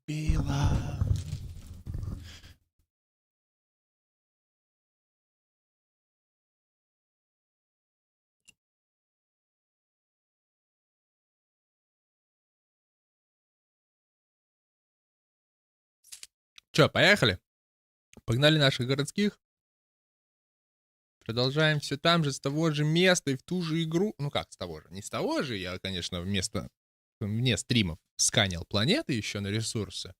убила. Чё, поехали? Погнали наших городских. Продолжаем все там же, с того же места и в ту же игру. Ну как с того же? Не с того же. Я, конечно, вне стримов сканил планеты еще на ресурсы.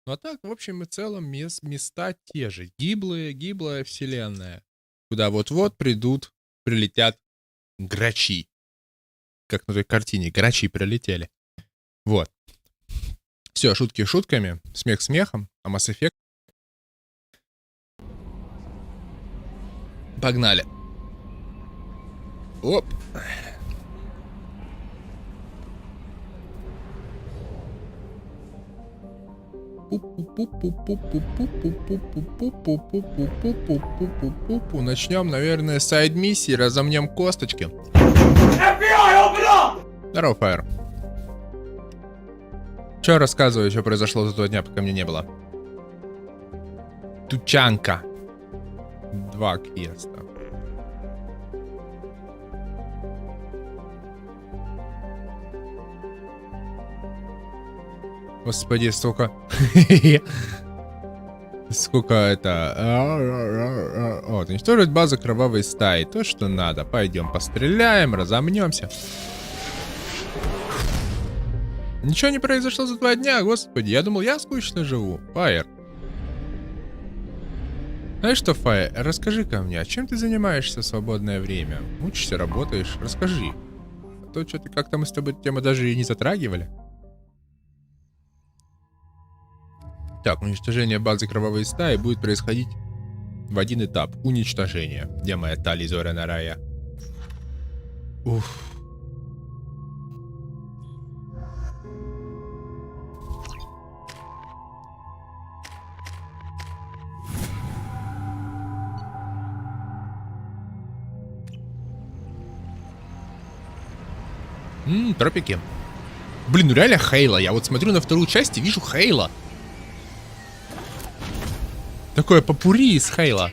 Но так, в общем и целом, места те же. Гиблая вселенная. Куда вот-вот прилетят грачи. Как на той картине. Грачи прилетели. Вот. Все, шутки шутками, смех смехом, а Mass Effect. Погнали. Оп. Начнем, наверное, с сайд-миссии, разомнем косточки. Здорово, Фаер. Че рассказываю, что произошло за 2 дня, пока меня не было? Тучанка. 2 квеста. Господи, столько... Сколько это... Вот, уничтожить базу кровавой стаи. То, что надо. Пойдем постреляем, разомнемся. Ничего не произошло за 2 дня, господи. Я думал, я скучно живу. Фаер. Знаешь что, Фаер, расскажи-ка мне, а чем ты занимаешься в свободное время? Учишься, работаешь? Расскажи. А то что-то как-то мы с тобой эту тему даже и не затрагивали. Так, уничтожение базы кровавой стаи будет происходить в 1 этап. Уничтожение. Где моя Тали Зора на рая? Уф. Тропики. Блин, ну реально Хейла. Я вот смотрю на 2-ю часть и вижу Хейла. Такое попурри из Хейла.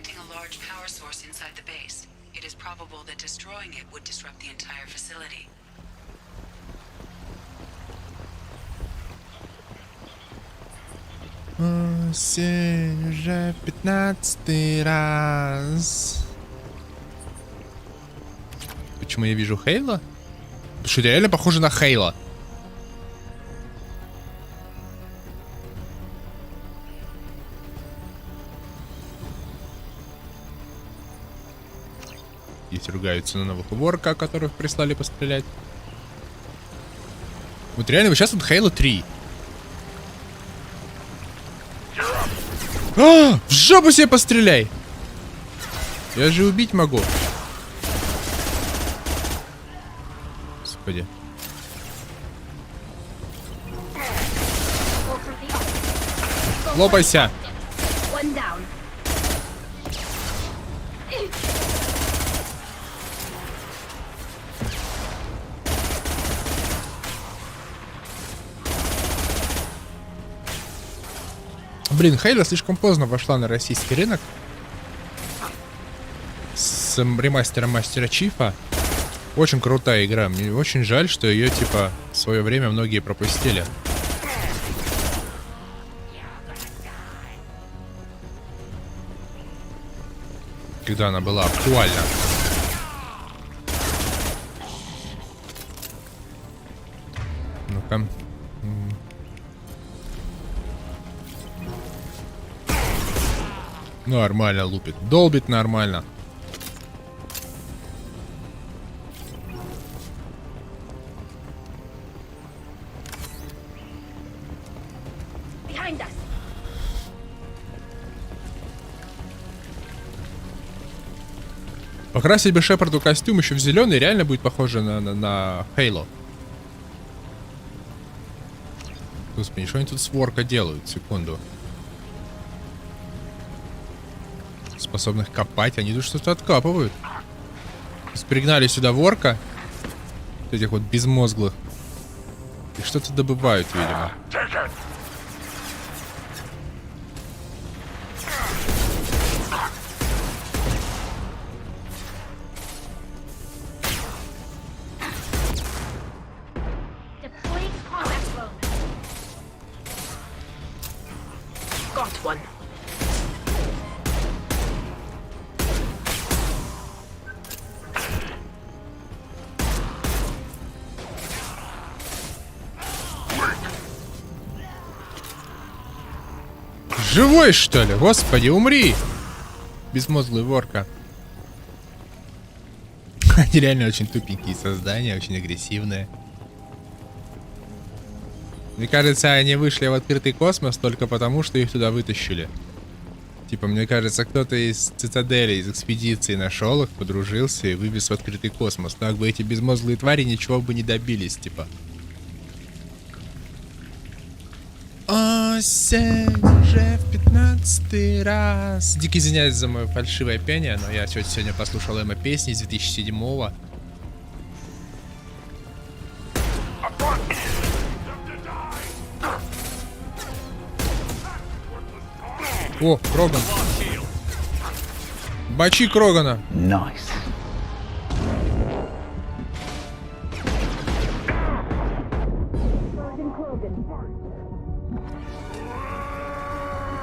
Осень уже 15-й раз. Почему я вижу Хейла? Потому что реально похоже на Хейла. Здесь ругаются на новых ворка, которых прислали пострелять. Вот реально, вот сейчас тут Хейла 3. А, в жопу себе постреляй! Я же убить могу. Господи. Лопайся. Блин, Хейла слишком поздно вошла на российский рынок с ремастером Мастера Чифа. Очень крутая игра. Мне очень жаль, что ее, типа, в свое время многие пропустили. Когда она была актуальна. Ну-ка. Нормально лупит. Долбит нормально. Покрасить бы Шепарду костюм еще в зеленый, реально будет похоже на Хейло. Господи, что они тут с ворка делают? Секунду. Способных копать, они тут что-то откапывают. Пригнали сюда ворка. Этих вот безмозглых. И что-то добывают, видимо. Живой, что ли? Господи, умри! Безмозглый ворка. Они реально очень тупенькие создания, очень агрессивные. Мне кажется, они вышли в открытый космос только потому, что их туда вытащили. Типа, мне кажется, кто-то из цитадели, из экспедиции нашел их, подружился и вывез в открытый космос. Так бы эти безмозглые твари ничего бы не добились, типа. Осень уже в 15-й раз. Дико извиняюсь за мое фальшивое пение, но я сегодня послушал песни с 2007-го. О, Кроган. Бачи Крогана. Nice.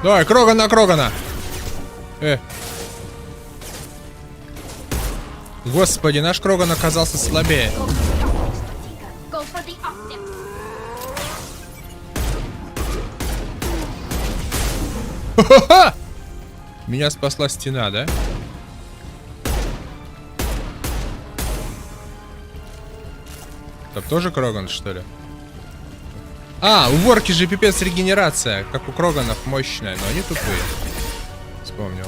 Давай, Крогана. Господи, наш Кроган оказался слабее. Ха-ха-ха! Меня спасла стена, да? Там тоже Кроган, что ли? А, у ворки же пипец регенерация, как у Кроганов, мощная, но они тупые. Вспомнил.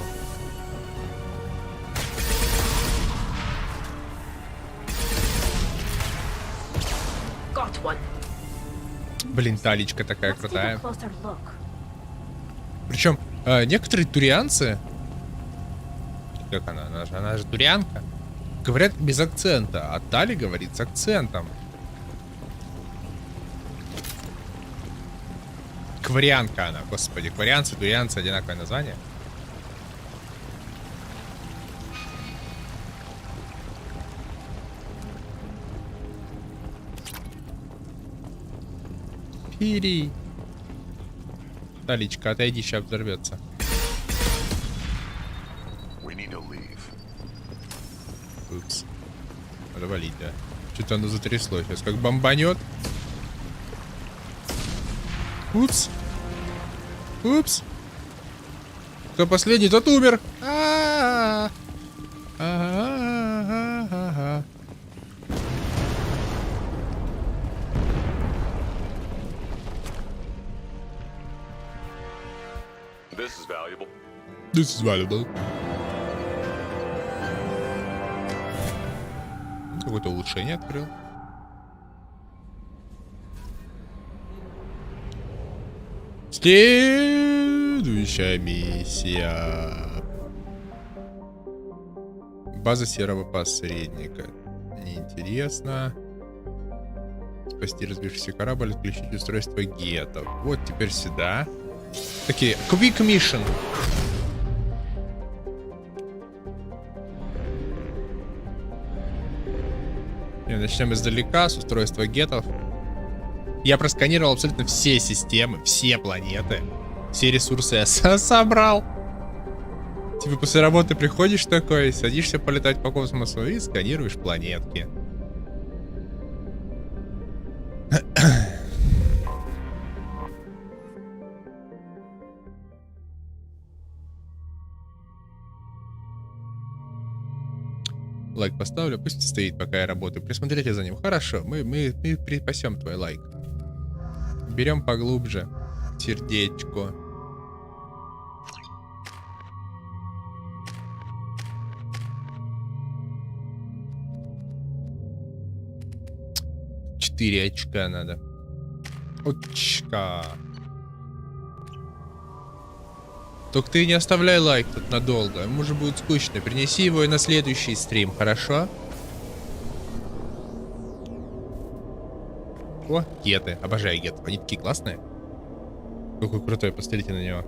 Блин, таличка такая крутая. Причем некоторые турианцы, как она же турианка, говорят без акцента, а Тали говорит с акцентом. Кварианка она, господи, кварианцы, турианцы, одинаковое название. Пири. Таличка, отойди, сейчас взорвется. Упс. Надо валить, да. Что-то оно затрясло. Сейчас как бомбанет. Упс. Упс. Кто последний, тот умер. This is valuable. Какое-то улучшение открыл. Следующая миссия. База серого посредника. Неинтересно. Спасти разбившийся корабль, отключить устройство гетов. Вот теперь сюда. Такие, quick mission. Начнем издалека, с устройства гетов. Я просканировал абсолютно все системы, все планеты, все ресурсы я собрал. Типа после работы приходишь такой, садишься полетать по космосу и сканируешь планетки. Лайк поставлю, пусть стоит, пока я работаю. Присмотрите за ним. Хорошо, мы припасем твой лайк. Берем поглубже. Сердечко. Четыре очка надо. Очка. Только ты не оставляй лайк тут надолго. Ему же будет скучно. Принеси его и на следующий стрим, хорошо? О, геты. Обожаю гетов. Они такие классные. Какой крутой, посмотрите на него.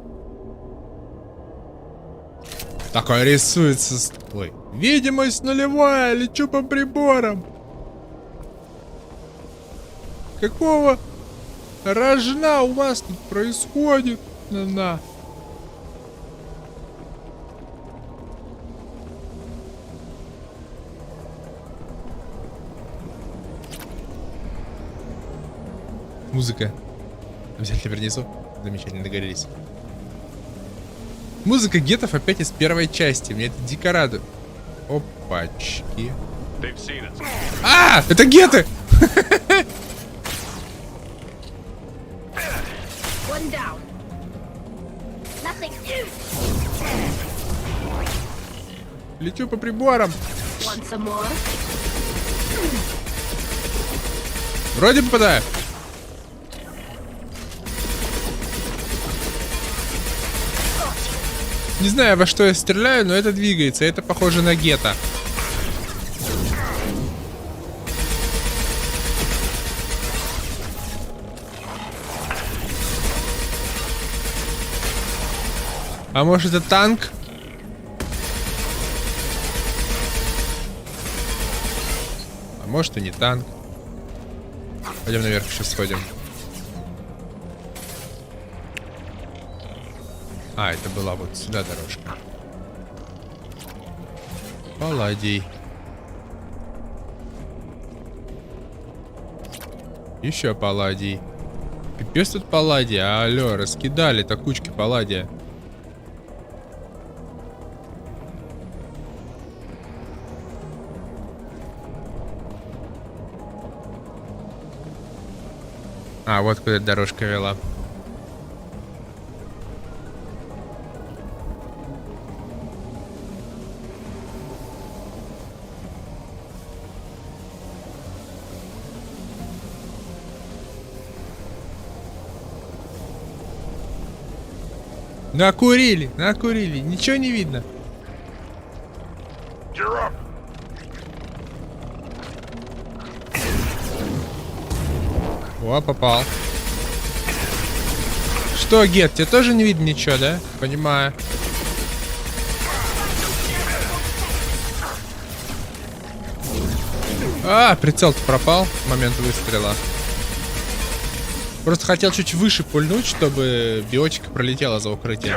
Такой рисуется. Ой. Видимость нулевая. Лечу по приборам. Какого рожна у вас тут происходит? На. Музыка. Обязательно принесу. Замечательно, договорились. Музыка гетов опять из первой части. Мне это дико радует. Опачки. А, это геты! Лечу по приборам. Вроде попадаю. Не знаю, во что я стреляю, но это двигается. Это похоже на гетто. А может, это танк? А может, и не танк. Пойдем наверх, сейчас сходим. А, это была вот сюда дорожка. Палладий. Еще палладий. Пипец тут палладий. Алло, раскидали-то кучки палладия. А, вот куда дорожка вела. Накурили, накурили, ничего не видно. О, попал. Что, Гет, тебе тоже не видно ничего, да? Понимаю. А, прицел-то пропал в момент выстрела. Просто хотел чуть выше пульнуть, чтобы биотика пролетела за укрытие.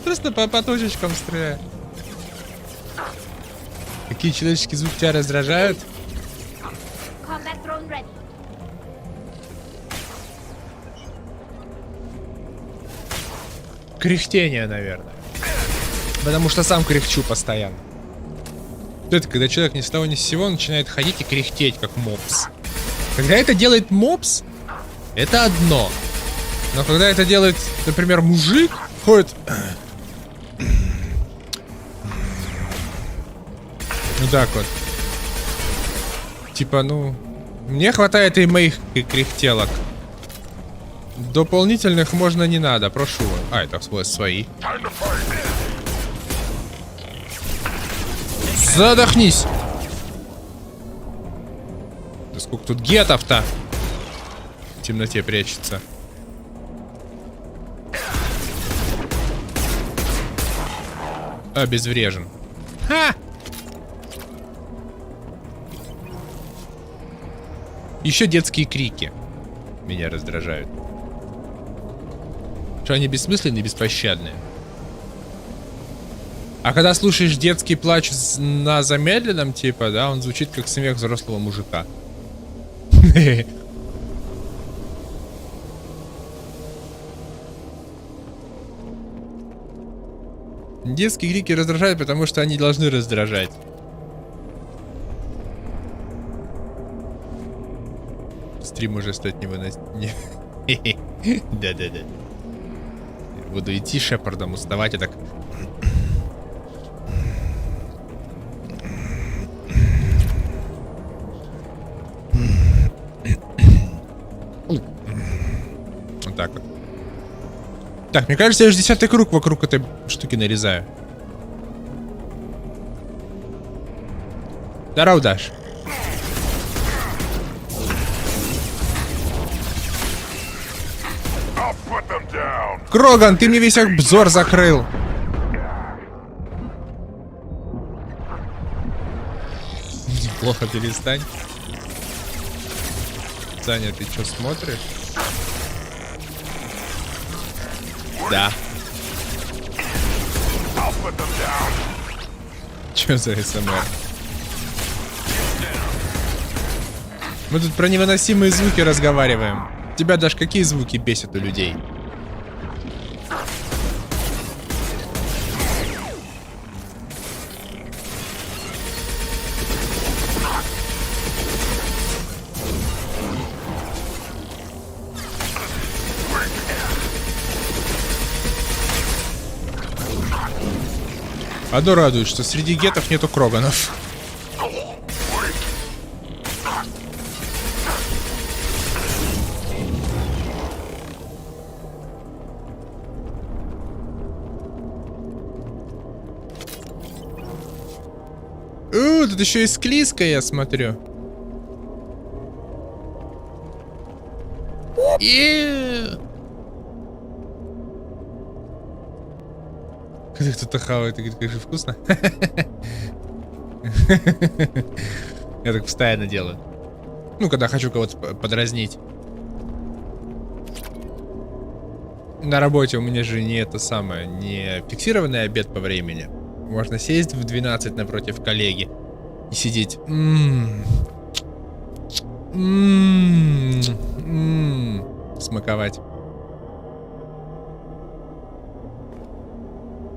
Просто по точечкам стреляю. Какие человеческие звуки тебя раздражают? Кряхтение, наверное. Потому что сам кряхчу постоянно. Это когда человек ни с того ни с сего начинает ходить и кряхтеть, как мопс. Когда это делает мопс, это одно. Но когда это делает, например, мужик, ходит... Вот так вот. Типа, ну... Мне хватает и моих кряхтелок. Дополнительных можно не надо, прошу. А, это свои. Задохнись! Да сколько тут гетов-то в темноте прячется. Обезврежен. Ха! Еще детские крики меня раздражают. Что они бессмысленные и беспощадные. А когда слушаешь детский плач на замедленном, типа, да, он звучит как смех взрослого мужика. Детские крики раздражают, потому что они должны раздражать. Стрим уже стать невыносимым. Да-да-да. Буду идти шепардом, уставать и так... Вот так вот. Так, мне кажется, я уже 10-й круг вокруг этой штуки нарезаю. Здорово, Даш. Кроган, ты мне весь обзор закрыл. Плохо, перестань. Саня, ты что смотришь? Да. Чё за СМР? Мы тут про невыносимые звуки разговариваем. Тебя даже какие звуки бесят у людей? Одно радует, что среди гетов нету кроганов. Тут еще и склизко, я смотрю. Когда кто-то хавает и говорит, как же вкусно. Я так постоянно делаю. Ну, когда хочу кого-то подразнить. На работе у меня же не это самое, не фиксированный обед по времени. Можно сесть в 12 напротив коллеги и сидеть. Смаковать.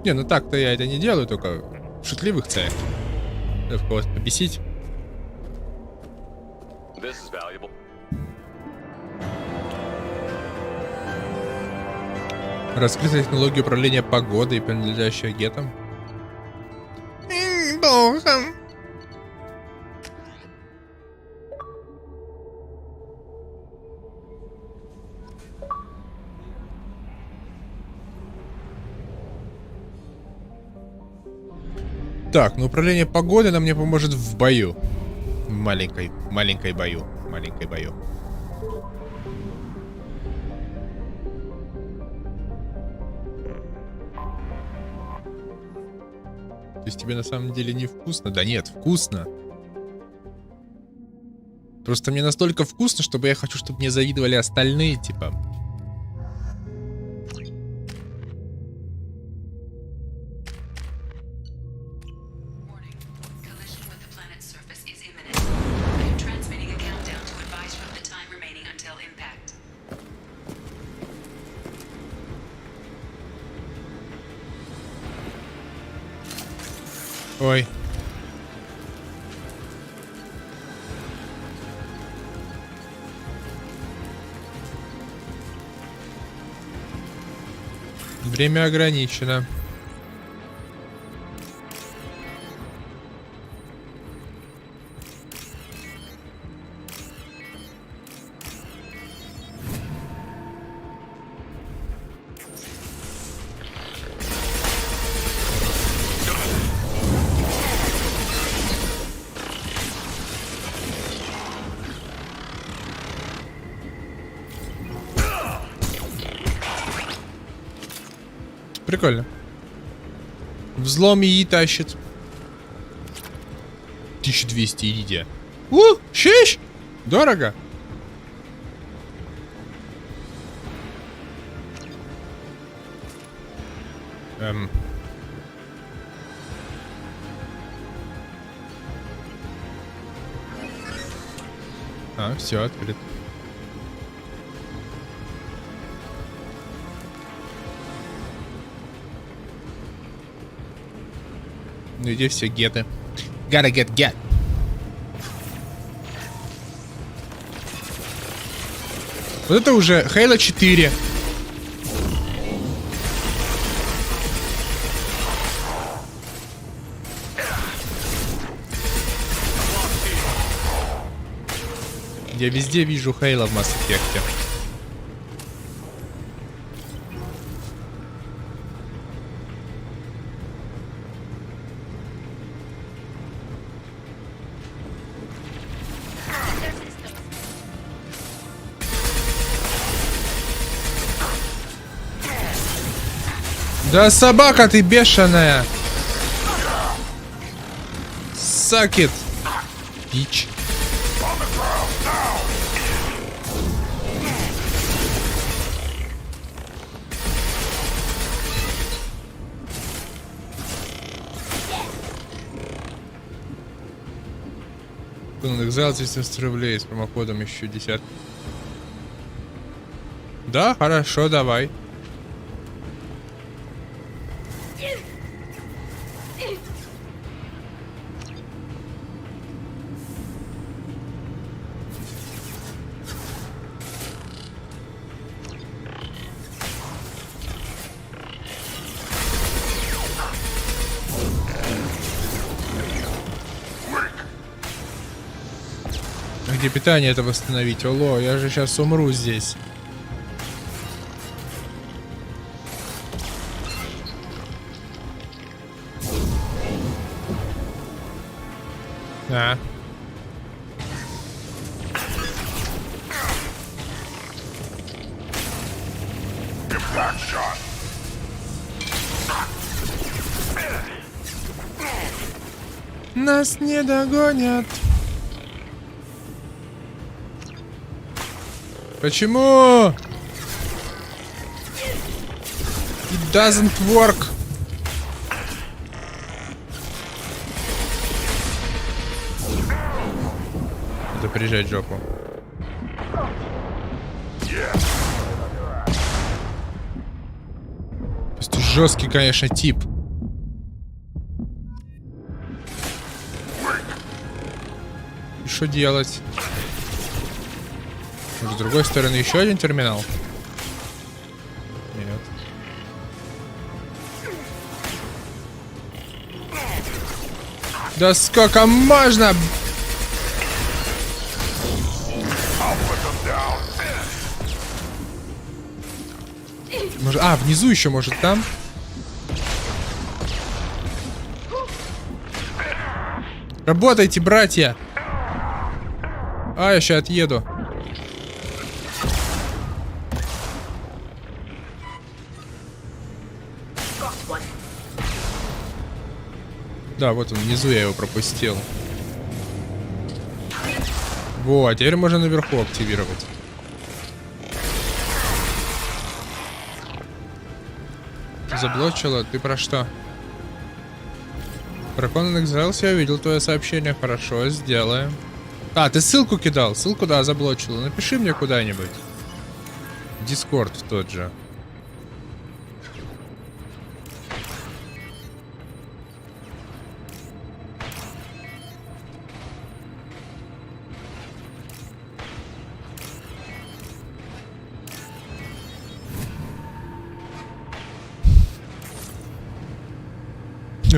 Не, ну так-то я это не делаю, только в шутливых целях. В кого-то побесить. Раскрыта технология управления погодой, принадлежащая гетам. Богом. Так, ну управление погодой нам мне поможет в бою. В маленькой бою. То есть тебе на самом деле не вкусно? Да нет, вкусно. Просто мне настолько вкусно, чтобы я хочу, чтобы мне завидовали остальные, типа. Ой. Время ограничено. Прикольно. Взлом ИИ тащит. 1200 идите. Щищ! Дорого. Все открыто. Ну иди все геты. Gotta get. Вот это уже Halo 4. Я везде вижу Halo в Mass Effect. Да собака ты бешеная! Сакет! Пич. Экзайл 30 рублей с промокодом еще 10. Да, хорошо, давай. Где питание это восстановить? Алло, я же сейчас умру здесь. А. Нас не догонят. Почему? It doesn't work. Надо прижать жопу. Просто жесткий, конечно, тип. И что делать? С другой стороны еще один терминал? Нет. Да сколько можно? Может, внизу еще, может, там? Работайте, братья! Я сейчас отъеду. Да, вот он, внизу я его пропустил. Вот, а теперь можно наверху активировать. Заблочила? Ты про что? Про контент я увидел твое сообщение. Хорошо, сделаем. Ты ссылку кидал? Ссылку, да, заблочила. Напиши мне куда-нибудь. Дискорд тот же.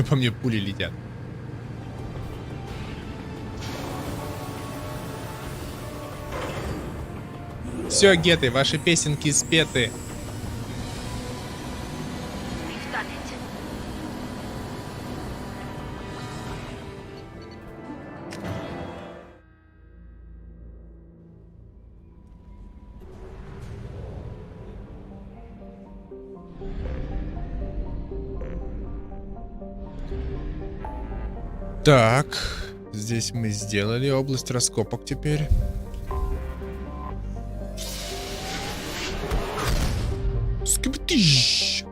По мне пули летят. Все, геты, ваши песенки спеты. Так, здесь мы сделали область раскопок теперь. Скиптыщ.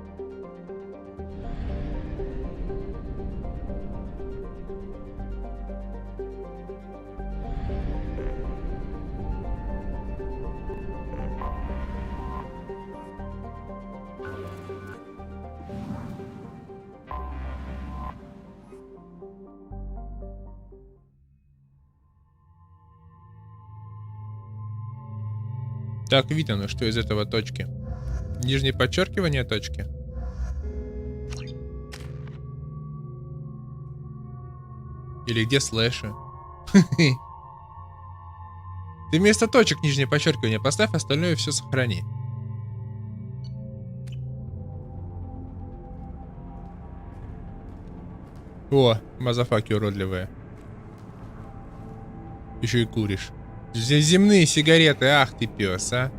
Так, видно, что из этого точки. Нижнее подчеркивание точки. Или где слэши? Ты вместо точек нижнее подчеркивание поставь, остальное все сохрани. О, мазафаки уродливые. Еще и куришь. Здесь земные сигареты, ах ты пес, а.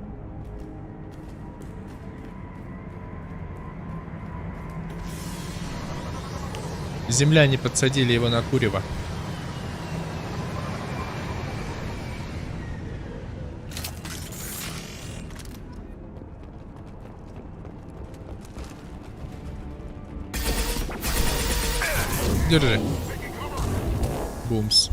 Земляне подсадили его на курево. Держи. Бумс.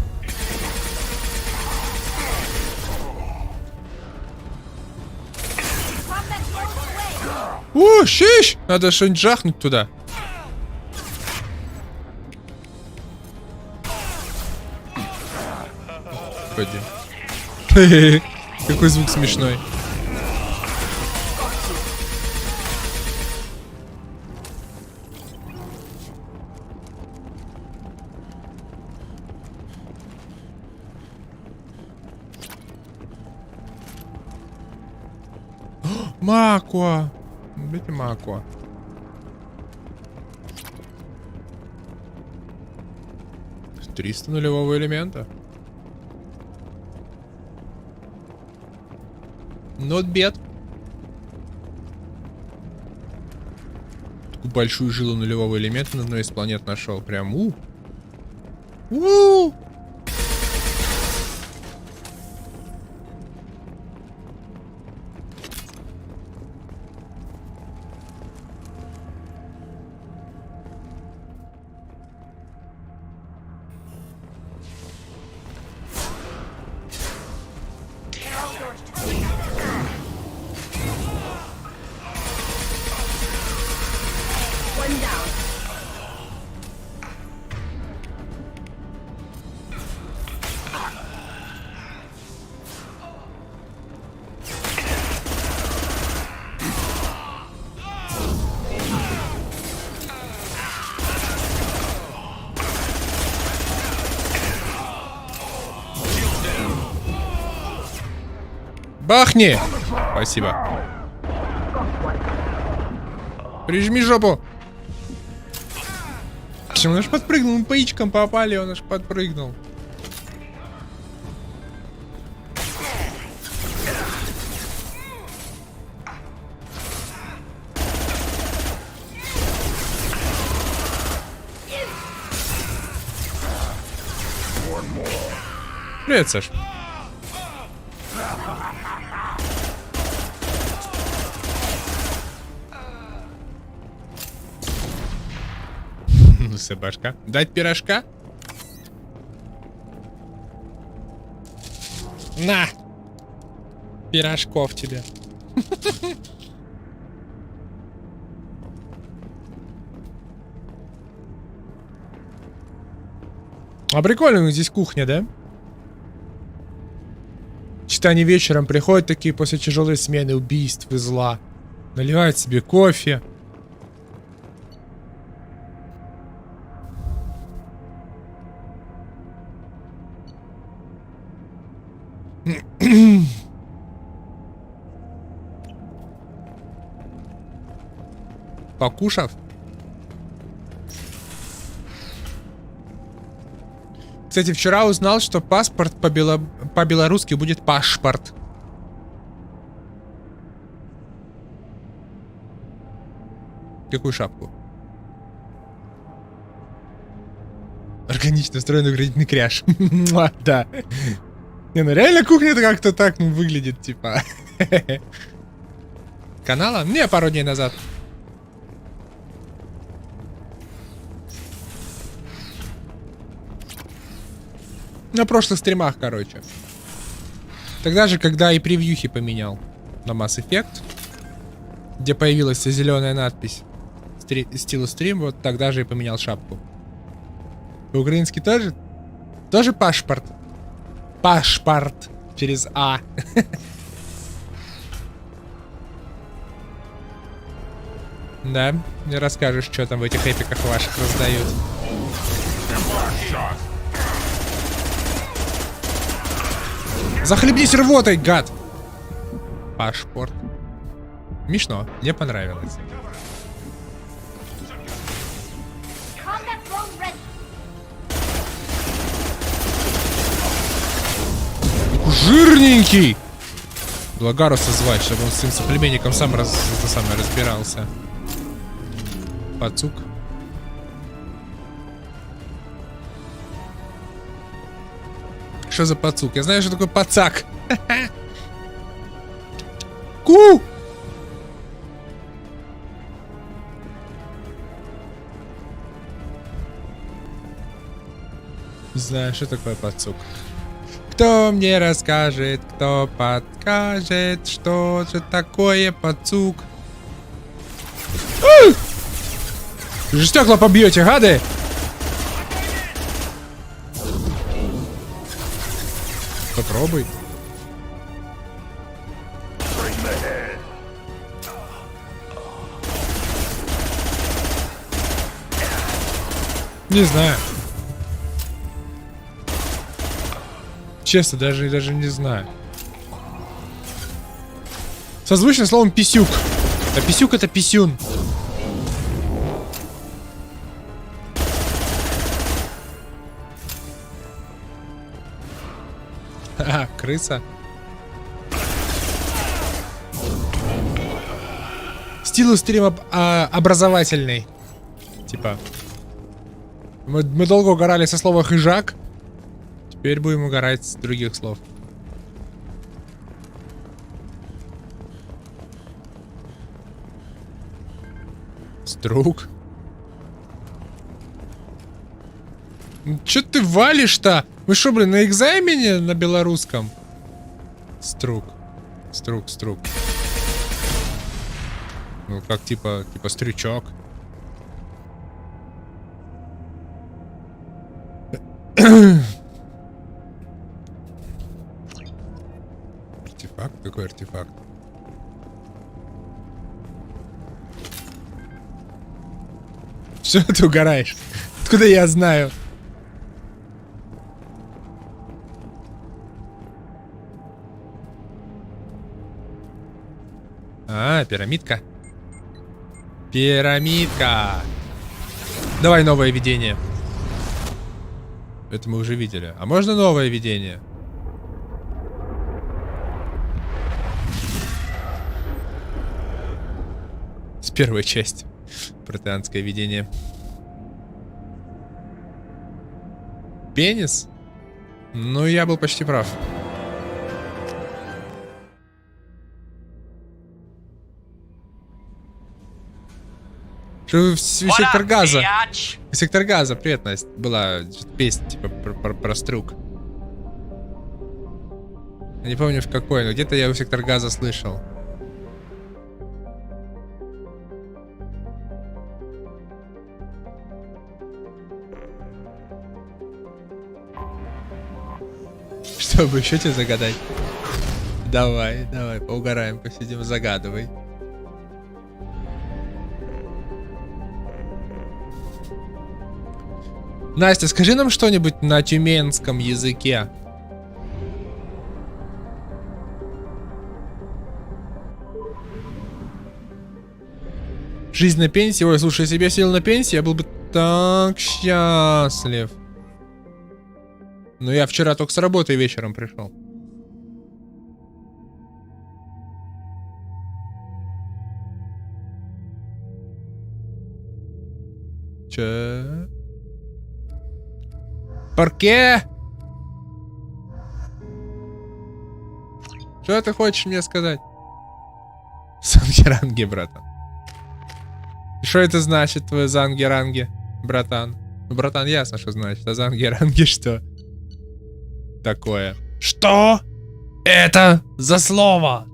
О, щищ! Надо что-нибудь жахнуть туда. Господи. Какой звук смешной. Маква. Дайте маква. $300 нулевого элемента. Not bad. Такую большую жилу нулевого элемента на одной из планет нашел. Прям у. Бахни! Спасибо. Прижми жопу. Он аж подпрыгнул, мы по яичкам попали, он аж подпрыгнул. Привет, Саш. Ну, собашка. Дать пирожка? На! Пирожков тебе. А прикольно, у них здесь кухня, да? Что они вечером приходят такие после тяжелой смены убийств и зла. Наливают себе кофе. Покушав. Кстати, вчера узнал, что паспорт по-белорусски будет пашпорт. Какую шапку? Органично устроенный гранитный кряж. Да. Не, ну реально кухня-то как-то так выглядит, типа. Канала? Не, пару дней назад. На прошлых стримах, короче. Тогда же, когда и превьюхи поменял на Mass Effect, где появилась зеленая надпись Stilooz стрим, вот тогда же и поменял шапку. По-украински тоже? Тоже пашпорт. Пашпорт через А. Да, мне расскажешь, что там в этих эпиках ваших раздают. Захлебнись рвотой, гад! Пашпорт. Смешно, мне понравилось. Жирненький! Благаруса звать, чтобы он с своим соплеменником сам разбирался. Пацук. Что за пацук? Я знаю, что такое пацак. Ку! Не знаю, что такое пацук. Кто мне расскажет, кто подскажет, что же такое пацук? Вы же стекла побьете, гады! Попробуй. Не знаю. Честно, даже не знаю. Созвучно словом писюк. А писюк это писюн. Ха, крыса. Stilooz стрим образовательный. Типа. Мы долго угорали со слова хижак. Теперь будем угорать с других слов. Струк. Чё ты валишь-то? Вы шо, блин, на экзамене на белорусском? Струк. Струк. Ну, как типа стрючок. Артефакт? Какой артефакт? Что ты угораешь? Откуда я знаю? А, пирамидка. Пирамидка. Давай новое видение. Это мы уже видели. А можно новое видение? С первой части. Протеанское видение. Пенис? Ну, я был почти прав. Сектор газа. Сектор газа, привет, Настя. Была песня типа про струк. Я не помню в какой, но где-то я у сектор газа слышал. Чтобы еще тебе загадать? Давай, поугараем, посидим, загадывай. Настя, скажи нам что-нибудь на тюменском языке. Жизнь на пенсии. Ой, слушай, если бы я сидел на пенсии, я был бы так счастлив. Но я вчера только с работы вечером пришел. Че? Парке? Что ты хочешь мне сказать? Зангеранги, братан. Что это значит, твои зангеранги, братан? Ну, братан, ясно, что значит. А зангеранги что? Такое. Что это за слово?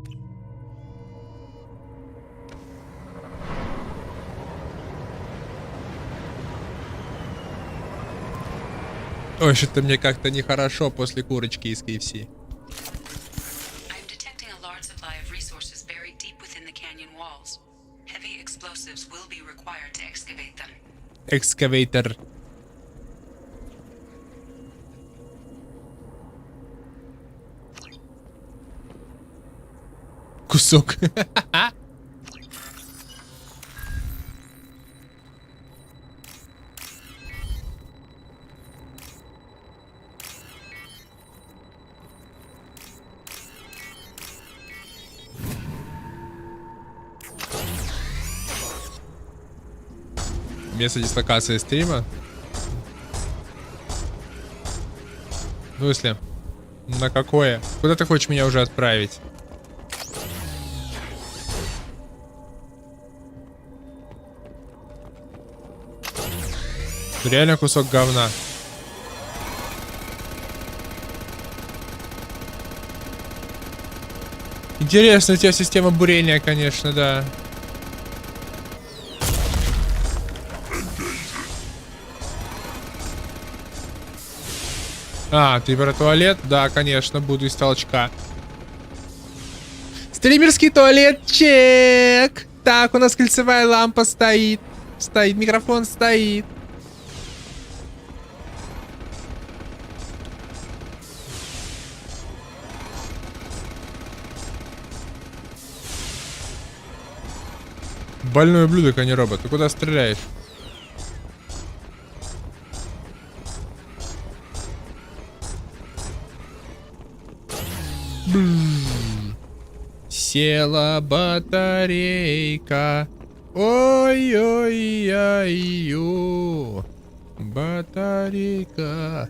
Ой, что-то мне как-то нехорошо после курочки из KFC. Экскавейтор. Кусок. Место дислокации стрима. В смысле? На какое? Куда ты хочешь меня уже отправить? Реально кусок говна. Интересная у тебя система бурения, конечно, да. А, ты про туалет? Да, конечно, буду из толчка. Стримерский туалет, чек! Так, у нас кольцевая лампа стоит. Стоит, микрофон стоит. Больной ублюдок, а не робот. Ты куда стреляешь? Села батарейка. Ой-ой-ой-ой. Батарейка.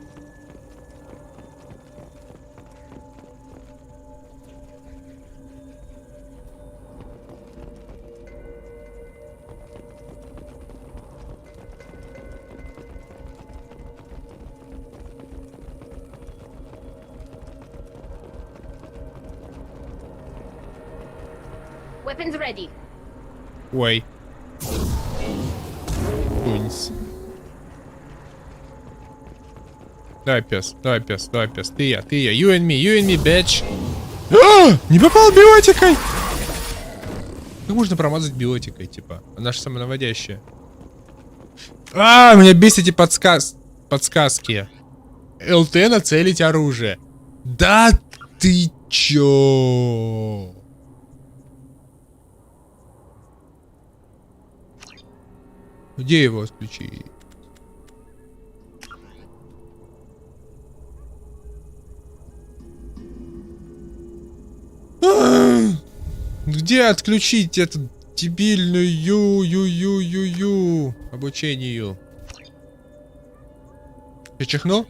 Weapons ready. Ой. Тунис. Давай, пес, давай, пес, давай, пес. Ты я, you and me, bitch. А! Не попал биотикой! Как можно промазать биотикой, типа? Она же самонаводящая. А, меня бесит эти подсказки. ЛТ нацелить оружие. Да ты чё? Где его отключить? Где отключить эту дебильную обучению? Ты чихнул?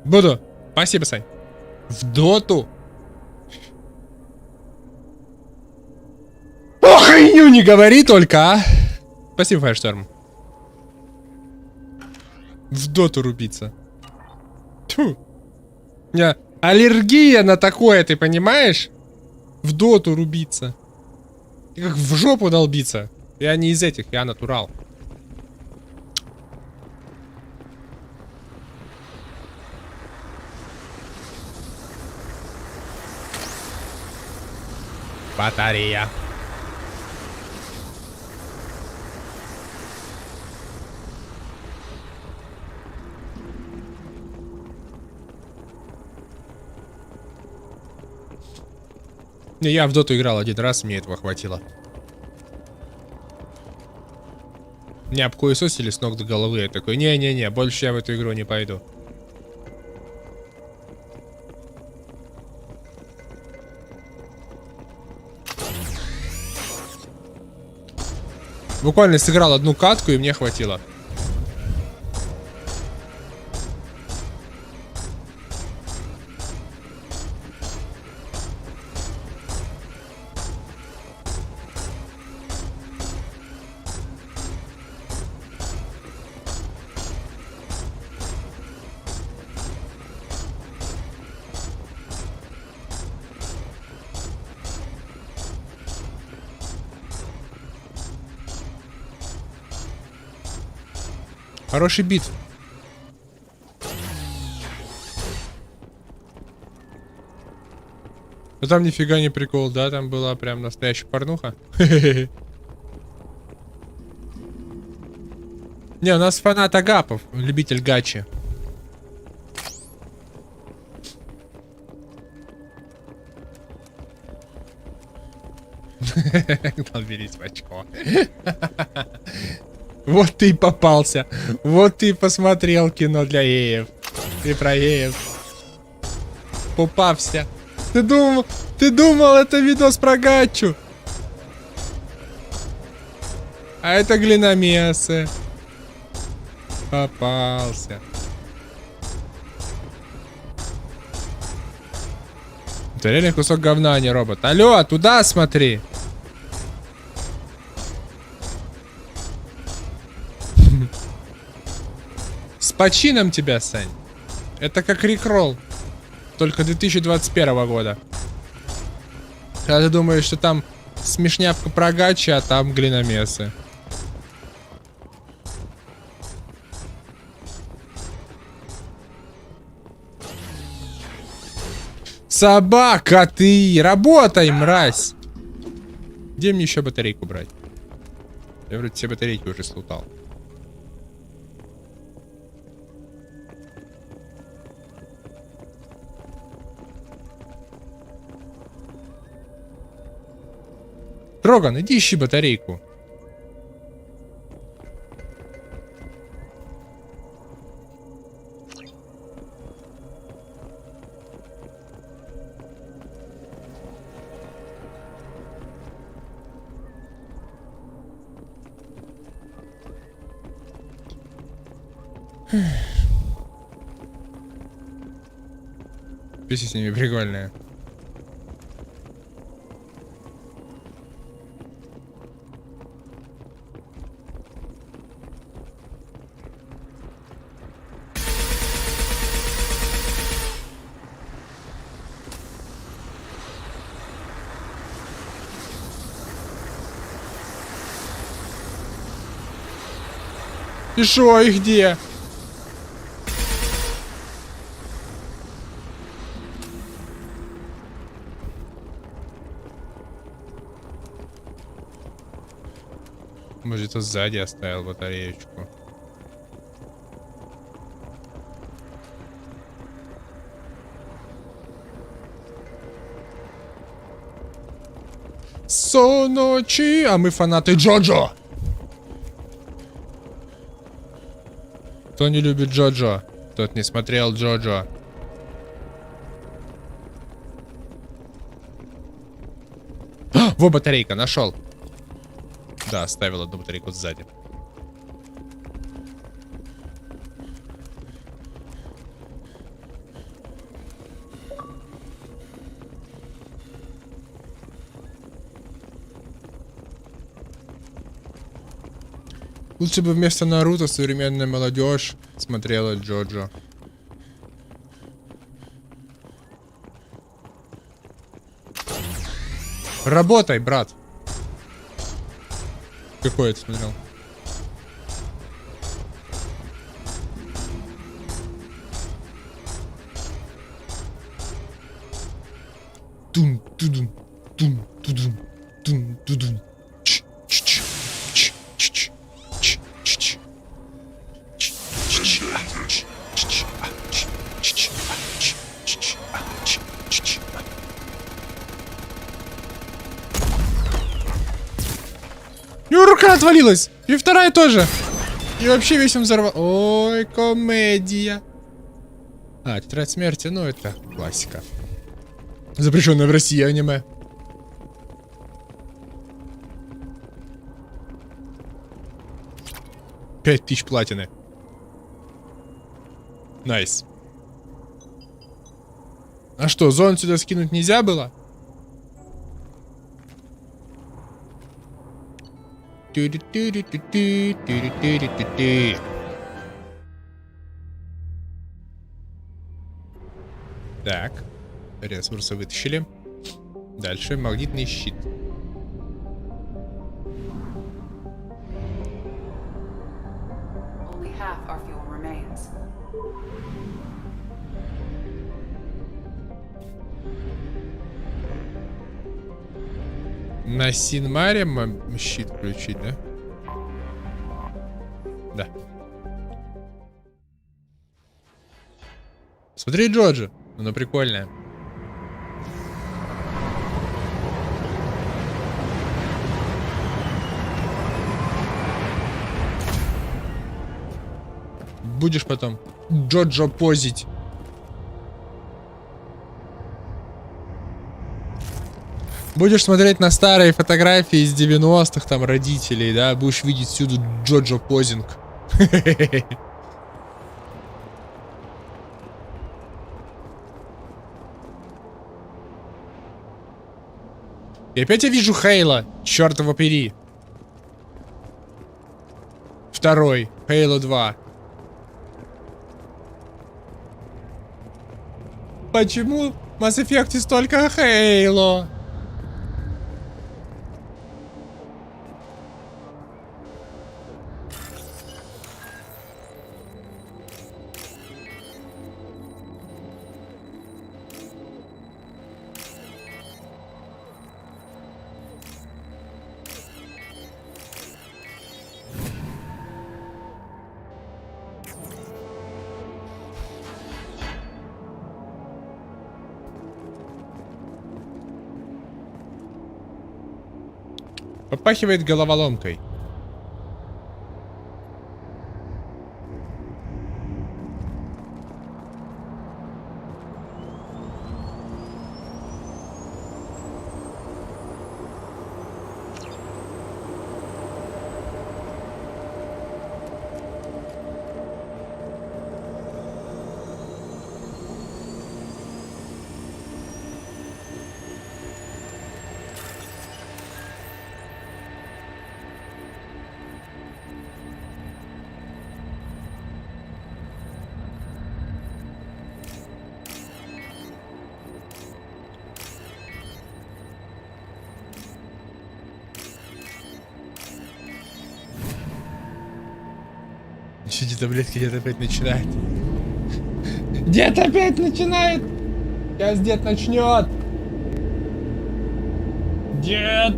Буду. Спасибо, Сань. В доту. Охреню не говори только, а. Спасибо, Файршторм. В доту рубиться. Тьфу. У меня аллергия на такое, ты понимаешь? В доту рубиться. И как в жопу долбиться. Я не из этих, я натурал. Батарея. Не, я в доту играл один раз, мне этого хватило. Меня обхуесосили с ног до головы. Я такой, не-не-не, больше я в эту игру не пойду. Буквально сыграл одну катку, и мне хватило. Хороший бит. Но там нифига не прикол, да? Там была прям настоящая порнуха. Не, у нас фанат Агапов, любитель гачи. Долбились в очко. Вот ты и попался. Вот ты и посмотрел кино для еев. Ты про еев. Попався. Ты думал это видос про гачу. А это глиномесы. Попался. Это реально кусок говна, а не робот. Алло, туда смотри. С почином тебя, Сань. Это как рекролл. Только 2021 года. Когда ты думаешь, что там смешнявка про гачи, а там глиномесы. Собака ты! Работай, мразь! Где мне еще батарейку брать? Я вроде все батарейки уже слутал. Роган, иди ищи батарейку. Песня с ними прикольная. И шо, и где? Может, это сзади оставил батареечку. Ночи, а мы фанаты Джоджо. Кто не любит Джоджо, тот не смотрел Джоджо. Во, батарейка, нашел. Да, оставил одну батарейку сзади. Лучше бы вместо Наруто современная молодежь смотрела Джоджо. Работай, брат. Какой это смотрел? Тум, тудум, тум, тудум, тум, тудум. У него рука отвалилась! И вторая тоже! И вообще весь он взорвал. Ой, комедия. А, тетрадь смерти, ну это классика. Запрещенное в России аниме. Пять тысяч платины. Найс. А что, зон сюда скинуть нельзя было? Так. Ресурсы вытащили. Дальше магнитный щит. На Синмаре щит включить, да? Да. Смотри, Джоджо. Оно прикольное. Будешь потом Джоджо позить. Будешь смотреть на старые фотографии из 90-х, там, родителей, да? Будешь видеть всюду Джоджо позинг. И опять я вижу Хейла. Черт его пери. Второй. Хейла 2. Почему в Mass Effect столько Хейло? Попахивает головоломкой. Еще эти таблетки дед опять начинает. Дед опять начинает! Сейчас дед начнет! Дед!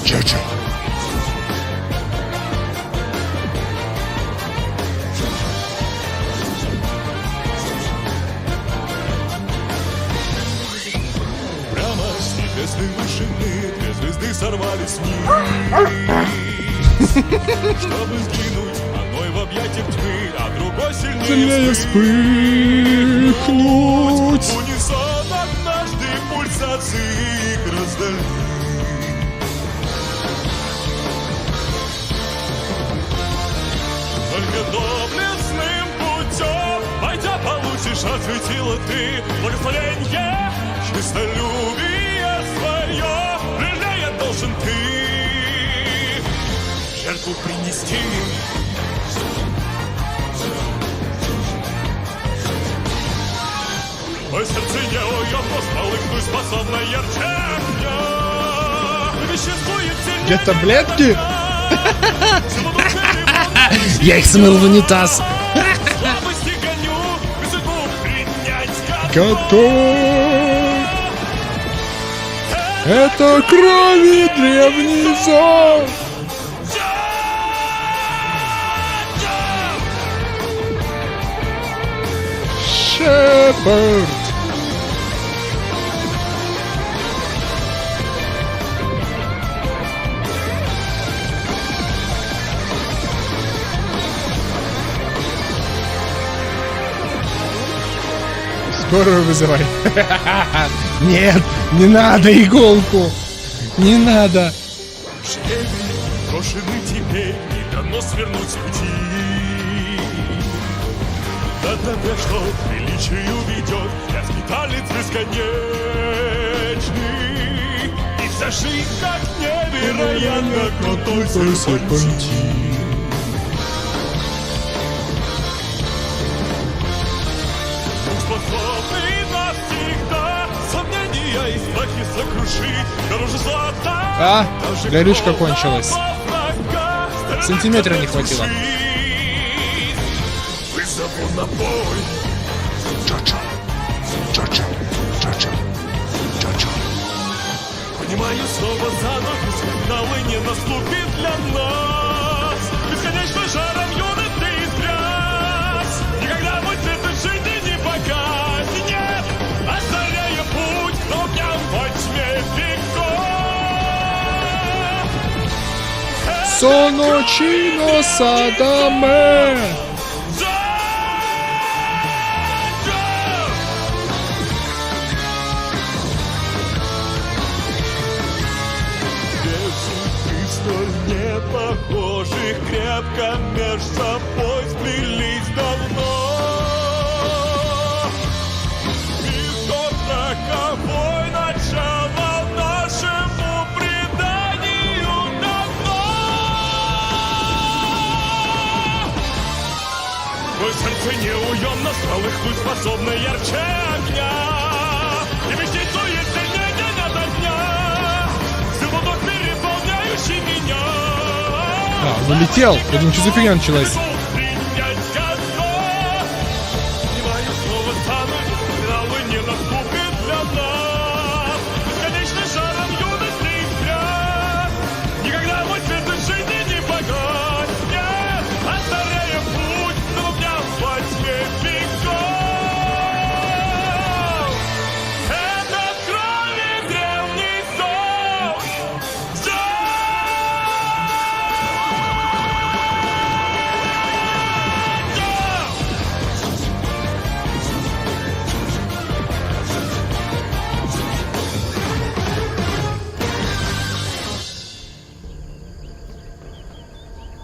Чё-чё? Две звезды сорвались вниз, чтобы сгинуть одной в объятиях тьмы, а другой сильнее вспыхнуть. В унисон однажды пульсации их раздали. Только доблестным путем, пойдя, получишь от светила ты благословенье, чистолюбие свое, прежде должен ты жертву принести. По сердце неуемно полыхнуть способна ярче огня. Веществует сильнее. Где таблетки? Я их смыл в унитаз. Готов. Это крови древний зов. Шепард. Скорую вызывай. Нет, не надо иголку. Не надо. Жребий брошены теперь, не дано свернуть с пути. Да тебе что приличию ведет, я скиталец бесконечный. И вся жизнь как невероятно крутой серпантин. Способный навсегда сомнения и страхи сокрушить. Дороже золота. А, горючка кончилась. Сантиметра не хватило. Вызову на бой. Ча-ча, ча-ча, ча-ча, ча-ча. Понимаю, снова занавес, финалы не наступит для нас. Бесконечно жаром юности изгряз. Никогда мой цвет жизни не погаснет. Нет, озаряя путь к огням во тьме веков. Sono chino sadame. Похожих крепко между собой сплелись давно. сердце неуемно полыхнуть способно ярче огня. И висеть суете не день ото дня, звонок переполняющий меня. А, он улетел. Я думаю, что за фигня началась.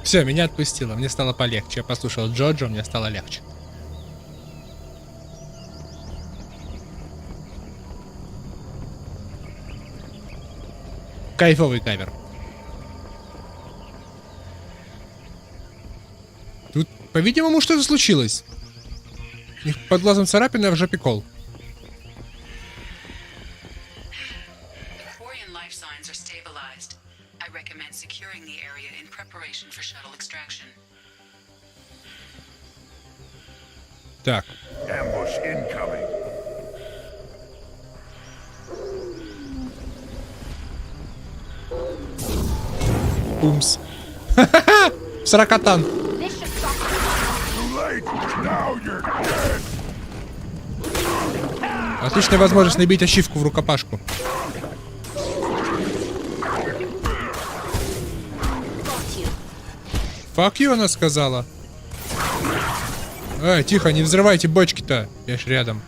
Все, меня отпустило, мне стало полегче. Я послушал Джоджо, мне стало легче. Кайфовый кавер. Тут, по-видимому, что-то случилось. У них под глазом царапина, а в жопе кол. Так. Умс. Сорокатан. Отличная возможность набить ачивку в рукопашку. Fuck you, она сказала. Эй, тихо, не взрывайте бочки-то. Я ж рядом.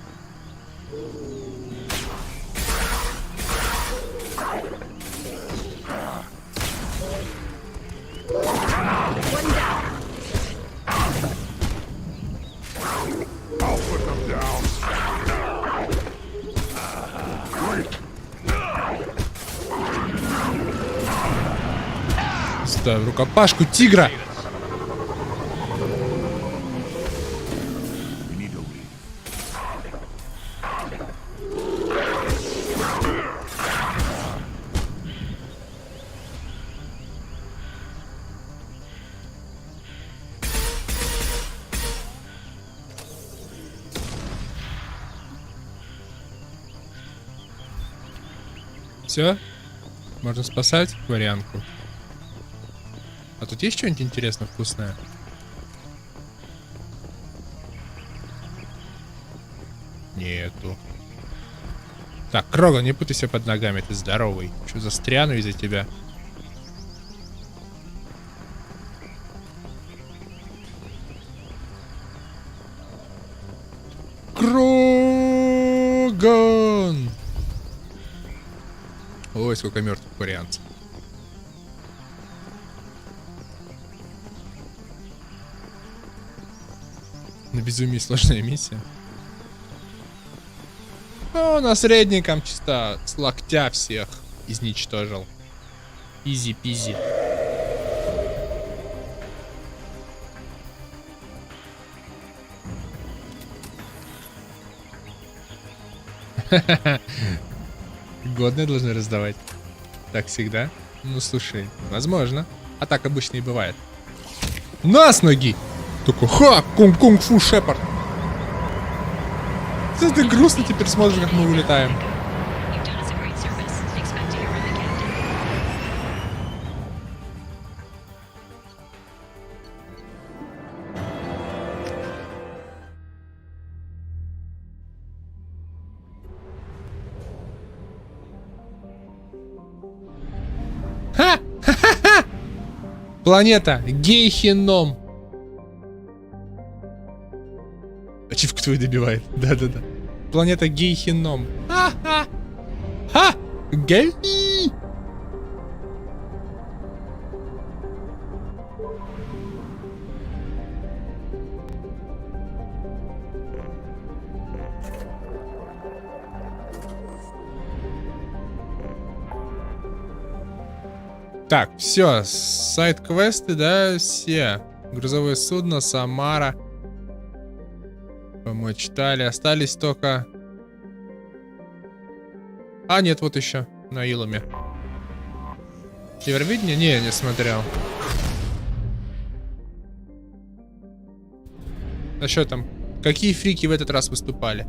Ставь рукопашку тигра. Все? Можно спасать вариантку. А тут есть что-нибудь интересное, вкусное? Нету. Так, Крога, не путайся под ногами, ты здоровый. Что застряну из-за тебя? Кроган! Ой, сколько мертвых вариантов. На безумие сложная миссия. О, наследником чисто с локтя всех изничтожил. Изи-пизи. Годные должны раздавать. Так всегда? Ну слушай, возможно. А так обычно и бывает. На с ноги! Такой, ха! Кунг-кунг-фу, Шепард! Ты грустно теперь смотришь, как мы улетаем. Ха! Ха-ха-ха! Планета Гейхеном. Ачивку твою добивает. Да-да-да. Планета Гейхеном. Ха-ха! Ха! Гейхи! Так, все, сайт-квесты, да, все. Грузовое судно, Самара. Мы читали, остались только... А, нет, вот еще, на Илуме. Евровидение? Не смотрел. А что там? Какие фрики в этот раз выступали?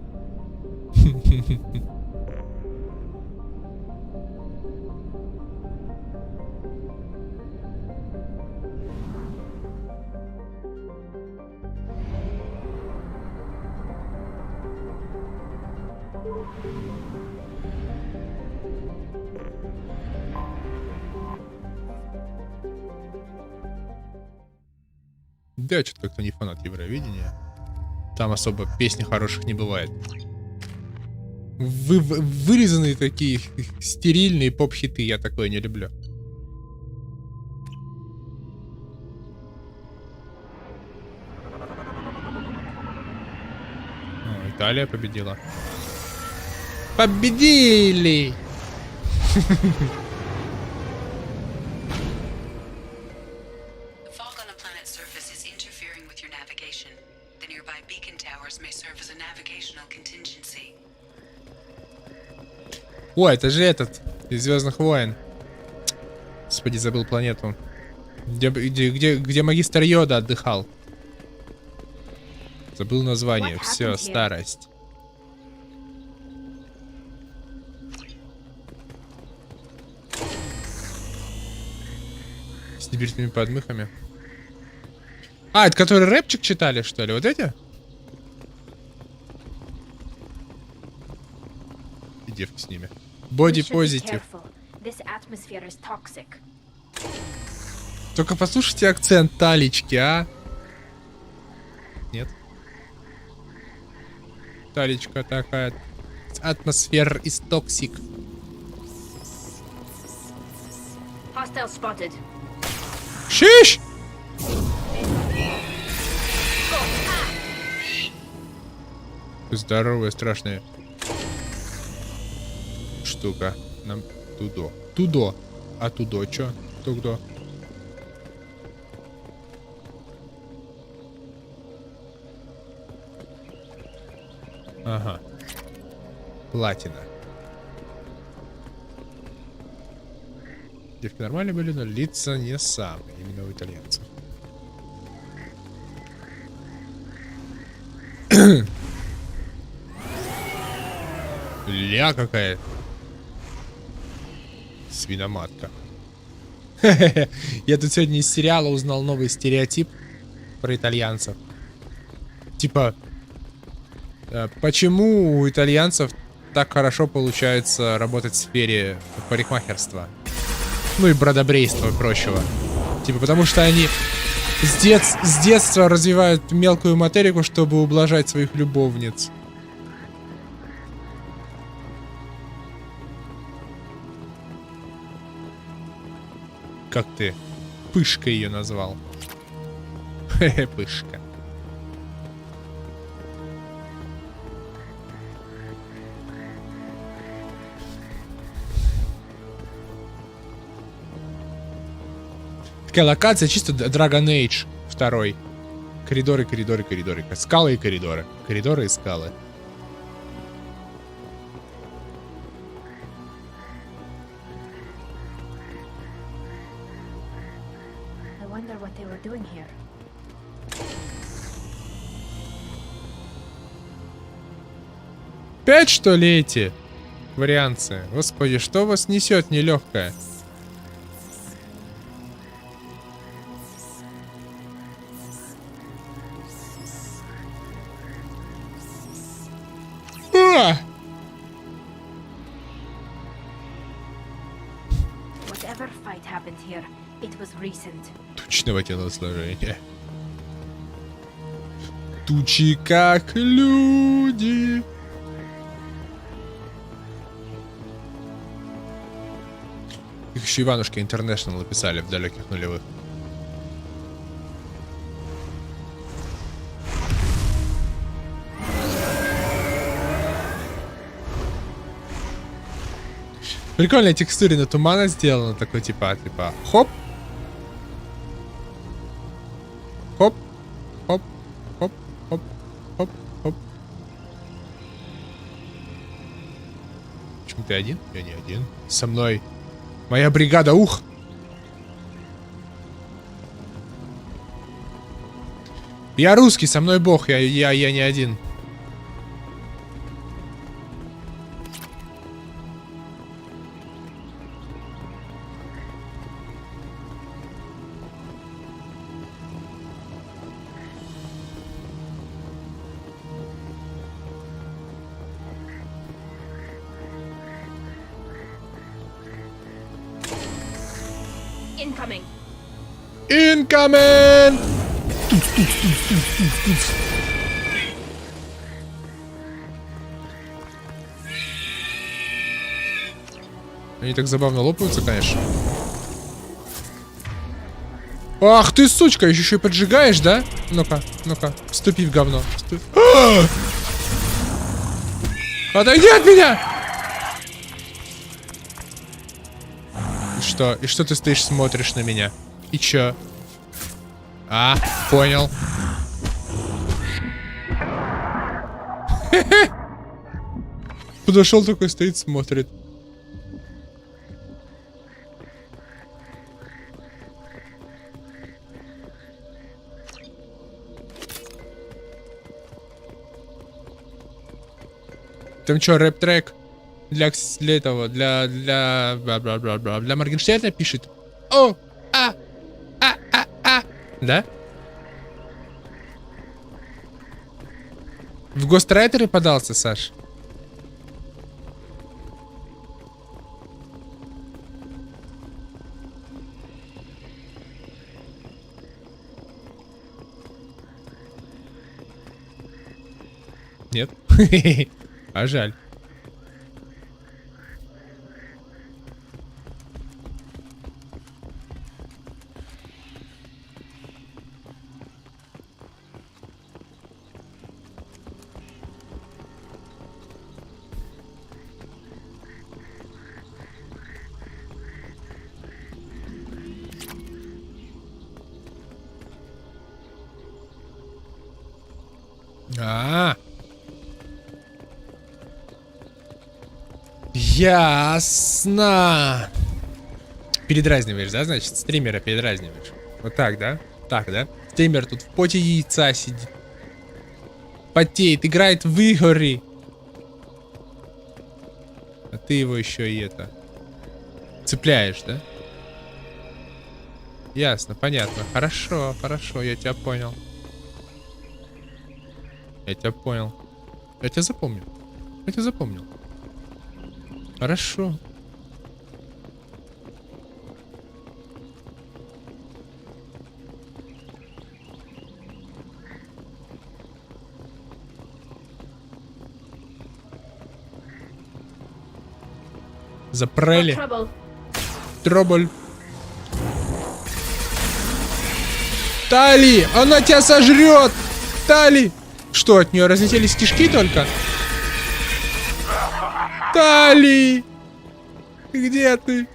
Да, что-то как-то не фанат Евровидения. Там особо песни хороших не бывает. Вырезанные такие стерильные поп-хиты, я такое не люблю. О, Италия победила. Победили! О, это же этот из Звездных войн. Господи, забыл планету. Где магистр Йода отдыхал. Забыл название. Все, старость. С небиртыми подмыхами. А, это которые рэпчик читали, что ли? Вот эти? И девки с ними. Боди позитив. Только послушайте акцент Талечки, а? Нет. Талечка такая. Атмосфера из токсик. Шиш! Здоровая, страшная штука. Нам тудо. Тудо. А тудо чё? Тудо. Ага. Платина. Девки нормальные были, но лица не самые. Именно у итальянцев. Ля какая. Свиноматка. Я тут сегодня из сериала узнал новый стереотип про итальянцев. Типа, почему у итальянцев так хорошо получается работать в сфере парикмахерства? Ну и бродобрейства и прочего. Типа, потому что они с детства развивают мелкую моторику, чтобы ублажать своих любовниц. Как ты Пышка ее назвал? Хе-хе, Пышка. Такая локация чисто Dragon Age 2. Коридоры, коридоры, коридоры. Скалы и коридоры. Коридоры и скалы. Опять что ли эти варианты? Господи, что вас несет нелегкое? Тучного телосложения. Тучи как люди. Их еще Иванушки Интернешнл написали в далеких нулевых. Прикольная текстурина тумана сделана, такой типа хоп. Хоп. Хоп. Хоп. Хоп. Хоп. Хоп. Ты один? Я не один. Со мной моя бригада, ух! Я русский, со мной бог, я не один. Incoming. Incoming! Они так забавно лопаются, конечно. Ах ты, сучка, еще и поджигаешь, да? Ну-ка, ну-ка, вступи в говно. Отойди от меня! И что ты стоишь, смотришь на меня? И чё? А, понял. Подошел такой, стоит, смотрит. Там чё, рэп-трек? Для этого, для Моргенштерна пишет. О, да? В гострайтеры подался, Саш? Нет? А жаль. Ясно. Передразниваешь, да, значит? Стримера передразниваешь. Вот так, да? Так, да? Стример тут в поте яйца сидит. Потеет, играет в игры. А ты его еще и это... цепляешь, да? Ясно, понятно. Хорошо, хорошо, я тебя понял. Я тебя понял. Я тебя запомнил. Я тебя запомнил. Хорошо. Запрели. Тробль. Тали! Она тебя сожрет! Тали! Что, от нее разлетелись кишки только? Тали! Где ты?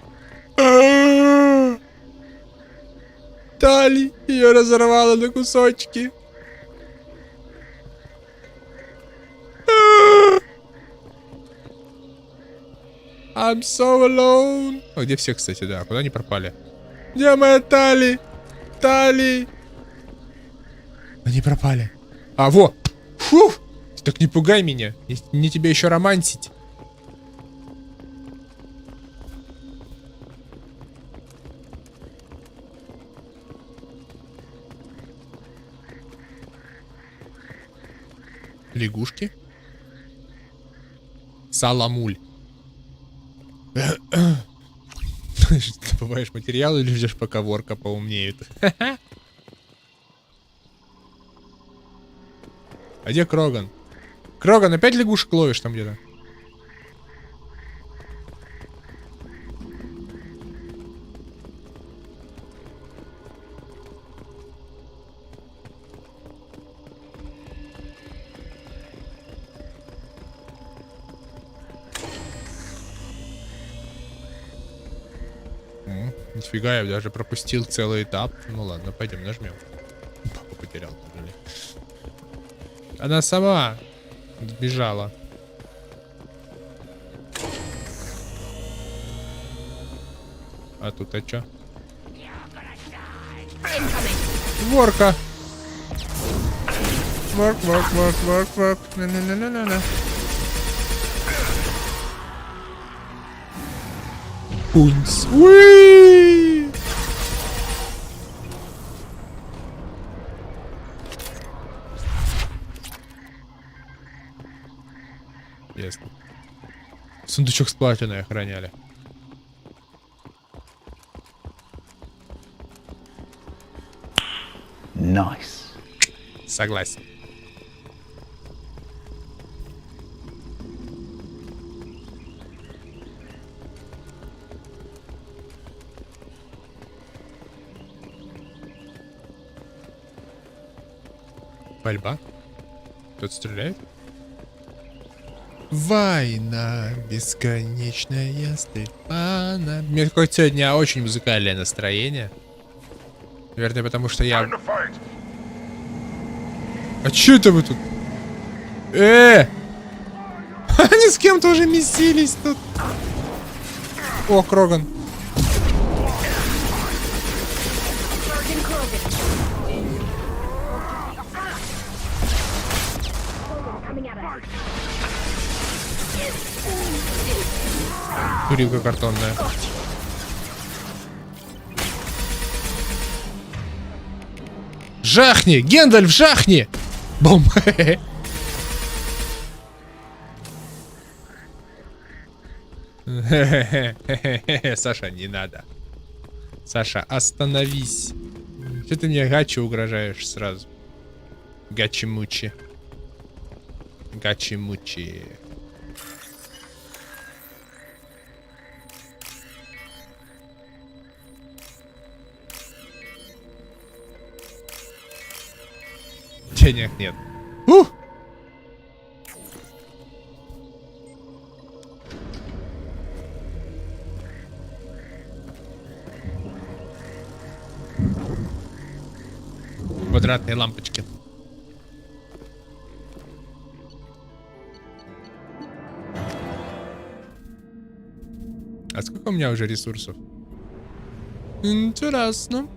Тали! Ее разорвало на кусочки. I'm so alone. А где все, кстати, да? Куда они пропали? Где моя Тали? Тали! Они пропали. А, во! Фу! Ты так не пугай меня. Не тебе еще романсить. Лягушки. Саламуль. Добываешь материал или ждешь, пока ворка поумнеет? А где Кроган? Кроган, опять лягушек ловишь там где-то? Нифига, я даже пропустил целый этап. Ну ладно, пойдем нажмем. Папа потерял. Она сама сбежала. А тут а чё? Incoming. Ворка. Ворк. На-на-на-на-на. Пунц. Уи! Ясно. Сундучок с платиной охраняли. Nice. Согласен. Пальба? Кто-то стреляет? Война бесконечная Степана. У меня какое-то сегодня очень музыкальное настроение. Наверное, потому что я... А чё это вы тут? Они с кем-то уже месились тут. О, Кроган. Курилка картонная. Жахни! Гендальф, жахни! Бум! Саша, не надо. Саша, остановись. Че ты мне гачи угрожаешь сразу? Гачи-мучи. Гачи-мучи. Денег нет. Квадратные лампочки. А сколько у меня уже ресурсов? Интересно.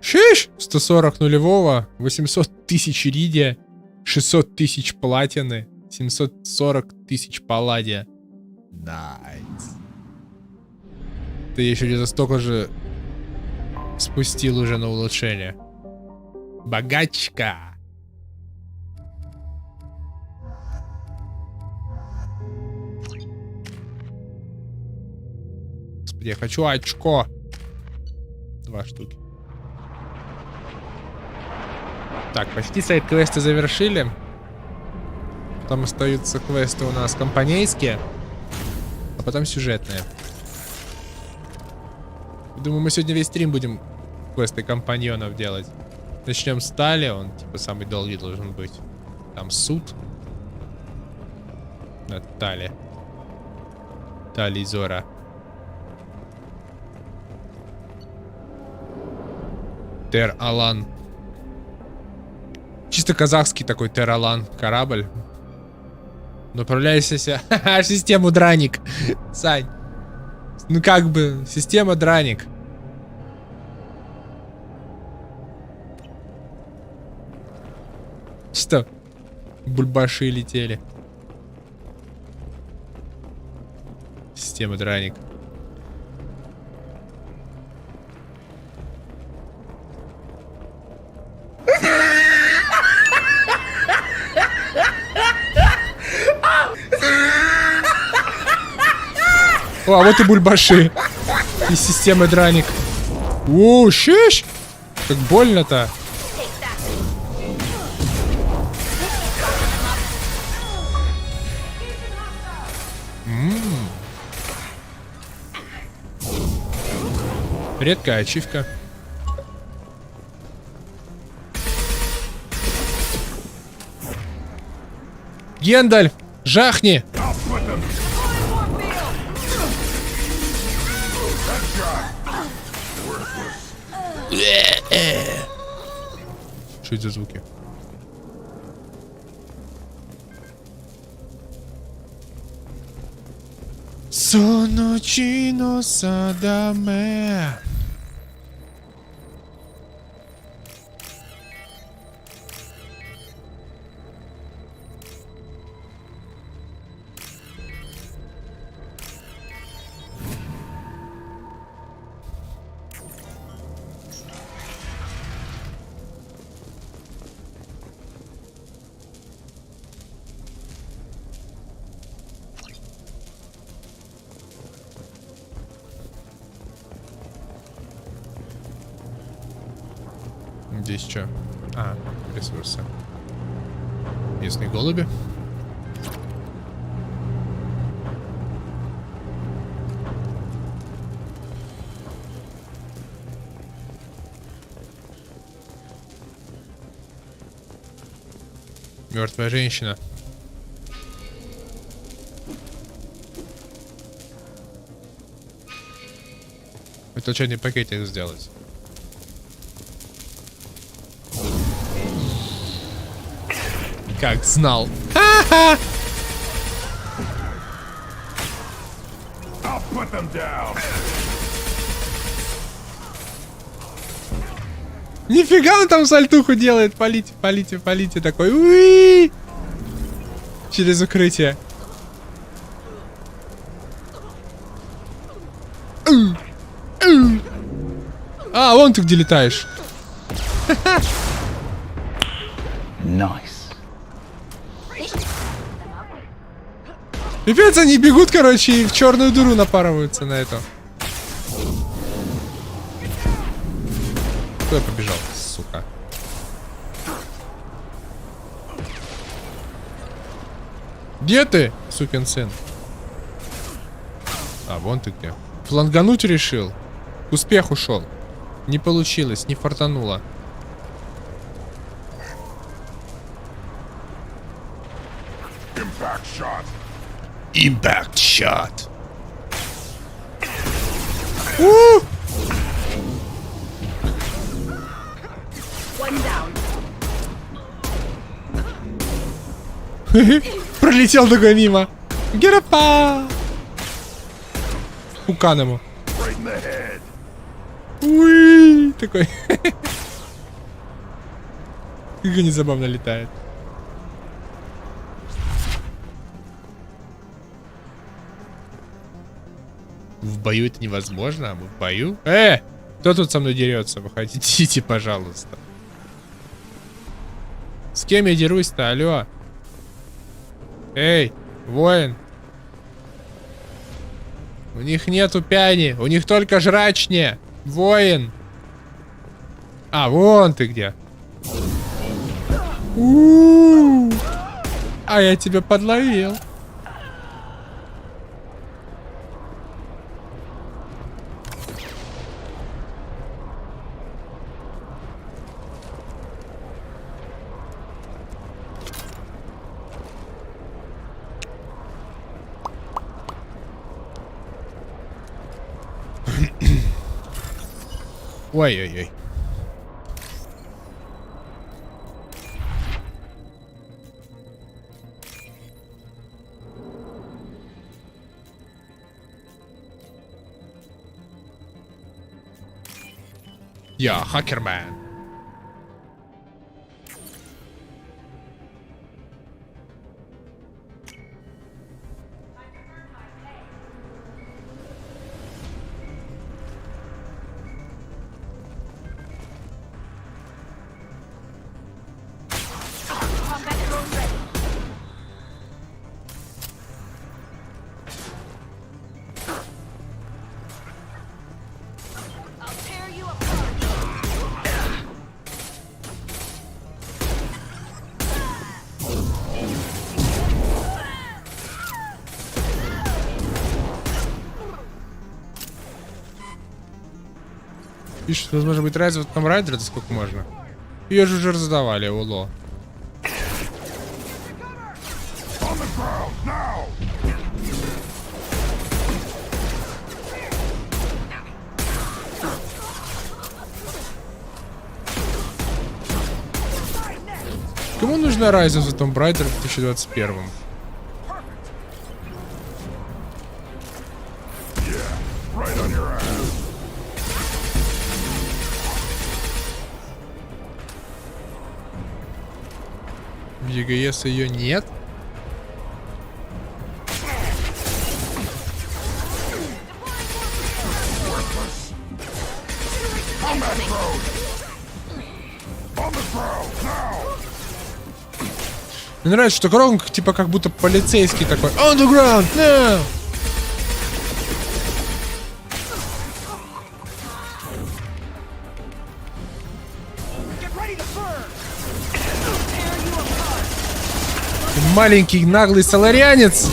Шиш! 140 нулевого, 800 тысяч иридия, 600 тысяч платины, 740 тысяч палладия. Найс. Ты еще где-то столько же спустил уже на улучшение. Богачка. Господи, я хочу очко. 2 штуки. Так, почти сайд-квесты завершили. Потом остаются квесты у нас компанейские, а потом сюжетные. Думаю, мы сегодня весь стрим будем квесты компаньонов делать. Начнем с Тали, он типа самый долгий должен быть. Там суд. Над Тали. Тали Зора. Тер-Алан. Чисто казахский такой Тер-Алан корабль. Направляйся в систему Драник. Сань. Ну как бы, система Драник. Что? Бульбаши летели. Система Драник. О, а вот и бульбаши. Из системы Драник. О, щищ! Как больно-то. Редкая ачивка. Гендальф, жахни! Что это за звуки? Sono chino sadame. Здесь что? А, ресурсы. Местные голуби. Мертвая женщина. Это чайный пакетик сделать. Как знал. Ха-ха! Нифига он там сальтуху делает. Полите, полите, полите. Такой. Уи! Через укрытие. А, вон ты где летаешь. Nice. Пипец, они бегут, короче, и в черную дыру напарываются на это. Кто побежал, сука? Где ты, сукин сын? А, вон ты где. Флангануть решил. Успех ушел. Не получилось, не фартануло. Impact shot. One down. Пролетел такой мимо. Герапа. Пукан ему. Уи, такой. Как они забавно летают. В бою это невозможно, а мы в бою? Кто тут со мной дерется? Выходите, пожалуйста. С кем я дерусь-то, алло? Эй, воин. У них нету пяни, у них только жрачня. Воин. А, вон ты где. А я тебя подловил. Ой-ой-ой. Я хакермен. Пишет, возможно, быть разница в этом райдере, это сколько можно? Ее же уже раздавали, уло. Кому нужна Rise of the Tomb Raider в 2021? В EGS ее нет? Мне нравится, что Гронк типа как будто полицейский такой. On the ground, now! Маленький наглый соларианец.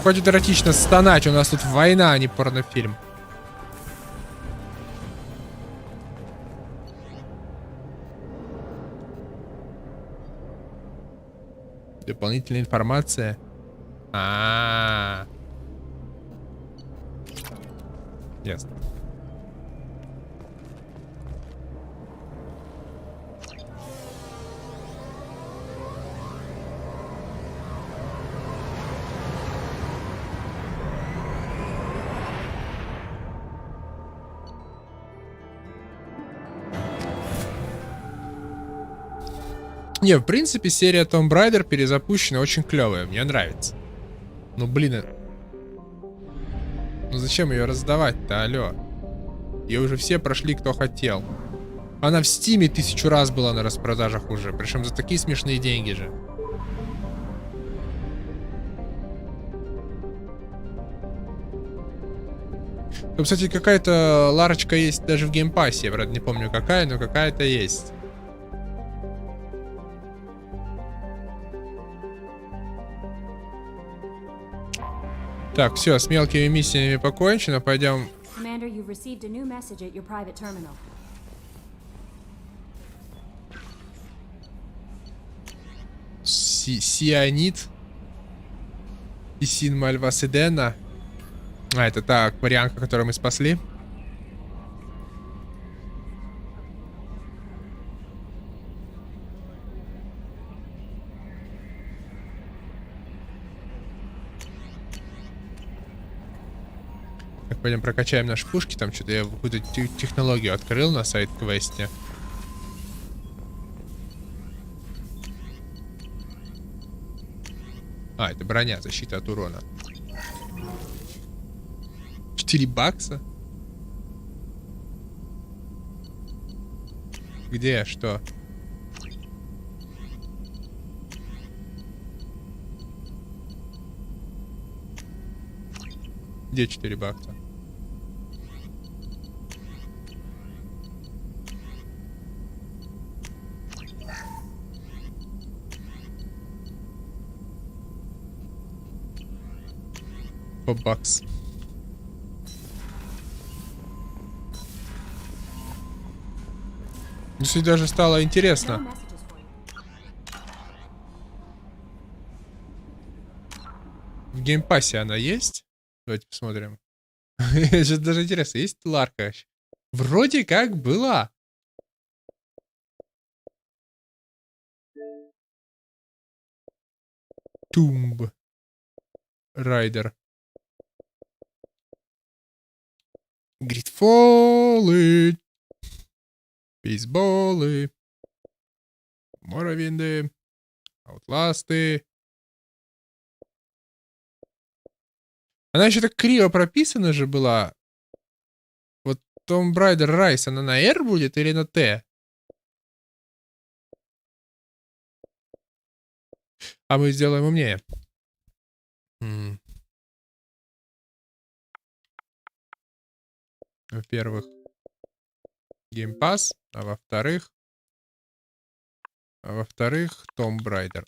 Хватит эротично стонать, у нас тут война, а не порнофильм. Дополнительная информация. Ясно. Не, в принципе, серия Tomb Raider перезапущена очень клевая, мне нравится. Ну, блин. Ну зачем ее раздавать-то, алло? Ее уже все прошли, кто хотел. Она в Стиме 1000 раз была на распродажах уже, причем за такие смешные деньги же. Тут, кстати, какая-то Ларочка есть даже в геймпассе. Я, правда, не помню какая, но какая-то есть. Так, все, с мелкими миссиями покончено. Пойдем. Commander, you've received a new message at your private terminal. Сионит. Исин Мальваседена. А, это та акварианка, которую мы спасли. Так, пойдем прокачаем наши пушки. Там что-то я какую-то технологию открыл на сайт-квесте. А, это броня, защита от урона. 4 бакса? Где? Что? Где 4 бакса? По бакс. Если даже стало интересно. No messages for you. В геймпассе она есть? Давайте посмотрим. Сейчас даже интересно, есть Ларка? Вроде как была. Tomb Raider. Гридфолы. Бейсболы. Моровинды. Аутласты. Она еще так криво прописана же была. Вот Tomb Raider Rise, она на R будет или на T? А мы сделаем умнее. Во-первых, Game Pass, а во-вторых, Tomb Raider.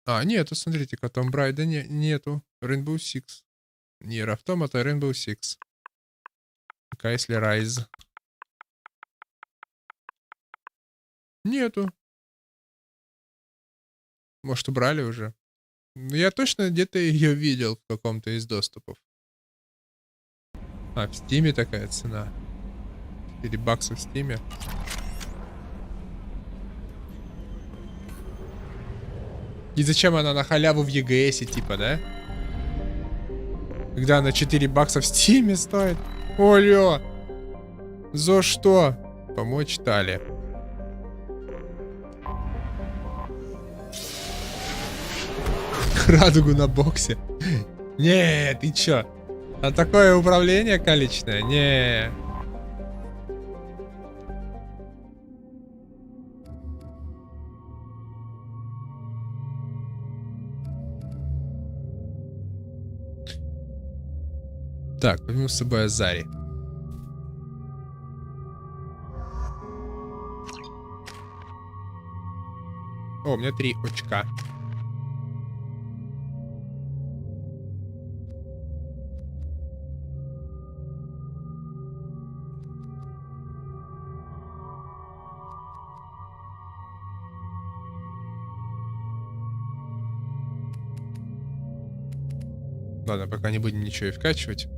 А, нету, смотрите-ка, Tomb Raider нету. Rainbow Six. Не Automata, а Rainbow Six. А если Rise? Нету. Может, убрали уже? Ну, я точно где-то ее видел в каком-то из доступов. А, в стиме такая цена. 4 бакса в стиме. И зачем она на халяву в ЕГСе, типа, да? Когда она 4 бакса в стиме стоит. Олё! За что? Помочь Тали. Радугу на боксе. Не, ты чё? А такое управление количественное? Не. Так, возьму с собой Азари. О, у меня 3 очка. Ладно, пока не будем ничего и вкачивать.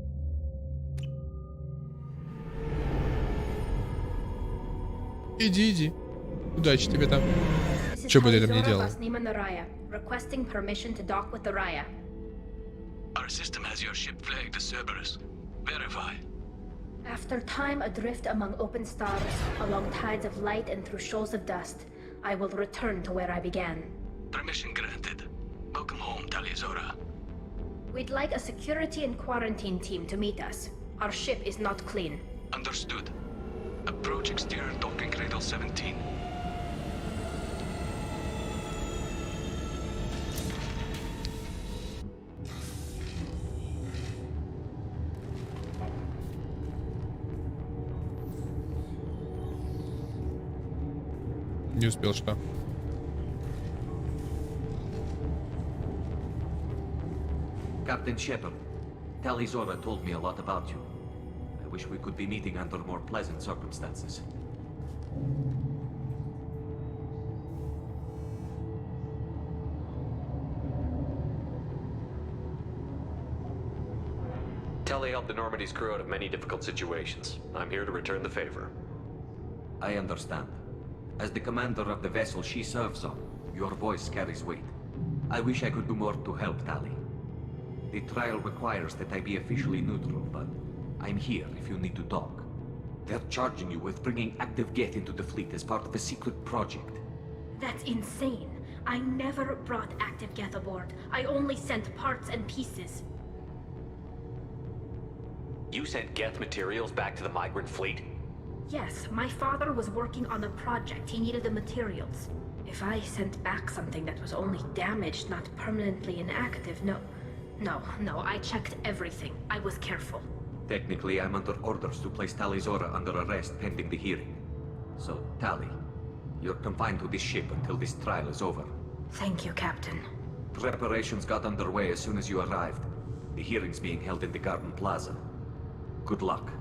Иди, иди. Удачи тебе там. Что бы ты там ни делал? Our system has your ship flagged as Cerberus. Verify. After time adrift among open stars, along tides of light and through shoals of dust, I will return to where I began. Permission granted. Welcome home, Tali'Zorah. We'd like a security and quarantine team to meet us. Our ship is not clean. Understood. Approach exterior docking cradle 17. Не успел, что? Captain Shepard, Tali'Zorah told me a lot about you. I wish we could be meeting under more pleasant circumstances. Tali helped the Normandy's crew out of many difficult situations. I'm here to return the favor. I understand. As the commander of the vessel she serves on, your voice carries weight. I wish I could do more to help Tali. The trial requires that I be officially neutral, but I'm here if you need to talk. They're charging you with bringing active Geth into the fleet as part of a secret project. That's insane. I never brought active Geth aboard. I only sent parts and pieces. You sent Geth materials back to the migrant fleet? Yes, my father was working on a project. He needed the materials. If I sent back something that was only damaged, not permanently inactive, no, I checked everything. I was careful. Technically, I'm under orders to place Tali'Zorah under arrest pending the hearing. So, Tali, you're confined to this ship until this trial is over. Thank you, Captain. Preparations got underway as soon as you arrived. The hearing's being held in the Garden Plaza. Good luck.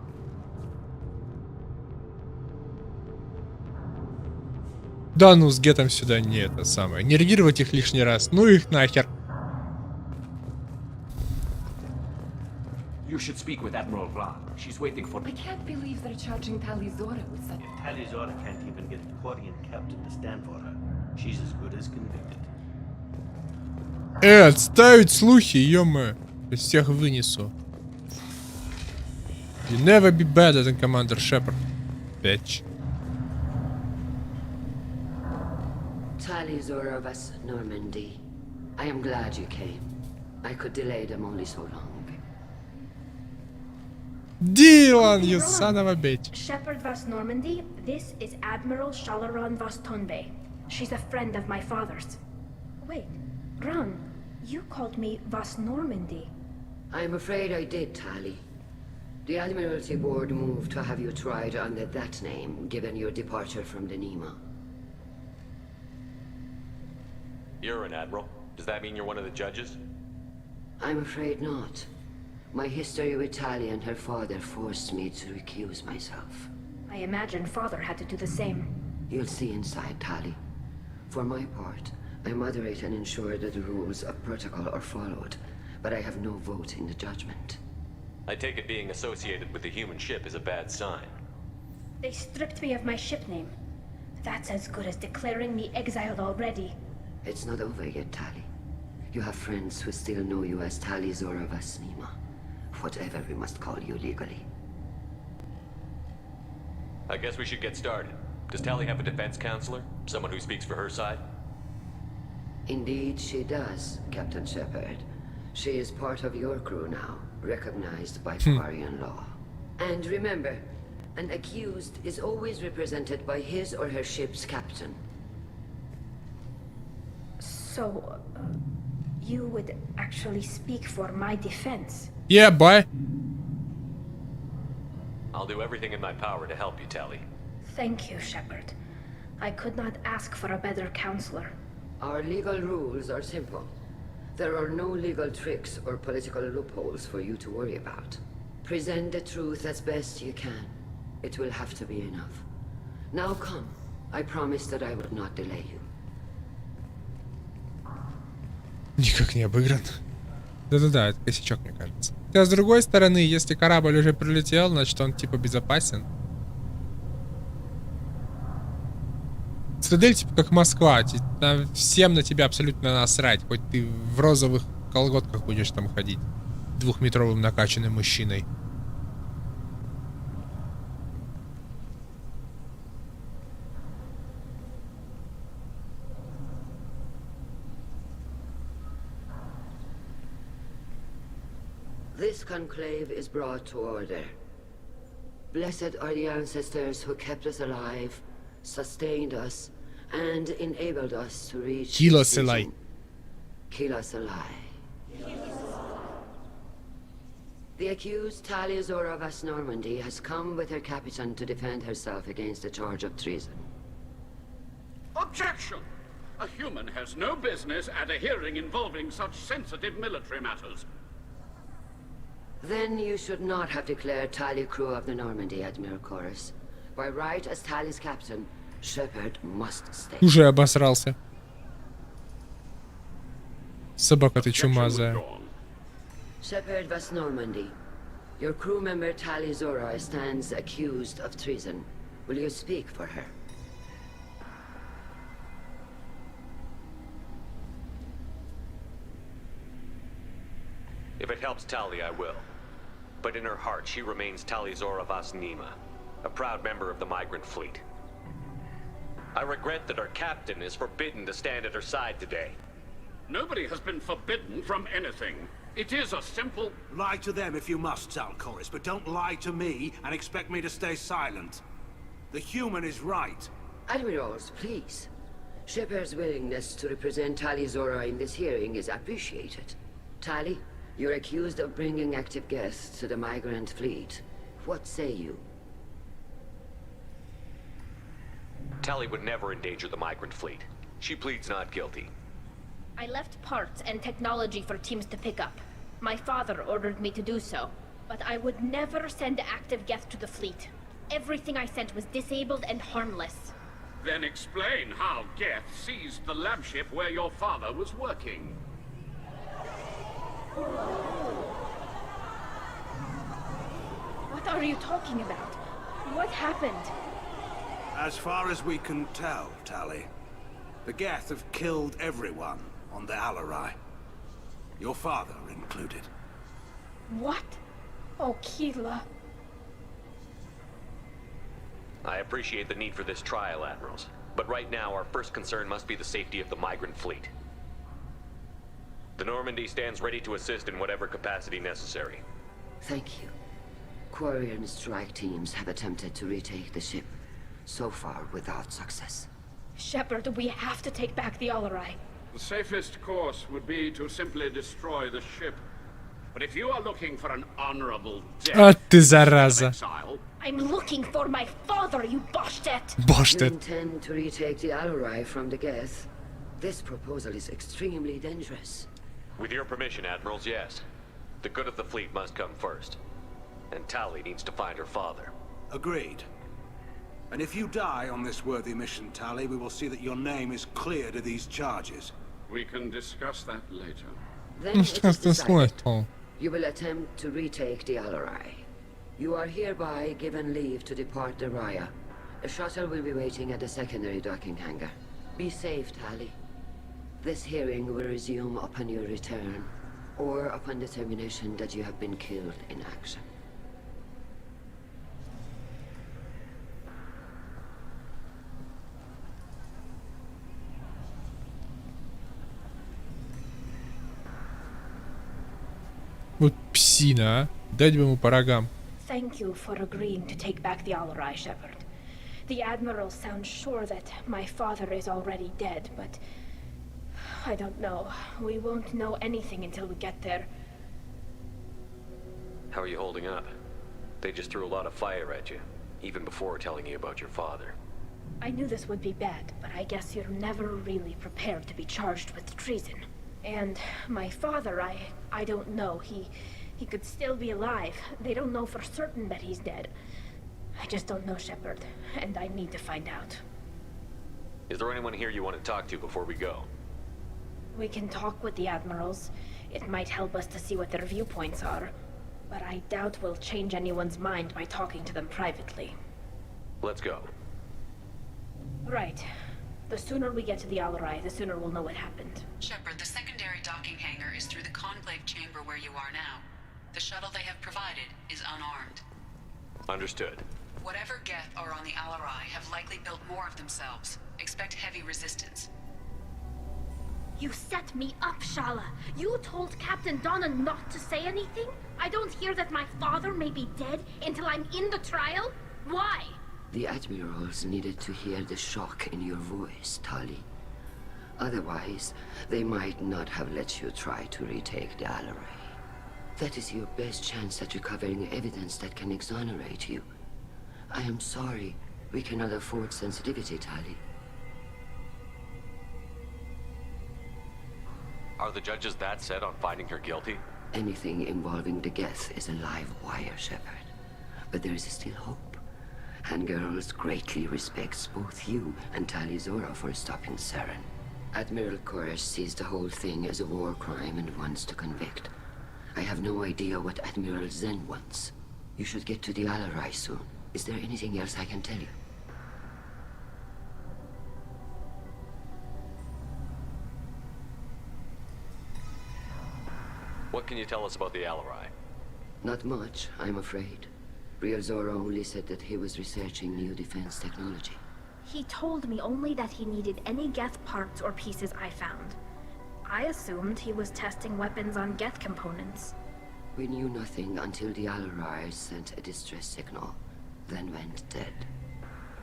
Да ну, с Гетом сюда не это самое. Нервировать их лишний раз. Ну их нахер. You should speak with Admiral Ra. She's waiting for I can't believe they're charging Tali'Zorah with such... Tali'Zorah can't even get the Quarian captain to stand for her. She's as good as convicted. Отставить слухи, ё-моё. Всех вынесу. You never be better than Commander Shepard. Bitch. Tali'Zorah of us, Normandy. I am glad you came. I could delay them only so long. Dylan, you son of a bitch. Shepard Vas Normandy, this is Admiral Shalaran Vas Tonbe. She's a friend of my father's. Wait, Ran, you called me Vas Normandy. I'm afraid I did, Tali. The Admiralty Board moved to have you tried under that name, given your departure from the Nema. You're an admiral. Does that mean you're one of the judges? I'm afraid not. My history with Tali and her father forced me to recuse myself. I imagine father had to do the same. You'll see inside, Tali. For my part, I moderate and ensure that the rules of protocol are followed, but I have no vote in the judgment. I take it being associated with the human ship is a bad sign. They stripped me of my ship name. That's as good as declaring me exiled already. It's not over yet, Tali. You have friends who still know you as Tali Zora Vasnima. Whatever we must call you legally. I guess we should get started. Does Tali have a defense counselor? Someone who speaks for her side? Indeed, she does, Captain Shepard. She is part of your crew now, recognized by Quarian law. And remember, an accused is always represented by his or her ship's captain. So, you would actually speak for my defense? Yeah, boy. I'll do everything in my power to help you, Tali. Thank you, Shepard. I could not ask for a better counselor. Our legal rules are simple. There are no legal tricks or political loopholes for you to worry about. Present the truth as best you can. It will have to be enough. Now come. I promise that I would not delay you. Никак не обыгран. Да-да-да, это косячок, мне кажется. Хотя, с другой стороны, если корабль уже прилетел, значит он типа безопасен. Цитадель типа как Москва, всем на тебя абсолютно насрать, хоть ты в розовых колготках будешь там ходить, двухметровым накачанным мужчиной. This conclave is brought to order. Blessed are the ancestors who kept us alive, sustained us, and enabled us to reach Kila this Selai. vision. Kila Selai. The accused Tali Zora Vas Normandy has come with her captain to defend herself against a charge of treason. Objection! A human has no business at a hearing involving such sensitive military matters. Then you should not have declared Tali crew of the Normandy, Admiral Chorus. By right as Tali's captain, Shepard must stay. Уже обосрался. Собака ты чумазая. Shepard Vas Normandy, your crew member Tali Zora stands accused of treason. Will you speak for her? If it helps Tali, I will. But in her heart, she remains Tali Zora Vas Nima, a proud member of the migrant fleet. I regret that our captain is forbidden to stand at her side today. Nobody has been forbidden from anything. It is a simple... Lie to them if you must, Zalcoris, but don't lie to me and expect me to stay silent. The human is right. Admirals, please. Shepard's willingness to represent Tali Zora in this hearing is appreciated. Tali, you're accused of bringing active guests to the migrant fleet. What say you? Tali would never endanger the migrant fleet. She pleads not guilty. I left parts and technology for teams to pick up. My father ordered me to do so, but I would never send active guests to the fleet. Everything I sent was disabled and harmless. Then explain how Geth seized the lab ship where your father was working. What are you talking about? What happened? As far as we can tell, Tali, the Geth have killed everyone on the Alarai. Your father included. What? Oh, Keela. I appreciate the need for this trial, Admirals. But right now, our first concern must be the safety of the migrant fleet. The Normandy stands ready to assist in whatever capacity necessary. Thank you. Quarian strike teams have attempted to retake the ship, so far without success. Shepard, we have to take back the Alarai. The safest course would be to simply destroy the ship. But if you are looking for an honorable death, ты зараза. I'm looking for my father, you Boshtet! You intend to retake the Alarai from the Geth? This proposal is extremely dangerous. With your permission, Admirals, yes. The good of the fleet must come first. And Tali needs to find her father. Agreed. And if you die on this worthy mission, Tali, we will see that your name is cleared of these charges. We can discuss that later. Then it is decided. You will attempt to retake the Alarai. You are hereby given leave to depart the Raya. A shuttle will be waiting at the secondary docking hangar. Be safe, Tali. This hearing will resume upon your return, or upon determination that you have been killed in action. Вот псина, а. Дать бы ему по рогам. Thank you for agreeing to take back the Alarai, Shepard. The Admiral sounds sure that my father is already dead, but I don't know. We won't know anything until we get there. How are you holding up? They just threw a lot of fire at you, even before telling you about your father. I knew this would be bad, but I guess you're never really prepared to be charged with treason. And my father, I don't know. He could still be alive. They don't know for certain that he's dead. I just don't know, Shepard, and I need to find out. Is there anyone here you want to talk to before we go? We can talk with the Admirals. It might help us to see what their viewpoints are. But I doubt we'll change anyone's mind by talking to them privately. Let's go. Right. The sooner we get to the Alarai, the sooner we'll know what happened. Shepard, the secondary docking hangar is through the conclave chamber where you are now. The shuttle they have provided is unarmed. Understood. Whatever Geth are on the Alarai have likely built more of themselves. Expect heavy resistance. You set me up, Shala. You told Captain Donna not to say anything? I don't hear that my father may be dead until I'm in the trial? Why? The Admirals needed to hear the shock in your voice, Tali. Otherwise, they might not have let you try to retake the Alarai. That is your best chance at recovering evidence that can exonerate you. I am sorry. We cannot afford sensitivity, Tali. Are the judges that set on finding her guilty? Anything involving the Geth is a live wire, Shepard. But there is still hope. And Girls greatly respects both you and Tali Zora for stopping Saren. Admiral Koresh sees the whole thing as a war crime and wants to convict. I have no idea what Admiral Zen wants. You should get to the Alarai soon. Is there anything else I can tell you? What can you tell us about the Alarai? Not much, I'm afraid. Real Zora only said that he was researching new defense technology. He told me only that he needed any Geth parts or pieces I found. I assumed he was testing weapons on Geth components. We knew nothing until the Alarai sent a distress signal, then went dead.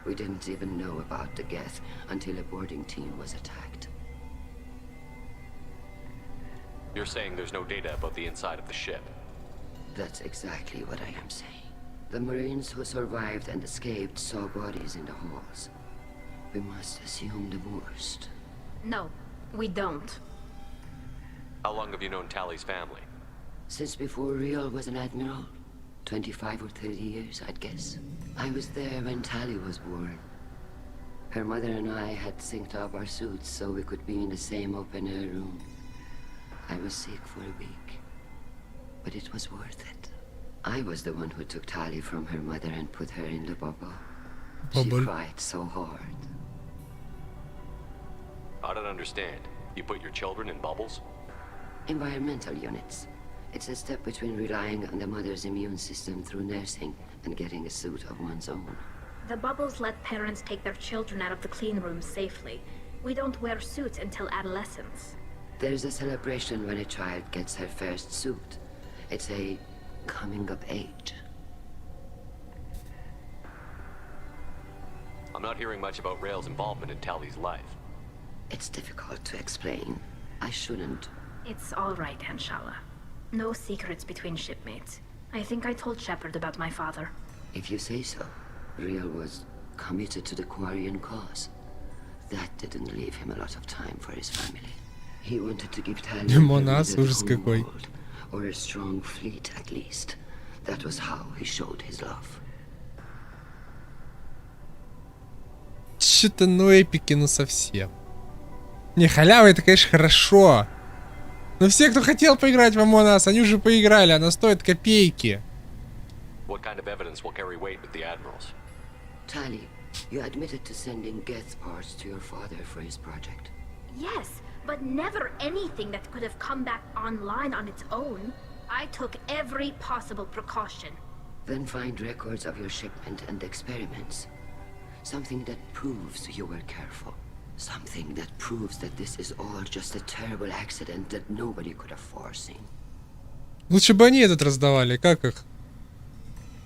We didn't even know about the Geth until a boarding team was attacked. You're saying there's no data about the inside of the ship? That's exactly what I am saying. The Marines who survived and escaped saw bodies in the halls. We must assume the worst. No, we don't. How long have you known Tali's family? Since before Real was an admiral. 25 or 30 years, I'd guess. I was there when Tali was born. Her mother and I had synced up our suits so we could be in the same open-air room. I was sick for a week, but it was worth it. I was the one who took Tali from her mother and put her in the bubble. She cried so hard. I don't understand. You put your children in bubbles? Environmental units. It's a step between relying on the mother's immune system through nursing and getting a suit of one's own. The bubbles let parents take their children out of the clean rooms safely. We don't wear suits until adolescence. There's a celebration when a child gets her first suit. It's a coming of age. I'm not hearing much about Rail's involvement in Tali's life. It's difficult to explain. I shouldn't. It's all right, Anshala. No secrets between shipmates. I think I told Shepard about my father. If you say so. Real was committed to the Quarian cause. That didn't leave him a lot of time for his family. He wanted to give Tali or a strong fleet at least. That was how he showed his love. Что-то, ну, эпики, ну, совсем. Не, халява, это, конечно, хорошо. Но все, кто хотел поиграть в Among Us, они уже поиграли, она стоит копейки. What kind of evidence will carry weight with the admirals? Tally, you admitted to sending Geth parts to your father for his project. Yes, but never anything that could have come back online on its own. I took every possible precaution. Then find records of your shipment and experiments. Something that proves you were careful. Something that proves that this is all just a terrible accident that nobody could have foreseen. Лучше бы они этот раздавали, как их?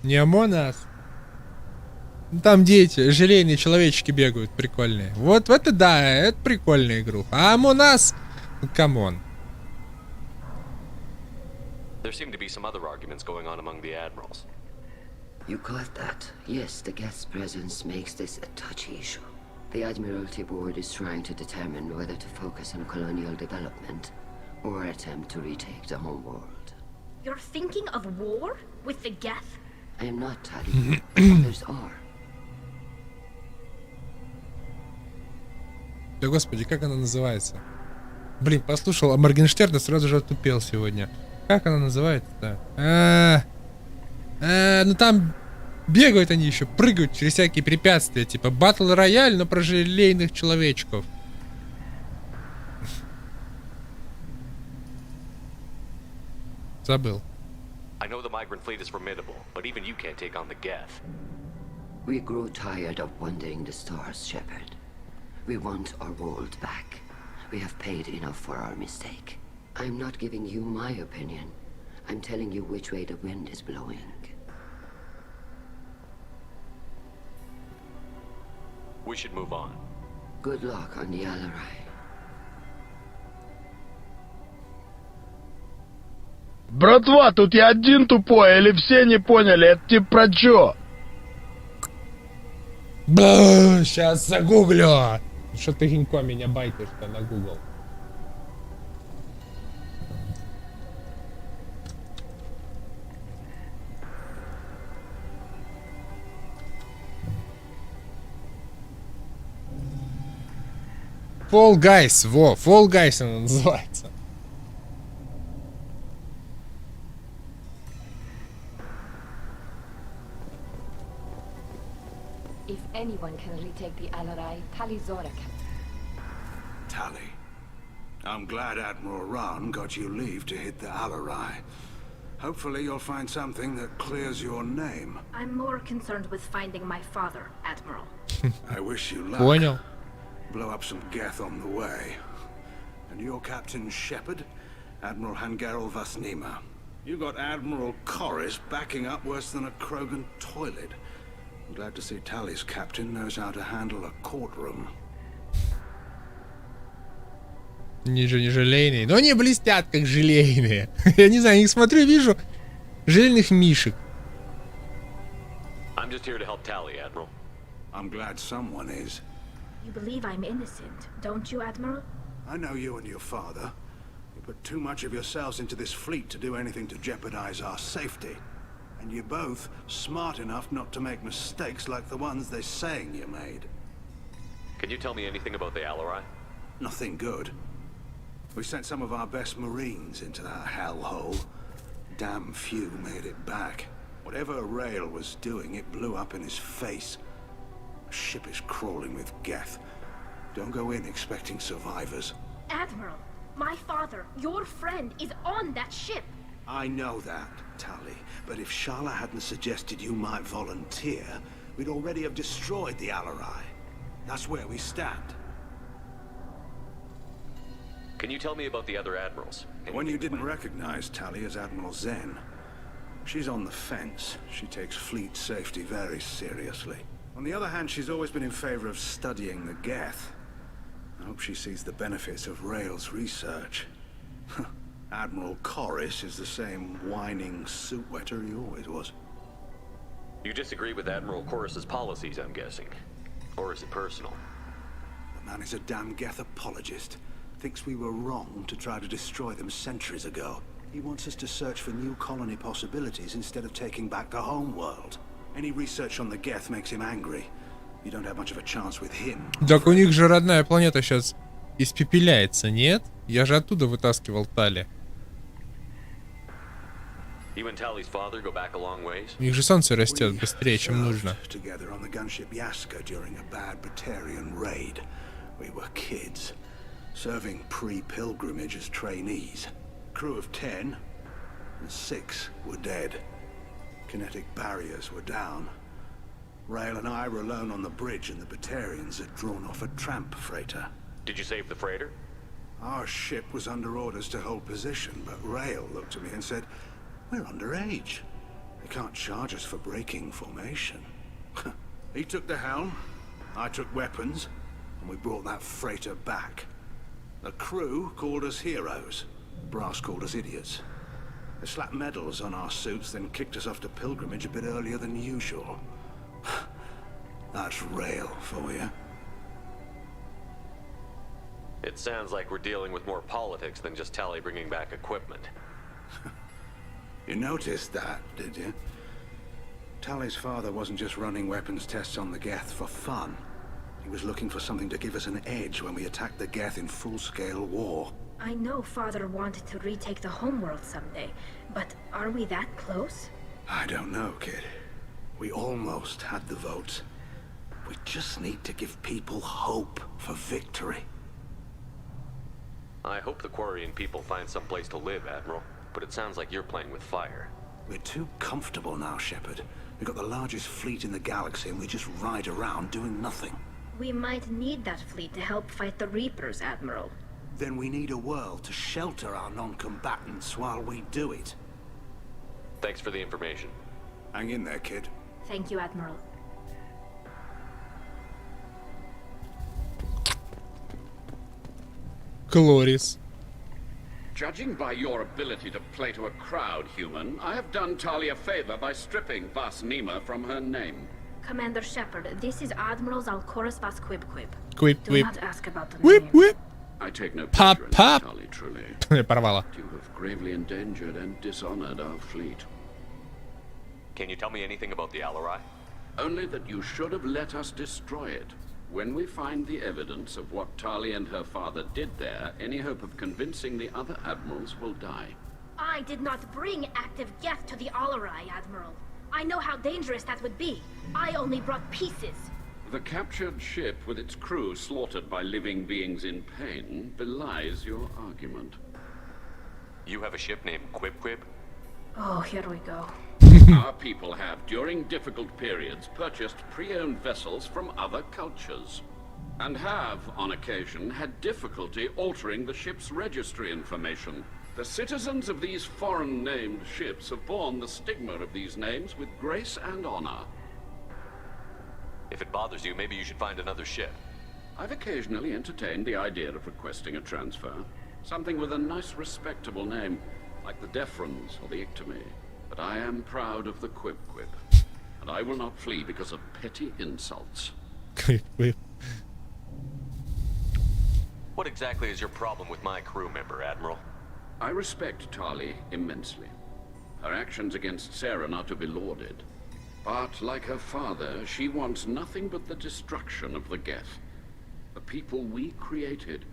Не Among Us. Там дети, желейные человечки бегают, прикольные. Вот это да, это прикольная игруха. А Among Us, камон. There seem to be some other arguments going on among the admirals. You caught that? Yes, the Geth's presence makes this a touchy issue. The Admiralty Board is trying to determine whether to focus on colonial development or attempt to retake the home world. You're thinking of war with the Geth? I am not, Tally. Others are. Да господи, как она называется? Блин, послушал о Моргенштерна, сразу же отупел сегодня. Как она называется-то? Ну там бегают они еще, прыгают через всякие препятствия, типа батл рояль, но про желейных человечков. Забыл. I know the migrant fleet is formidable, but even you can't take on the Geth. We grow tired of wandering the stars, Shepard. We want our world back. We have paid enough for our mistake. I'm not giving you my opinion. I'm telling you which way the wind is blowing. We should move on. Good luck on the Alarai. Братва, тут я один тупой, или все не поняли? Это типа про чё? Сейчас загуглю. Что ты гинько меня байтишь-то на Google? Fall Guys, во, Fall Guys она называется. If anyone can retake the Alarai, Talizora can. Tally, I'm glad Admiral Ran got you leave to hit the Alarai. Hopefully you'll find something that clears your name. I'm more concerned with finding my father, Admiral. I wish you luck. Понял. Blow up some Geth on the way. And your Captain Shepard, Admiral Hangarel Vasnima. You got Admiral Corris backing up worse than a Krogan toilet. I'm glad to see Tally's captain knows how to handle a courtroom. Ниже не желейные, но они блестят как желейные. Я не знаю, их смотрю, вижу желейных мишек. I'm just here to help Tally, Admiral. I'm glad someone is. You believe I'm innocent, don't you, Admiral? I know you and your father. You put too much of yourselves into this fleet to do anything to jeopardize our safety. And you're both smart enough not to make mistakes like the ones they're saying you made. Can you tell me anything about the Alarai? Nothing good. We sent some of our best Marines into that hellhole. Damn few made it back. Whatever Rail was doing, it blew up in his face. A ship is crawling with Geth. Don't go in expecting survivors. Admiral, my father, your friend, is on that ship. I know that, Tally, but if Shala hadn't suggested you might volunteer, we'd already have destroyed the Alarai. That's where we stand. Can you tell me about the other admirals? The one you didn't recognize, Tally, is Admiral Zen. She's on the fence. She takes fleet safety very seriously. On the other hand, she's always been in favor of studying the Geth. I hope she sees the benefits of Rail's research. Admiral Corris is the same whining suit wetter he always was. You disagree with Admiral Corris's policies, I'm guessing. Or is it personal? The man is a damn Geth apologist. Thinks we were wrong to try to destroy them centuries ago. He wants us to search for new colony possibilities instead of taking back the home world. Any research on the Geth makes him angry. You don't have much of a chance with him. Так у них же родная планета сейчас испепеляется, нет? Я же оттуда вытаскивал Тали. You and Tally's father go back a long ways? У них же солнце растет быстрее, чем нужно. Together on the gunship Yaska during a bad Batarian raid. We were kids, serving pre-pilgrimage as trainees. Crew of 10, and 6 were dead. Kinetic barriers were down. Rail and I were alone on the bridge, and the Batarians had drawn off a tramp freighter. Did you save the freighter? Our ship was under orders to hold position, but Rail looked at me and said, "We're underage. They can't charge us for breaking formation." He took the helm, I took weapons, and we brought that freighter back. The crew called us heroes. Brass called us idiots. They slapped medals on our suits, then kicked us off to pilgrimage a bit earlier than usual. That's Rail for you. It sounds like we're dealing with more politics than just Tally bringing back equipment. You noticed that, did you? Tally's father wasn't just running weapons tests on the Geth for fun. He was looking for something to give us an edge when we attacked the Geth in full-scale war. I know Father wanted to retake the homeworld someday, but are we that close? I don't know, kid. We almost had the votes. We just need to give people hope for victory. I hope the Quarian people find some place to live, Admiral, but it sounds like you're playing with fire. We're too comfortable now, Shepard. We've got the largest fleet in the galaxy and we just ride around doing nothing. We might need that fleet to help fight the Reapers, Admiral. Then we need a world to shelter our non-combatants while we do it. Thanks for the information. Hang in there, kid. Thank you, Admiral. Glorious. Judging by your ability to play to a crowd, human, I have done Tali a favor by stripping Vas Nima from her name. Commander Shepard, this is Admiral Zalkoris Vas Quib Quib. Quib Do Quib. not ask about the Whip name. whip. I take no Pop pleasure in pop. this, Tali, truly. Порвала. You have gravely endangered and dishonored our fleet. Can you tell me anything about the Alarai? Only that you should have let us destroy it. When we find the evidence of what Tali and her father did there, any hope of convincing the other admirals will die. I did not bring active Geth to the Alarai, Admiral. I know how dangerous that would be. I only brought pieces. The captured ship with its crew slaughtered by living beings in pain belies your argument. You have a ship named Quib Quib? Oh, here we go. Our people have, during difficult periods, purchased pre-owned vessels from other cultures. And have, on occasion, had difficulty altering the ship's registry information. The citizens of these foreign-named ships have borne the stigma of these names with grace and honor. If it bothers you, maybe you should find another ship. I've occasionally entertained the idea of requesting a transfer. Something with a nice, respectable name, like the Defrons or the Ictomy. But I am proud of the Quib Quib, and I will not flee because of petty insults. Quib Quib. What exactly is your problem with my crew member, Admiral? I respect Tali immensely. Her actions against Saren are to be lauded. But, like her father, she wants nothing but the destruction of the Geth. The people we created,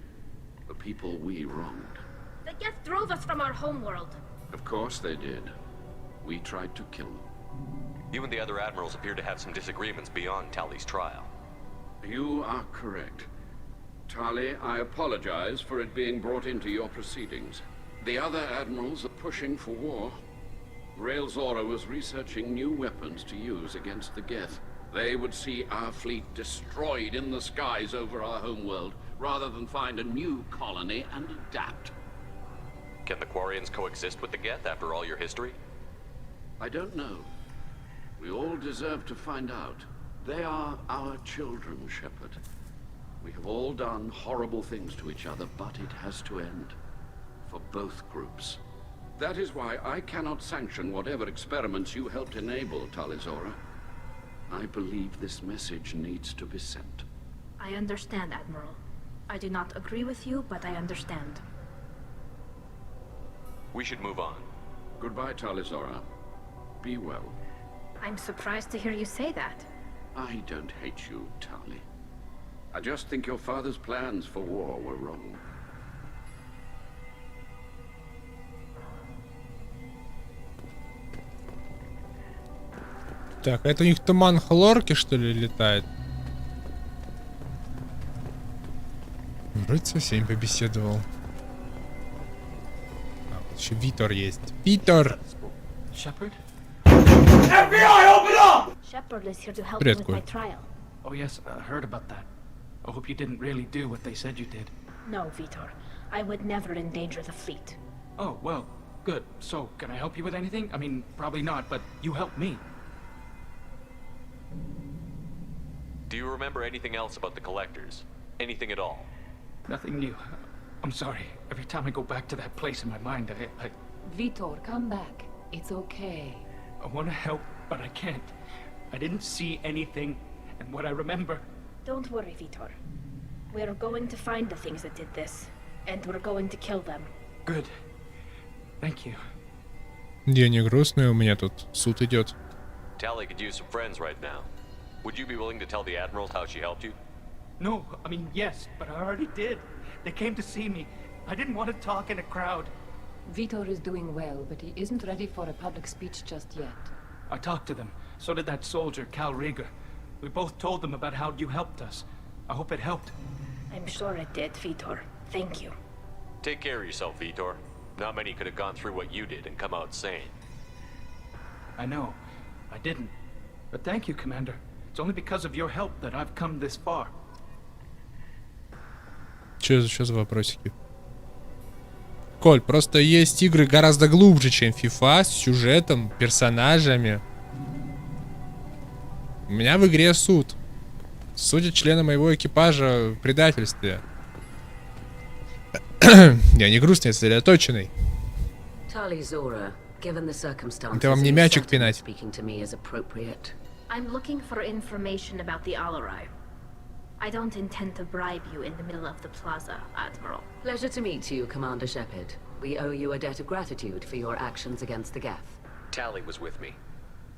the people we wronged. The Geth drove us from our homeworld. Of course they did. We tried to kill them. You and the other admirals appear to have some disagreements beyond Tali's trial. You are correct. Tali, I apologize for it being brought into your proceedings. The other admirals are pushing for war. Rail Zora was researching new weapons to use against the Geth. They would see our fleet destroyed in the skies over our homeworld, rather than find a new colony and adapt. Can the Quarians coexist with the Geth after all your history? I don't know. We all deserve to find out. They are our children, Shepard. We have all done horrible things to each other, but it has to end. For both groups. That is why I cannot sanction whatever experiments you helped enable, Talizora. I believe this message needs to be sent. I understand, Admiral. I do not agree with you, but I understand. We should move on. Goodbye, Talizora. Be well. I'm surprised to hear you say that. I don't hate you, Tali. I just think your father's plans for war were wrong. Так, это у них туман хлорки, что ли, летает? Вроде со всеми побеседовал. А, вот еще Витор есть. Витор! Shepard? FBI, open up! Shepard is here to help me with my trial. Oh yes, I heard about that. I hope you didn't really do what they said you did. No, Vitor. I would never endanger the fleet. Oh, well, good. So, can I help you with anything? I mean, probably not, but you helped me. Do you remember anything else about the collectors? Anything at all? Nothing new. I'm sorry. Every time I go back to that place in my mind, I Vitor, come back. It's okay. I want to help, but I can't. I didn't see anything, and what I remember... Don't worry, Vitor. We're going to find the things that did this, and we're going to kill them. Good. Thank you. Я не грустный, у меня тут суд идет. Tally could use some friends right now. Would you be willing to tell the Admiral how she helped you? No, I mean, yes, but I already did. They came to see me. I didn't want to talk in a crowd. Vitor is doing well, but he isn't ready for a public speech just yet. I talked to them. So did that soldier, Cal Rieger. We both told them about how you helped us. I hope it helped. I'm sure it did, Vitor. Thank you. Take care of yourself, Vitor. Not many could have gone through what you did and come out sane. I know. I didn't. But thank you, Commander. It's only because of your help that I've come this far. Что за вопросики? Коль, просто есть игры гораздо глубже, чем FIFA, с сюжетом, персонажами. У меня в игре суд. Судят члена моего экипажа в предательстве. Я не грустный, я сосредоточенный. Это вам не мячик пинать. I'm looking for information about the Alarai. I don't intend to bribe you in the middle of the plaza, Admiral. Pleasure to meet you, Commander Shepard. We owe you a debt of gratitude for your actions against the Geth. Tally was with me.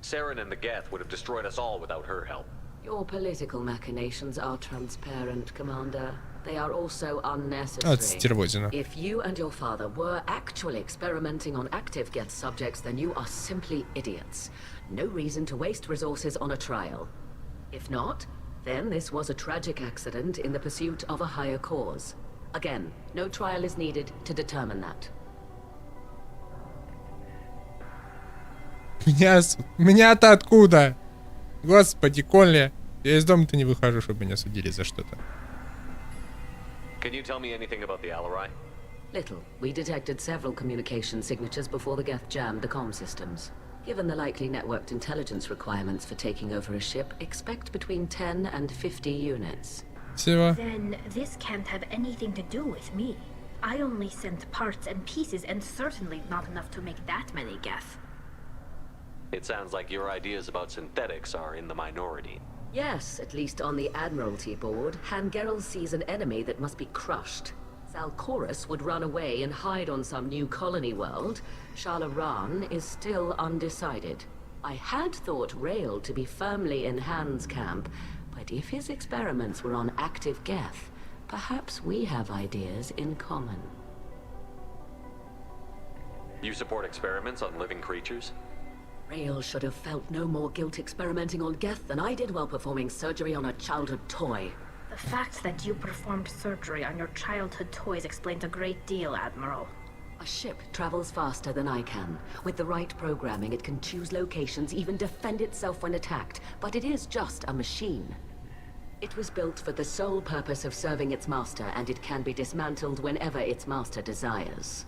Saren and the Geth would have destroyed us all without her help. Your political machinations are transparent, Commander. They are also unnecessary. If you and your father were actually experimenting on active Geth subjects, then you are simply idiots. No reason to waste resources on a trial. If not, then this was a tragic accident in the pursuit of a higher cause. Again, no trial is needed to determine that. Меня-то откуда? Господи, Колли, я из дома-то не выхожу, чтобы меня судили за что-то. Can you tell me anything about the Alarai? Little. We detected several communication signatures before the Geth jammed the comm systems. Given the likely networked intelligence requirements for taking over a ship, expect between 10 and 50 units. Then this can't have anything to do with me. I only sent parts and pieces, and certainly not enough to make that many Geth. It sounds like your ideas about synthetics are in the minority. Yes, at least on the Admiralty board, Hangerel sees an enemy that must be crushed. Zalcorus would run away and hide on some new colony world. Shalaran is still undecided. I had thought Rail to be firmly in Han's camp, but if his experiments were on active Geth, perhaps we have ideas in common. You support experiments on living creatures? Rail should have felt no more guilt experimenting on Geth than I did while performing surgery on a childhood toy. The fact that you performed surgery on your childhood toys explains a great deal, Admiral. A ship travels faster than I can. With the right programming, it can choose locations, even defend itself when attacked. But it is just a machine. It was built for the sole purpose of serving its master, and it can be dismantled whenever its master desires.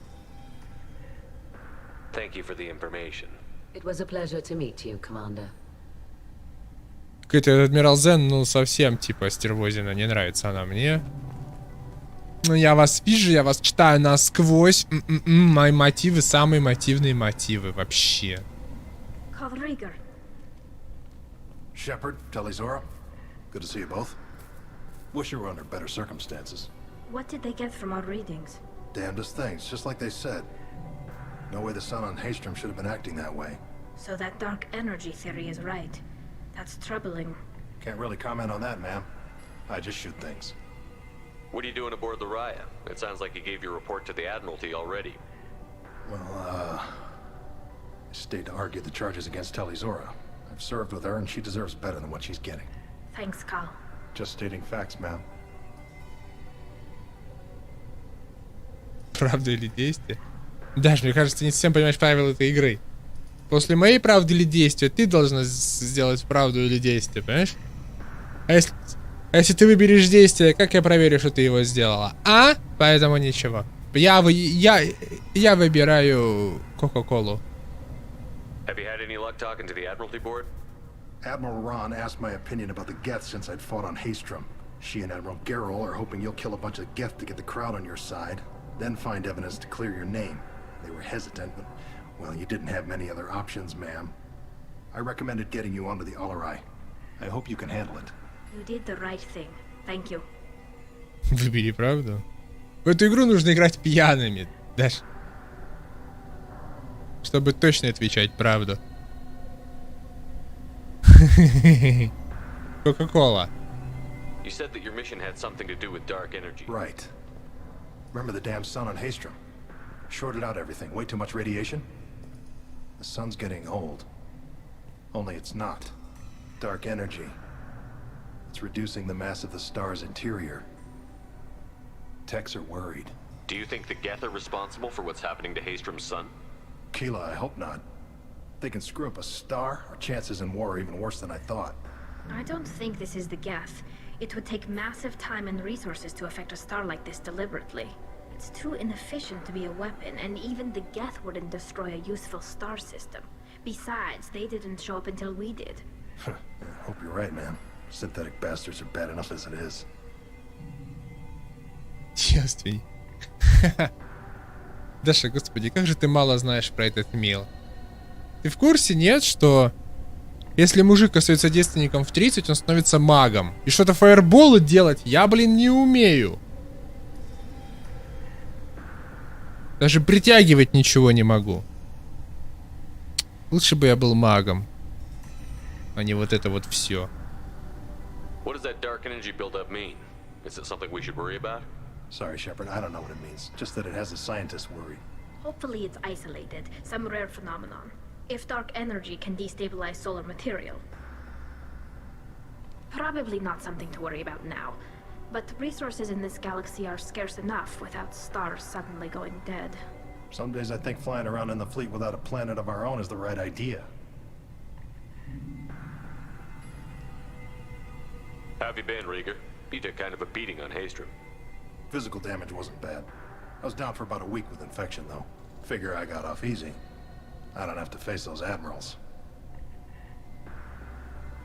Thank you for the information. It was a pleasure to meet you, Commander. Какой-то адмирал Зен, ну совсем типа стервозина, не нравится она мне. Ну я вас вижу, я вас читаю насквозь. Мои мотивы, самые мотивные мотивы вообще. Shepard, Telizora, good to see you both. Wish you were under better circumstances. What did they get from our readings? Damnedest things, just like they said. No way the sun on Haystrom should have been acting that way. So that dark energy theory is right. That's troubling. Can't really comment on that, ma'am. I just shoot things. What are you doing aboard the Raya? It sounds like you gave your report to the Admiralty already. Well, I stayed to argue the charges against Talizora. I've served with her, and she deserves better than what she's getting. Thanks, Carl. Just stating facts, ma'am. Правда или действие? Даш, мне кажется, ты не совсем понимаешь правила этой игры. После моей правды или действия ты должна сделать правду или действие, понимаешь? А если ты выберешь действие, как я проверю, что ты его сделала? А? Поэтому ничего. Я выбираю Кока-Колу. Have you had any luck talking to the Admiralty board? Admiral Ron asked my opinion about the Geth since I'd fought on Haystrom. She and Admiral Gerrel are hoping you'll kill a bunch of Geth to get the crowd on your side, then find evidence to clear your name. They were hesitant, but, well, you didn't have many other options, ma'am. I recommended getting you onto the Alarai. I hope you can handle it. You did the right thing. Thank you. Выбери правду. В эту игру нужно играть пьяными, Даш. Чтобы точно отвечать правду. Кока-кола. You said that your mission had something to do with dark energy. Right. Remember the damn sun on Haystrom? Shorted out everything. Way too much radiation? The sun's getting old. Only it's not. Dark energy. It's reducing the mass of the star's interior. Techs are worried. Do you think the Geth are responsible for what's happening to Haystrom's sun? Keela, I hope not. If they can screw up a star, our chances in war are even worse than I thought. I don't think this is the Geth. It would take massive time and resources to affect a star like this deliberately. It's too inefficient to be a weapon, and even the Geth wouldn't destroy a useful star system. Besides, they didn't show up until we did. I hope you're right, man. Synthetic bastards are bad enough as it is. Девственник. Даша, господи, как же ты мало знаешь про этот мир. Ты в курсе, нет, что если мужик остается девственником в 30, он становится магом. И что-то фаерболы делать я, блин, не умею. Даже притягивать ничего не могу. Лучше бы я был магом, а не вот это вот все. What does that dark energy buildup mean? Is it something we should worry about? Sorry, Shepard, I don't know what it means. Just that it has the scientists worried. Hopefully it's isolated, some rare phenomenon. If dark energy can destabilize solar material. Probably not something to worry about now. But resources in this galaxy are scarce enough without stars suddenly going dead. Some days I think flying around in the fleet without a planet of our own is the right idea. How have you been, Rieger? You took kind of a beating on Haystrom. Physical damage wasn't bad. I was down for about a week with infection, though. Figure I got off easy. I don't have to face those admirals.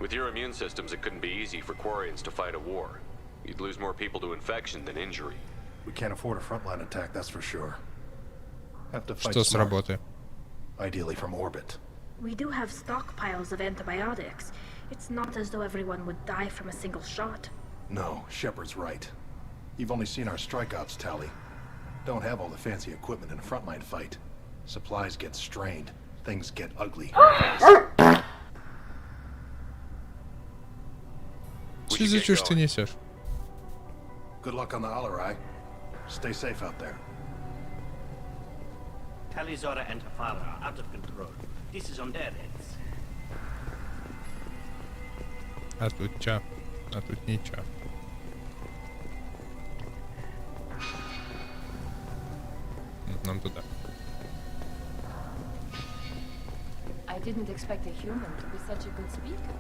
With your immune systems, it couldn't be easy for Quarians to fight a war. You'd lose more people to infection than injury. We can't afford a frontline attack, that's for sure. Have to fight Что с smart. работы? Ideally from orbit. We do have stockpiles of antibiotics. It's not as though everyone would die from a single shot. No, Shepard's right. You've only seen our strikeouts tally. Don't have all the fancy equipment in a frontline fight. Supplies get strained. Things get ugly. Что за чушь ты несешь? Good luck on the Alarai. Stay safe out there. Talizora and her father are out of control. This is on their heads. А тут чё? А тут ничего. Нам туда. I didn't expect a human to be such a good speaker.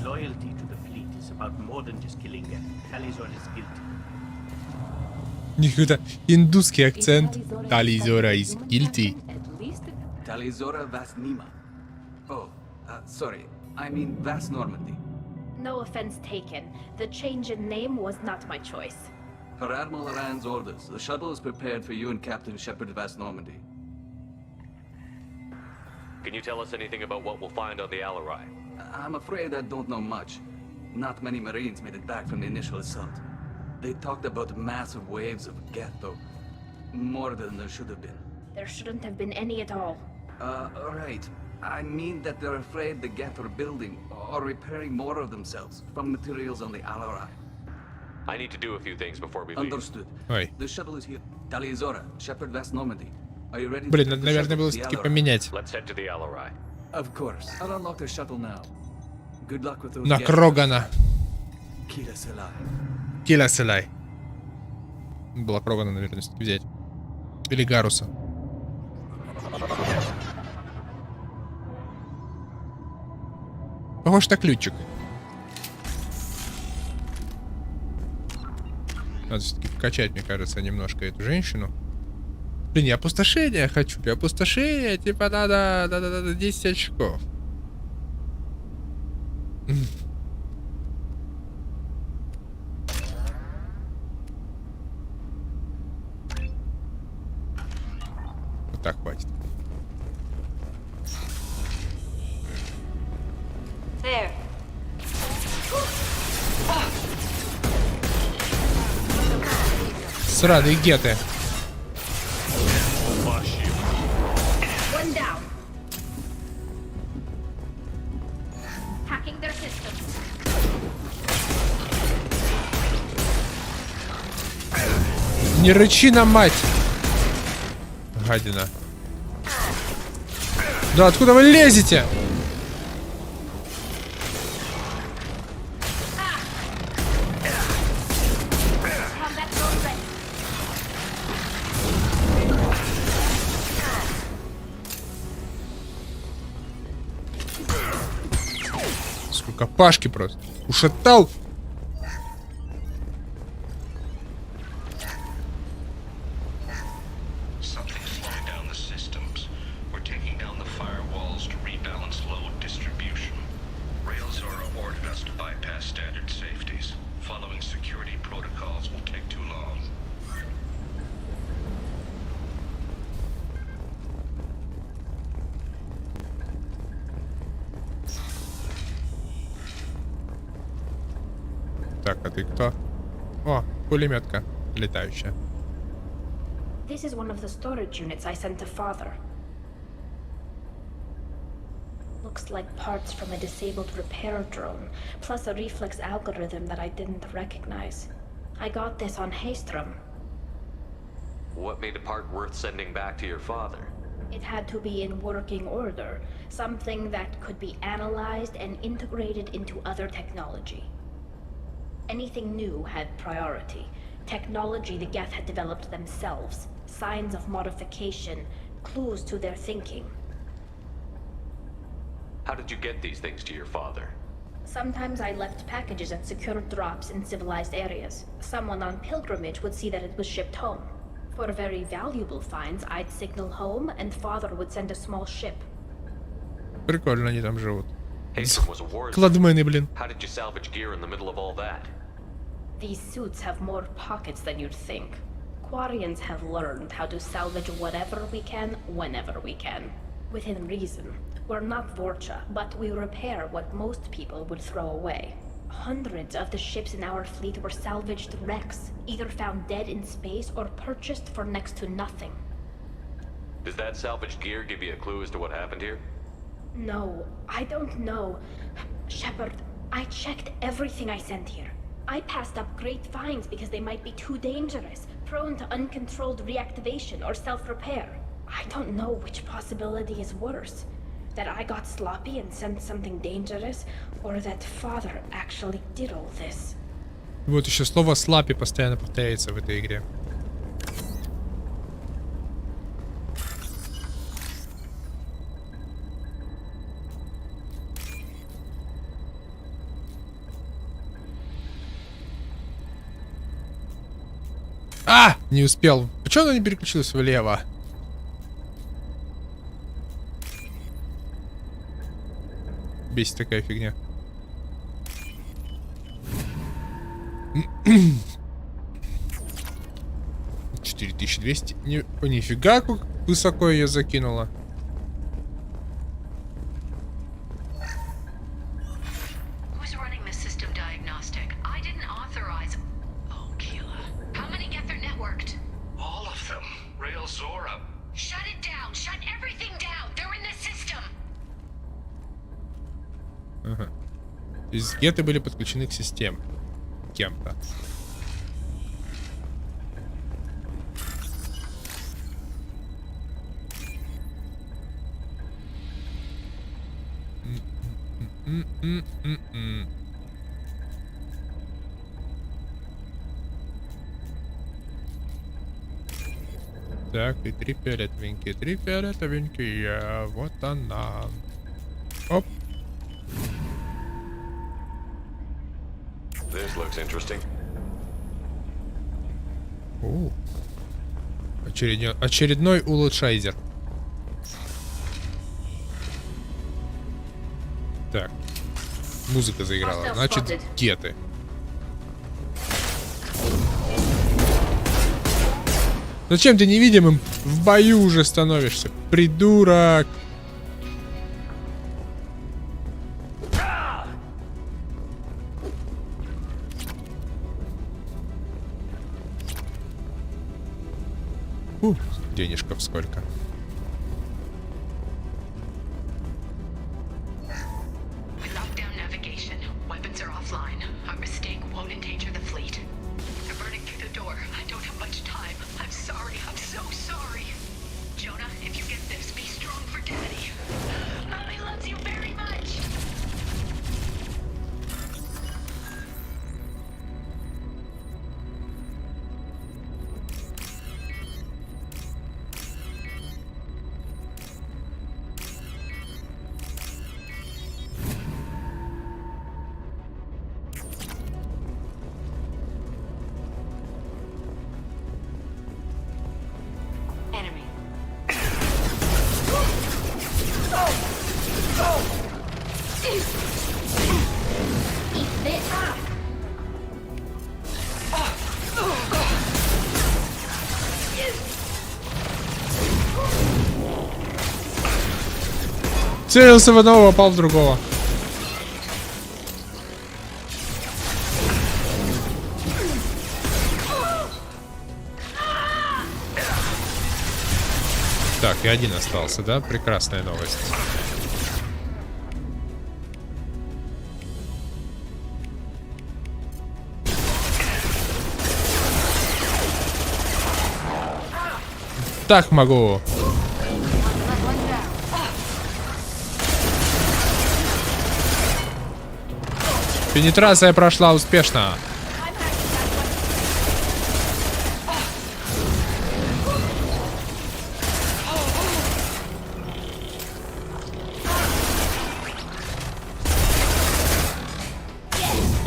Loyalty to the fleet is about more than just killing them. Talizora is guilty. У них какой-то индусский акцент. Talizora is guilty. Talizora Vas Nima. Oh, sorry. I mean Vas Normandy. No offense taken. The change in name was not my choice. Per Admiral Rand's orders, the shuttle is prepared for you and Captain Shepard Vas Normandy. Can you tell us anything about what we'll find on the Alarai? I'm afraid I don't know much. Not many Marines made it back from the initial assault. They talked about massive waves of Geth, though. More than there should have been. There shouldn't have been any at all. Right. I mean that they're afraid the Geth are building or repairing more of themselves from materials on the Alarai. I need to do a few things before we leave. Understood. Ой. The shuttle is here. Taliazora, Shepard, West Normandy. Are you ready? Блин, надо, наверное, было все-таки поменять. Let's head to the Alarai. Of course. I'll unlock the shuttle now. Good luck with those. На Крогана. Kila Selai. Киля Селай. Было Крогана, наверное, все-таки взять. Или Гаруса. Похож на ключик. Надо все-таки вкачать, мне кажется, немножко эту женщину. Блин, я опустошение хочу. Я опустошение, типа надо 10 очков. Вот так хватит. There. Сраные геты. One down. Hacking their systems. Не рычи на мать! Гадина. Да откуда вы лезете? Сколько пашки просто. Ушатал. Так, а ты кто? О, пулеметка летающая. This is one of the storage units I sent to Father. Looks like parts from a disabled repair drone, plus a reflex algorithm that I didn't recognize. I got this on Haystrom. What made a part worth sending back to your father? It had to be in working order, something that could be analyzed and integrated into other technology. Anything new had priority. Technology the Geth had developed themselves, signs of modification, clues to their thinking. How did you get these things to your father? Sometimes I left packages at secure drops in civilized areas. Someone on pilgrimage would see that it was shipped home. For very valuable finds, I'd signal home, and Father would send a small ship. Прикольно они там живут. Haystrom was a war zone. Кладмены, блин. How did you salvage gear in the middle of all that? These suits have more pockets than you'd think. Quarians have learned how to salvage whatever we can, whenever we can. Within reason. We're not Vorcha, but we repair what most people would throw away. Hundreds of the ships in our fleet were salvaged wrecks, either found dead in space or purchased for next to nothing. Does that salvaged gear give you a clue as to what happened here? No, I don't know. Shepard, I checked everything I sent here. I passed up great finds because they might be too dangerous, prone to uncontrolled reactivation or self-repair. I don't know which possibility is worse. That I got sloppy and sent something dangerous, or that Father actually did all this. Вот еще слово слапи постоянно повторяется в этой игре. А! Не успел. Почему она не переключилась влево? Бесит такая фигня. $4200. Нифига, как высоко ее закинула. Who's running the system diagnosis? Ага. То есть геты были подключены к системе. Кем-то. Так, и три фиолетовенькие, вот она. Оп. This looks interesting. Очередной улучшайзер. Так. Музыка заиграла. Значит, геты. Зачем ты невидимым в бою уже становишься? Придурок! Денежков сколько. Целился в одного, попал в другого. Так, и один остался, да? Прекрасная новость. Так могу. Пенетрация прошла успешно.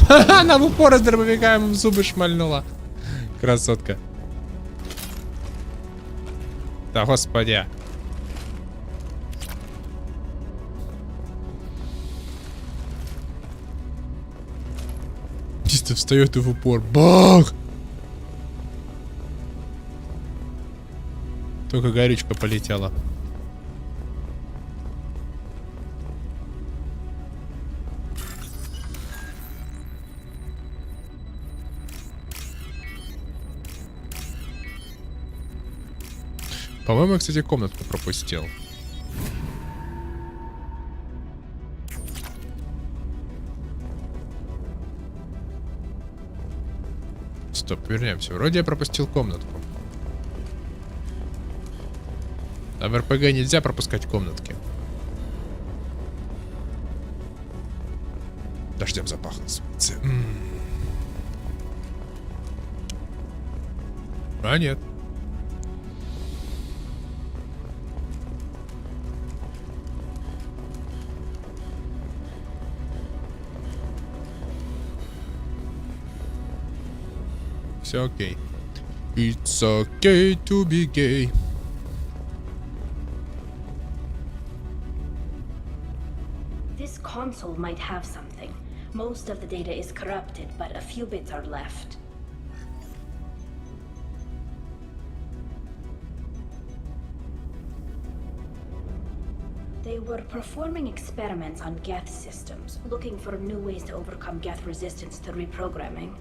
Ха-ха, она в упор из дробовика ему в зубы шмальнула. Красотка. Да, господи. Чисто встает и в упор. Бах! Только горючка полетела. По-моему, я, кстати, комнатку пропустил. Стоп, вернемся. Вроде я пропустил комнатку. А в РПГ нельзя пропускать комнатки. Дождем запахло. А нет. Все окей. It's okay to be gay. This console might have something. Most of the data is corrupted, but a few bits are left. They were performing experiments on Geth systems, looking for new ways to overcome Geth resistance to reprogramming.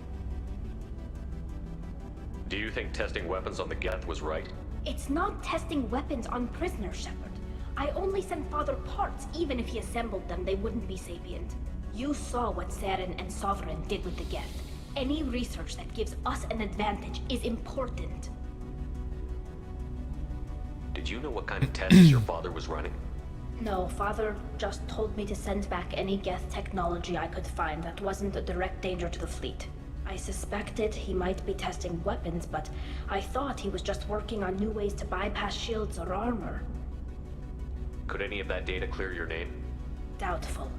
Do you think testing weapons on the Geth was right? It's not testing weapons on prisoners, Shepard. I only sent Father parts. Even if he assembled them, they wouldn't be sapient. You saw what Saren and Sovereign did with the Geth. Any research that gives us an advantage is important. Did you know what kind of tests your father was running? No, Father just told me to send back any Geth technology I could find that wasn't a direct danger to the fleet. I suspected he might be testing weapons, but I thought he was just working on new ways to bypass shields or armor. Could any of that data clear your name? Doubtful.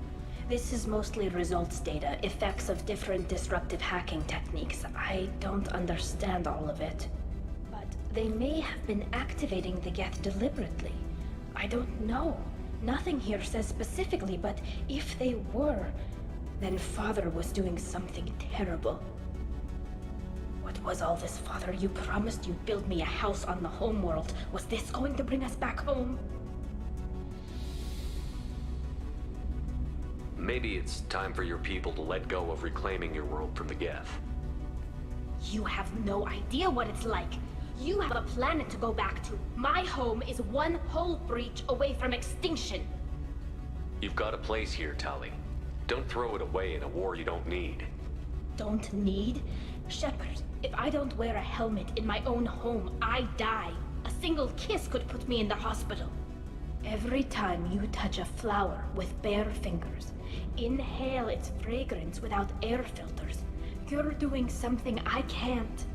This is mostly results data, effects of different disruptive hacking techniques. I don't understand all of it. But they may have been activating the Geth deliberately. I don't know. Nothing here says specifically, but if they were, then Father was doing something terrible. What was all this, Father? You promised you'd build me a house on the homeworld. Was this going to bring us back home? Maybe it's time for your people to let go of reclaiming your world from the Geth. You have no idea what it's like. You have a planet to go back to. My home is one hull breach away from extinction. You've got a place here, Tali. Don't throw it away in a war you don't need. Don't need? Shepard, if I don't wear a helmet in my own home, I die. A single kiss could put me in the hospital. Every time you touch a flower with bare fingers, inhale its fragrance without air filters, you're doing something I can't.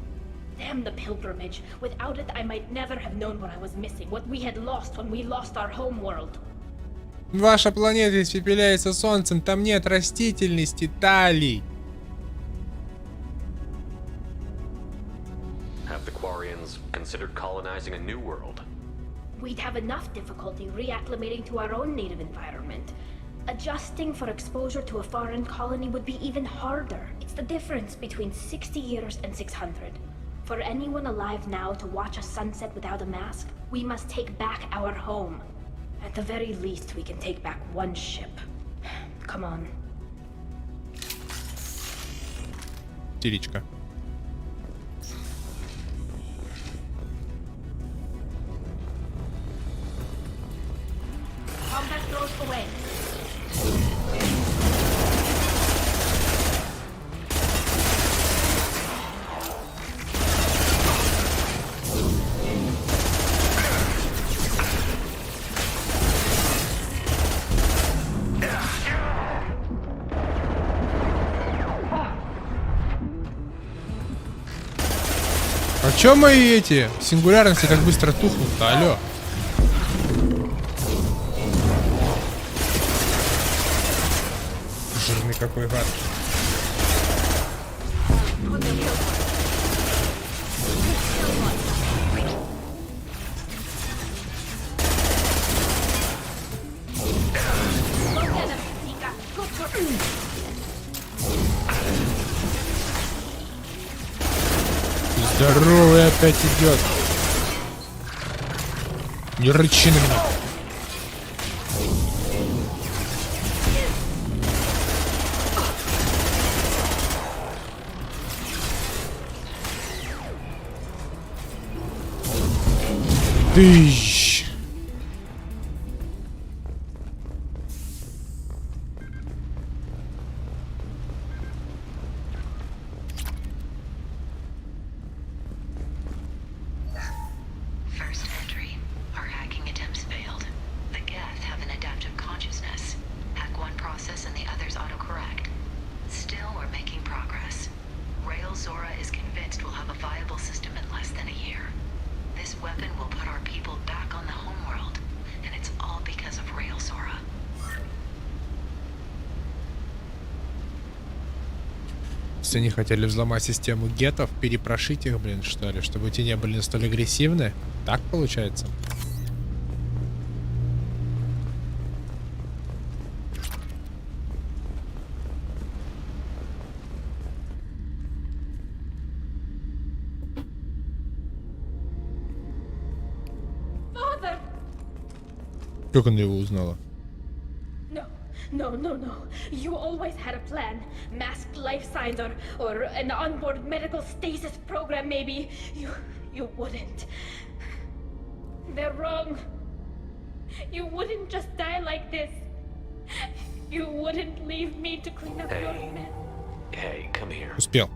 Damn the pilgrimage. Without it, I might never have known what I was missing, what we had lost when we lost our home world. Ваша планета испепеляется солнцем, там нет растительности, Тали. Have the Quarians considered colonizing a new world? We'd have enough difficulty reacclimating to our own native environment. Adjusting for exposure to a foreign colony would be even harder. It's the difference between 60 years and 600. For anyone alive now to watch a sunset without a mask, we must take back our home. At the very least, we can take back one ship. Come on. Тиричка. Combat throws away. А чё мои эти сингулярности так быстро тухнут-то, алё? Жирный какой гад. Здоровый опять идет. Не рычи на меня. Тыщ. First entry. Our hacking attempts failed. The Geth have an adaptive consciousness. Hack one process and the others autocorrect. Still, we're making progress. Rail Zora is convinced we'll have a viable system in less than a year. This weapon will put our people back on the homeworld, and it's all because of Rail Zora. Если они хотели взломать систему гетов, перепрошить их, блин, что ли, чтобы те не были столь агрессивны. Так получается? Father! Как она его узнала? No. You always had a plan. Masked life signs or an onboard medical stasis program maybe. You wouldn't. They're wrong. You wouldn't just die like this. You wouldn't leave me to clean up your mess. Hey, come here. Успел.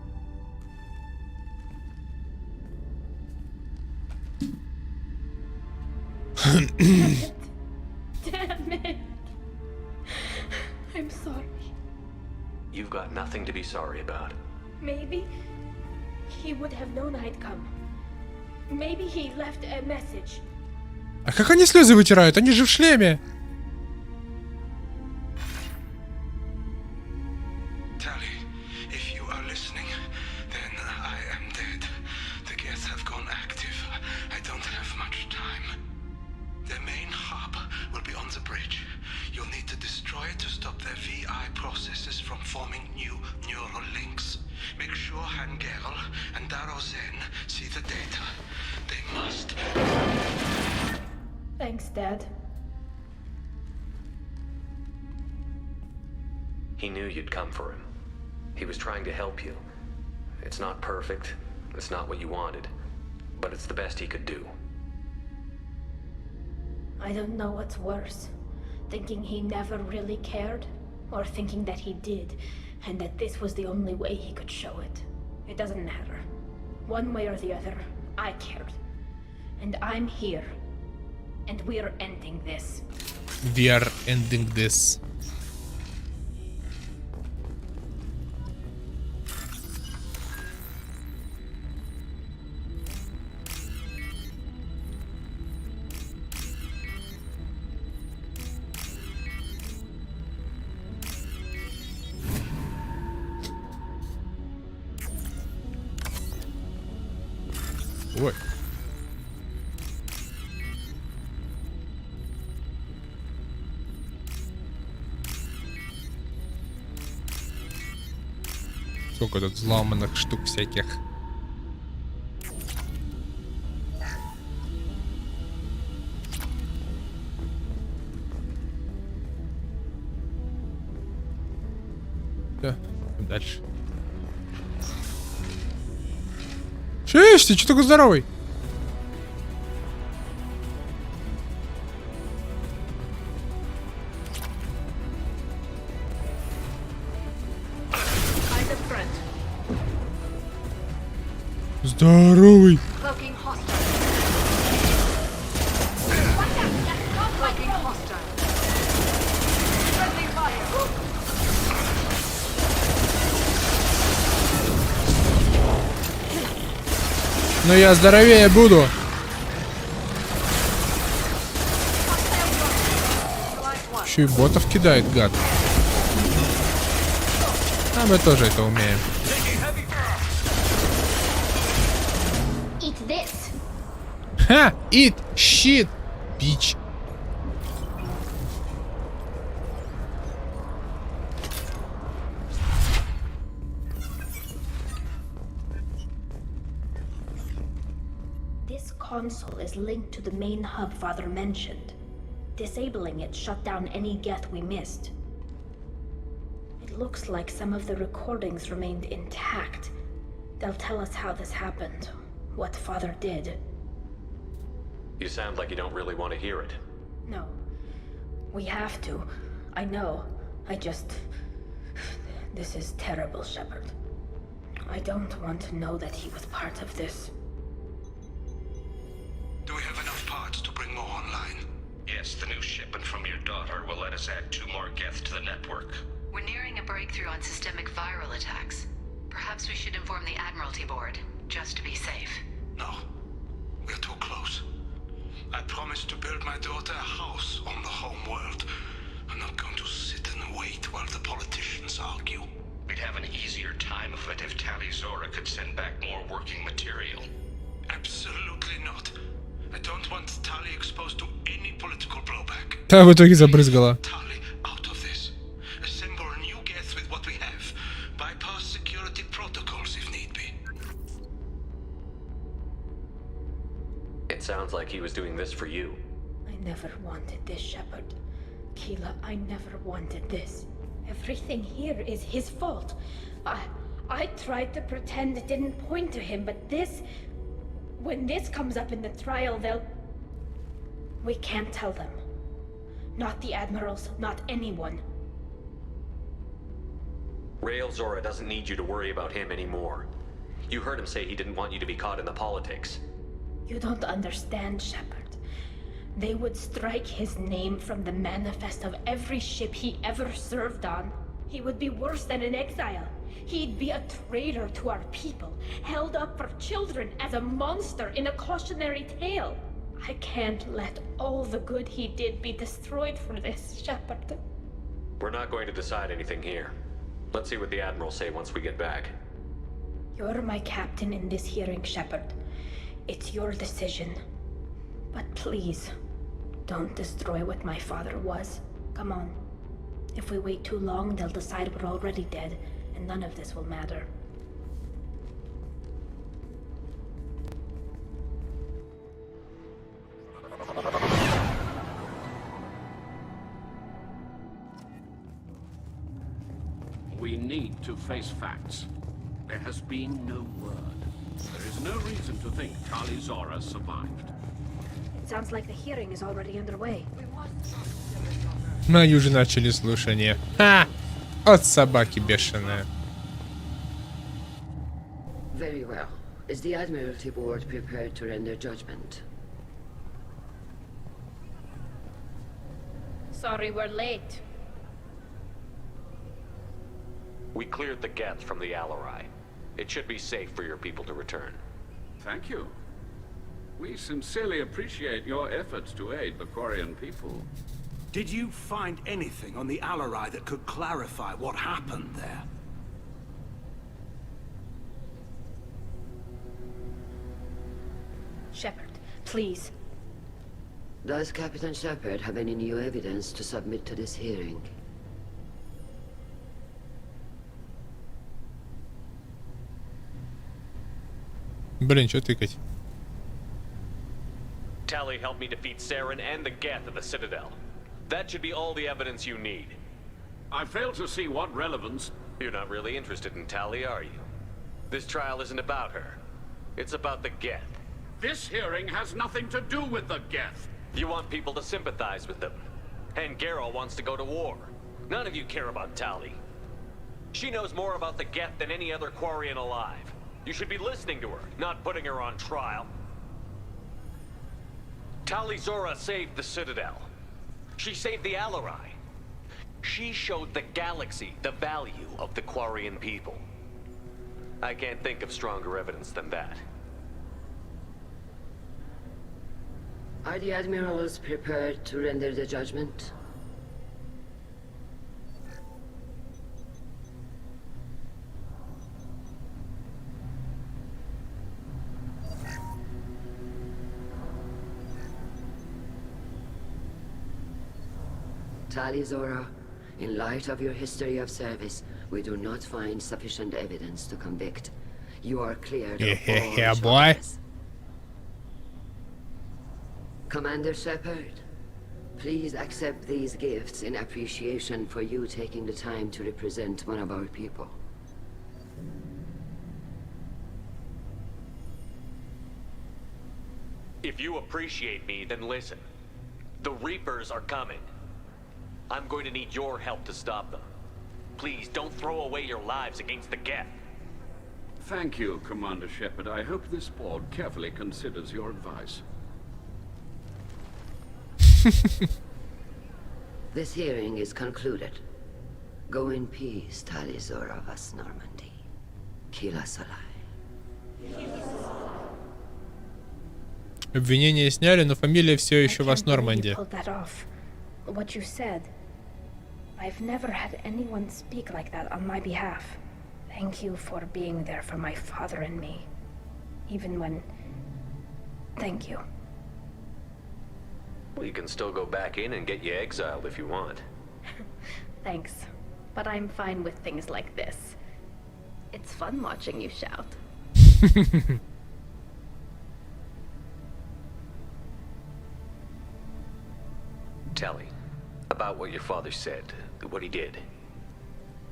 Damn it. I'm sorry. You've got nothing to be sorry about. Maybe he would have known I'd come. Maybe he left a message. А как они слезы вытирают? Они же в шлеме. If you are listening, then I am dead. The geth have gone active. I don't have much time. The main hub will be on the bridge. You'll need to destroy it to stop their VI processes from forming new neural links. Make sure Hangerl and Darozen see the data. They must. Thanks, Dad. He knew you'd come for him. He was trying to help you. It's not perfect. It's not what you wanted. But it's the best he could do. I don't know what's worse. Thinking he never really cared, or thinking that he did, and that this was the only way he could show it. It doesn't matter. One way or the other, I cared. And I'm here. And we're ending this. We are ending this. Ой. Сколько тут взломанных штук всяких. Все, дальше. Ч.10, ты что такой здоровый? Здоровый. Но я здоровее буду. Еще и ботов кидает, гад. А мы тоже это умеем. Ха! Eat shit, bitch. This console is linked to the main hub Father mentioned. Disabling it shut down any geth we missed. It looks like some of the recordings remained intact. They'll tell us how this happened, what Father did. You sound like you don't really want to hear it. No. We have to. I know. This is terrible, Shepard. I don't want to know that he was part of this. Do we have enough parts to bring more online? Yes, the new shipment from your daughter will let us add 2 more geth to the network. We're nearing a breakthrough on systemic viral attacks. Perhaps we should inform the Admiralty Board, just to be safe. No. We're too close. I promised to build my daughter a house on the home world. I'm not going to sit and wait while the politicians argue. We'd have an easier time of it if Tali Zora could send back more working material. Absolutely not. I don't want Tali exposed to any political blowback. Та в итоге забрызгала. Tali out of this. Assemble a new geth with what we have. Bypass security protocols if need be. It sounds like he was doing this for you. I never wanted this, Shepard. Keela, I never wanted this. Everything here is his fault. I tried to pretend it didn't point to him, but this... When this comes up in the trial, they'll... We can't tell them. Not the admirals, not anyone. Rail Zora doesn't need you to worry about him anymore. You heard him say he didn't want you to be caught in the politics. You don't understand, Shepard. They would strike his name from the manifest of every ship he ever served on. He would be worse than an exile. He'd be a traitor to our people, held up for children as a monster in a cautionary tale. I can't let all the good he did be destroyed for this, Shepard. We're not going to decide anything here. Let's see what the Admirals say once we get back. You're my captain in this hearing, Shepard. It's your decision. But please, don't destroy what my father was. Come on. If we wait too long, they'll decide we're already dead, and none of this will matter. We need to face facts. There has been no word. There is no reason to think Tali Zora survived. It sounds like the hearing is already underway. Ну, они уже начали слушание. Ха! От собаки бешеная. Very well. Is the Admiralty Board prepared to render judgment? Sorry we're late. We cleared the Geth from the Alarai. It should be safe for your people to return. Thank you. We sincerely appreciate your efforts to aid the Quarian people. Did you find anything on the Alarai that could clarify what happened there? Shepard, please. Does Captain Shepard have any new evidence to submit to this hearing? Блин, что тыкать? Tali helped me defeat Saren and the Geth at the Citadel. That should be all the evidence you need. I fail to see what relevance... You're not really interested in Tali, are you? This trial isn't about her. It's about the Geth. This hearing has nothing to do with the Geth. You want people to sympathize with them. And Garrow wants to go to war. None of you care about Tali. She knows more about the Geth than any other Quarian alive. You should be listening to her, not putting her on trial. Tali Zora saved the Citadel. She saved the Alarai. She showed the galaxy the value of the Quarian people. I can't think of stronger evidence than that. Are the Admirals prepared to render the judgment? Tali Zora, in light of your history of service, we do not find sufficient evidence to convict. You are cleared of all boy. charges. Commander Shepard, please accept these gifts in appreciation for you taking the time to represent one of our people. If you appreciate me, then listen. The Reapers are coming. I'm going to need your help to stop them. Please, don't throw away your lives against the Geth. Thank you, Commander Shepard. I hope this board carefully considers your advice. This hearing is concluded. Go in peace, Tali Zora vas Normandy. Kila Solai. Обвинения сняли, но фамилия все еще вас Норманди. What you said. I've never had anyone speak like that on my behalf. Thank you for being there for my father and me. Even when... Thank you. We can still go back in and get you exiled if you want. Thanks. But I'm fine with things like this. It's fun watching you shout. Tali, about what your father said, what he did.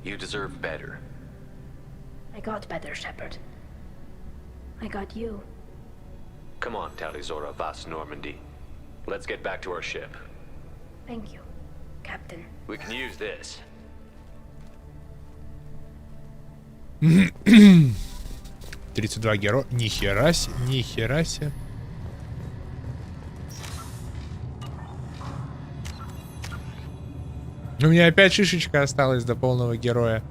You deserve better. I got better, Shepard. I got you. Come on, Tali Zora vas Normandy. Let's get back to our ship. Thank you. Captain. We can use this. 32 героя. Нихера себе, нихера себе. У меня опять шишечка осталась до полного героя.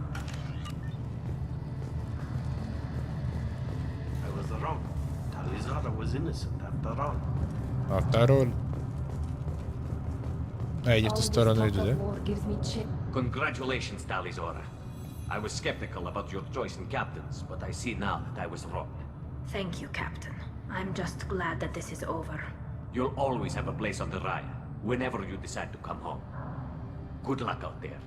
А второй... А, я не в ту сторону иду, да? Congratulations, Talizora. I was skeptical about your choice in captains, but I see now that I was wrong. Thank you, Captain. I'm just glad that this is over. You'll always have a place on the ride, whenever you decide to come home. Good luck out there.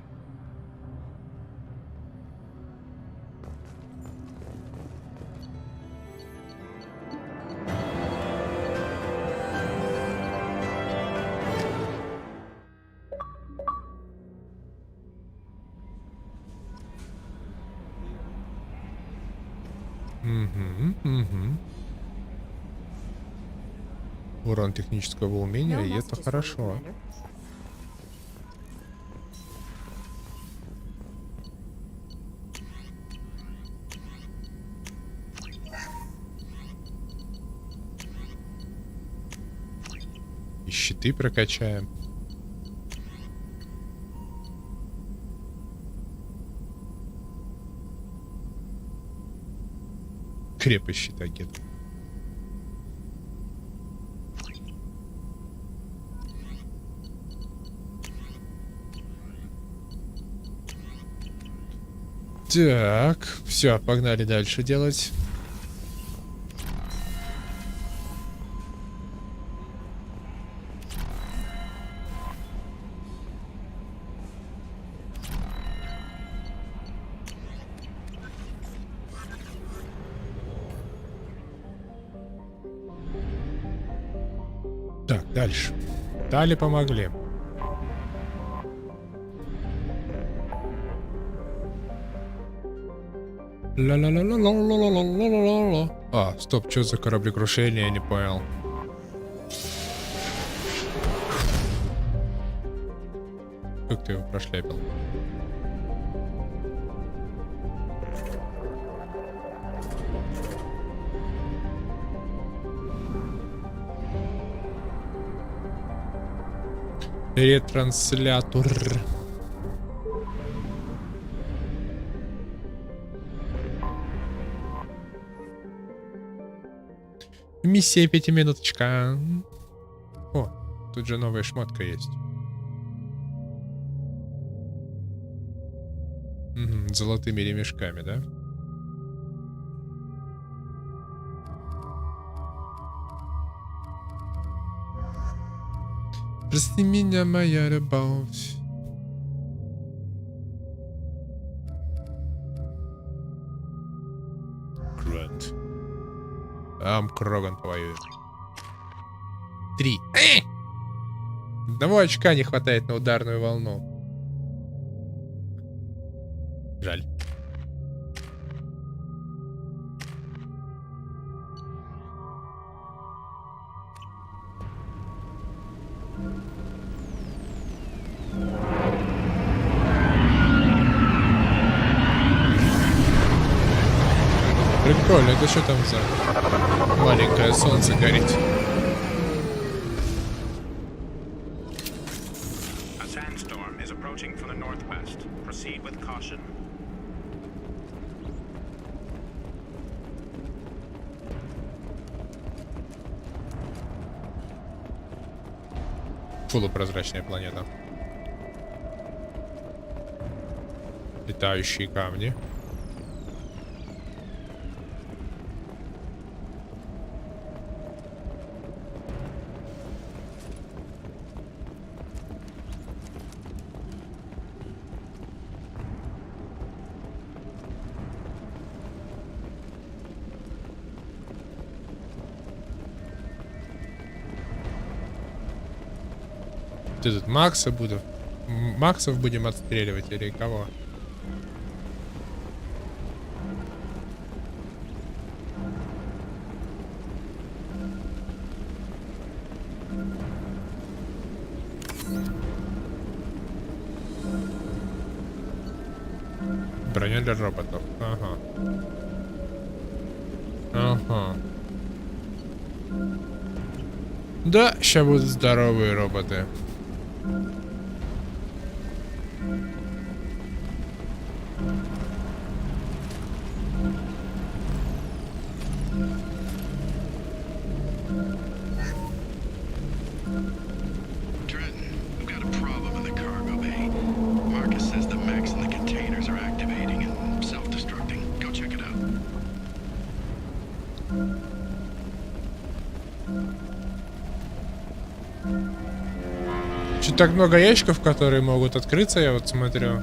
Урон технического умения, и это хорошо. И щиты прокачаем. Крепость щита где-то. Так, все, погнали дальше делать. Так, дальше. Дали помогли. Ла-ла-ла-ла-ла-ла-ла-ла-ла-ла. А, стоп, что за кораблекрушение, я не понял. Как ты его прошляпил? Ретранслятор. Миссия 5-минуточка. О, тут же новая шмотка есть. С золотыми ремешками, да? Прости меня, моя любовь. Грант. Кроган повоюет. 3. Одного очка не хватает на ударную волну. Жаль. Прикольно, это что там за маленькое солнце горит? Полупрозрачная планета. Летающие камни. Ты тут Максов будем отстреливать или кого? Броня для роботов. Ага. Ага. Да, сейчас будут здоровые роботы. Чуть так много ящиков, которые могут открыться, я вот смотрю.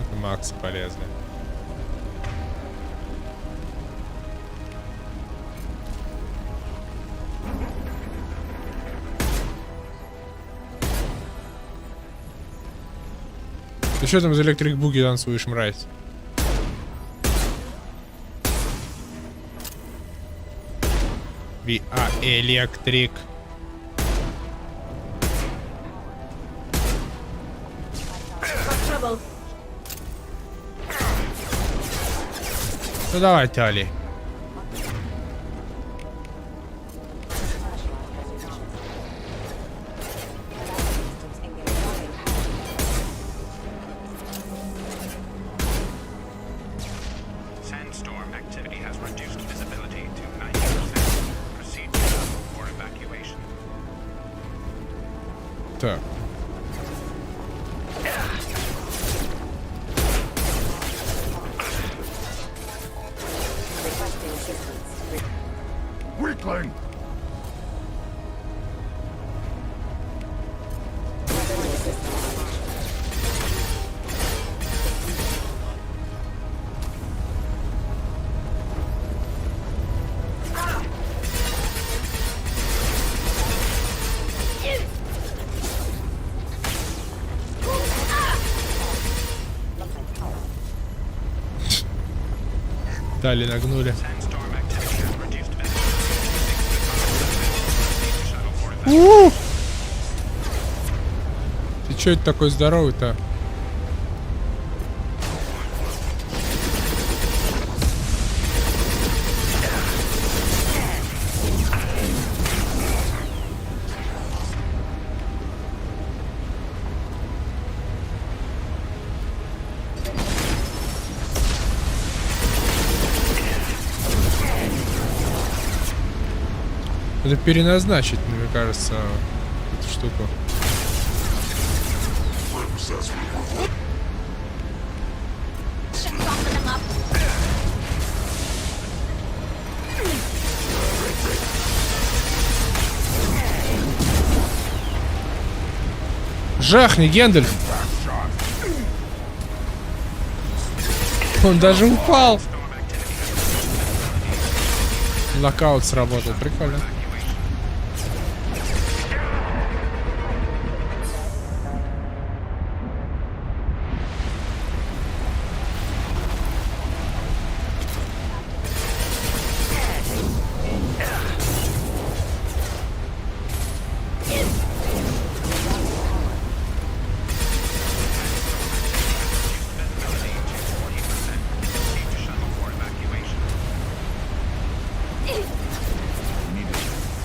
Это Макс полезли. Ты что там за электрик буги танцуешь, мразь? Электрик. Ну давай, Тали. Так. Weakling! Дали, нагнули. Ты чё это такой здоровый-то? Надо переназначить, мне кажется, эту штуку. Жахни, Гендальф! Он даже упал! Нокаут сработал, прикольно.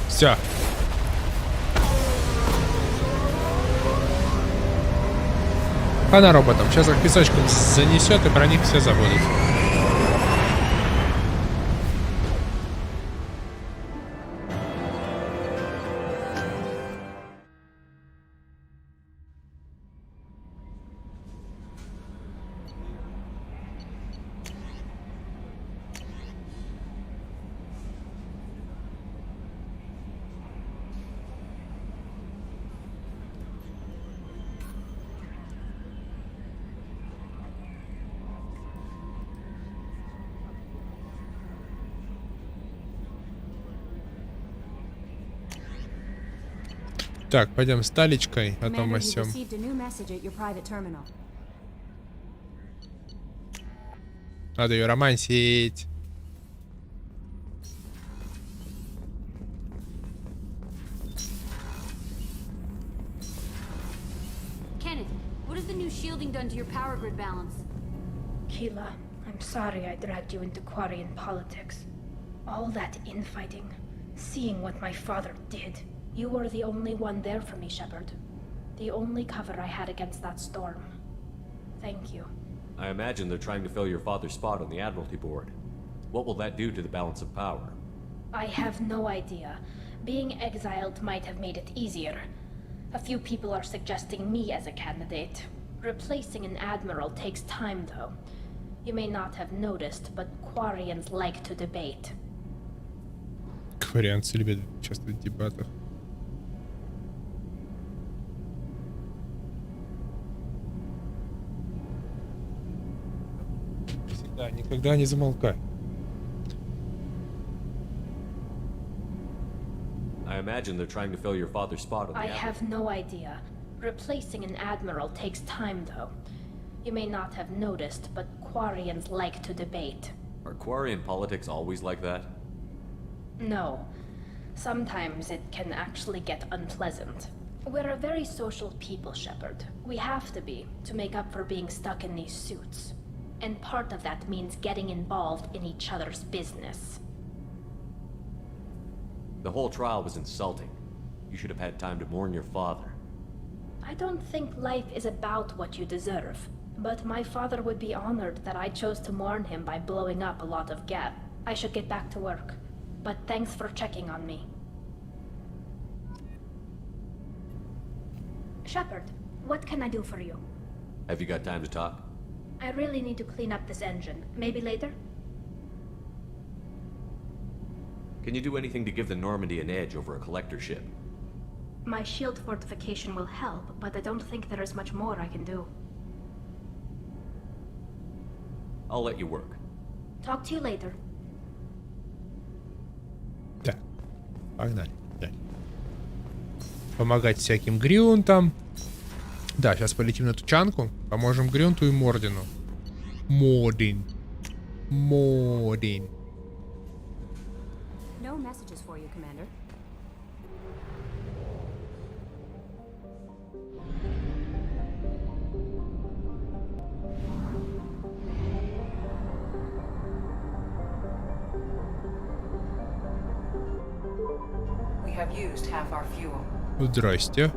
Все. Хана роботам. Сейчас их песочком занесет и про них все забудут. Так, пойдем с Талечкой, о том о сём. Надо ее романсить. has the new shielding done to your power grid balance? Keela, I'm sorry I dragged you into Quarian politics. All that infighting, seeing what my father did. You were the only one there for me, Shepard. The only cover I had against that storm. Thank you. I imagine they're trying to fill your father's spot on the Admiralty Board. What will that do to the balance of power? I have no idea. Being exiled might have made it easier. A few people are suggesting me as a candidate. Replacing an admiral takes time, though. You may not have noticed, but Quarians like to debate. Кварианцы любят участвовать в дебатах. Всегда, никогда не замолкай. I imagine they're trying to fill your father's spot on the I have no idea. Replacing an admiral takes time, though. You may not have noticed, but Quarians like to debate. Are Quarian politics always like that? No. Sometimes it can actually get unpleasant. We're a very social people, Shepard. We have to be, to make up for being stuck in these suits. And part of that means getting involved in each other's business. The whole trial was insulting. You should have had time to mourn your father. I don't think life is about what you deserve. But my father would be honored that I chose to mourn him by blowing up a lot of gas. I should get back to work. But thanks for checking on me. Shepard, what can I do for you? Have you got time to talk? I really need to clean up this engine. Maybe later? Can you do anything to give the Normandy an edge over a collector ship? My shield fortification will help, but I don't think there is much more I can do. I'll let you work. Talk to you later. Да. Погнали. Да. Помогать всяким грюнтам. Да, сейчас полетим на тучанку. Поможем Грюнту и Мордину. Мордин. No messages for you, Commander. We have used half our fuel. Здрасте.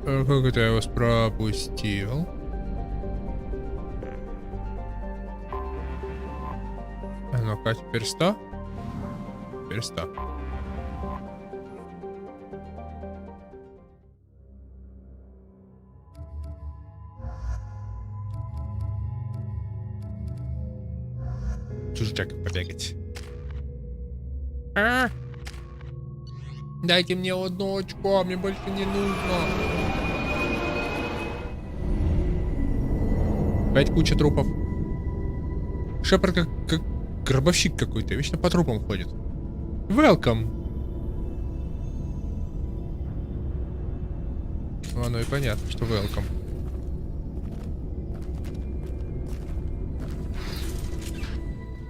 А как это я вас пропустил? А ну-ка, теперь 100? Теперь 100. Чужак побегать. Дайте мне одно очко, мне больше не нужно. Опять куча трупов. Шепард как гробовщик какой-то, вечно по трупам ходит. Welcome. Ну, оно и понятно, что welcome.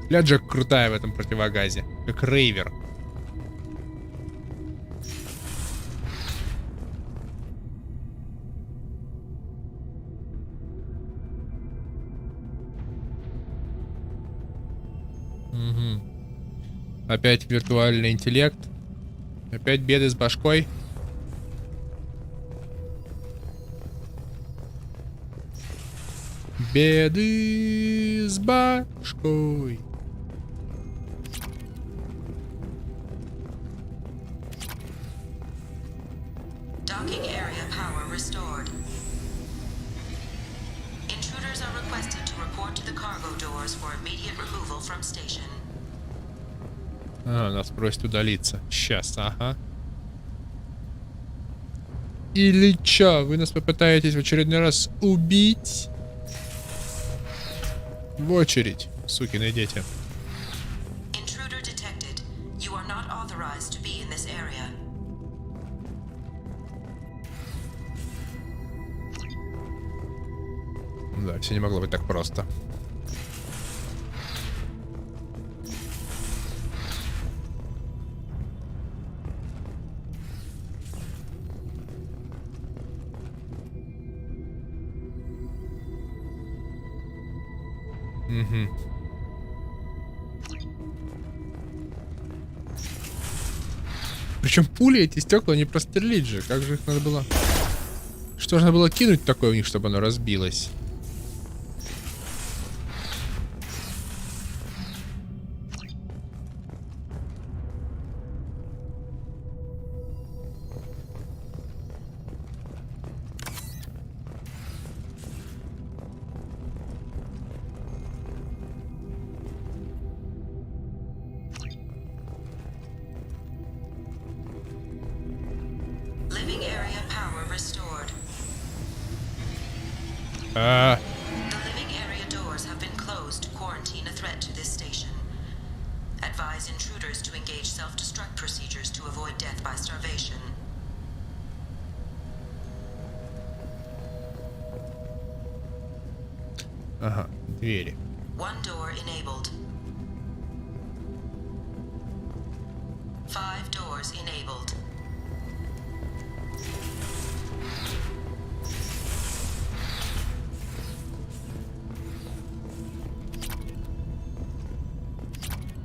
Бля, Джек крутая в этом противогазе. Как рейвер. Угу. Опять виртуальный интеллект. Опять беды с башкой. Беды с башкой. Docking area power restored. Intruders are requested to report to the cargo doors for immediate removal from station. Нас просят удалиться. Сейчас, ага. Или чё, вы нас попытаетесь в очередной раз убить? В очередь, сукины дети. Intruder detected. You are not authorized to be in this area. Да, все не могло быть так просто. Угу. Причем пули эти стекла не прострелить же. Как же их надо было... Что же надо было кинуть такое в них, чтобы оно разбилось? Living area power restored. А, The living area doors have been closed to quarantine a threat to this station. Advise intruders to engage self-destruct procedures to avoid death by starvation. ага, двери. One door enabled. 5 doors enabled.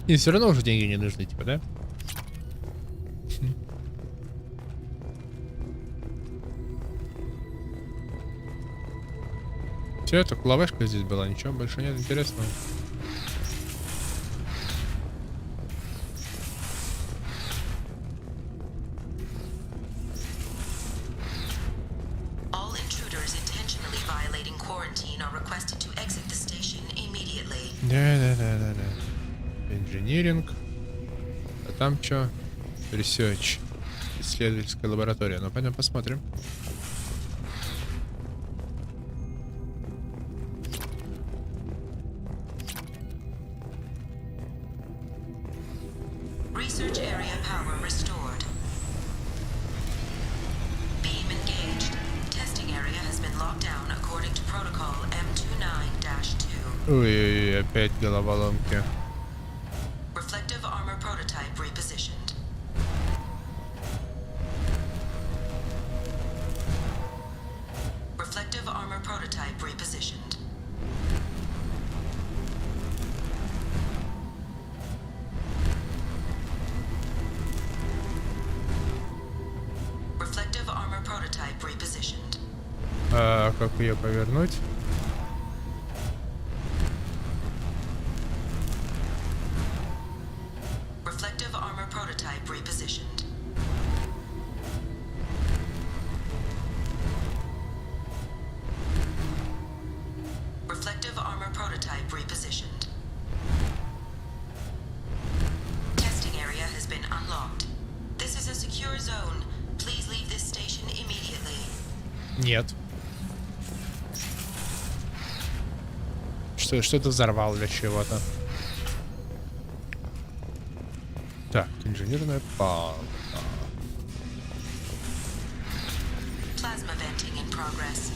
И все равно уже деньги не нужны, типа, да? Все, это клавешка здесь была, ничего больше нет интересного. All intruders intentionally violating quarantine are requested to exit the station immediately. Да. Инжиниринг. А там что? Research. Исследовательская лаборатория. Ну, пойдем посмотрим. Research area power restored. Beam engaged. Testing area has been locked down according to protocol M29-2. Ой, опять головоломки. Reflective armor prototype repositioned. Reflective armor prototype repositioned. Reflective armor prototype repositioned. А как ее повернуть? Reflective armor prototype repositioned. Reflective armor prototype repositioned. Testing area has been unlocked. This is a secure zone. Please leave this station immediately. Нет. Что-то взорвал для чего-то. Так, инженерная палка. Plasma venting in progress.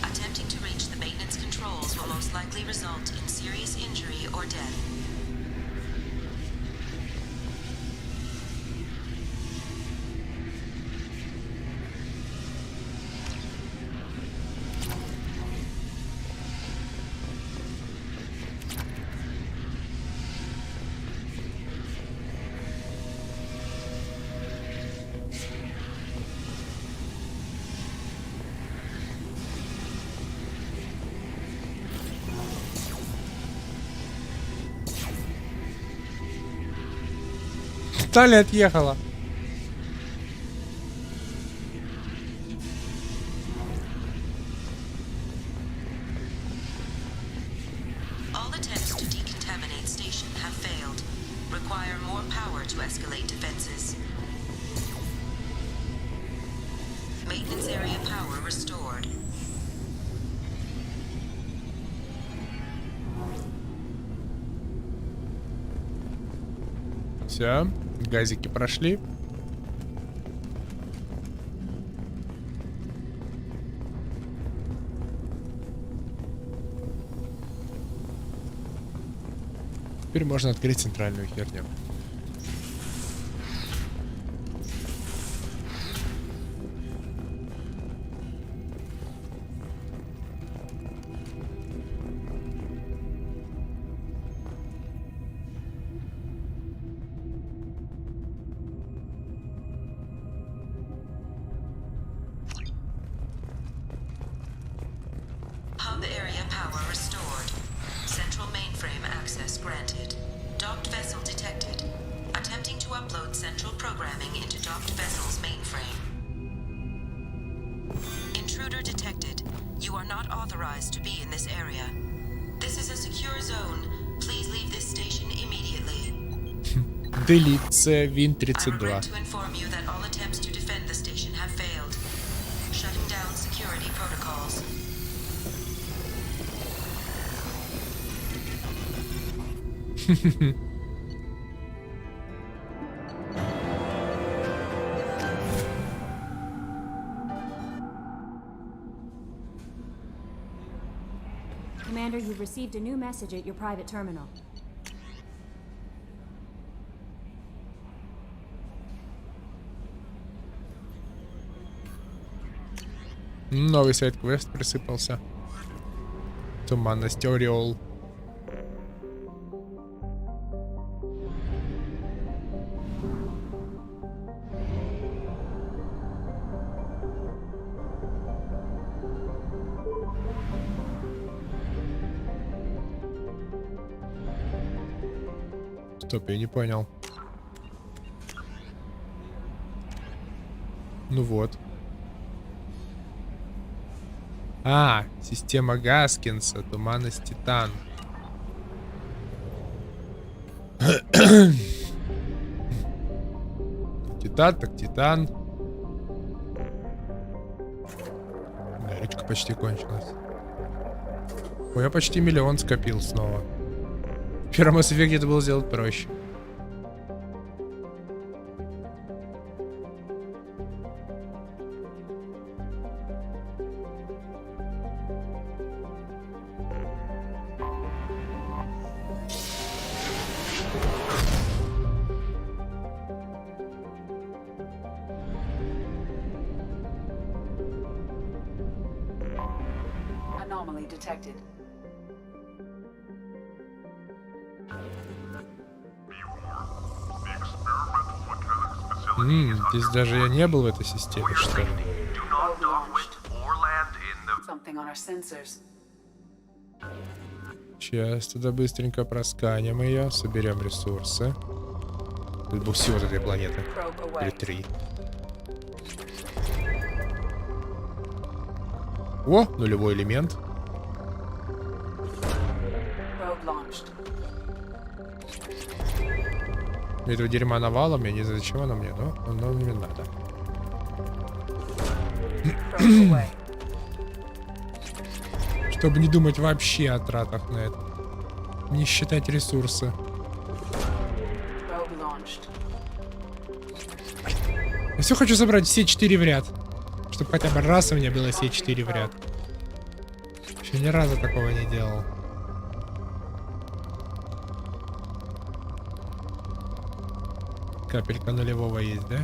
Attempting to reach the maintenance controls will most likely result in serious injury or death. Таля отъехала. All attempts to decontaminate station have failed. Require more power to escalate defenses. Maintenance area power restored. Все, газики прошли. Теперь можно открыть центральную херню. upload central programming into docked vessel's mainframe. Intruder detected. You are not authorized to be in this area. This is a secure zone. Please leave this station immediately. Delete C, Win I 32. regret to inform you that all attempts to defend the station have failed. Shutting down security protocols. Commander, you've received a new message at your private terminal. Новый сайт-квест присыпался. Туманность Ореол. Стоп, я не понял. Ну вот. А, система Гаскинса, туманность Титан. Титан, так Титан. Горючка почти кончилась. Ой, я почти 1 000 000 скопил снова. В первом Mass Effect это было сделать проще. Anomaly detected. Здесь даже я не был в этой системе, что ли? Something on our sensors. Сейчас туда быстренько просканим ее, соберем ресурсы. Тут был всего от этой планеты. Или 3. О, нулевой элемент. Этого дерьма навалом, я не знаю, зачем оно мне, но оно мне надо. Чтобы не думать вообще о тратах на это. Не считать ресурсы. Я все хочу собрать все 4 в ряд. Чтобы хотя бы раз у меня было все 4 в ряд. Еще ни разу такого не делал. Капелька нулевого есть, да?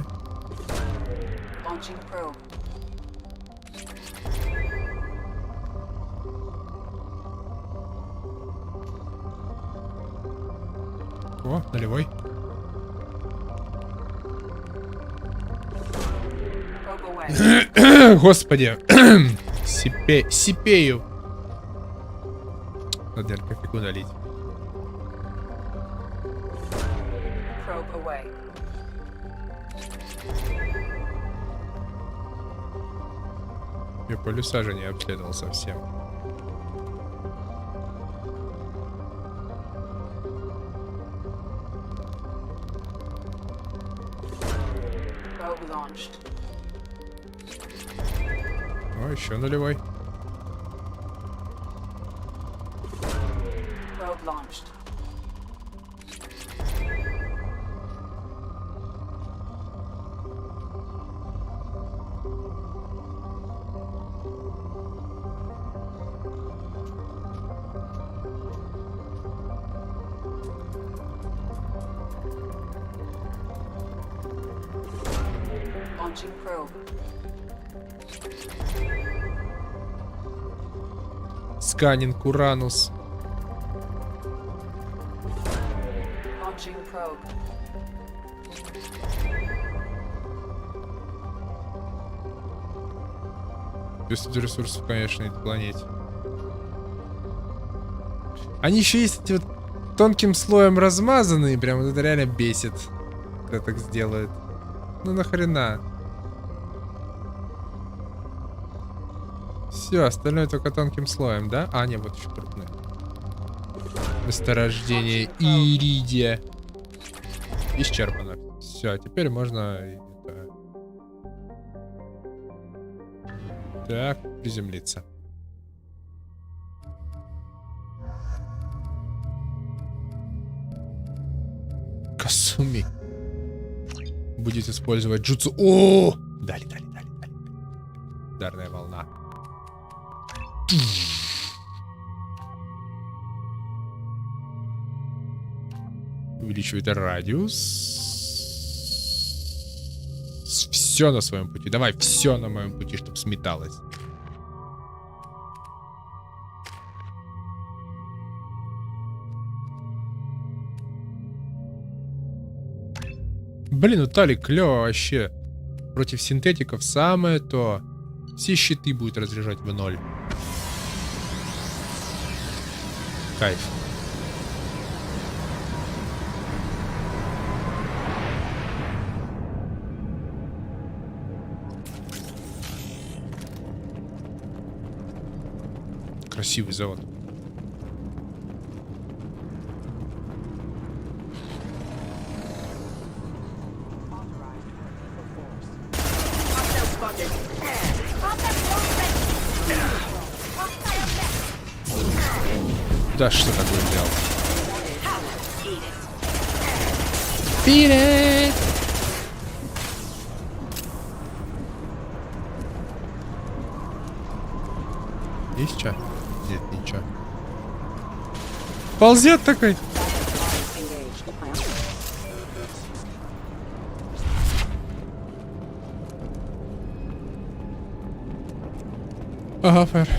О, нулевой. Господи. Сипею. Надо пофиг удалить. Я полюса же не обследовал совсем. О, еще нулевой. Сканинг Uranus. Без ресурсов, конечно, этой планете. Они еще есть эти вот тонким слоем размазанные, прям вот это реально бесит. это так сделает. Ну нахрена? Все, остальное только тонким слоем, да? А, не, вот еще крупное. Месторождение иридия. Исчерпано. Все, теперь можно... Так, приземлиться. Касуми. Будет использовать джутсу. О! Дали. Ударная волна. Увеличивает радиус. Все на своем пути. Давай, все на моем пути, чтобы сметалось. Блин, у Тали клево вообще. Против синтетиков самое то. Все щиты будет разряжать в ноль. Кайф. Красивый завод. Да что такое делал? Вперед! Есть что? Нет, ничего. Ползет такой. Ага, фэр.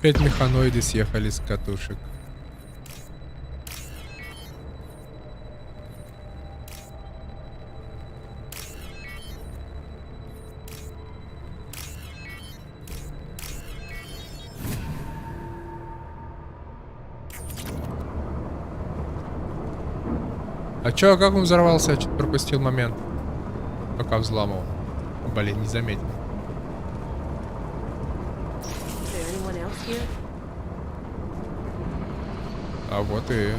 Опять механоиды съехали с катушек. А чё, как он взорвался? Я чуть пропустил момент. Пока взламывал. Блин, не заметил. А вот и...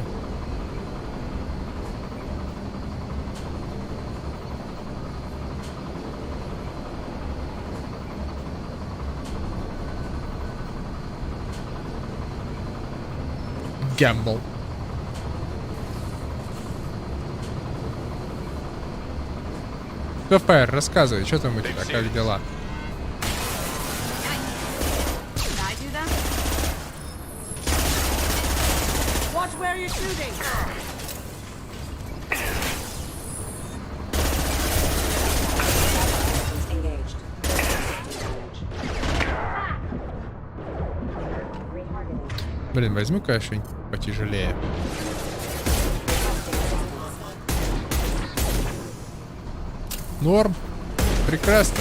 Гэмбл. ФПР, рассказывай, что там у тебя, как дела? Блин, возьму-ка что-нибудь потяжелее. Норм. Прекрасно.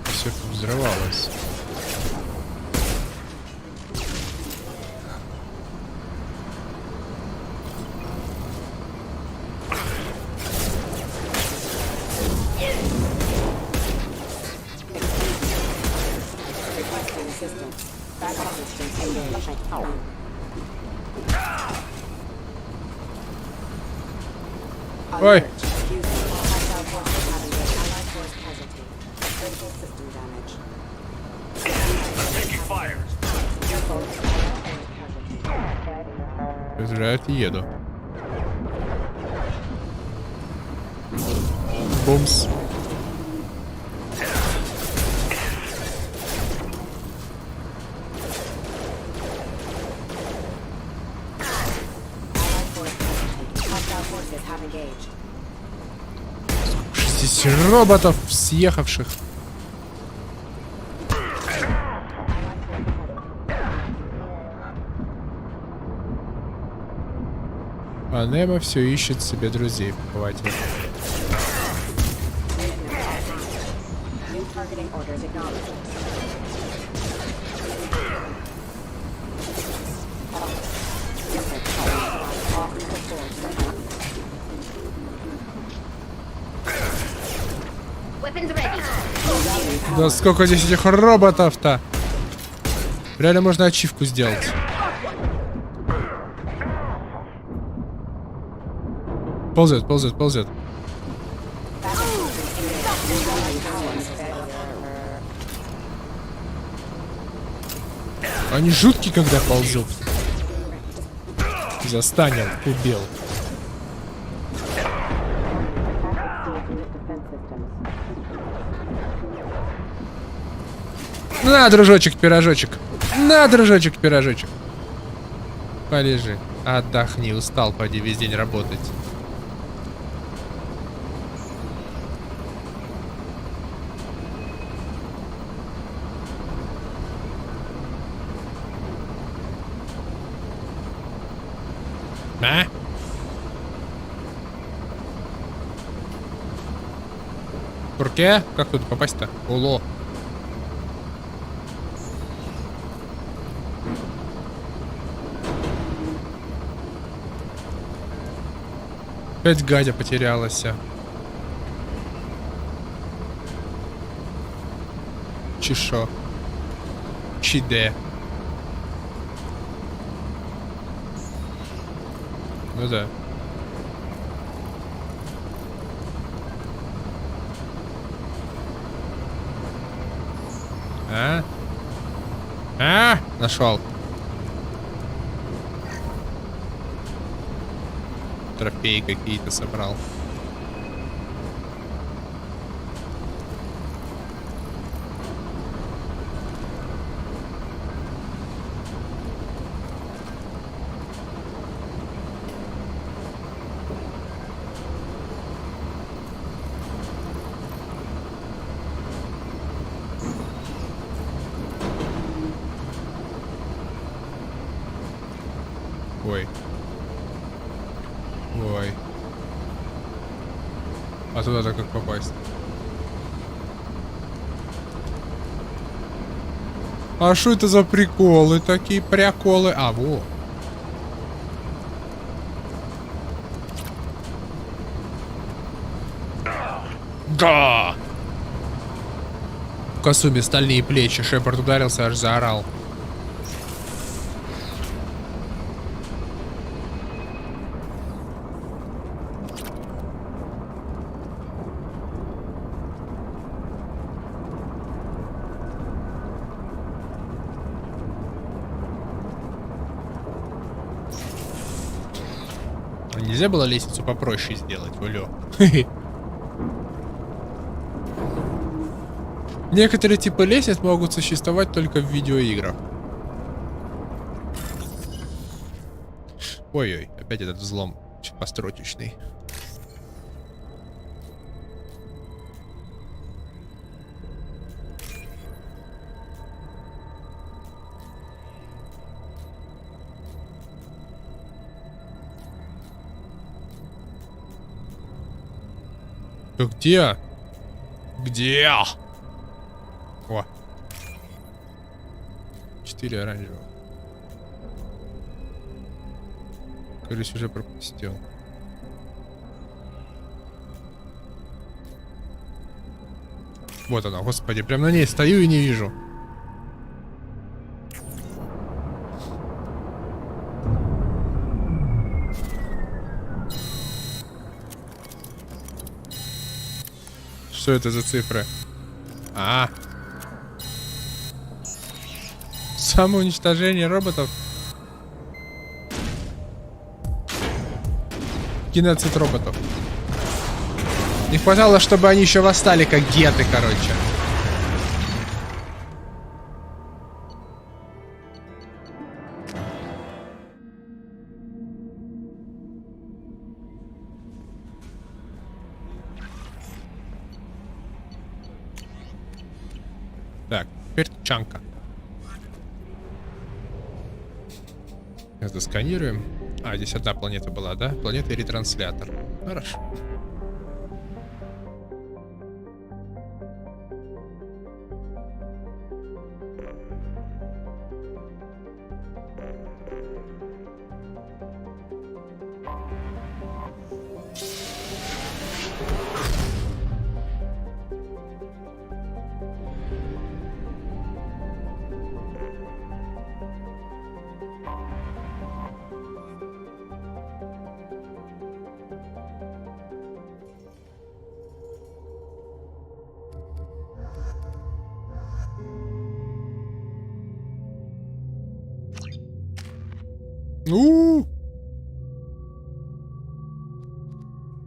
Все взрывалось. Ой. Разряжают и еду. Бумс. Здесь роботов съехавших. А Немо все ищет себе друзей покупать. Да сколько здесь этих роботов-то? Реально можно ачивку сделать. Ползет, ползет, ползет. Они жуткие, когда ползут. Застанил, убил. На, дружочек, пирожочек. На, дружочек, пирожочек. Полежи. Отдохни, устал, пойди весь день работать. А? Турке? Как тут попасть-то? Уло. Опять гадя потерялась. Чешо. Ч.10. Ну да. Нашел. Трофеи какие-то собрал. Ой. Ой. А туда-то как попасть? А что это за приколы? Такие приколы. А, во. Да! В косуме стальные плечи. Шепард ударился, аж заорал. Нельзя было лестницу попроще сделать, улё. Некоторые типы лестниц могут существовать только в видеоиграх. Ой-ой, опять этот взлом построчечный. Где? Где? О. 4 оранжевых. Кажется, уже пропустил. Вот она, господи, прям на ней стою и не вижу. Что это за цифры? Самоуничтожение роботов. Геноцид роботов. Не хватало, чтобы они еще восстали, как геты, короче. Так, теперь чанка. Сейчас досканируем. А, здесь одна планета была, да? Планета и ретранслятор. Хорошо.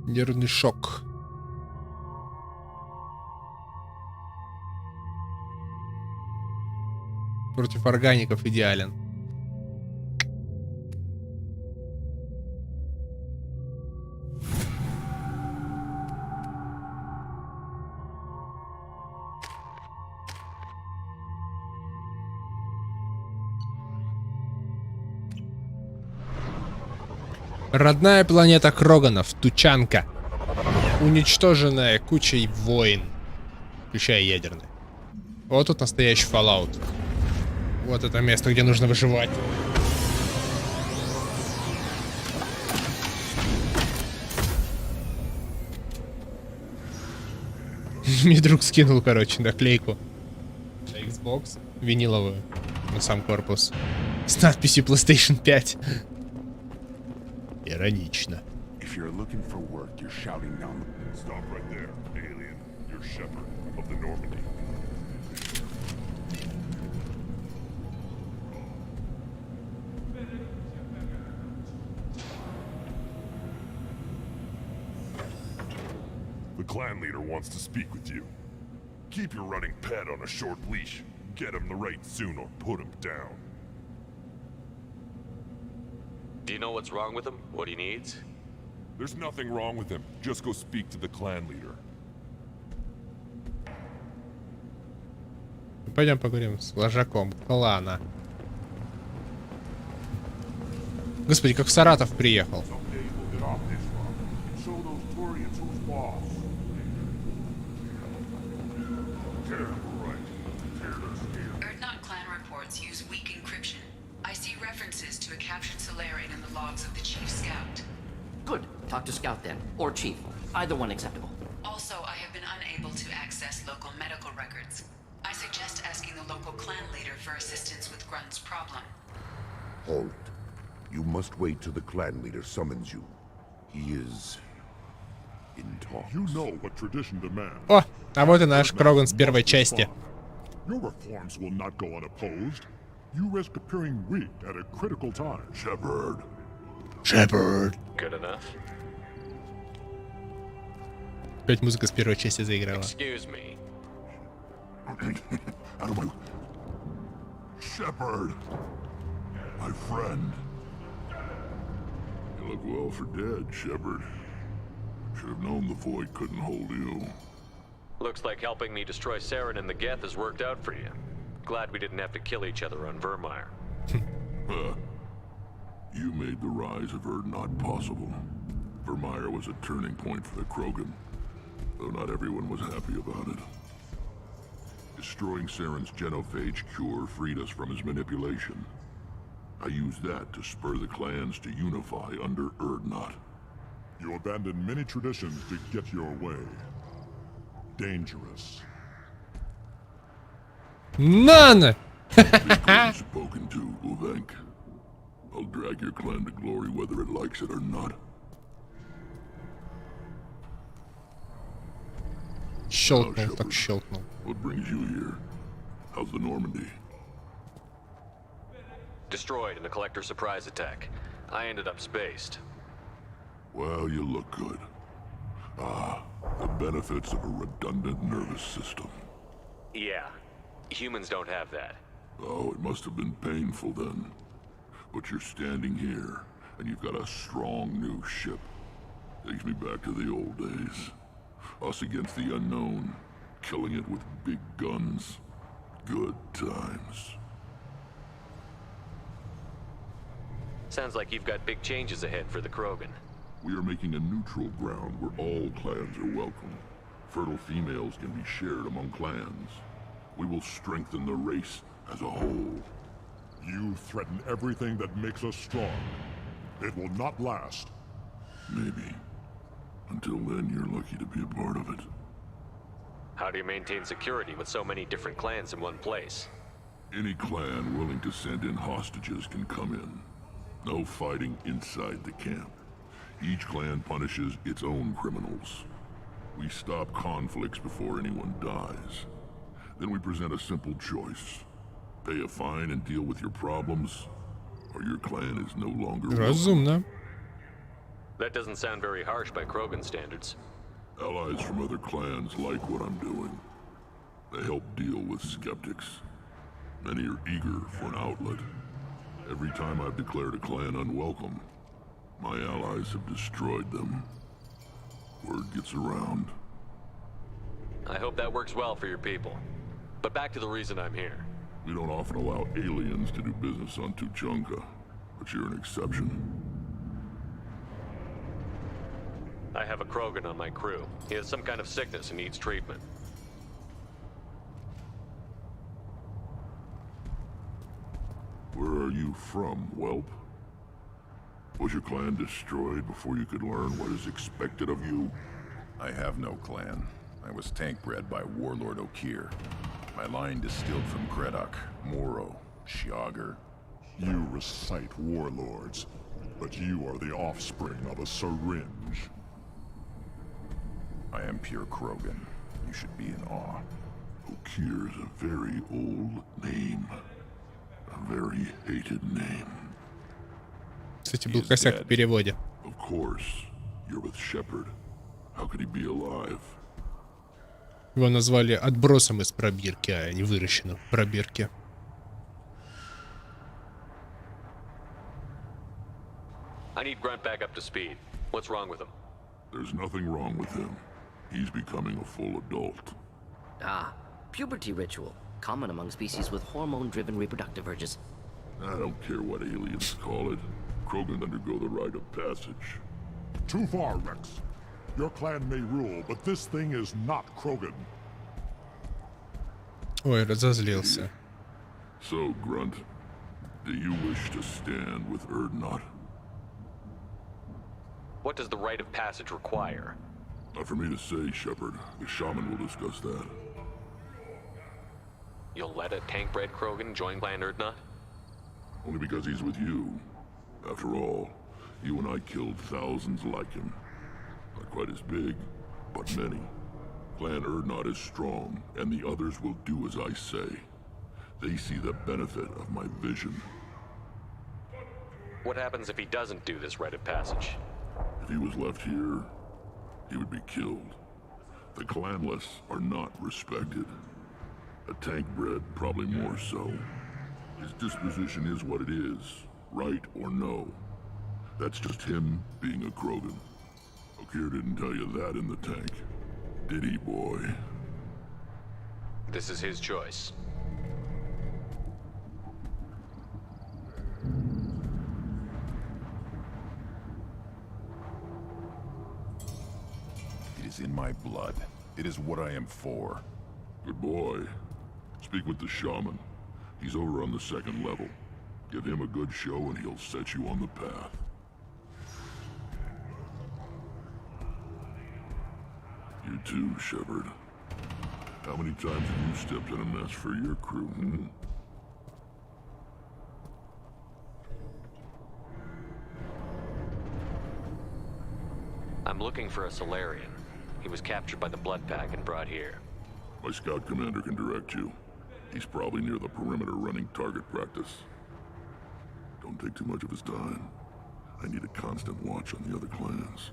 Нервный шок. Против органиков идеален. Родная планета Кроганов, Тучанка. Уничтоженная кучей войн, включая ядерные. Вот тут настоящий Fallout. Вот это место, где нужно выживать. Мне друг скинул, короче, наклейку на Xbox виниловую на сам корпус с надписью PlayStation 5. Иронично. If you're looking for work, you're shouting down. Stop right there, alien. You're Shepard of the Normandy. The clan leader wants to speak with you. Keep your running pet on a short leash. Get him the right soon or put him down. Do you know what's wrong with him? What he needs? There's nothing wrong with him. Just go speak to the clan leader. Пойдем поговорим с вожаком клана. Господи, как в Саратов приехал. Clan reports use weak encryption. I see references to a captured Solarian in the logs of the Chief Scout. Good. Talk to Scout then. Or Chief. Either one acceptable. Also, I have been unable to access local medical records. I suggest asking the local clan leader for assistance with Grunt's problem. Halt. You must wait till the clan leader summons you. He is in talks. You know what tradition demands. О, а вот и наш Кроган с первой части. Your reforms will not go unopposed. You risk appearing weak at a critical time. Shepard. Shepard. Good enough. Опять музыка с первой части заиграла. Excuse me. Out of my... Shepard. My friend. You look well for dead, Shepard. Should have known the void couldn't hold you. Looks like helping me destroy Saren and the Geth has worked out for you. Glad we didn't have to kill each other on Vermeer. You made the rise of Erd possible. Vermeer was a turning point for the Krogan, though not everyone was happy about it. Destroying Saren's genophage cure freed us from his manipulation. I used that to spur the clans to unify under Erd. You abandoned many traditions to get your way. Dangerous. None! Spoken to, Uvenk. I'll drag your clan to glory whether it likes it or not. Щелкнул, так щелкнул. What brings you here? How's the Normandy? Destroyed in a collector surprise attack. I ended up spaced. Well, you look good. Ah, the benefits of a redundant nervous system. Yeah, humans don't have that. Oh, it must have been painful then. But you're standing here, and you've got a strong new ship. Takes me back to the old days. Us against the unknown, killing it with big guns. Good times. Sounds like you've got big changes ahead for the Krogan. We are making a neutral ground where all clans are welcome. Fertile females can be shared among clans. We will strengthen the race as a whole. You threaten everything that makes us strong. It will not last. Maybe. Until then, you're lucky to be a part of it. How do you maintain security with so many different clans in one place? Any clan willing to send in hostages can come in. No fighting inside the camp. Each clan punishes its own criminals. We stop conflicts before anyone dies. Then we present a simple choice. Pay a fine and deal with your problems, or your clan is no longer Разумно. That doesn't sound very harsh by Krogan standards. Allies from other clans like what I'm doing. They help deal with skeptics. Many are eager for an outlet. Every time I've declared a clan unwelcome, my allies have destroyed them. Word gets around. I hope that works well for your people. But back to the reason I'm here. We don't often allow aliens to do business on Tuchanka, but you're an exception. I have a Krogan on my crew. He has some kind of sickness and needs treatment. Where are you from, whelp? Was your clan destroyed before you could learn what is expected of you? I have no clan. I was tank bred by Warlord Okir. My line distilled from Kredok, Moro, Shiagar. You recite warlords, but you are the offspring of a syringe. I am pure Krogan. You should be in awe. Okir's a very old name. A very hated name. Кстати, был косяк в переводе. Of course. You're with Shepard. How could he be alive? Его назвали отбросом из пробирки, а не выращенным в пробирке. I need Grunt back up to speed. What's wrong with him? There's nothing wrong with him. He's becoming a full adult. Ah, puberty ritual. Common among species with hormone-driven reproductive urges. I don't care what aliens call it. Krogan undergo the rite of passage. Too far, Rex. Your clan may rule, but this thing is not Krogan. Ой, разозлился. So, Grunt, do you wish to stand with Erdnot? What does the rite of passage require? Not for me to say, Shepard. The shaman will discuss that. You'll let a tank-bred Krogan join Clan Erdnot? Only because he's with you. After all, you and I killed thousands like him. Not quite as big, but many. Clan Erdnot is strong, and the others will do as I say. They see the benefit of my vision. What happens if he doesn't do this rite of passage? If he was left here, he would be killed. The clanless are not respected. A tank bred, probably more so. His disposition is what it is, right or no. That's just him being a Krogan. Okir didn't tell you that in the tank, did he, boy? This is his choice. It is in my blood. It is what I am for. Good boy. Speak with the shaman. He's over on the second level. Give him a good show and he'll set you on the path. You too, Shepard. How many times have you stepped in a mess for your crew, hmm? I'm looking for a Solarian. He was captured by the Blood Pack and brought here. My scout commander can direct you. He's probably near the perimeter running target practice. Don't take too much of his time. I need a constant watch on the other clans.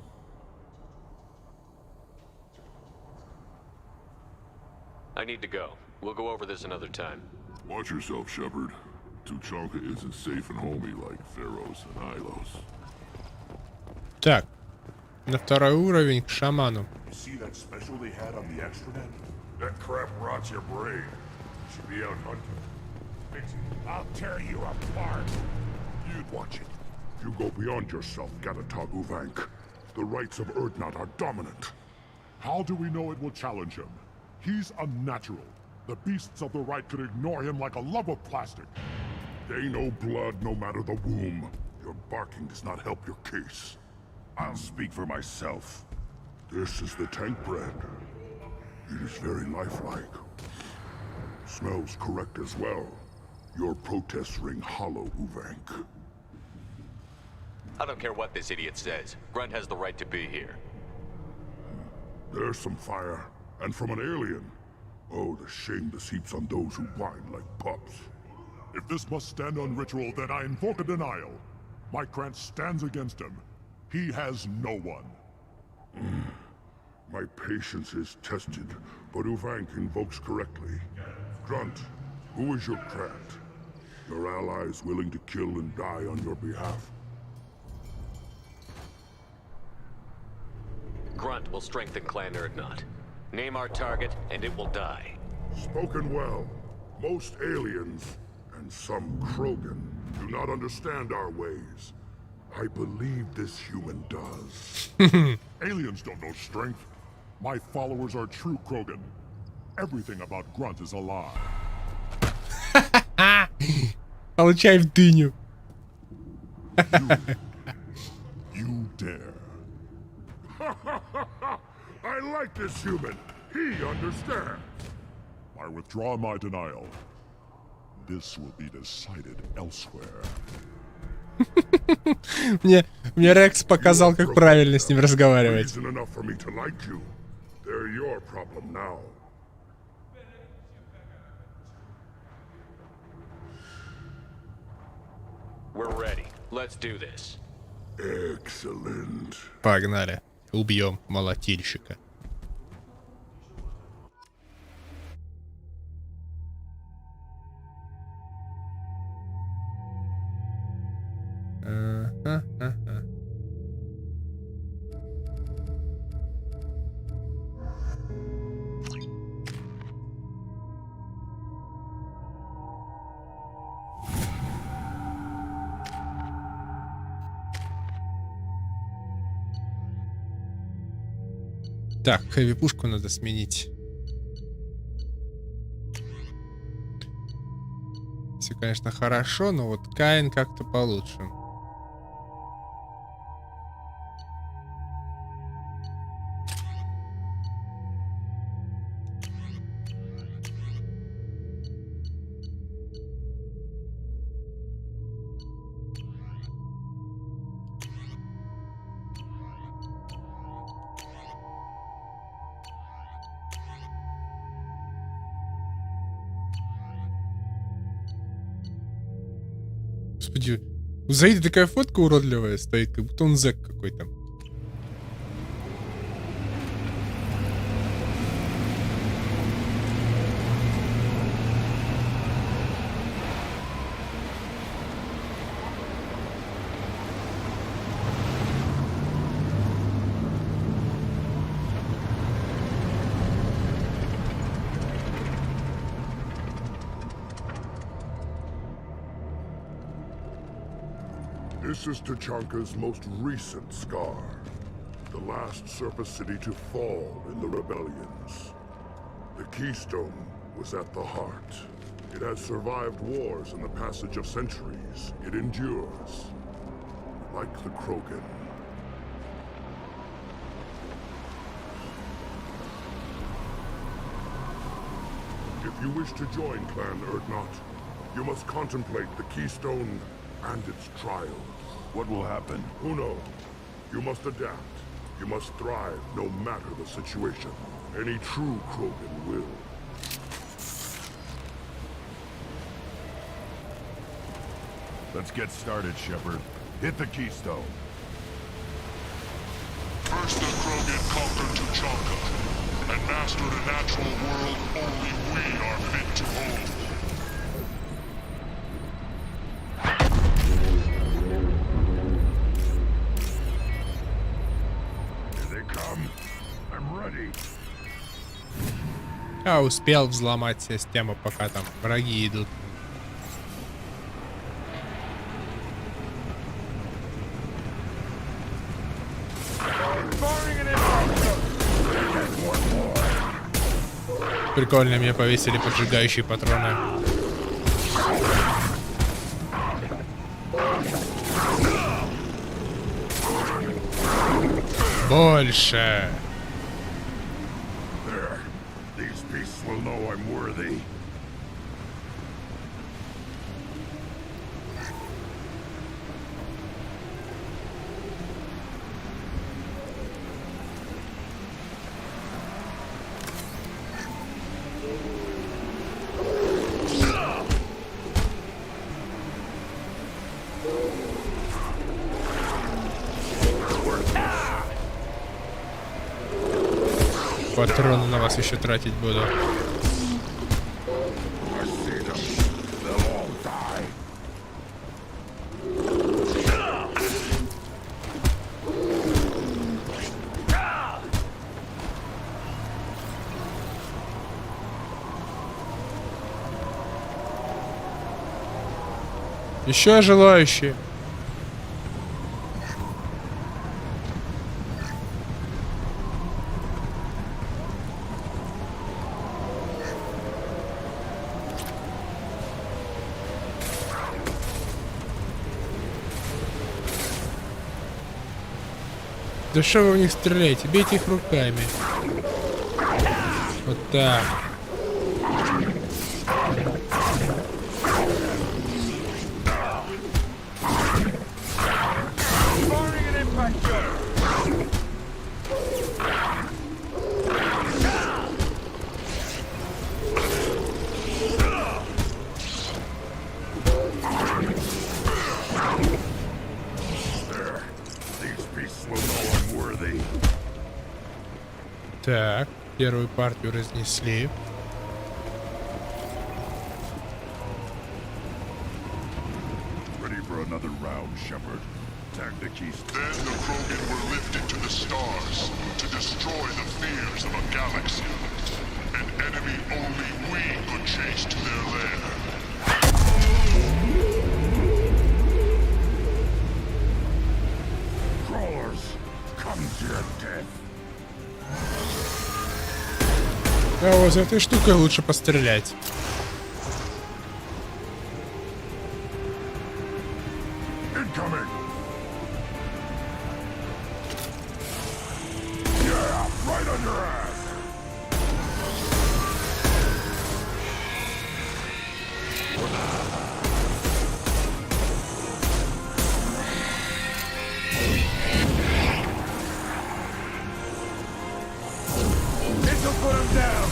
I need to go. We'll go over this another time. Watch yourself, Shepard. Tuchanka isn't safe and homey like Pharaohs and Ilos. Так, на второй уровень к шаману. You see that special they had on the extranet? That crap rots your brain. You should be out hunting. Fix it. I'll tear you apart. You'd watch it. You go beyond yourself, Gatatog Uvank. The rights of Urdnot are dominant. How do we know it will challenge him? He's unnatural. The beasts of the right could ignore him like a lump of plastic. They know blood no matter the womb. Your barking does not help your case. I'll speak for myself. This is the tank bread. It is very lifelike. Smells correct as well. Your protests ring hollow, Uvank. I don't care what this idiot says. Grunt has the right to be here. There's some fire, and from an alien. Oh, the shame this heaps on those who whine like pups. If this must stand on ritual, then I invoke a denial. Mike Grant stands against him. He has no one. My patience is tested, but Uvank invokes correctly. Grunt, who is your Grant? Your allies willing to kill and die on your behalf? Grunt will strengthen Clan Urdnot. Name our target, and it will die. Spoken well. Most aliens, and some Krogan, do not understand our ways. I believe this human does. Aliens don't know strength. My followers are true Krogan. Everything about Grunt is a lie. Получай в дыню. You dare. I like this human. He understands. I withdraw my denial. This will be decided elsewhere. Мне Рекс показал, как правильно с ним разговаривать. Reason enough for me to like you. They're your problem now. We're ready. Let's do this. Excellent. Погнали. Убьем молотильщика. Так, хэви-пушку надо сменить. Все, конечно, хорошо, но вот Каин как-то получше. Господи, у Заида такая фотка уродливая стоит, как будто он зэк какой-то. This is Tachanka's most recent scar. The last surface city to fall in the rebellions. The Keystone was at the heart. It has survived wars and the passage of centuries. It endures. Like the Krogan. If you wish to join Clan Urdnot, you must contemplate the Keystone and its trials. What will happen? Who knows? You must adapt. You must thrive no matter the situation. Any true Krogan will. Let's get started, Shepard. Hit the Keystone. First the Krogan conquered Tachanka and mastered a natural world only we are fit to hold. А, успел взломать систему, пока там враги идут. Прикольно, мне повесили поджигающие патроны. Больше. There. These beasts will know I'm worthy. Патроны на вас еще тратить буду. Еще желающие. Да что вы в них стреляете? Бейте их руками. Вот так. Так, первую партию разнесли. Ready for another round, Shepard. Tag the keys. Then the Krogan were lifted to the stars to destroy the fears of a galaxy. An enemy only we could chase to their lair. Crawlers, come to your death. А вот за этой штукой лучше пострелять. Incoming. Yeah, right on your ass. This'll put him down.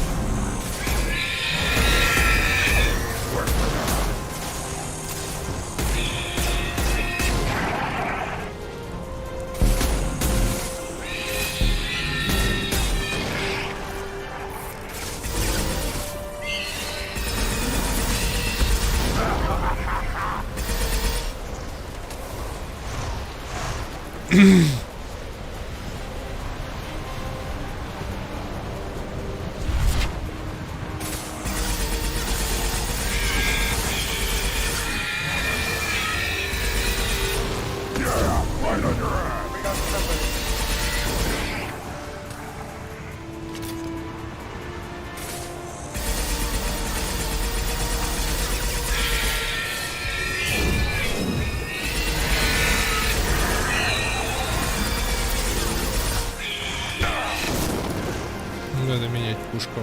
Надо менять пушку.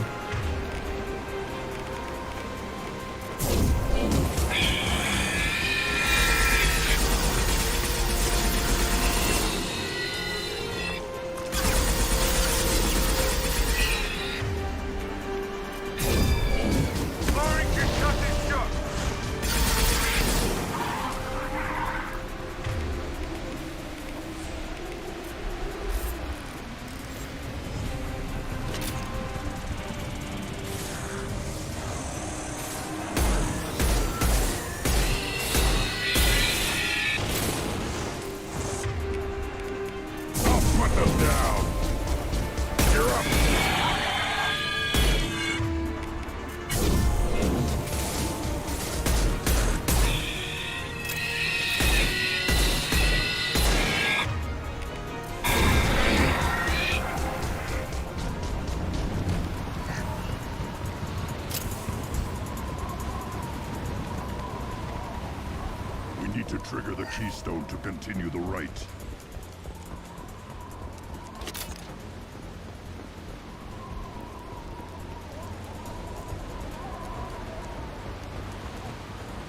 need to trigger the keystone to continue the rite.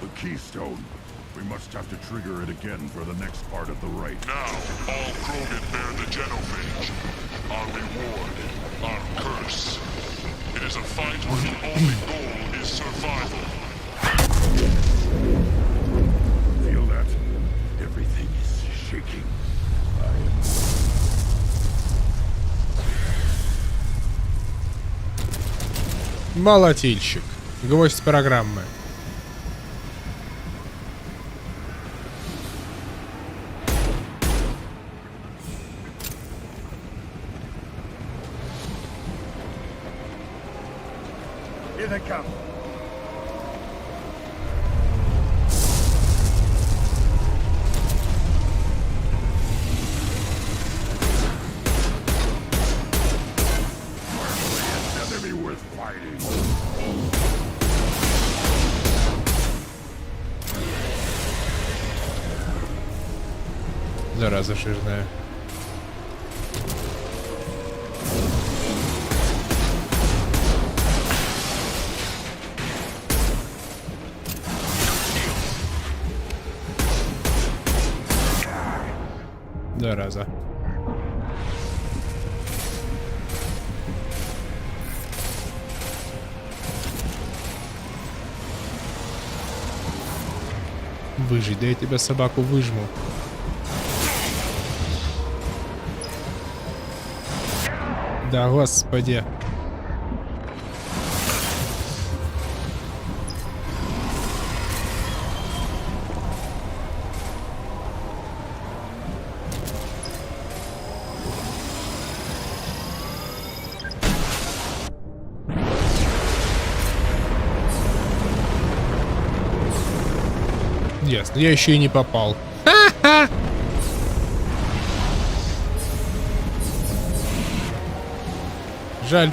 The keystone. We must have to trigger it again for the next part of the rite. Now, all Krogan bear the genophage. Our reward, our curse. It is a fight where the only goal is survival. Feel that? Everything is shaking. Молотильщик. Гвоздь программы. Here they come. Enemy worth fighting. Зараза жирная. Зараза. Выжить, да я тебя, собаку, выжму. Да, господи. Ясно, я еще и не попал. Ха-ха! Жаль.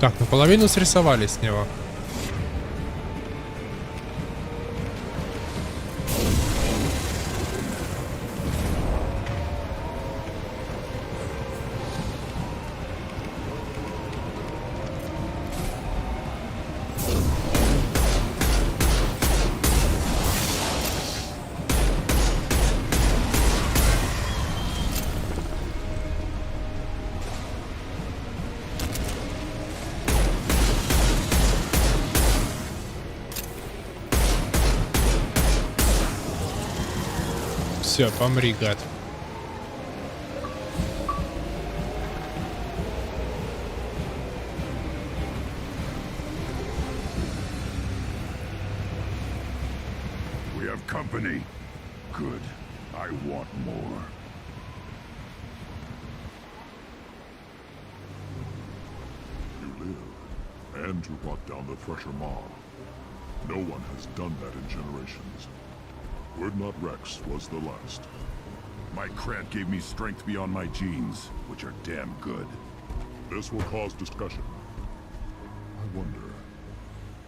Так, наполовину срисовали с него. Все, помри, гад. We have company. Good. I want more. You live, and you brought down the Thresher Maw. No one has done that in generations. Word Not Rex was the last. My crat gave me strength beyond my genes, which are damn good. This will cause discussion. I wonder.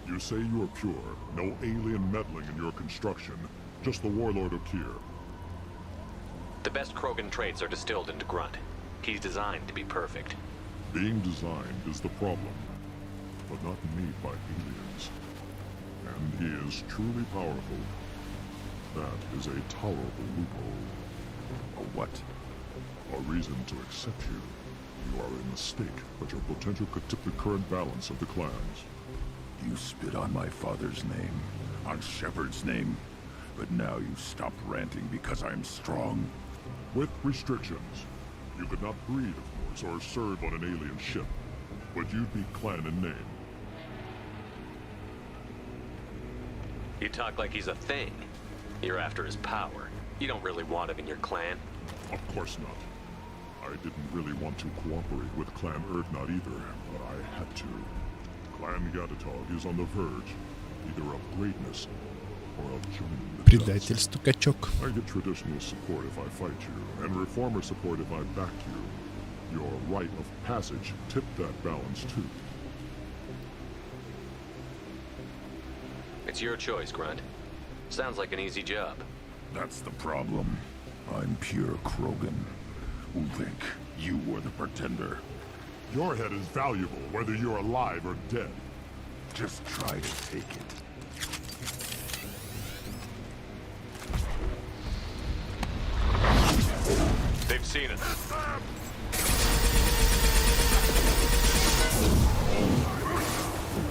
You say you are pure, no alien meddling in your construction, just the warlord Okir. The best Krogan traits are distilled into Grunt. He's designed to be perfect. Being designed is the problem, but not made by aliens. And he is truly powerful. That is a tolerable loophole. A what? A reason to accept you. You are a mistake, but your potential could tip the current balance of the clans. You spit on my father's name, on Shepard's name, but now you stop ranting because I'm strong. With restrictions. You could not breed, of course, or serve on an alien ship, but you'd be clan in name. You talk like he's a thing. You're after his power. You don't really want him in your clan. Of course not. I didn't really want to cooperate with Clan Erdnot either, but I had to. Clan Gatatog is on the verge, either of greatness or of joining the Предательство, качок. I get traditional support if I fight you, and reformer support if I back you. Your rite of passage tipped that balance too. It's your choice, Grunt. Sounds like an easy job. That's the problem. I'm pure Krogan. Uvik, you were the pretender. Your head is valuable, whether you're alive or dead. Just try to take it. They've seen it.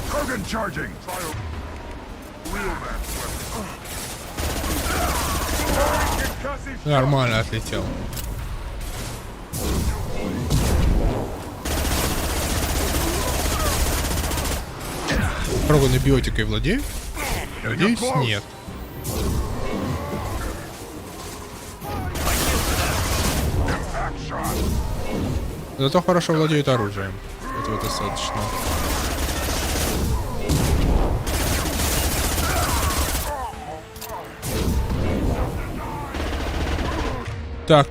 Krogan charging! Try to wheel that weapon. Нормально отлетел. Пробуй на биотикой владею? Надеюсь, нет. Зато хорошо владеет оружием. Этого достаточно. Так,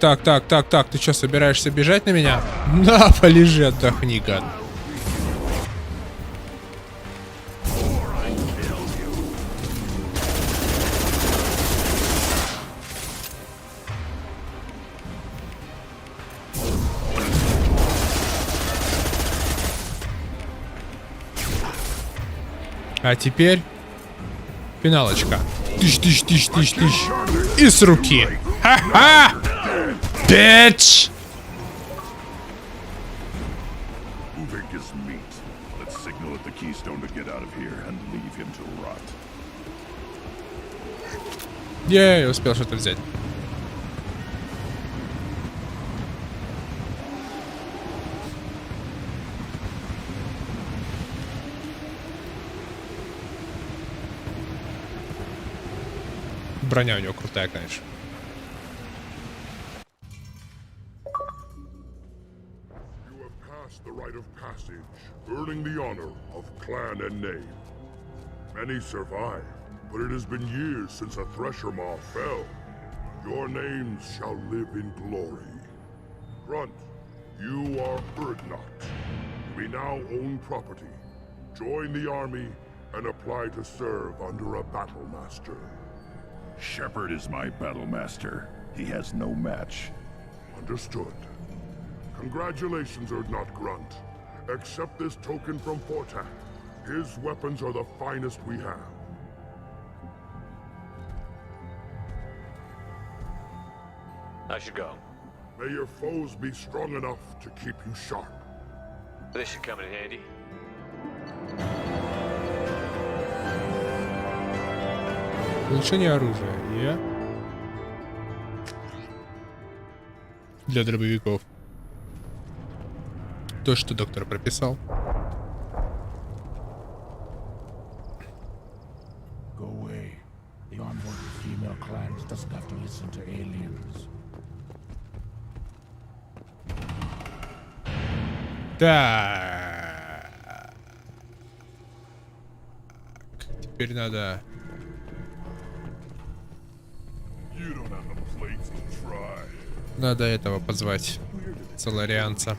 ты что, собираешься бежать на меня? На, полежи, отдохни, гад. А теперь финалочка. Тыщ. И с руки. Ха-ха! Bitch! Uvik is meat. Let's signal at the keystone to get out of here and leave him to rot. Я успел что-то взять. Броня у него крутая, конечно. The rite of passage, earning the honor of clan and name. Many survive, but it has been years since a thresher maw fell. Your names shall live in glory. Grunt, you are Erdnot. We now own property. Join the army and apply to serve under a battle master. Shepard is my battle master. He has no match. Understood. Congratulations, Erdnot Grunt. Accept this token from Fortak. His weapons are the finest we have. I should go. May your foes be strong enough to keep you sharp. This should come in handy. Улучшение оружия. Для дробовиков. То, что доктор прописал. Go away. The onboard female clans doesn't have to listen to aliens. Так. Теперь надо... Надо этого позвать. Соларианца.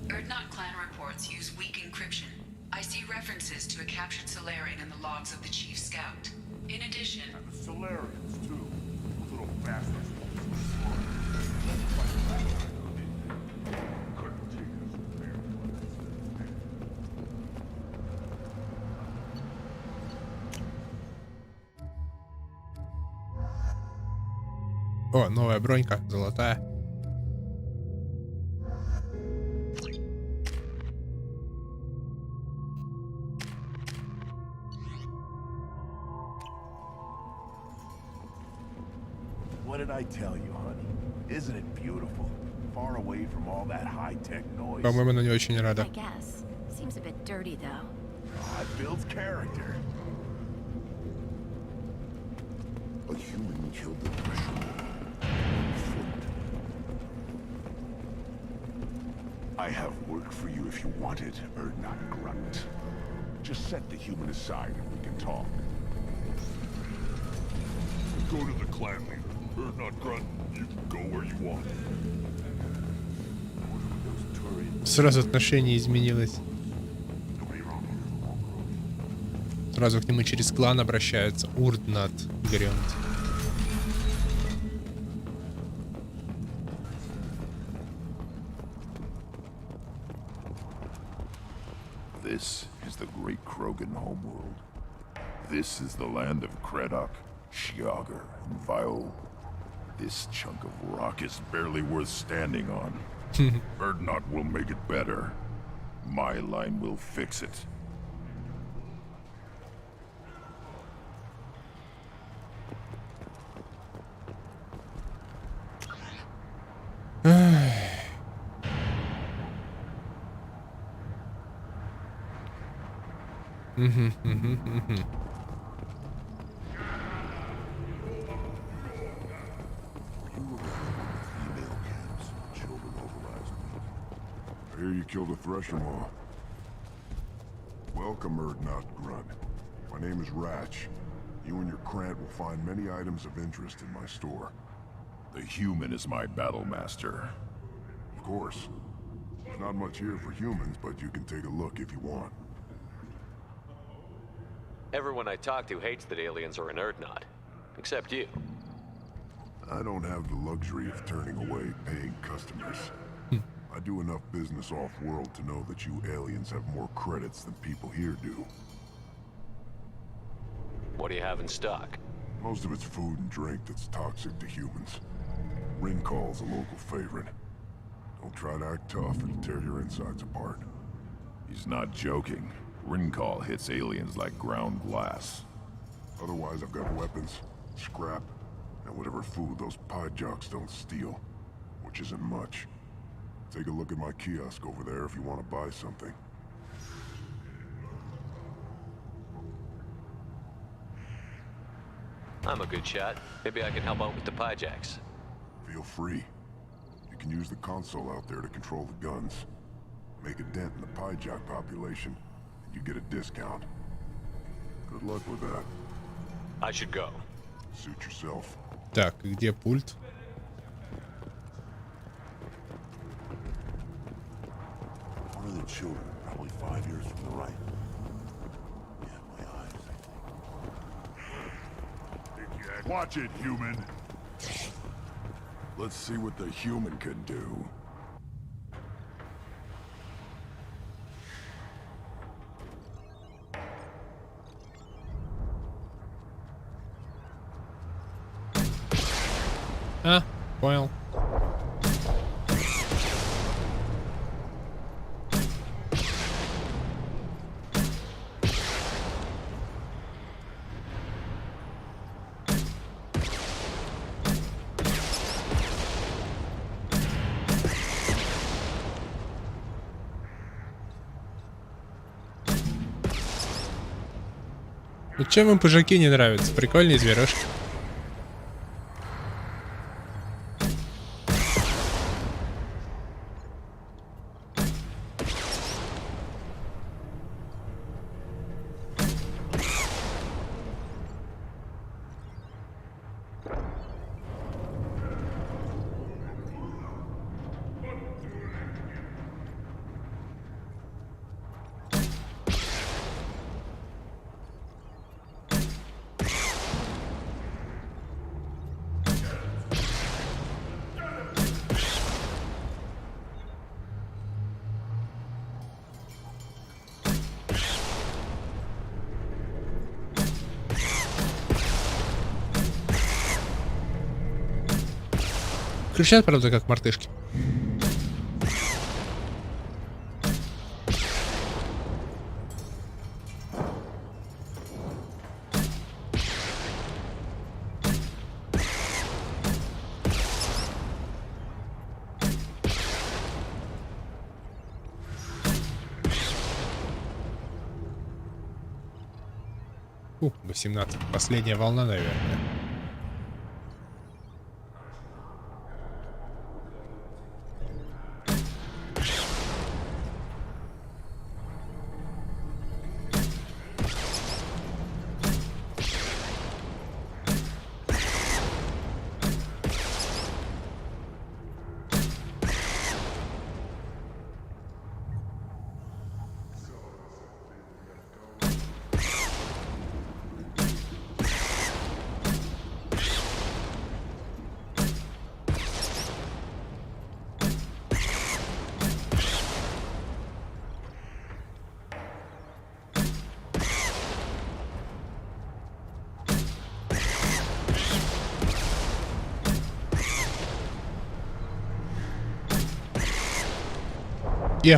Erdnot clan reports use weak encryption. I see references to a captured Solarian in the logs of the chief scout. In addition... And the Solarians, too. Little bastards. О, новая бронька, золотая. What did I tell you, honey? Isn't it beautiful? Far away from all that high-tech noise. По-моему, она не очень рада. I guess. Seems a bit dirty, though. Oh, it builds character. A human killed the Thresher. I have work for you if you want it, Urdnot Grunt. Just set the human aside and we can talk. Go to the clan leader. Urdnot Grunt, you can go where you want. Сразу отношение изменилось. Сразу к нему через клан обращаются. Урднат Грёнт. This is the great Krogan homeworld. This is the land of Kredok, Shiagar, and Vio. This chunk of rock is barely worth standing on. Urdnot will make it better. My line will fix it. I hear you killed a Thresher Maw. Welcome, Urdnot Grunt. My name is Ratch. You and your Krant will find many items of interest in my store. The human is my battle master. Of course. There's not much here for humans, but you can take a look if you want. Everyone I talk to hates that aliens are in Urdnot. Except you. I don't have the luxury of turning away paying customers. I do enough business off-world to know that you aliens have more credits than people here do. What do you have in stock? Most of it's food and drink that's toxic to humans. Ringcall's a local favorite. Don't try to act tough, it'll tear your insides apart. He's not joking. Ringcall hits aliens like ground glass. Otherwise, I've got weapons, scrap, and whatever food those pie jocks don't steal. Which isn't much. Take a look at my kiosk over there if you want to buy something. I'm a good shot. Maybe I can help out with the pie jacks. Feel free. You can use the console out there to control the guns. Make a dent in the pie jock population, and you get a discount. Good luck with that. I should go. Suit yourself. Так, где пульт? One of the children, probably 5 years from the right. Yeah, my eyes, I think. Watch it, human. Let's see what the human can do. А, понял. Ну чем им пыжаки не нравятся? Прикольные зверушки. Кричат, правда, как мартышки. 18. Последняя волна, наверное.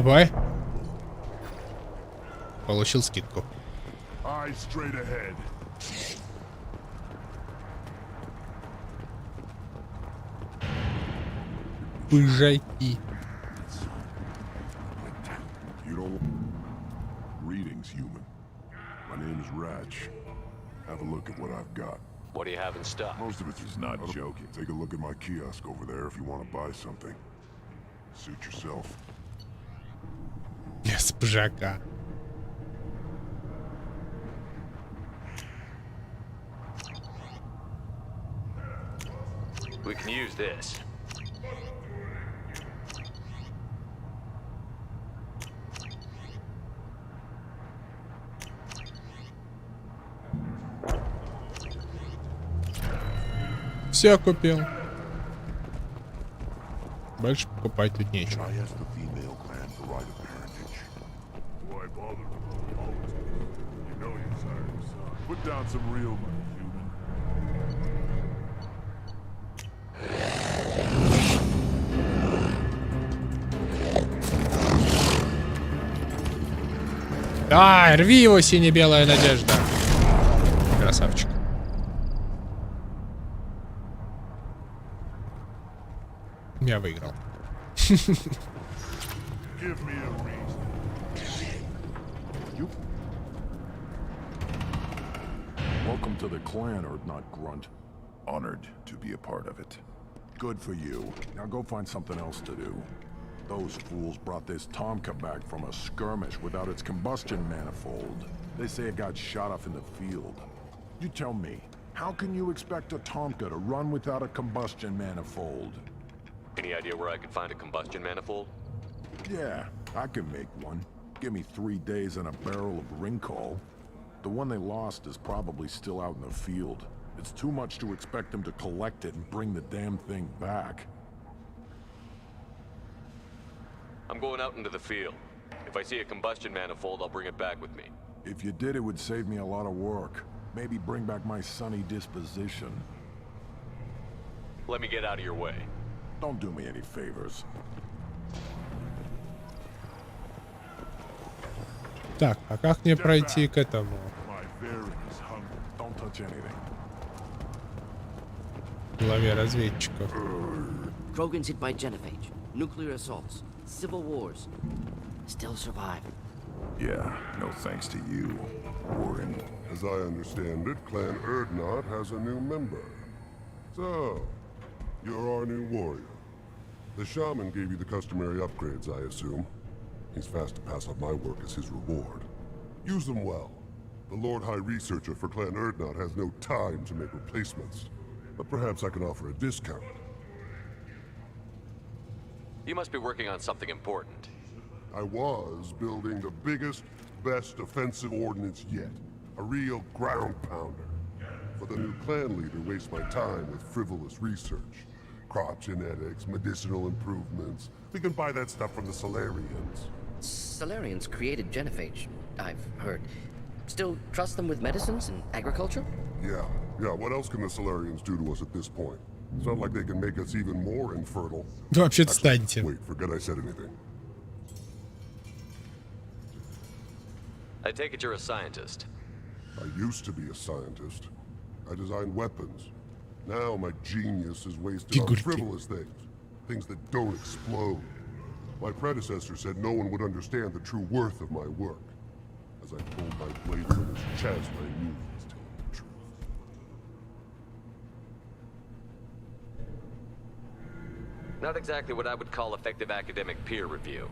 Бай. Получил скидку. Выезжайте. Greetings, human. My name is Ratch. Have a look at what I've got. What do you have in stock? Most of it is not joking. Take a look at my kiosk over there if you want to buy something. Suit yourself. Спжака. We can use this. Все купил. Больше покупать тут нечего. Put down some real money, human. Рви его, сине-белая надежда. Красавчик. Я выиграл. Welcome to the clan, Urdnot Grunt. Honored to be a part of it. Good for you. Now go find something else to do. Those fools brought this Tomka back from a skirmish without its combustion manifold. They say it got shot off in the field. You tell me, how can you expect a Tomka to run without a combustion manifold? Any idea where I could find a combustion manifold? Yeah, I can make one. Give me 3 days and a barrel of Ringcall. The one they lost is probably still out in the field. It's too much to expect them to collect it and bring the damn thing back. I'm going out into the field. If I see a combustion manifold, I'll bring it back with me. If you did, it would save me a lot of work. Maybe bring back my sunny disposition. Let me get out of your way. Don't do me any favors. Так, а как мне пройти к этому? Главе разведчиков. Krogan's hit by genophage, nuclear assaults, civil wars. Still survive. Yeah, no thanks to you, Warren. As I understand it, Clan Urdnot has a new member. So, you're our new warrior. The shaman gave you the customary upgrades, I assume. He's fast to pass on my work as his reward. Use them well. The Lord High Researcher for Clan Urdnot has no time to make replacements. But perhaps I can offer a discount. You must be working on something important. I was building the biggest, best offensive ordnance yet. A real ground pounder. But the new clan leader wastes my time with frivolous research. Crop genetics, medicinal improvements. We can buy that stuff from the Solarians. Solarians created genophage, I've heard. Still trust them with medicines and agriculture? Yeah. What else can the Solarians do to us at this point? It's not like they can make us even more infertile. Вообще-то станьте. Wait, forget I said anything. I take it you're a scientist. I used to be a scientist. I designed weapons. Now my genius is wasted on frivolous things. Things that don't explode. My predecessor said no one would understand the true worth of my work. as I pulled my blade from his chest, I knew he was telling the truth. Not exactly what I would call effective academic peer review.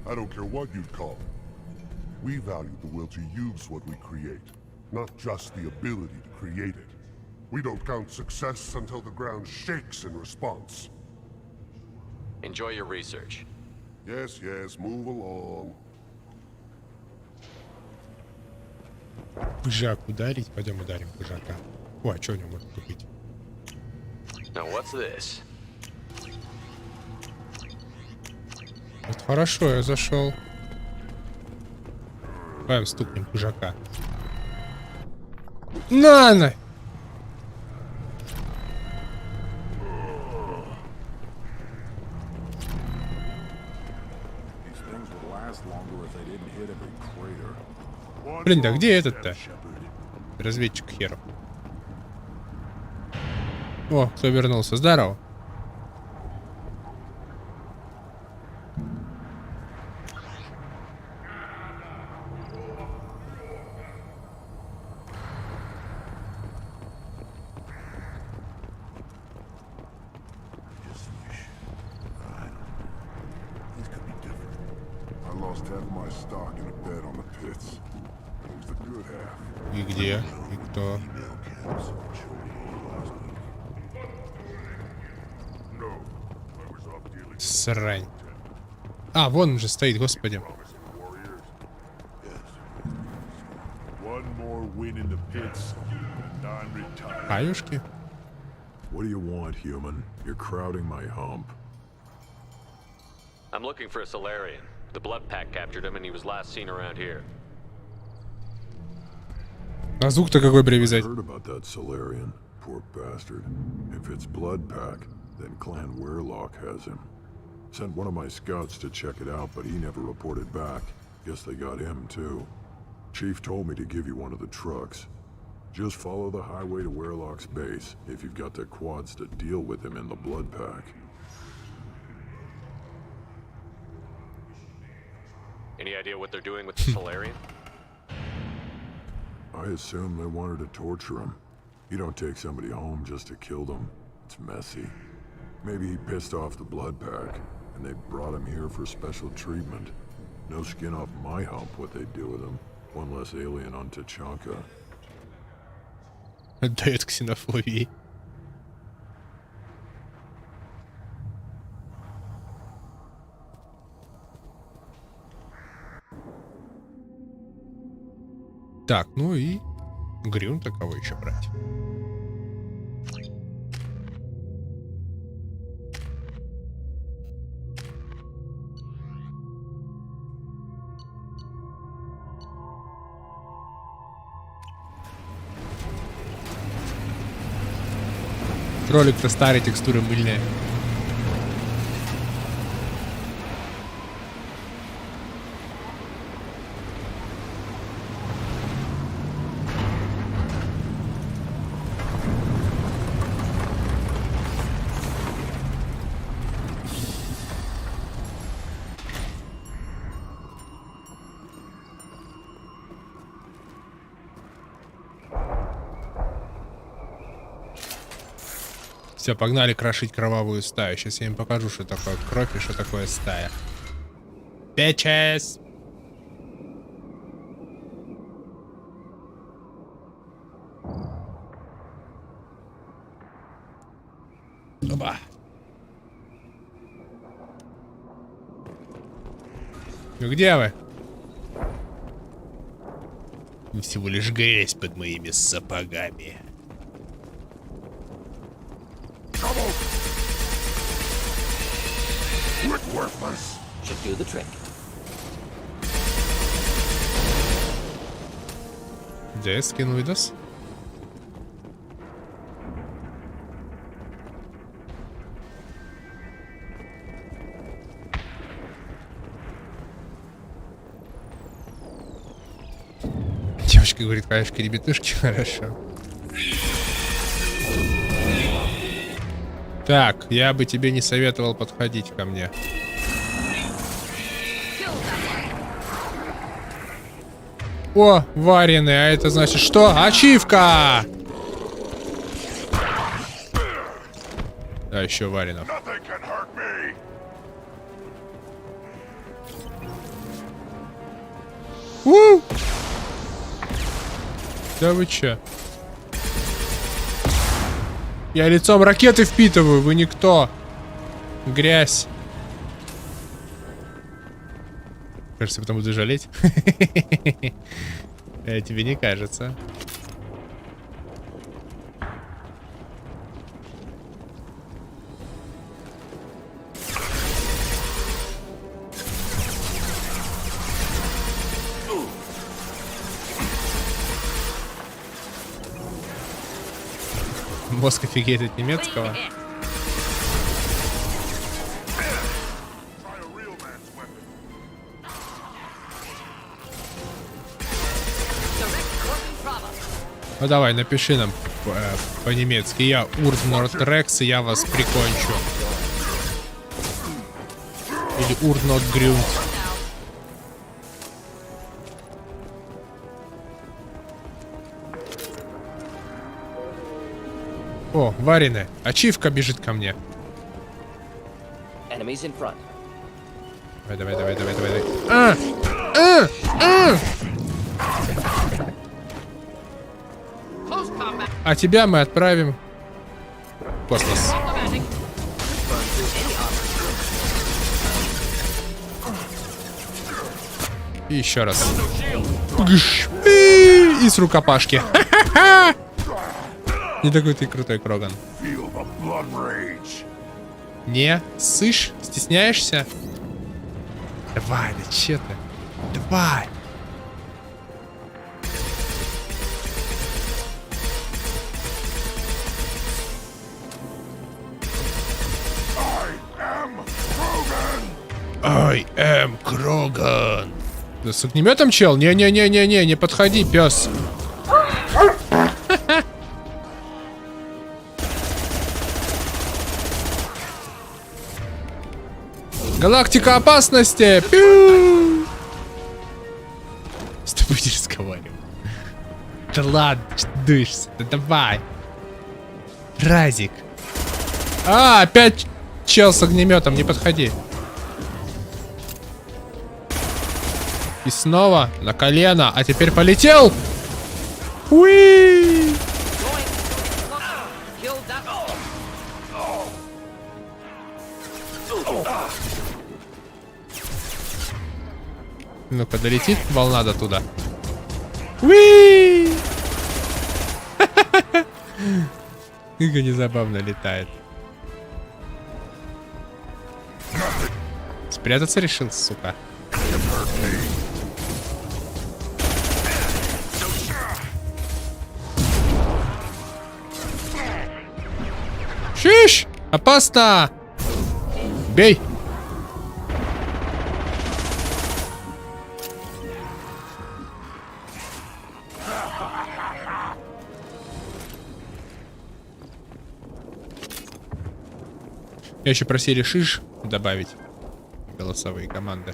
I don't care what you'd call it. We value the will to use what we create, not just the ability to create it. We don't count success until the ground shakes in response. Enjoy your research. Yes, yes, move along. Пыжак ударить? Пойдем ударим пыжака. О, а что у него может быть? Now what's this? Вот хорошо, я зашел. Давай стукнем пыжака. На! Блин, да где этот-то? Разведчик херов. О, кто вернулся? Здорово. И где? И кто? Срань. А, вон он же стоит, господи. Аюшки? What do you want, human? You're crowding my hump. I'm looking for a Solarian. The blood pack captured him and he was last seen around here. А звук-то какой привязать? I heard about that Solarian. Poor bastard. If it's blood pack, then Clan Werelock has him. Sent one of my scouts to check it out, but he never reported back. Guess they got him too. Chief told me to give you one of the trucks. Just follow the highway to Werelock's base if you've got the quads to deal with him in the blood pack. Any idea what they're doing with the Solarian? I assume they wanted to torture him. You don't take somebody home just to kill them. It's messy. Maybe he pissed off the blood pack, and they brought him here for special treatment. No skin off my hump what they do with him. One less alien on Tachanka. Отдает ксенофобии. Так, ну и Грюн-то кого еще брать? Кролик-то старый, текстуры мыльные. Все, погнали крошить кровавую стаю. Сейчас я им покажу, что такое кровь и что такое стая. Bitches! Опа. Ну где вы? Вы всего лишь грязь под моими сапогами. Worthless. Should do the trick. Где я скину видос? Девочка говорит, конечно, ребятушки, хорошо. Так, я бы тебе не советовал подходить ко мне. О, вареный, а это значит что? Ачивка! Да, еще варенов. Да вы че? Я лицом ракеты впитываю, вы никто. Грязь. Кажется, потом буду жалеть. Тебе не кажется? Мозг офигеет от немецкого. Ну давай, напиши нам по-немецки. Я Урнорд Рекс, и я вас прикончу. Или Урнорд Грюнд. О, вареная. Ачивка бежит ко мне. Давай. А тебя мы отправим в космос. И еще раз. И с рукопашки. Не такой ты крутой, Кроган. Не, сышь? Стесняешься? Давай, да че ты? Давай. I am Кроган. Да с огнеметом, чел? Не-не-не-не-не, не подходи, пес. Галактика опасности! Пиу! С тобой не разговариваю. Да ладно, что ты дуешься? Да давай. Разик. А, опять чел с огнеметом, не подходи. И снова на колено, а теперь полетел! Уи! Ну-ка, долетит волна до туда. Уи! Как они забавно летает. Спрятаться решил, сука. Шиш! Опасно! Бей! Я еще просили шиш добавить голосовые команды.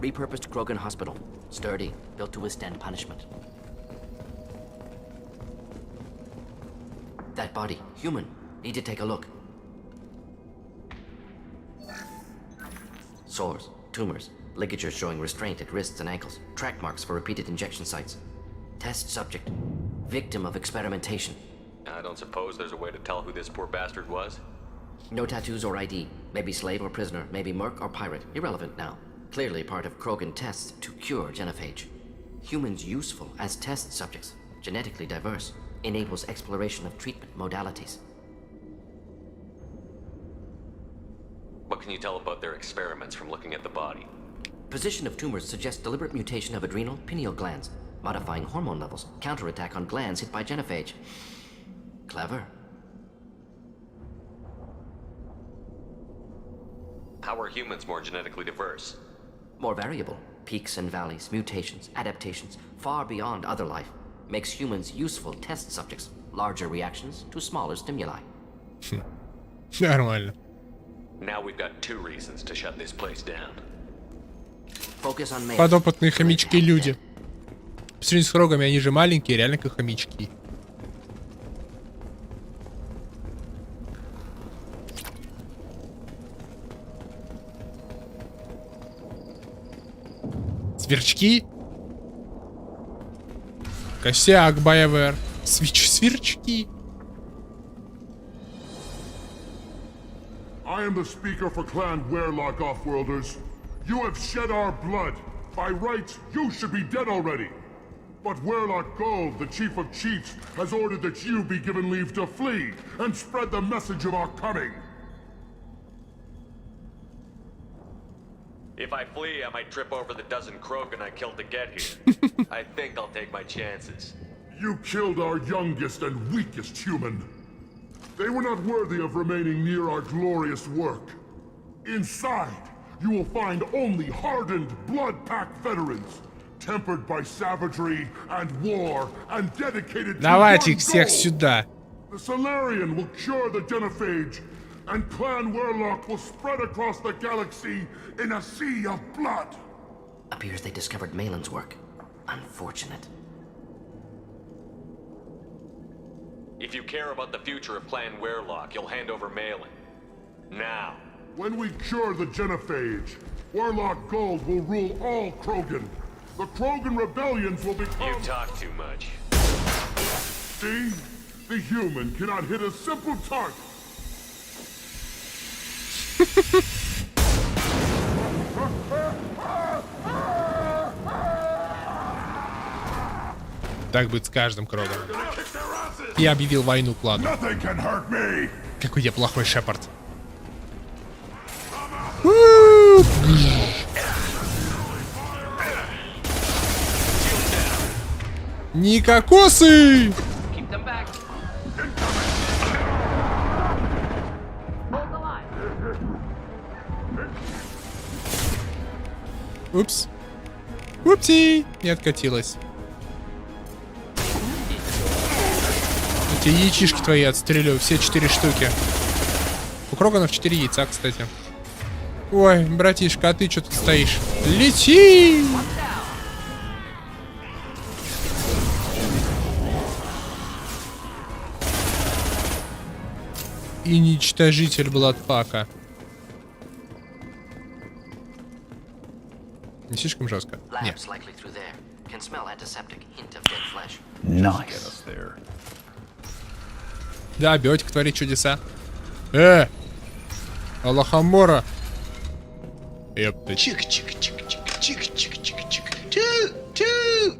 Repurposed Krogan Hospital. Sturdy, built to withstand punishment. That body, human. Need to take a look. Sores, tumors, ligatures showing restraint at wrists and ankles, track marks for repeated injection sites. Test subject, victim of experimentation. I don't suppose there's a way to tell who this poor bastard was? No tattoos or ID. Maybe slave or prisoner, maybe merc or pirate. Irrelevant now. Clearly part of Krogan tests to cure genophage. Humans useful as test subjects, genetically diverse, enables exploration of treatment modalities. What can you tell about their experiments from looking at the body? Position of tumors suggests deliberate mutation of adrenal pineal glands, modifying hormone levels, counterattack on glands hit by genophage. Clever. How are humans more genetically diverse? More variable. Peaks and valleys, mutations, adaptations, far beyond other life. Makes humans useful test subjects. Larger reactions to smaller stimuli. Нормально. Now we've got 2 reasons to shut this place down. Focus on males. Подопытные хомячки-люди. По сравнению с крогами, они же маленькие, реально как хомячки. Сверчки? Косяк, BioWare. Сверчки. I am the speaker for Clan Werelock Offworlders. You have shed our blood. By rights, you should be dead already. But Werelock Gold, the chief of chiefs, has ordered that you be given leave to flee and spread the message of our coming. If I flee, I might trip over the dozen Krogan I killed to get here. I think I'll take my chances. You killed our youngest and weakest human. They were not worthy of remaining near our glorious work. Inside, you will find only hardened, blood-packed veterans, tempered by savagery and war, and dedicated to one Давайте их всех goal. сюда. The Solarian will cure the genophage, and Clan Werelock will spread across the galaxy in a sea of blood. Appears they discovered Malin's work. Unfortunate. If you care about the future of Clan Werelock, you'll hand over Malin. Now. When we cure the genophage, Werelock Gold will rule all Krogan. The Krogan rebellions will become... You talk too much. See? The human cannot hit a simple target. Так будет с каждым крогом. Я объявил войну клану. Какой я плохой Шепард. Никокосы! Упс. Упси! Не откатилась. Эти яичишки твои отстрелю, все 4 штуки. У Кроганов 4 яйца, кстати. Ой, братишка, а ты что тут стоишь? Лети! И уничтожитель Бладпака. Не слишком жестко? Нет. Nice. Да, биотик творит чудеса. Аллахамора. Ёпта. Чик-чик-чик-чик-чик-чик-чик-чик. Тю-тю.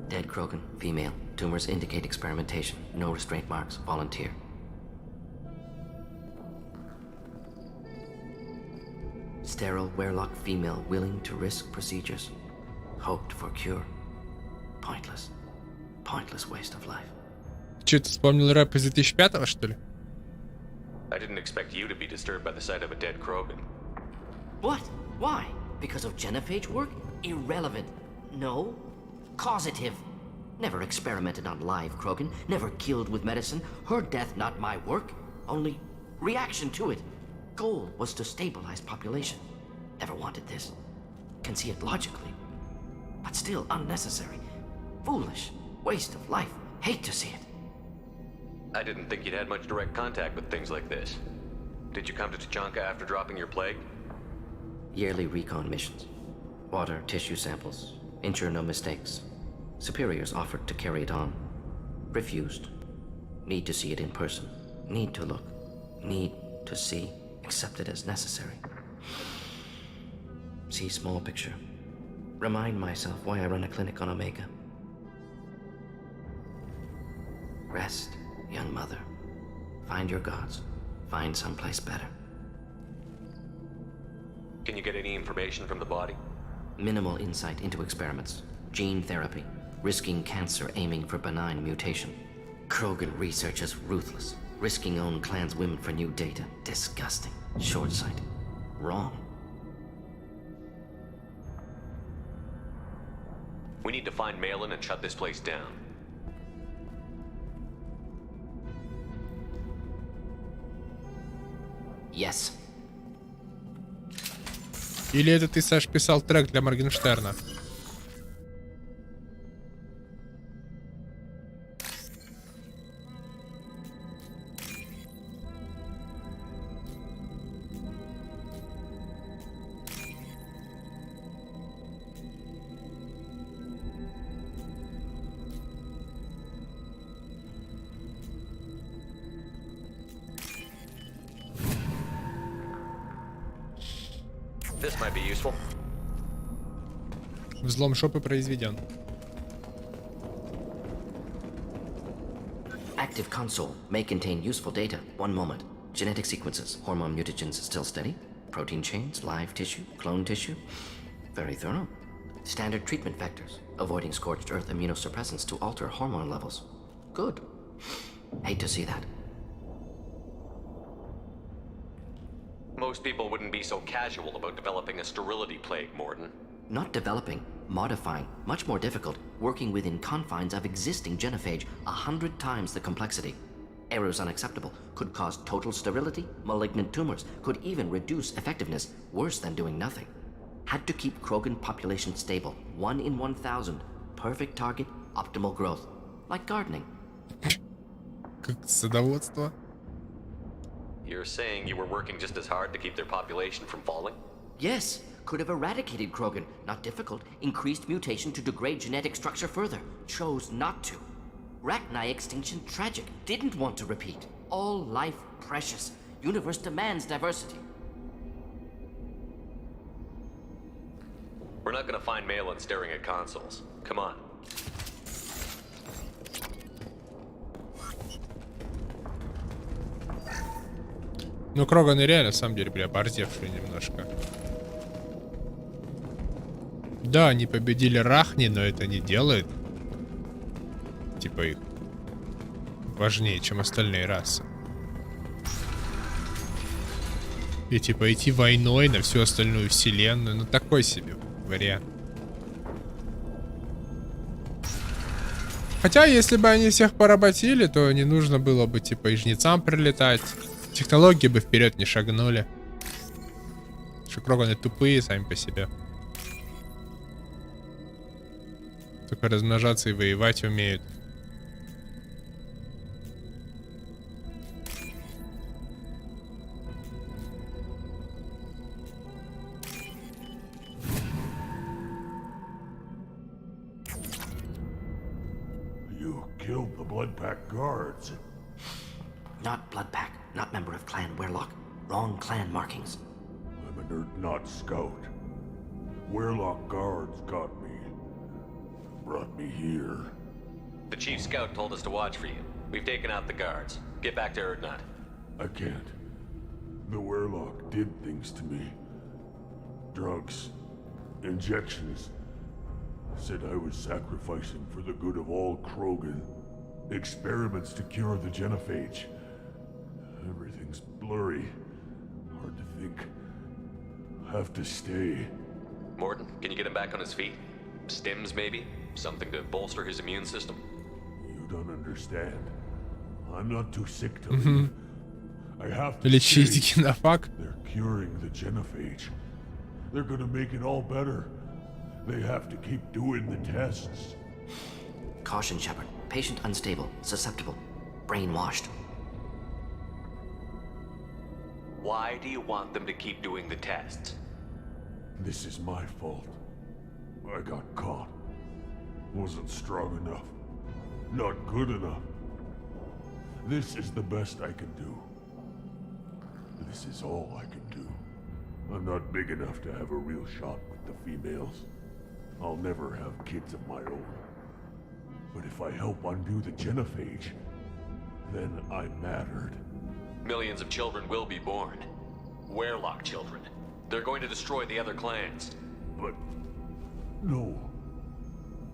Dead Krogan, female. Tumors indicate experimentation. No restraint marks. Volunteer. Sterile Werelock female willing to risk procedures. Hoped for cure. Pointless. Pointless waste of life. Че, ты вспомнил рэп из 2005-го, что ли? I didn't expect you to be disturbed by the sight of a dead Krogan. What? Why? Because of genophage work? Irrelevant. No. Causative. Never experimented on live Krogan. Never killed with medicine. Her death not my work. Only reaction to it. Goal was to stabilize population. Never wanted this. Can see it logically. But still unnecessary. Foolish. Waste of life. Hate to see it. I didn't think you'd had much direct contact with things like this. Did you come to Tachanka after dropping your plague? Yearly recon missions. Water, tissue samples. Ensure no mistakes. Superiors offered to carry it on. Refused. Need to see it in person. Need to look. Need to see. Accepted as necessary. See small picture. Remind myself why I run a clinic on Omega. Rest, young mother. Find your gods. Find someplace better. Can you get any information from the body? Minimal insight into experiments. Gene therapy. Risking cancer, aiming for benign mutation. Krogan research is ruthless. Risking own clan's women for new data. Disgusting. Short-sighted. Wrong. We need to find Malin and shut this place down. Yes. Или это ты, Саш, писал трек для Моргенштерна? This might be useful. Взлом шопы произведен. Active console may contain useful data. One moment. Genetic sequences. Hormone mutagens still steady. Protein chains, live tissue, clone tissue. Very thorough. Standard treatment vectors. Avoiding scorched earth immunosuppressants to alter hormone levels. Good. Hate to see that. Most people wouldn't be so casual about developing a sterility plague, Morden. Not developing, modifying, much more difficult, working within confines of existing genophage, 100 times the complexity. Errors unacceptable, could cause total sterility, malignant tumors, could even reduce effectiveness, worse than doing nothing. Had to keep Krogan population stable, 1 in 1,000, perfect target, optimal growth. Like gardening. Как садоводство. You're saying you were working just as hard to keep their population from falling? Yes, could have eradicated Krogan. Not difficult. Increased mutation to degrade genetic structure further. Chose not to. Rachni extinction tragic. Didn't want to repeat. All life precious. Universe demands diversity. We're not gonna find Malin staring at consoles. Come on. Ну, Кроганы реально, на самом деле, бля, оборзевшие немножко. Да, они победили Рахни, но это не делает, типа, их важнее, чем остальные расы. И, типа, идти войной на всю остальную вселенную, ну, такой себе вариант. Хотя, если бы они всех поработили, то не нужно было бы, типа, и жнецам прилетать. Технологии бы вперед не шагнули. Что Кроганы тупые сами по себе. Только размножаться и воевать умеют. You killed the Bloodpack guards. Not Bloodpack, not member of Clan Werlock. Wrong clan markings. I'm a nerd, not scout. Werlock guards got me. Brought me here. The chief scout told us to watch for you. We've taken out the guards. Get back to Erdnot. I can't. The Werlock did things to me. Drugs. Injections. Said I was sacrificing for the good of all Krogan. Experiments to cure the genophage. Everything's blurry. Hard to think. Have to stay. Morden, can you get him back on his feet? Stims, maybe? Something to bolster his immune system? You don't understand. I'm not too sick to leave. I have to Лечить stay. генофаг. They're curing the genophage. They're gonna make it all better. They have to keep doing the tests. Caution, Shepard. Patient unstable, susceptible, brainwashed. Why do you want them to keep doing the tests? This is my fault. I got caught. Wasn't strong enough. Not good enough. This is the best I can do. This is all I can do. I'm not big enough to have a real shot with the females. I'll never have kids of my own. But if I help undo the genophage, then I mattered. Millions of children will be born. Werlock children. They're going to destroy the other clans. But... No.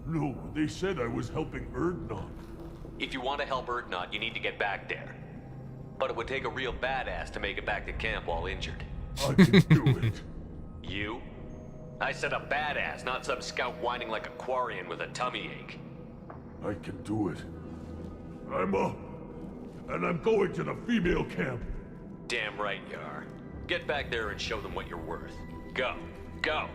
No, they said I was helping Erdnot. If you want to help Erdnot, you need to get back there. But it would take a real badass to make it back to camp while injured. I can do it. You? I said a badass, not some scout whining like a Quarian with a tummy ache. I can do it. I'm up. And I'm going to the female camp. Damn right you are. Get back there and show them what you're worth. Go. Go.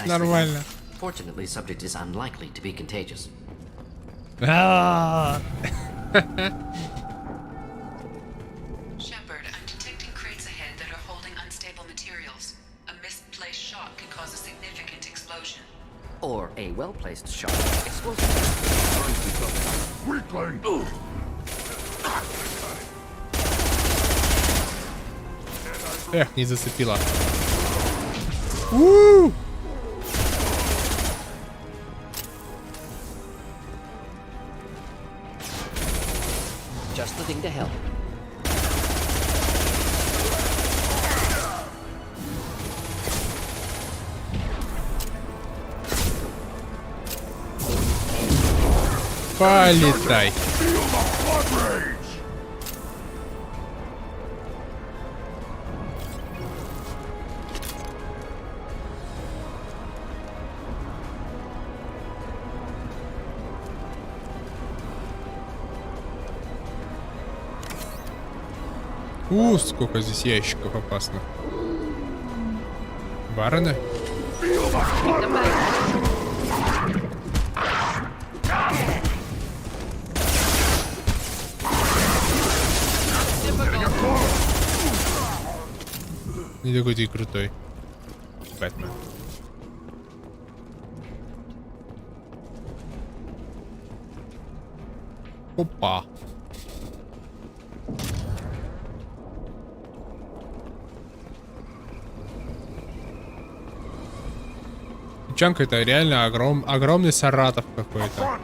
Нормально. Fortunately, subject is unlikely to be contagious. Ah. Shepard, I'm detecting crates ahead that are holding unstable materials. A misplaced shot can cause a significant explosion. Or a well-placed shot. Explosive. Weakling! Эх, не зацепила. У! Just the thing to help. Полетай. Сколько здесь ящиков опасных. Бароны? Не такой ты крутой. Бэтмен. Опа. Чанка, это реально огромный Саратов какой-то.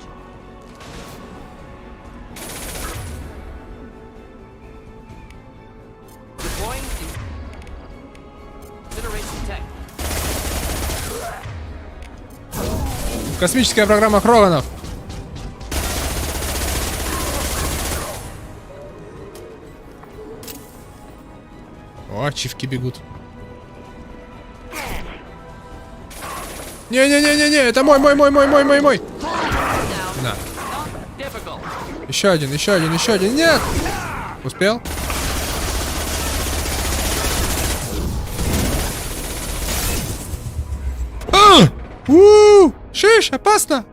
Космическая программа Кроганов. О, ачивки бегут. Не-не-не-не-не, это мой. На. Еще один. Нет! Успел? Шиш, опасно!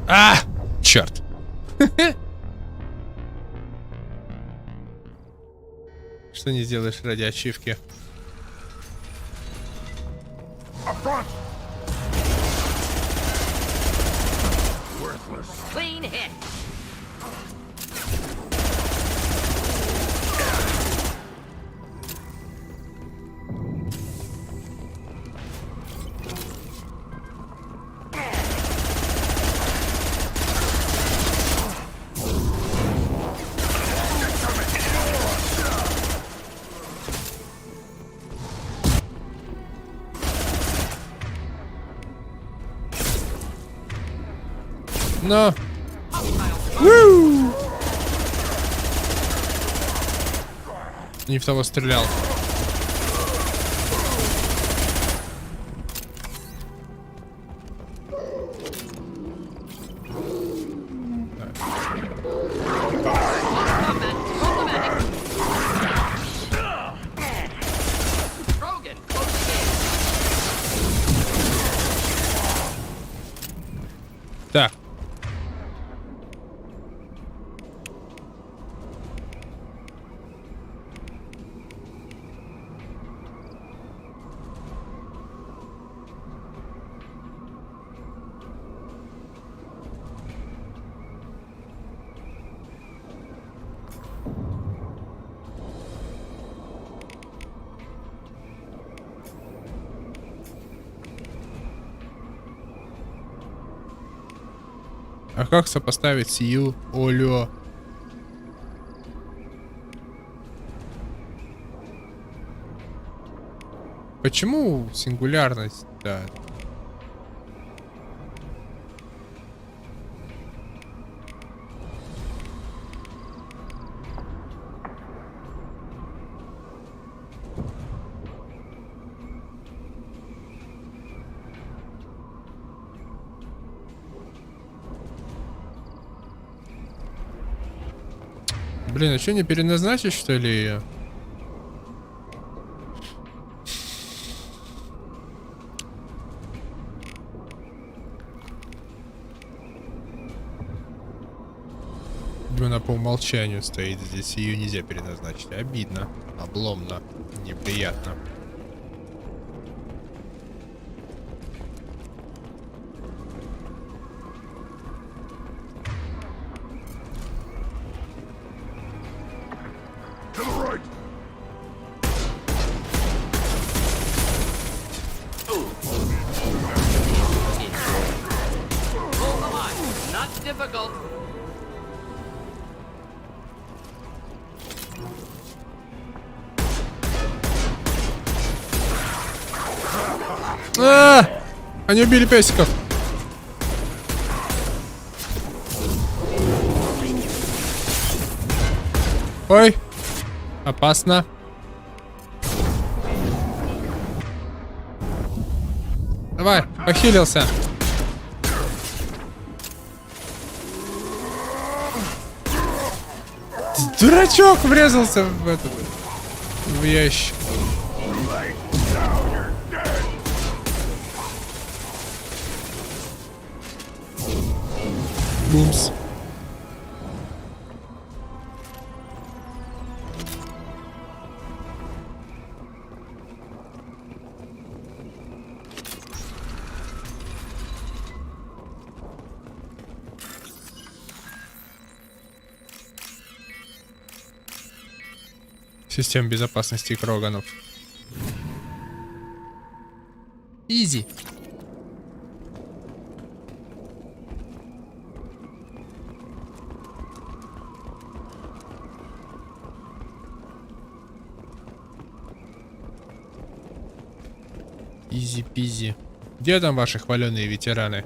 А! Черт! Что не сделаешь ради ачивки? Clean hit. Но. Не в того стрелял. Так. А как сопоставить сию олё? Почему сингулярность? Да. Блин, а что, не переназначить, что ли, ее? Она по умолчанию стоит здесь, ее нельзя переназначить. Обидно, обломно, неприятно. Они убили песиков. Ой, опасно. Давай, похилился. Дурачок врезался в этот, в ящик. Бумс. Система безопасности Кроганов. Изи. Изи-пизи. Где там ваши хваленые ветераны?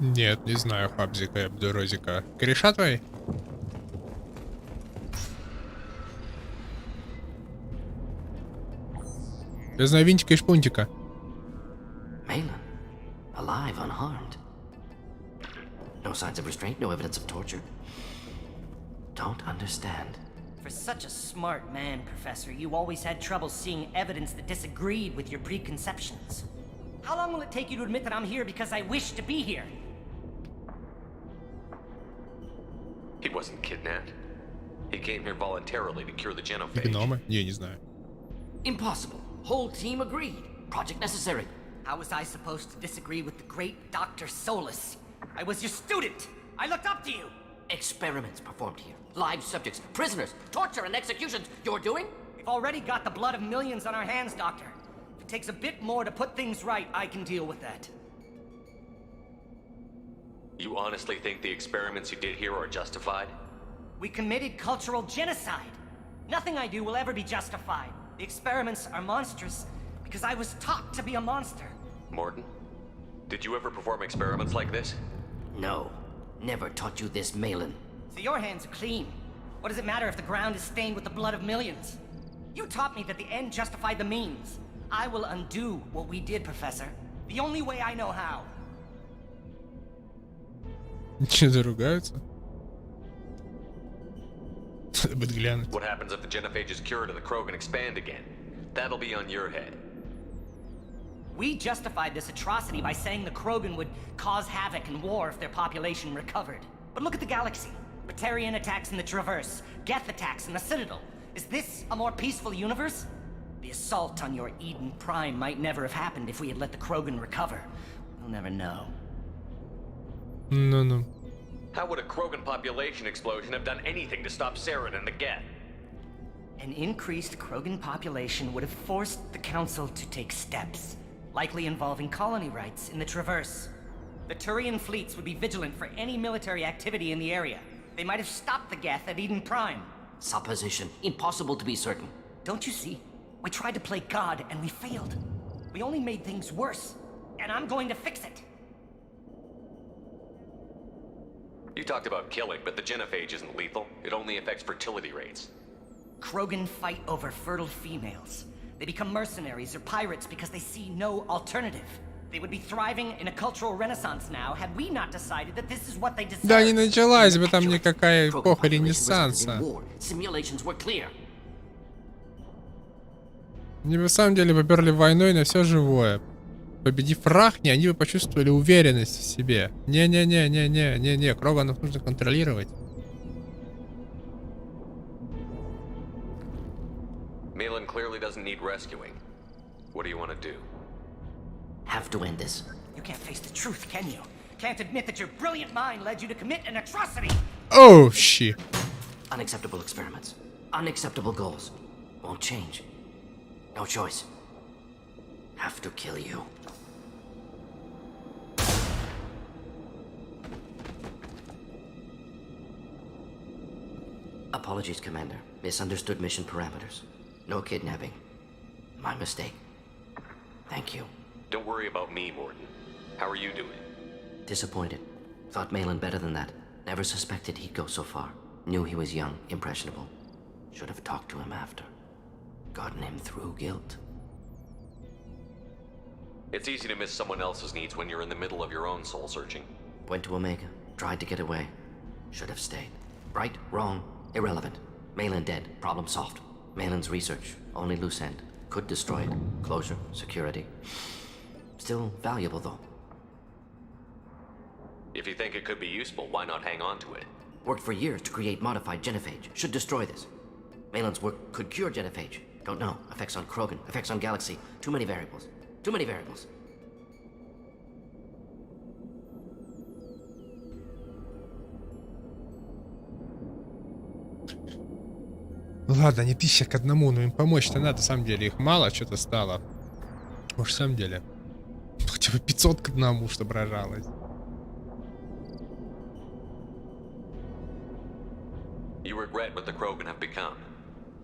Нет, не знаю, Хабзика и Абдурозика. Кореша твои? Я знаю винтика и шпунтика. Malin, alive, unharmed. No signs of restraint, no evidence of torture. Don't understand. For such a smart man, Professor, you always had trouble seeing evidence that disagreed with your preconceptions. How long will it take you to admit that I'm here because I wish to be here? He wasn't kidnapped. He came here voluntarily to cure the genophage. Гномы? Не знаю. Impossible. Whole team agreed. Project necessary. How was I supposed to disagree with the great Dr. Solus? I was your student. I looked up to you. Experiments performed here. Live subjects, prisoners, torture and executions. You're doing? We've already got the blood of millions on our hands, Doctor. If it takes a bit more to put things right, I can deal with that. You honestly think the experiments you did here are justified? We committed cultural genocide. Nothing I do will ever be justified. The experiments are monstrous because I was taught to be a monster. Morton, did you ever perform experiments like this? No. Never taught you this, Malin. So your hands are clean. What does it matter if the ground is stained with the blood of millions? You taught me that the end justified the means. I will undo what we did, Professor. The only way I know how. Че, ругаются? Будет глянуть. What happens if the genophage is cured and the Krogan expand again? That'll be on your head. We justified this atrocity by saying the Krogan would cause havoc and war if their population recovered. But look at the galaxy. Batarian attacks in the Traverse, Geth attacks in the Citadel. Is this a more peaceful universe? The assault on your Eden Prime might never have happened if we had let the Krogan recover. We'll never know. No. How would a Krogan population explosion have done anything to stop Saren and the Geth? An increased Krogan population would have forced the Council to take steps, likely involving colony rights in the Traverse. The Turian fleets would be vigilant for any military activity in the area. They might have stopped the Geth at Eden Prime. Supposition. Impossible to be certain. Don't you see? We tried to play God and we failed. We only made things worse. And I'm going to fix it. You talked about killing, but the genophage isn't lethal. It only affects fertility rates. Krogan fight over fertile females. They become mercenaries or pirates because they see no alternative. They would be thriving in a cultural renaissance now had we not decided that this is what they deserve. Да не началась бы там никакая эпоха Ренессанса. Simulations were clear. Они бы в самом деле поперли войной на все живое. Победив Рахни, они бы почувствовали уверенность в себе. Не, Кроганов нужно контролировать. Malin clearly doesn't need rescuing. What do you want to do? Have to end this. You can't face the truth, can you? Can't admit that your brilliant mind led you to commit an atrocity. Oh shit. Unacceptable experiments. Unacceptable goals. Won't change. No choice. Have to kill you. Apologies, Commander. Misunderstood mission parameters. No kidnapping. My mistake. Thank you. Don't worry about me, Mordin. How are you doing? Disappointed. Thought Malin better than that. Never suspected he'd go so far. Knew he was young, impressionable. Should have talked to him after. Gotten him through guilt. It's easy to miss someone else's needs when you're in the middle of your own soul searching. Went to Omega. Tried to get away. Should have stayed. Right, wrong, irrelevant. Malin dead. Problem solved. Malin's research. Only loose end. Could destroy it. Closure. Security. Still valuable, though. If you think it could be useful, why not hang on to it? Worked for years to create modified genophage. Should destroy this. Malin's work could cure genophage. Don't know. Effects on Krogan. Effects on Galaxy. Too many variables. Too many variables. Ладно, не 1000 к 1, но им помочь-то надо, на самом деле. Их мало что-то стало. Может, в самом деле. Хотя бы 500 к 1 чтобы рожалось. You regret what the Krogan have become.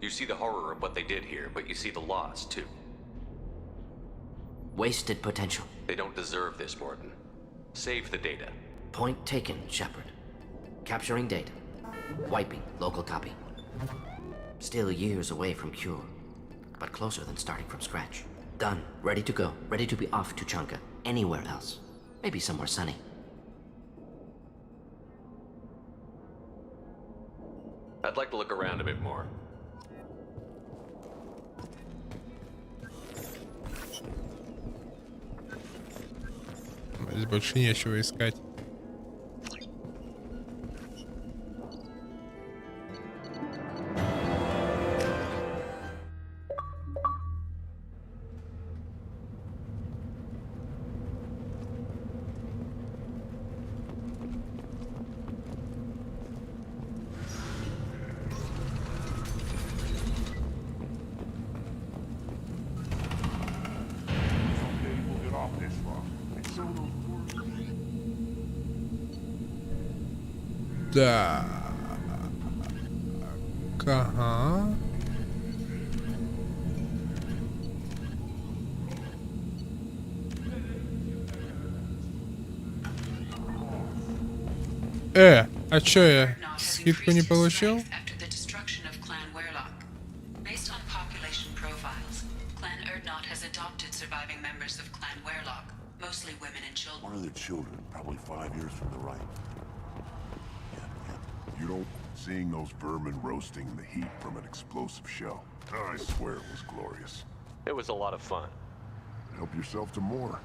You see the horror of what they did here, but you see the loss, too. Wasted potential. They don't deserve this, Mordin. Save the data. Point taken, Shepard. Capturing data. Wiping local copy. Still years away from cure, but closer than starting from scratch. Done. Ready to go. Ready to be off to Chunka. Anywhere else. Maybe somewhere sunny. I'd like to look around a bit more. Здесь больше нечего искать. Да. Ага. А чё я скидку не получил? One of the children, probably 5 years from the right. You know, seeing those vermin roasting in the heat from an explosive shell, I swear it was glorious. It was a lot of fun. Help yourself to more.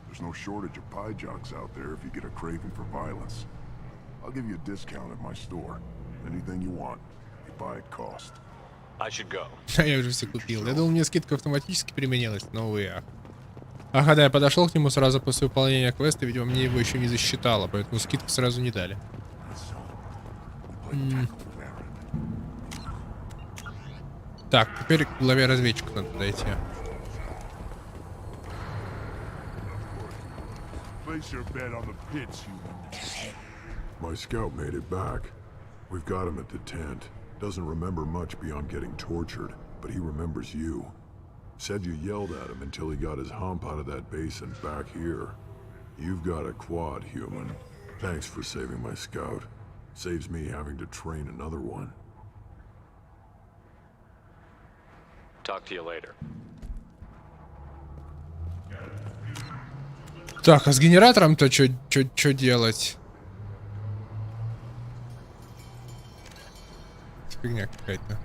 There's no shortage of pie jocks out there if you get a craving for violence. I'll give you a discount at my store. Anything you want, you buy at cost. I should go. Я уже все купил. Я думал, мне скидка автоматически применилась, но увы. А когда я подошел к нему сразу после выполнения квеста, видимо, мне его еще не засчитало, поэтому скидку сразу не дали. Так, теперь к главе разведчика надо дойти. My scout made it back. We've got him at the tent. Doesn't remember much beyond getting tortured, but he remembers you. Said you yelled at him until he got his hump out of that basin back here. You've got a quad, human. Thanks for saving my scout. Saves me having to train another one. Talk to you later. Так, а с генератором-то что делать? Фигня какая-то.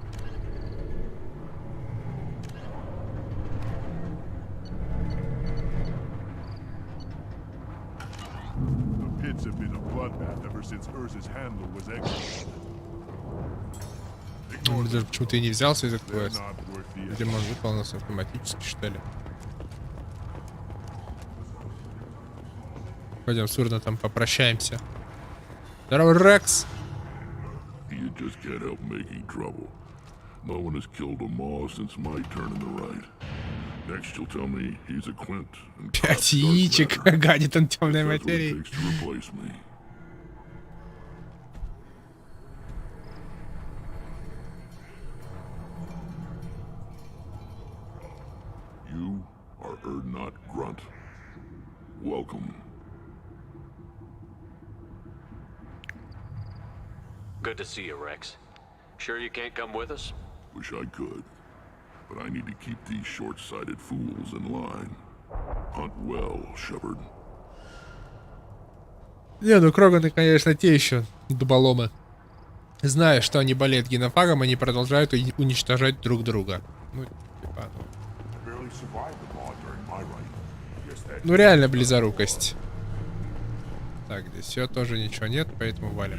The pits have been a bloodbath ever since Urza's handle was executed. Почему-то и не взялся из этого квеста. Видимо, он выполнился автоматически, что ли. Пойдем с Урнатом попрощаемся. Здорово, Рекс! You just can't help making trouble. No one has killed them all since my turn in the right. Next you'll tell me he's a Quint. 5 яичек, гадит он темной материи. You are not Grunt. Welcome. Good to see you, Rex. Sure you can't come with us? Wish I could. But I need to keep these short-sighted fools in line. Hunt well, Shepard. Не, ну Кроганы, конечно, те еще дуболомы. Зная, что они болеют генофагом, они продолжают уничтожать друг друга. Ну, типа, ну реально близорукость. Так, здесь все тоже ничего нет, поэтому валим.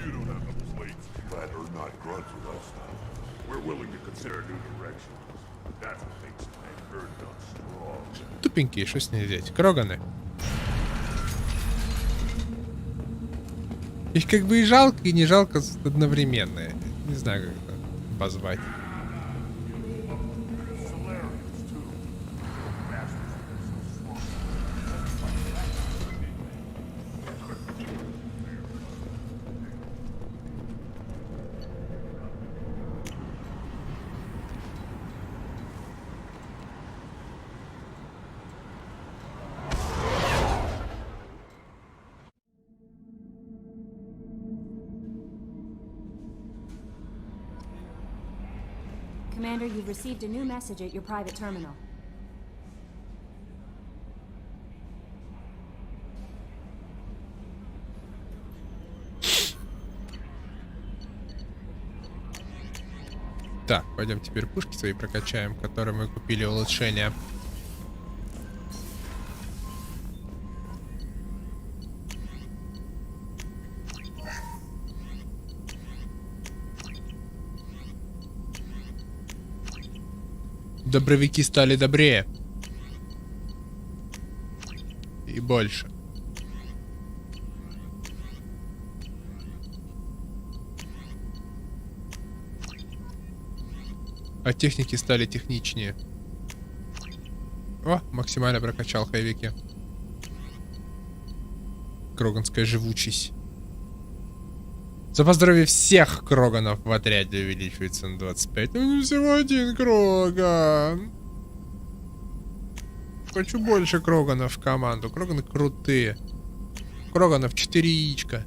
Тупенькие, что с ней взять? Кроганы. Их как бы и жалко, и не жалко одновременно. Не знаю, как это обозвать. Commander, you've received a new message at your private terminal. Так, пойдем теперь пушки свои прокачаем, которые мы купили улучшения. Добровики стали добрее. И больше. А техники стали техничнее. О, максимально прокачал хайвики. Кроганская живучесть. Запас здоровья всех Кроганов в отряде увеличивается на 25. Ну не всего один Кроган. Хочу больше Кроганов в команду. Кроганы крутые. Кроганов 4 яичка.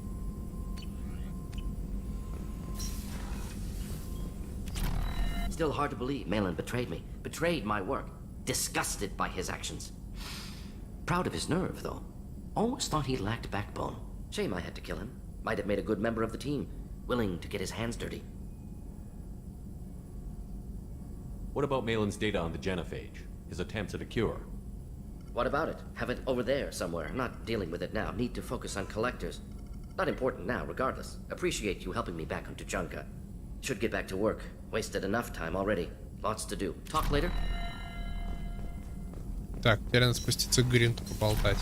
Still hard to believe Malin betrayed me. Betrayed my work. Disgusted by his actions. Proud of his nerve, though. Always thought he lacked backbone. Shame I had to kill him. Might have made a good member of the team. Willing to get his hands dirty. What about Malin's data on the genophage? His attempts at a cure? What about it? Have it over there somewhere. I'm not dealing with it now. Need to focus on collectors. Not important now, regardless. Appreciate you helping me back on Tuchanka. Should get back to work. Wasted enough time already. Lots to do. Talk later. Так, теперь надо спуститься к Гринту поболтать.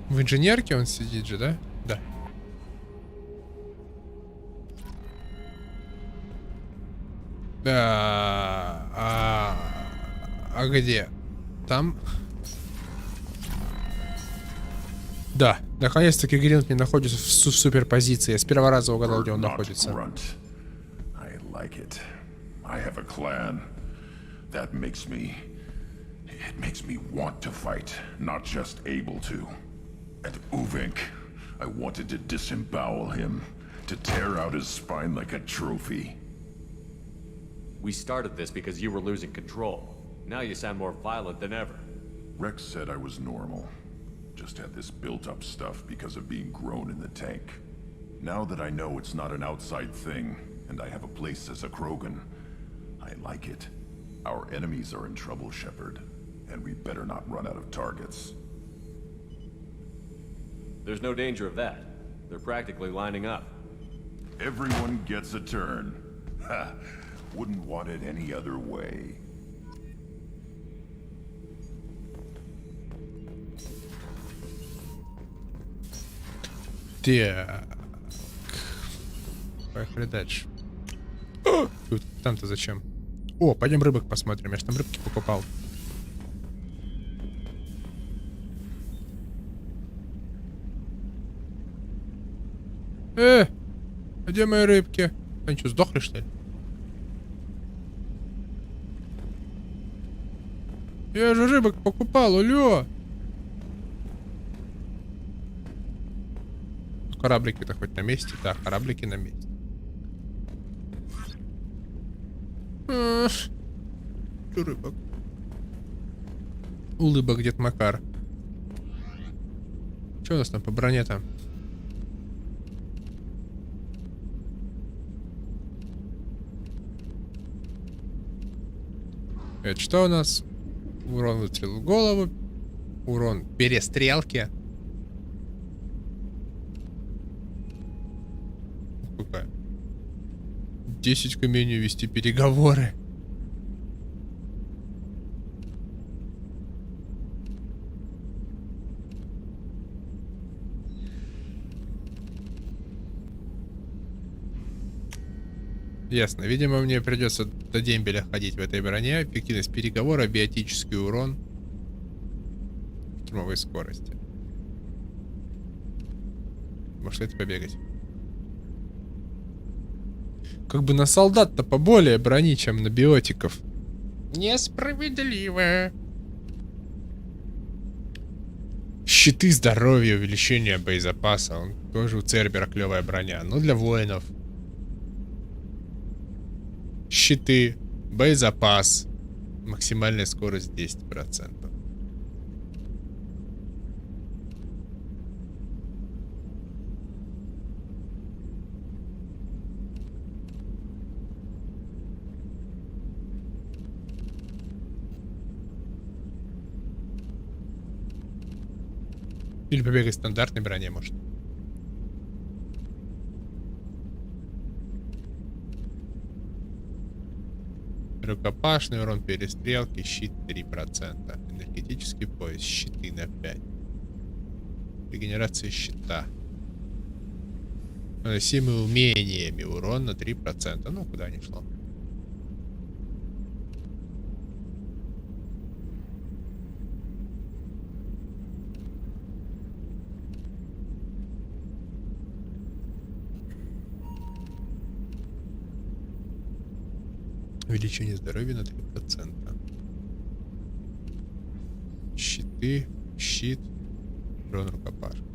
В инженерке он сидит же, да? Да. Да. А где? Там? Да. Наконец-таки Гринт не находится в суперпозиции. Я с первого раза угадал, где он находится. I like it. I have a clan. That makes me... It makes me want to fight, not just able to. And Uvink, I wanted to disembowel him, to tear out his spine like a trophy. We started this because you were losing control. Now you sound more violent than ever. Rex said I was normal. Just had this built-up stuff because of being grown in the tank. Now that I know it's not an outside thing, and I have a place as a Krogan, I like it. Our enemies are in trouble, Shepard, and we better not run out of targets. There's no danger of that. They're practically lining up. Everyone gets a turn. Ha! Wouldn't want it any other way. Так. Поехали дальше. Тут, там-то зачем? О, пойдем рыбок посмотрим. Я ж там рыбки покупал. А где мои рыбки? Они что, сдохли, что ли? Я же рыбок покупал, алло! Кораблики-то хоть на месте? Да, кораблики на месте. Рыбок. Улыбок, Дед Макар. Что у нас там по броне там? Это что у нас? Урон выстрел в голову. Урон перестрелки. Какая? 10 к умению вести переговоры. Ясно. Видимо, мне придется до дембеля ходить в этой броне. Эффективность переговора, биотический урон, штурмовой скорости. Может, это побегать? Как бы на солдат-то поболее брони, чем на биотиков. Несправедливо. Щиты здоровья, увеличение боезапаса. Он тоже у Цербера клевая броня. Но для воинов. Щиты, боезапас, максимальная скорость 10%. Или побегать в стандартной броне, может. Рукопашный урон перестрелки, щит 3%. Энергетический пояс, щиты на 5%. Регенерация щита. Наносимый умениями урон на 3%. Ну, куда ни шло. Увеличение здоровья на 3%. Щиты, щит, урон рукопашный.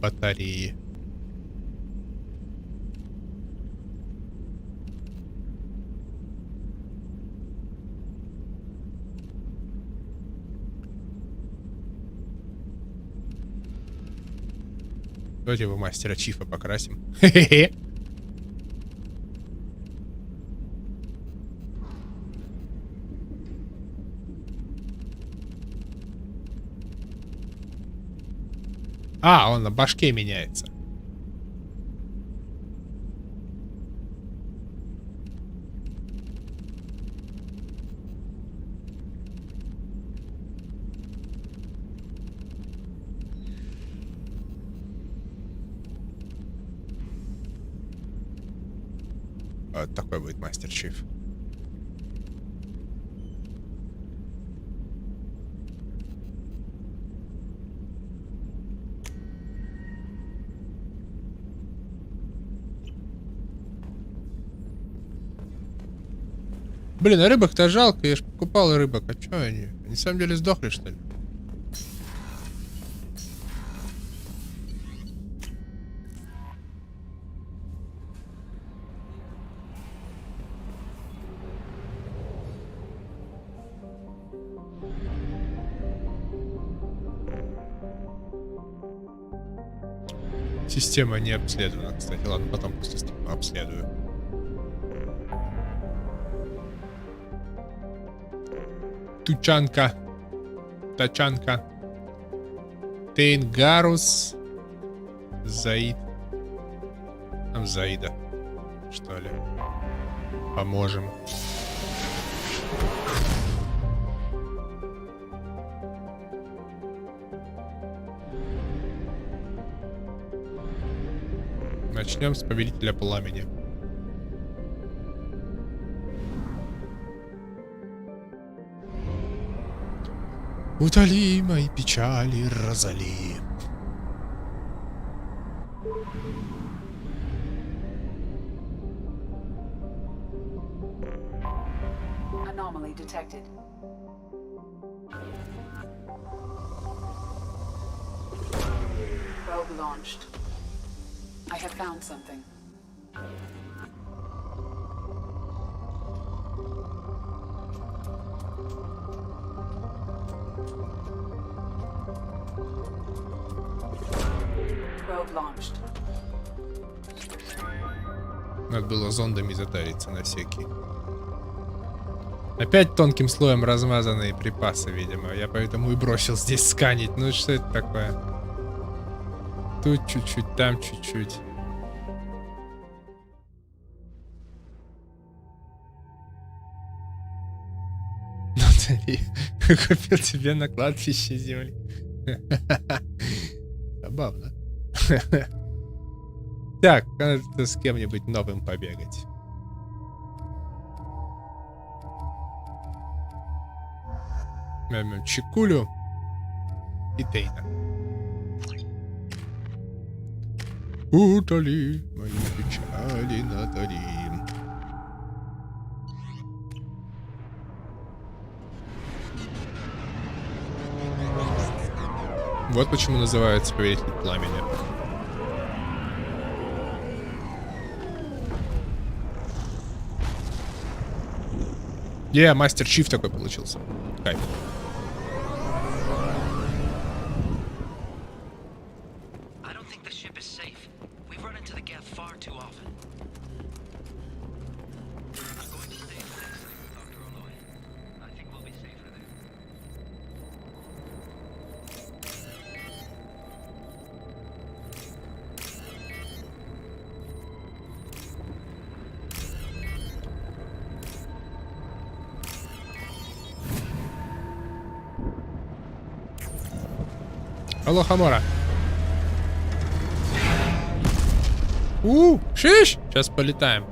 Батареи. Давайте его мастера Чифа покрасим. Хе-хе-хе. А, он на башке меняется. Вот такой будет мастер Чиф. Блин, а рыбок-то жалко, я ж покупал рыбок, а чё они? Они на самом деле сдохли, что ли? Система не обследована, кстати. Ладно, потом просто обследую. Тучанка. Тачанка. Тейнгарус. Заид. Там Заида. Что ли? Поможем. Начнем с повелителя пламени. Утоли мои печали, Розали. Anomaly detected. Probe launched. I have found something. Probe launched. Надо было зондами затариться на всякий. Опять тонким слоем размазанные припасы, видимо. Я поэтому и бросил здесь сканить. Ну что это такое? Тут чуть-чуть, там чуть-чуть. Натали, купил тебе на кладбище земли. Забавно. Так, надо с кем-нибудь новым побегать. Чикулю и Тейна. Утоли мои печали, Натали. Вот почему называется повелитель пламени. Мастер Чиф такой получился. Кайф. Алло, Хамора. Шиш! Сейчас полетаем.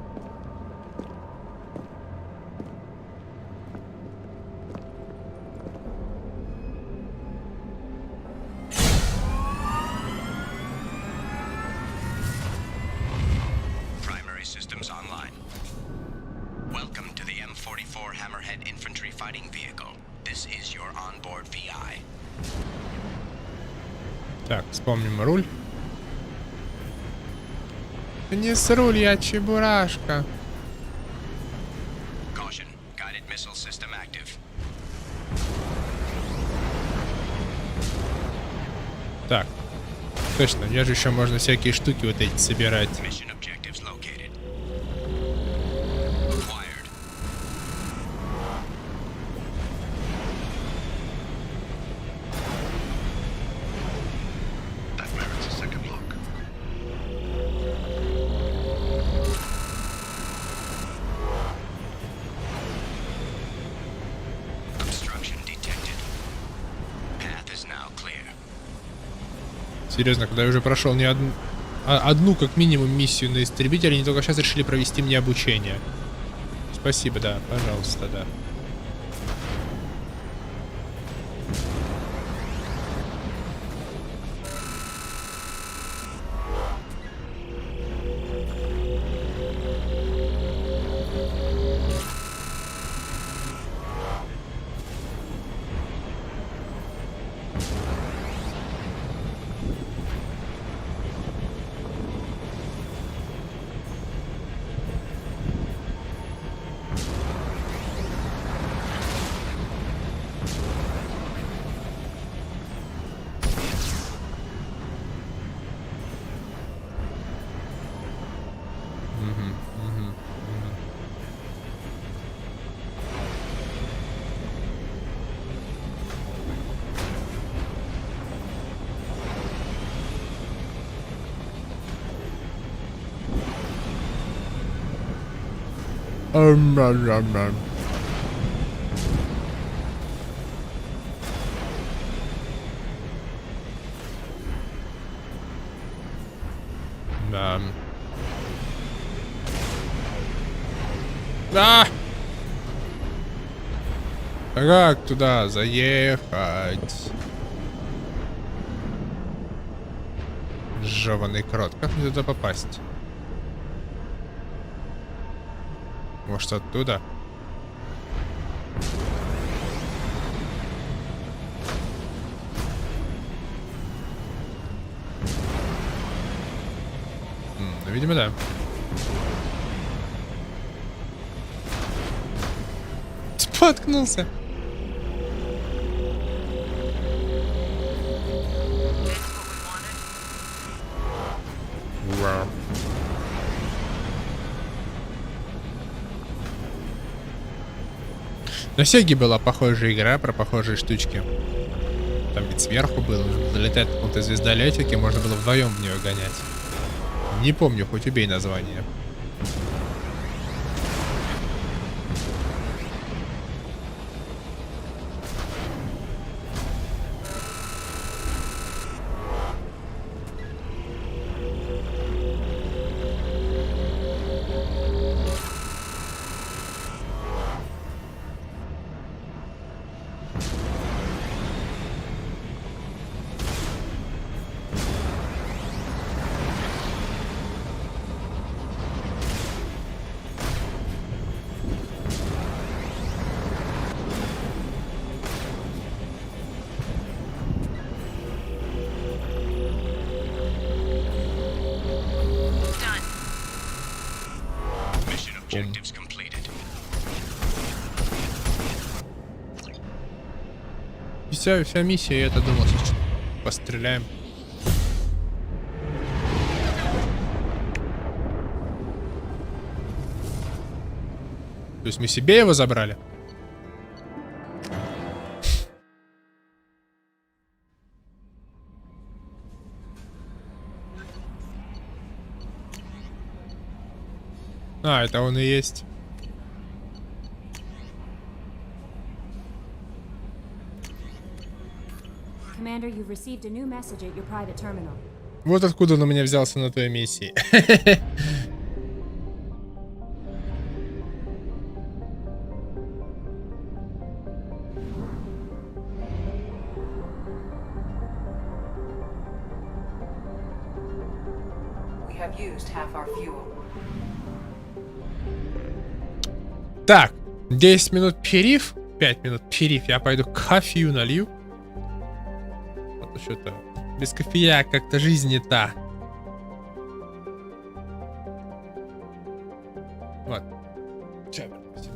Primary systems online. Welcome to the M44 Hammerhead Infantry Fighting Vehicle. This is your onboard VI. Так, вспомним руль. Не сруль, я чебурашка. Caution, guided missile system active. Так. Точно, мне же еще можно всякие штуки вот эти собирать. Mission objectives located. Wired. That merits a second look. Obstruction detected. Path is now clear. Серьезно, когда я уже прошел не одну как минимум миссию на истребителе, они только сейчас решили провести мне обучение. Спасибо, да, пожалуйста, да. Да. Да! Как туда заехать? Жёваный крот. Как мне туда попасть? Может, оттуда? Ну, видимо, да. Споткнулся. Вау. На Сеге была похожая игра про похожие штучки. Там ведь сверху было, нужно залетать в каком-то звездолетике, можно было вдвоем в нее гонять. Не помню, хоть убей название. Objectives completed. Вся миссия, я это думал, сейчас постреляем. То есть мы себе его забрали? А, это он и есть. Commander, you've received a new message at your private terminal. Вот откуда он у меня взялся на той миссии. Так, 10 минут перерыв, 5 минут перерыв, я пойду кофею налью. А то что-то без кофея как-то жизнь не та. Ладно. Сейчас вернусь.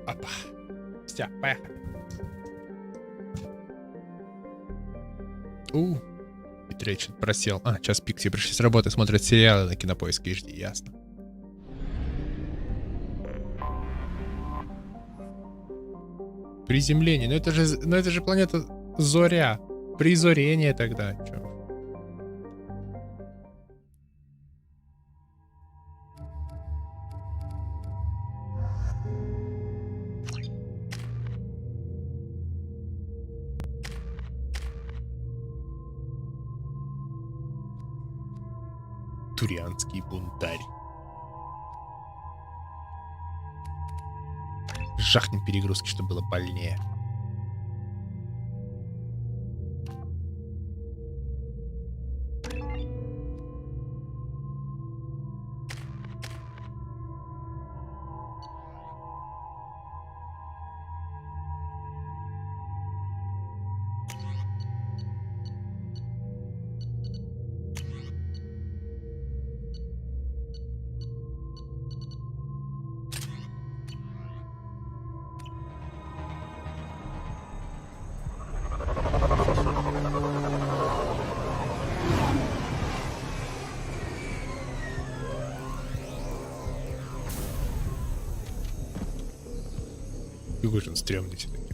Опа. Все, поехали. Петрей что-то просел. Сейчас Пикси пришли с работы, смотрят сериалы на Кинопоиске HD, ясно. Приземление. Ну это же планета Зоря. Призорение тогда. Чё? Турианский бунтарь. Жахнем перегрузки, чтобы было больнее. Какой же он стрёмный все-таки.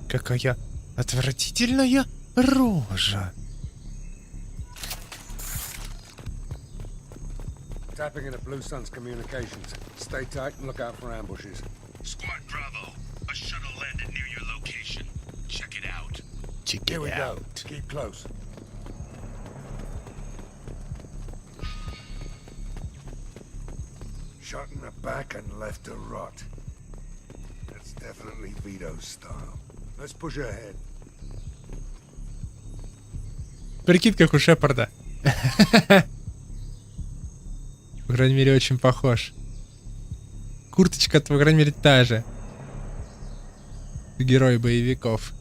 Какая отвратительная рожа. Tapping into Blue Sun's communications. Stay tight and look out for ambushes. Squad Bravo, a shuttle landed near your location. Check it out. Here we go. Keep close. Shot in the back and left to rot. That's definitely Vito's style. Let's push ahead. Прикид, как у Шепарда. По крайней мере, очень похож. Курточка, по крайней мере, та же. Герой боевиков.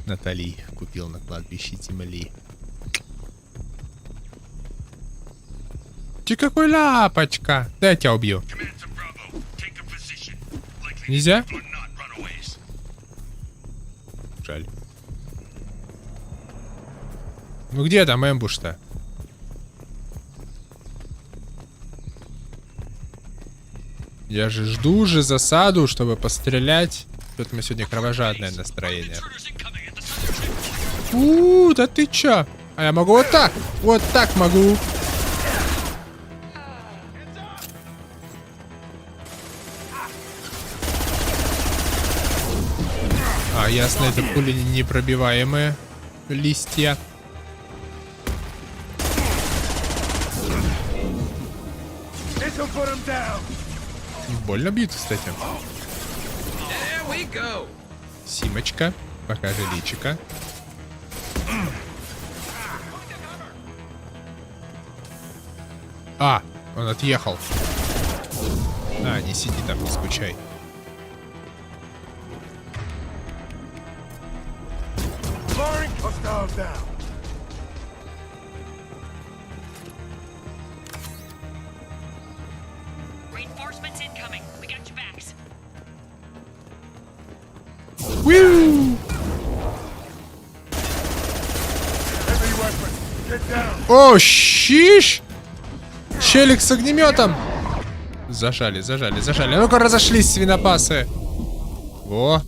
Натали купил на кладбище земли. Ты какой лапочка? Да я тебя убью. Нельзя? Жаль. Ну где там эмбуш-то? Я же жду засаду, чтобы пострелять. Тут у меня сегодня кровожадное настроение. Да ты чё? А я могу вот так. Вот так могу. Ясно, это пули непробиваемые. Листья. Больно бьют, кстати. Симочка. Покажи личика. Он отъехал. Не сиди там, не скучай. О, щиш! Челик с огнеметом! Зажали. Ну-ка, разошлись, свинопасы! Во!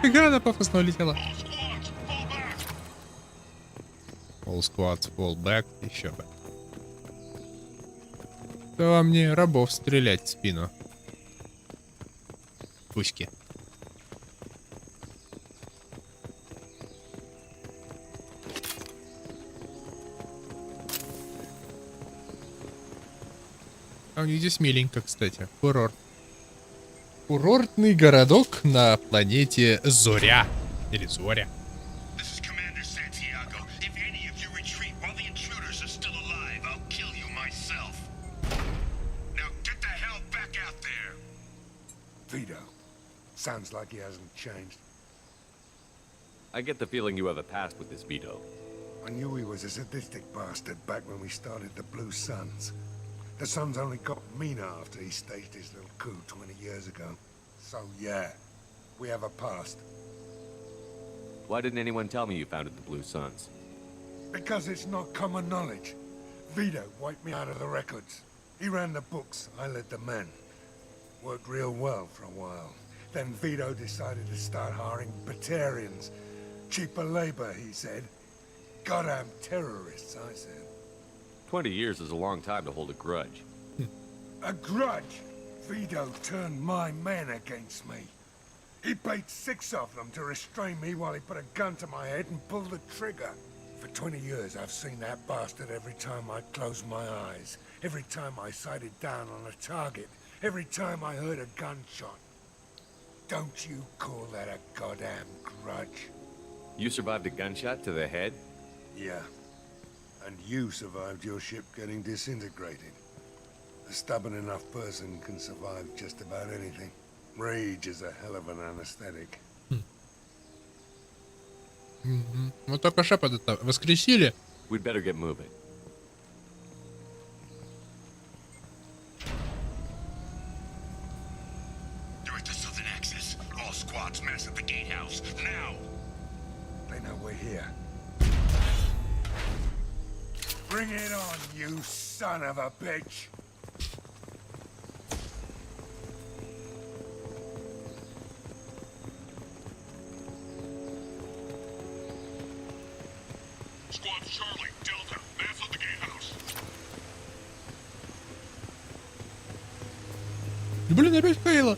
Фига она пафосно улетела. All squads, fall back, еще бы. Да вам не рабов стрелять в спину. Пуськи. А у них здесь миленько, кстати. Курорт. Курортный городок на планете Зоря. Или Зоря. Vito. Sounds like he hasn't changed. I get the feeling you have a past with this Vito. I knew he was a sadistic bastard back when we started the Blue Suns. The Suns only got meaner after he staged his little coup 20 years ago. So yeah, we have a past. Why didn't anyone tell me you founded the Blue Suns? Because it's not common knowledge. Vito wiped me out of the records. He ran the books, I led the men. Worked real well for a while. Then Vito decided to start hiring Batarians. Cheaper labor, he said. Goddamn terrorists, I said. 20 years is a long time to hold a grudge. A grudge? Vito turned my men against me. He paid 6 of them to restrain me while he put a gun to my head and pulled the trigger. For 20 years, I've seen that bastard every time I closed my eyes. Every time I sighted down on a target. Every time I heard a gunshot. Don't you call that a goddamn grudge? You survived a gunshot to the head? Yeah. And you survived your ship getting disintegrated. A stubborn enough person can survive just about anything. Rage is a hell of an anesthetic. Вот только Шепарда воскресили. We'd better get moving. They're at the southern axis. All squads mass at the gatehouse. Now! They know we're here. Bring it on, you son of a bitch! Squad Charlie, Delta, mass at the gatehouse. Блин, опять Хейла.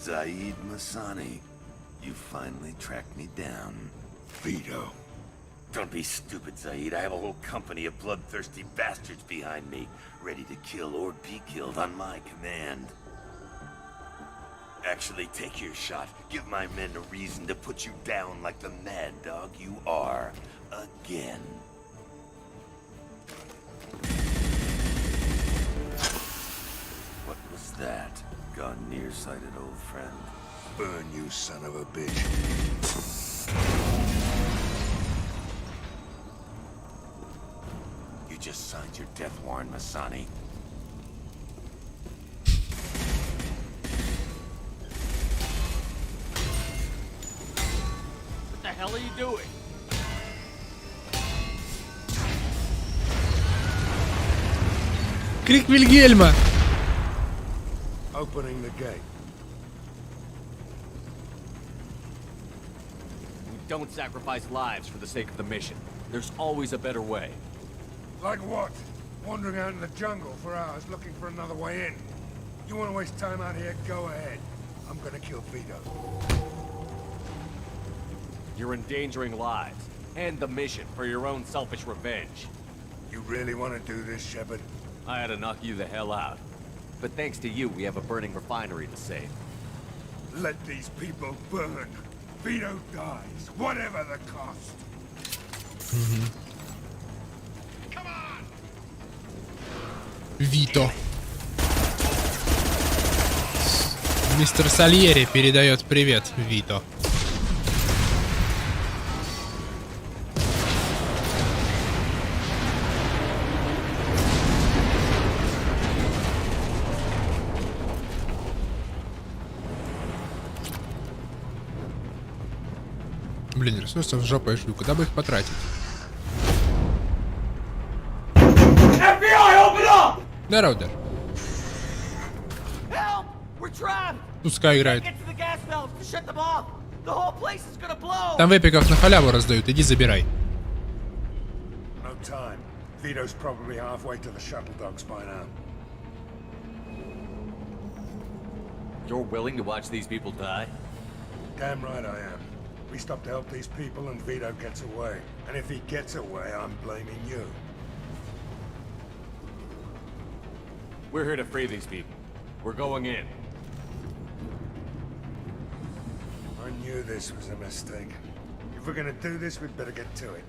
Zaid Masani, you finally tracked me down. Vito. Don't be stupid, Zaid. I have a whole company of bloodthirsty bastards behind me, ready to kill or be killed on my command. Actually, take your shot. Give my men a reason to put you down like the mad dog you are. Again. What was that? Gone nearsighted, old friend. Burn, you son of a bitch. You just signed your death warrant, Masani. What the hell are you doing? Крик Вильгельма. Opening the gate. We don't sacrifice lives for the sake of the mission. There's always a better way. Like what? Wandering out in the jungle for hours looking for another way in. You want to waste time out here? Go ahead. I'm gonna kill Vito. You're endangering lives and the mission for your own selfish revenge. You really want to do this, Shepard? I had to knock you the hell out. But thanks to you, we have a burning refinery to save. Let these people burn. Vito dies, whatever the cost. Вито. Мистер Сальери передает привет, Вито. Блин, ресурсов в жопу я шлю. Куда бы их потратить? Народер. Пускай играет. Там вепиков на халяву раздают, иди забирай. No time. Vito's probably halfway to the shuttle docks by now. You're willing to watch these people die? Damn right I am. We stop to help these people and Vito gets away. And if he gets away, I'm blaming you. We're here to free these people. We're going in. I knew this was a mistake. If we're gonna do this, we'd better get to it.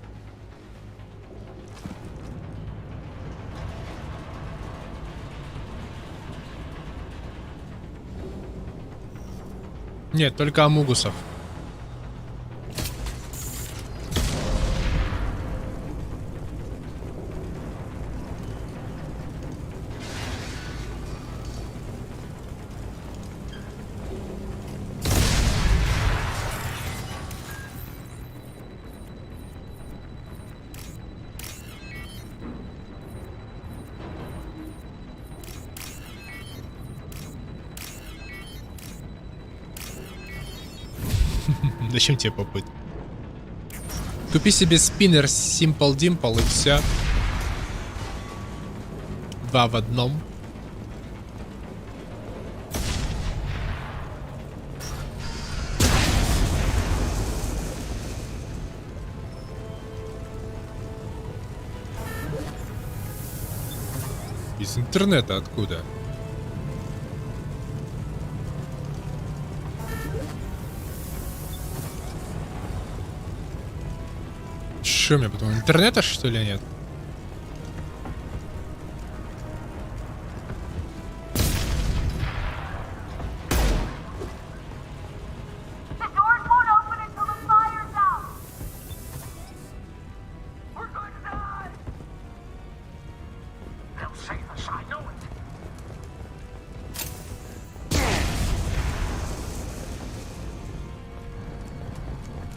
Нет, только амугусов. Зачем тебе попыт? Купи себе спиннер Simple Dimple и все. 2 в одном. Из интернета откуда? Что у меня потом? Интернета, что ли, нет?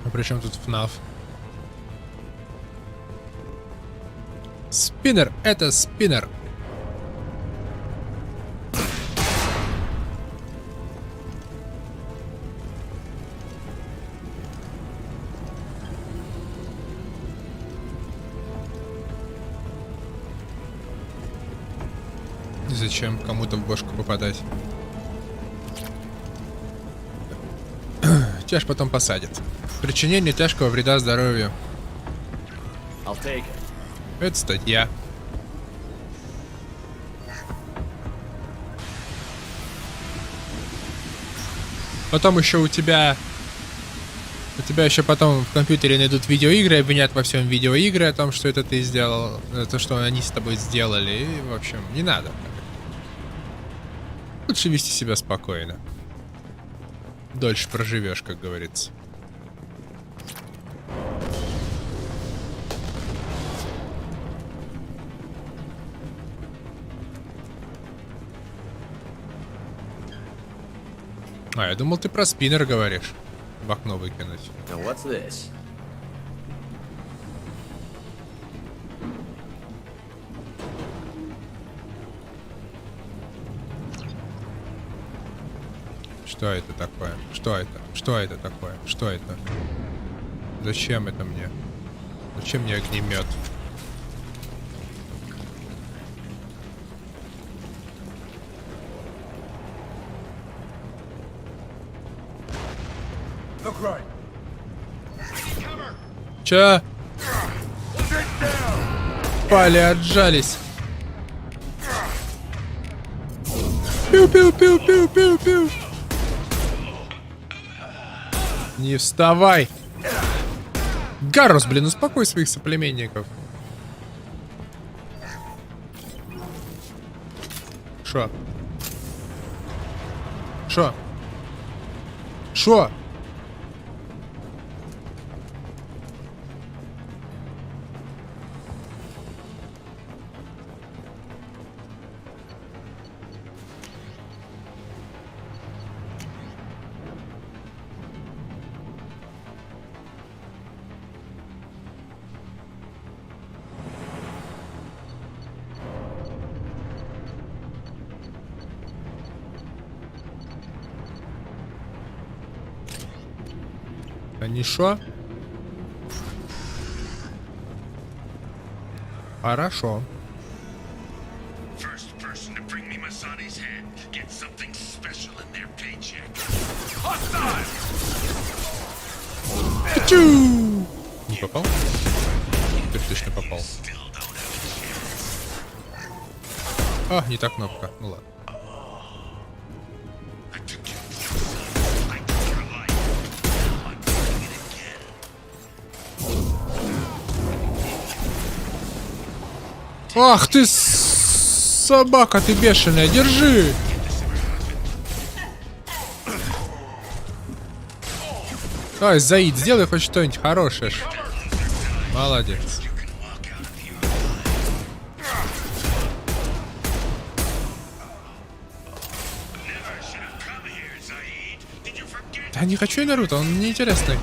А при чем тут FNAF? Спиннер, это спиннер. Зачем кому-то в бошку попадать? Тебя ж потом посадят. Причинение тяжкого вреда здоровью. Это статья. Потом еще у тебя еще потом в компьютере найдут видеоигры, обвинят во всем видеоигры о том, что это ты сделал, то, что они с тобой сделали. И, в общем, не надо. Лучше вести себя спокойно. Дольше проживешь, как говорится. А, я думал, ты про спиннер говоришь. В окно выкинуть. Что это такое? Что это? Что это такое? Что это? Зачем это мне? Зачем мне огнемет? Чё? Пали отжались. Пиу-пиу-пиу-пиу-пиу-пиу. Не вставай. Гарус, блин, успокой своих соплеменников. Шо? Шо? Шо? Хорошо. Хорошо. Пичу! Не попал? Теперь точно попал. А, не та кнопка. Ну ладно. Ах ты, собака, ты бешеная, держи! Ой, Заид, сделай хоть что-нибудь хорошее. Молодец. Да не хочу я Наруто, он неинтересный.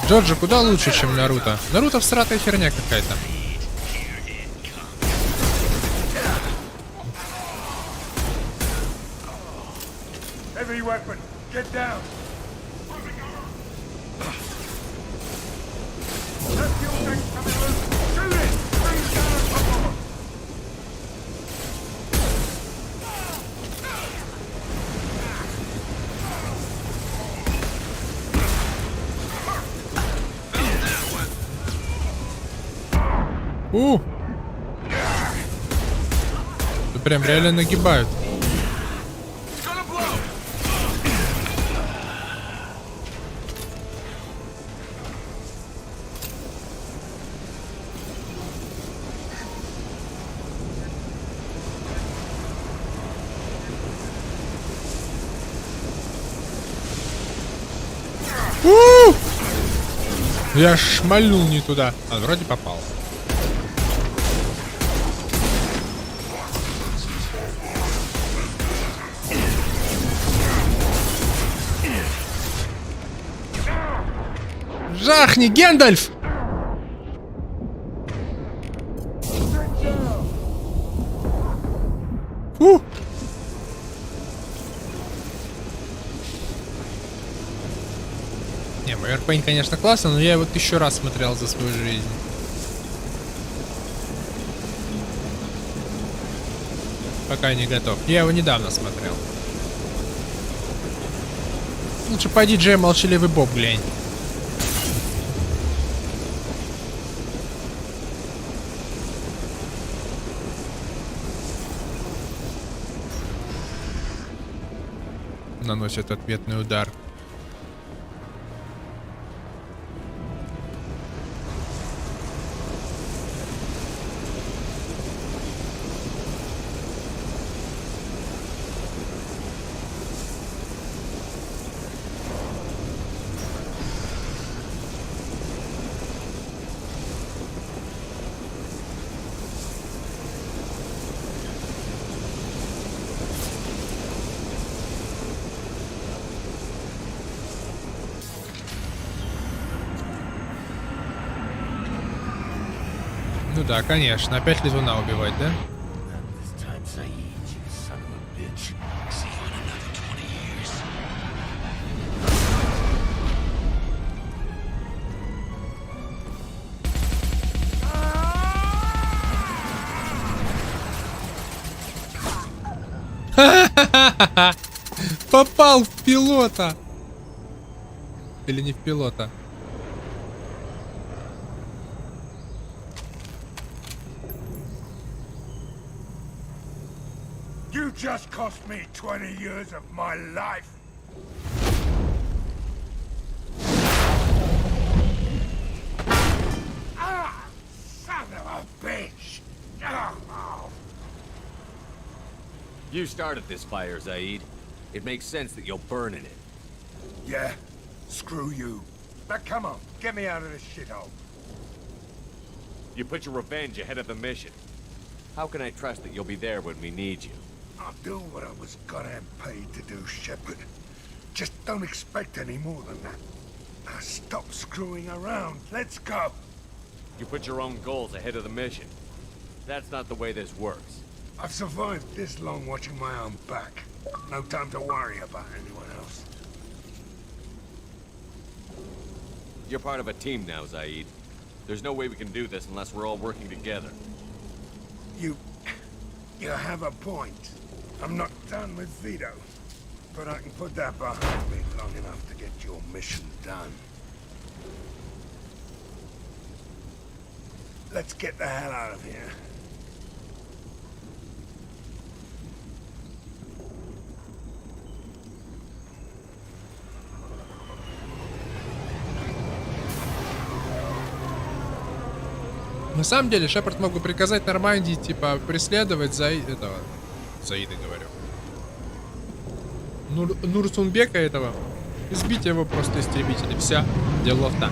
Джорджи куда лучше, чем Наруто. Наруто всратая херня какая-то. Да прям реально нагибают. Я шмальнул не туда. А, вроде попал. Жахни, Гендальф! Фу! Не, мой Эрпейн, конечно, классно, но я его 1000 раз смотрел за свою жизнь. Пока не готов. Я его недавно смотрел. Лучше пойди Джей Молчаливый Боб глянь. Наносит ответный удар. Ну да, конечно. Опять лизуна убивать, да? Попал в пилота! Или не в пилота? You just cost me 20 years of my life. Ah, son of a bitch! Oh. You started this fire, Zaid. It makes sense that you'll burn in it. Yeah, screw you. Now come on, get me out of this shithole. You put your revenge ahead of the mission. How can I trust that you'll be there when we need you? I'll do what I was goddamn paid to do, Shepard. Just don't expect any more than that. Now stop screwing around. Let's go. You put your own goals ahead of the mission. That's not the way this works. I've survived this long watching my own back. No time to worry about anyone else. You're part of a team now, Zaid. There's no way we can do this unless we're all working together. You have a point. I'm not done with Vito, but I can put that behind me long enough to get your mission done. Let's get the hell out of here. На самом деле, Шепард мог бы приказать Нормандии, типа, преследовать Заида, говорю. Нурсунбека этого. Избить его просто истребители. Все, делов-то.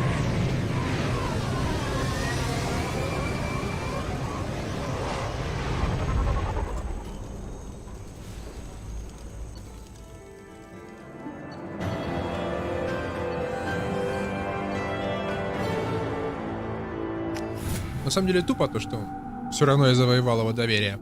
На самом деле тупо то, что все равно я завоевал его доверие.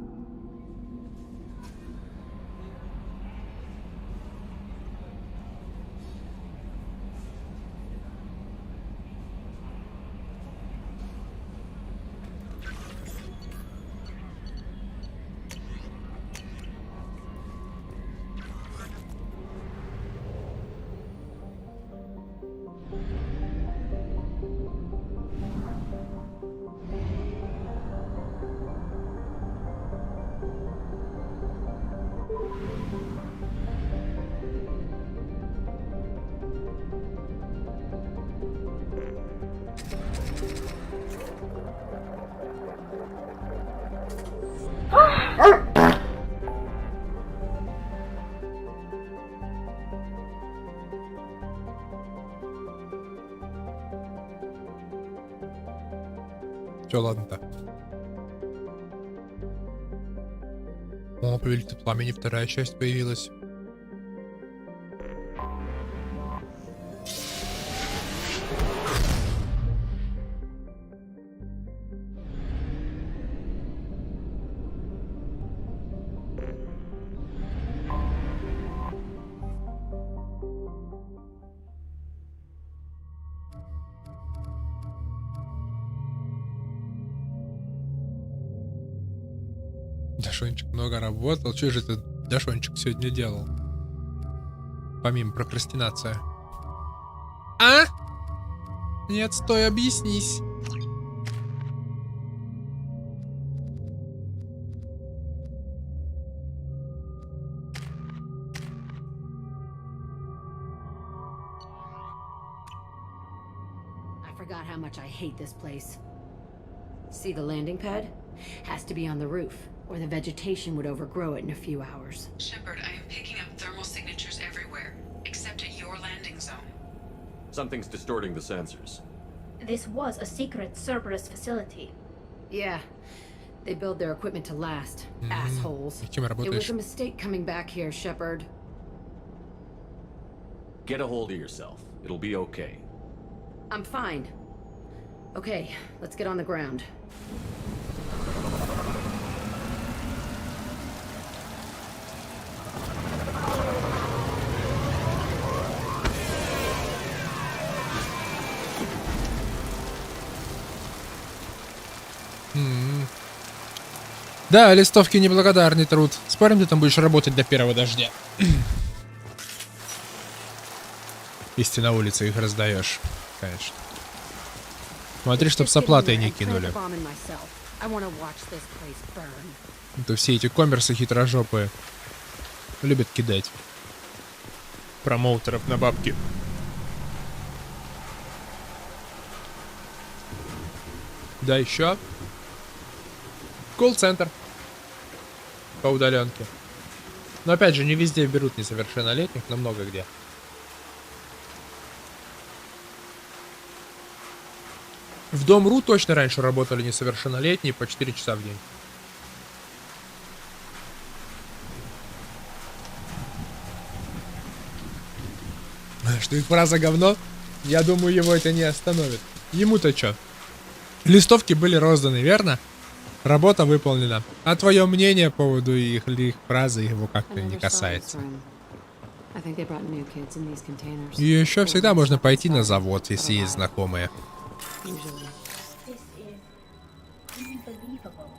Все, ладно-то. О, Повелитель Пламени, вторая часть появилась. Дашончик много работал. Что же этот Дашончик сегодня делал? Помимо прокрастинации. А? Нет, стой, объяснись. I forgot how much I hate this place. See the landing pad? Has to be on the roof, or the vegetation would overgrow it in a few hours. Shepard, I am picking up thermal signatures everywhere, except at your landing zone. Something's distorting the sensors. This was a secret Cerberus facility. Yeah, they build their equipment to last. Assholes. It was a mistake coming back here, Shepard. Get a hold of yourself. It'll be okay. I'm fine. Okay, let's get on the ground. Да, листовки неблагодарный труд. Спорим, ты там будешь работать до первого дождя. Если ты на улице их раздаешь, конечно. Смотри, чтоб с оплатой не кинули. Это все эти коммерсы хитрожопые любят кидать промоутеров на бабки. Да, еще колл-центр по удаленке. Но опять же, не везде берут несовершеннолетних, но много где. В Дом.ру точно раньше работали несовершеннолетние по 4 часа в день. Что их фраза говно? Я думаю, его это не остановит. Ему-то чё? Листовки были розданы, верно? Работа выполнена. А твое мнение по поводу их фразы его как-то не касается. I think they brought new kids in these containers. И еще всегда можно пойти на завод, если есть знакомые. Usually. This is unbelievable.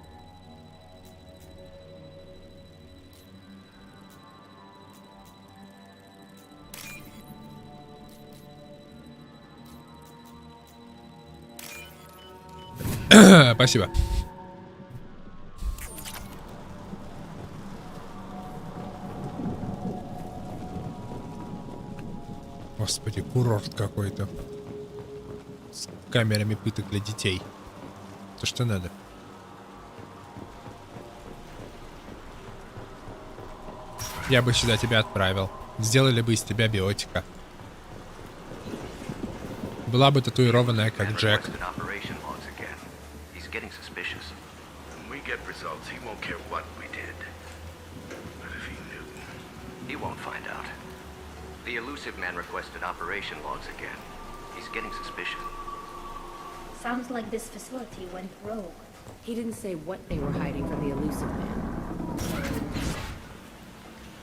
Спасибо. Господи, курорт какой-то. С камерами пыток для детей. То, что надо. Я бы сюда тебя отправил. Сделали бы из тебя биотика. Была бы татуированная, как Джек. The elusive man requested operation logs again. He's getting suspicious. Sounds like this facility went rogue. He didn't say what they were hiding from the elusive man.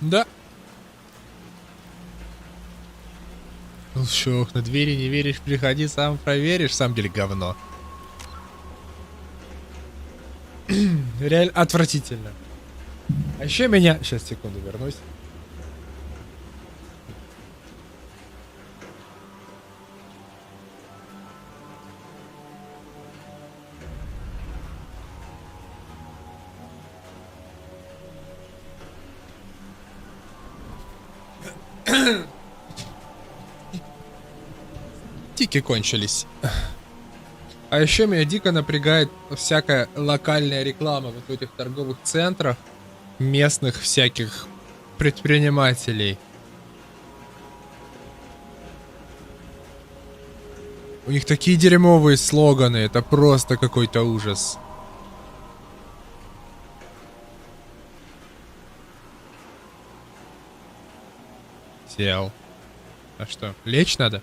Да. Шох, на двери не веришь, приходи, сам проверишь. В самом деле говно. Реально отвратительно. А еще меня... Сейчас, секунду, вернусь. Тики кончились. А еще меня дико напрягает всякая локальная реклама вот в этих торговых центрах местных всяких предпринимателей. У них такие дерьмовые слоганы, это просто какой-то ужас. Сел. А что, лечь надо?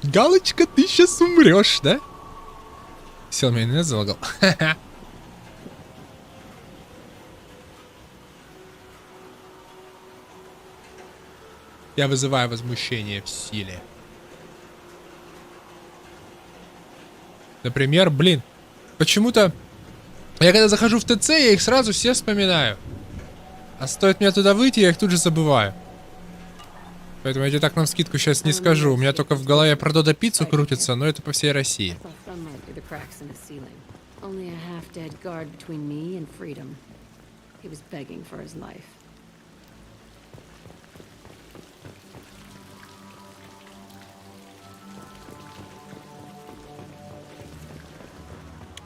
Галочка, ты сейчас умрешь, да? Сел, майонез залагал. Я вызываю возмущение в силе. Например, блин, почему-то я когда захожу в ТЦ, я их сразу все вспоминаю. А стоит мне туда выйти, я их тут же забываю. Поэтому я тебе так навскидку сейчас не скажу. У меня только в голове про Додо пиццу крутится, но это по всей России.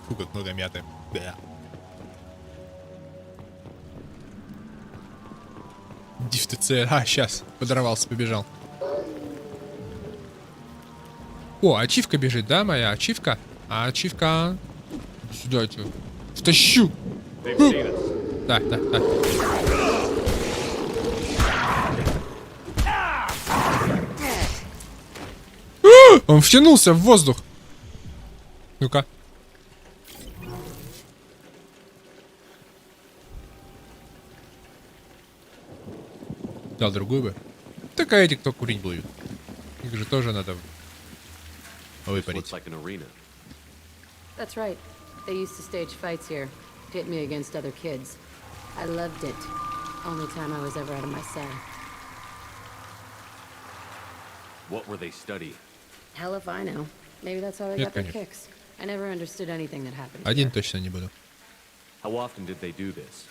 Фу, как много мяты. Да. ДФТЦ. А, сейчас. Подорвался, побежал. О, ачивка бежит, да, моя ачивка? А ачивка... Сюда тебя. Втащу! Да, да, да. Он втянулся в воздух. Ну-ка. Дал другую бы. Так а эти кто курить будет? Их же тоже надо выпарить. That's right. They used to stage fights here, pit me against other kids. I loved it. Only time I was ever out of my cell. What were they studying? Hell if I know. Maybe that's how they got their kicks. I never understood anything that happened. Один точно не буду. How often did they do this?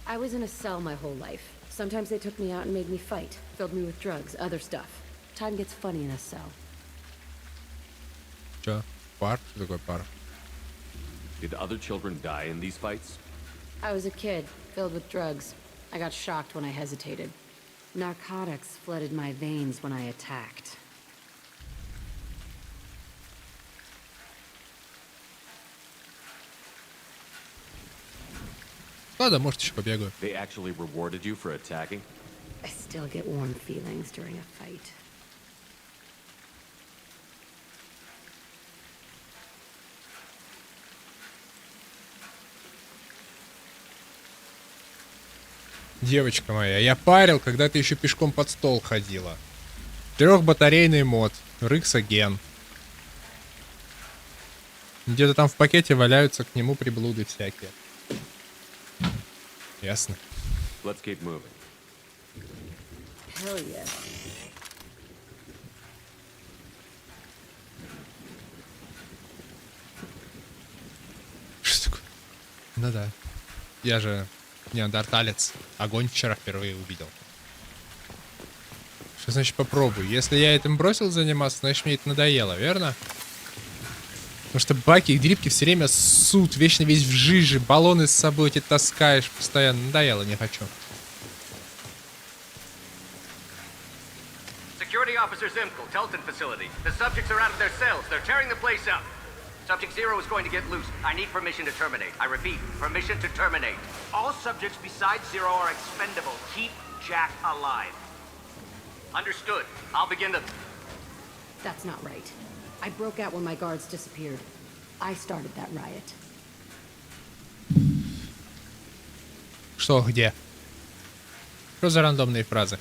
I was in a cell my whole life. Sometimes they took me out and made me fight, filled me with drugs, other stuff. Time gets funny in a cell. Чё? Пар? Что такое пар? Did other children die in these fights? I was a kid, filled with drugs. I got shocked when I hesitated. Narcotics flooded my veins when I attacked. Ладно, может, еще побегаю. They actually rewarded you for attacking? I still get warm feelings during a fight. Девочка моя, я парил, когда ты еще пешком под стол ходила. 3-батарейный мод. Рыксоген. Где-то там в пакете валяются к нему приблуды всякие. Ясно. Let's keep moving. Hell yeah. Что такое? Ну да. Я же неандерталец. Огонь вчера впервые увидел. Что значит попробуй? Если я этим бросил заниматься, значит мне это надоело, верно? Потому что баки и дрипки все время ссут, вечно весь в жиже, баллоны с собой эти таскаешь постоянно. Надоело, не хочу. Security Officer Zimkel, Telton facility. The subjects are out of their cells. They're tearing the place up. Subject 0 is going to get loose. I need permission to terminate. I repeat, permission to terminate. All subjects besides 0 are expendable. Keep Jack alive. Understood. I'll begin the... That's not right. I broke out when my guards disappeared. I started that riot. Что, где? Что за рандомные фразы?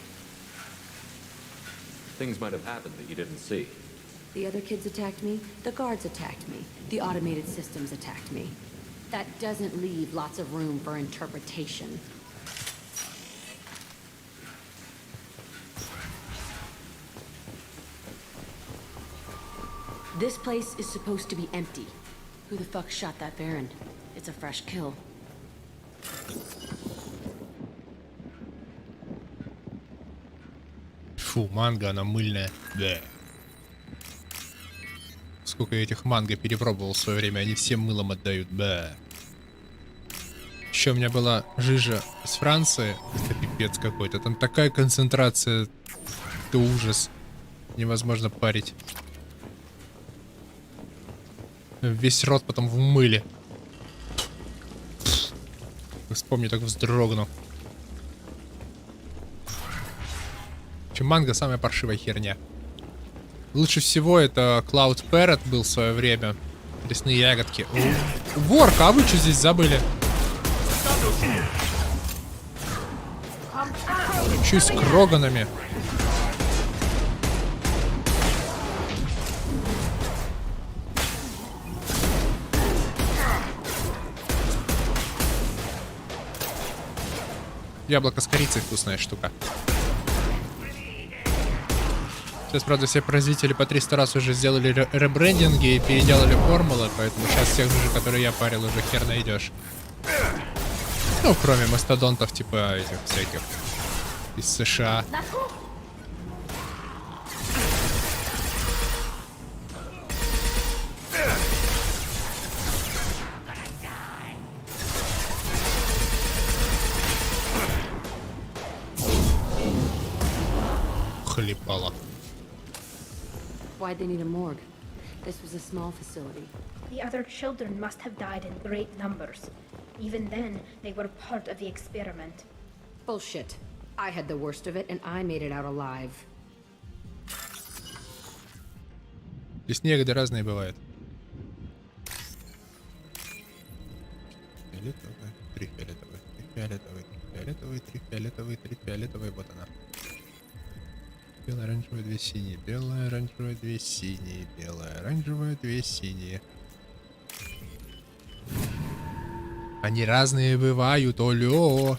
Things might have happened that you didn't see. The other kids attacked me. The guards attacked me. The automated systems attacked me. That doesn't leave lots of room for interpretation. This place is supposed to be empty. Who the fuck shot that Baron? It's a fresh kill. Фу, манга, она мыльная. Да. Сколько я этих манго перепробовал в свое время, они все мылом отдают. Да. Еще у меня была жижа из Франции. Это пипец какой-то. Там такая концентрация. Это ужас. Невозможно парить. Весь рот потом в мыле. Вспомню, так вздрогну. Манго самая паршивая херня. Лучше всего это Cloud Parrot был в свое время. Лесные ягодки. Ворка, а вы что здесь забыли? Еще и с кроганами. Яблоко с корицей вкусная штука. Сейчас, правда, все производители по 300 раз уже сделали ребрендинги и переделали формулы, поэтому сейчас всех же, которые я парил, уже хер найдешь. Ну, кроме мастодонтов, типа этих всяких из США. Хлипало. Why'd they need a morgue? This was a small facility. The other children must have died in great numbers. Even then, they were part of the experiment. Bullshit. I had the worst of it, and I made it out alive. Здесь ягоды разные бывают. Фиолетовый, 3 фиолетовый, 3 фиолетовый, 3 фиолетовый, 3 фиолетовый, 3 фиолетовый, вот она. Белая, оранжевая, 2 синие. Белая, оранжевая, 2 синие. Белая, оранжевая, 2 синие. Они разные бывают, олё.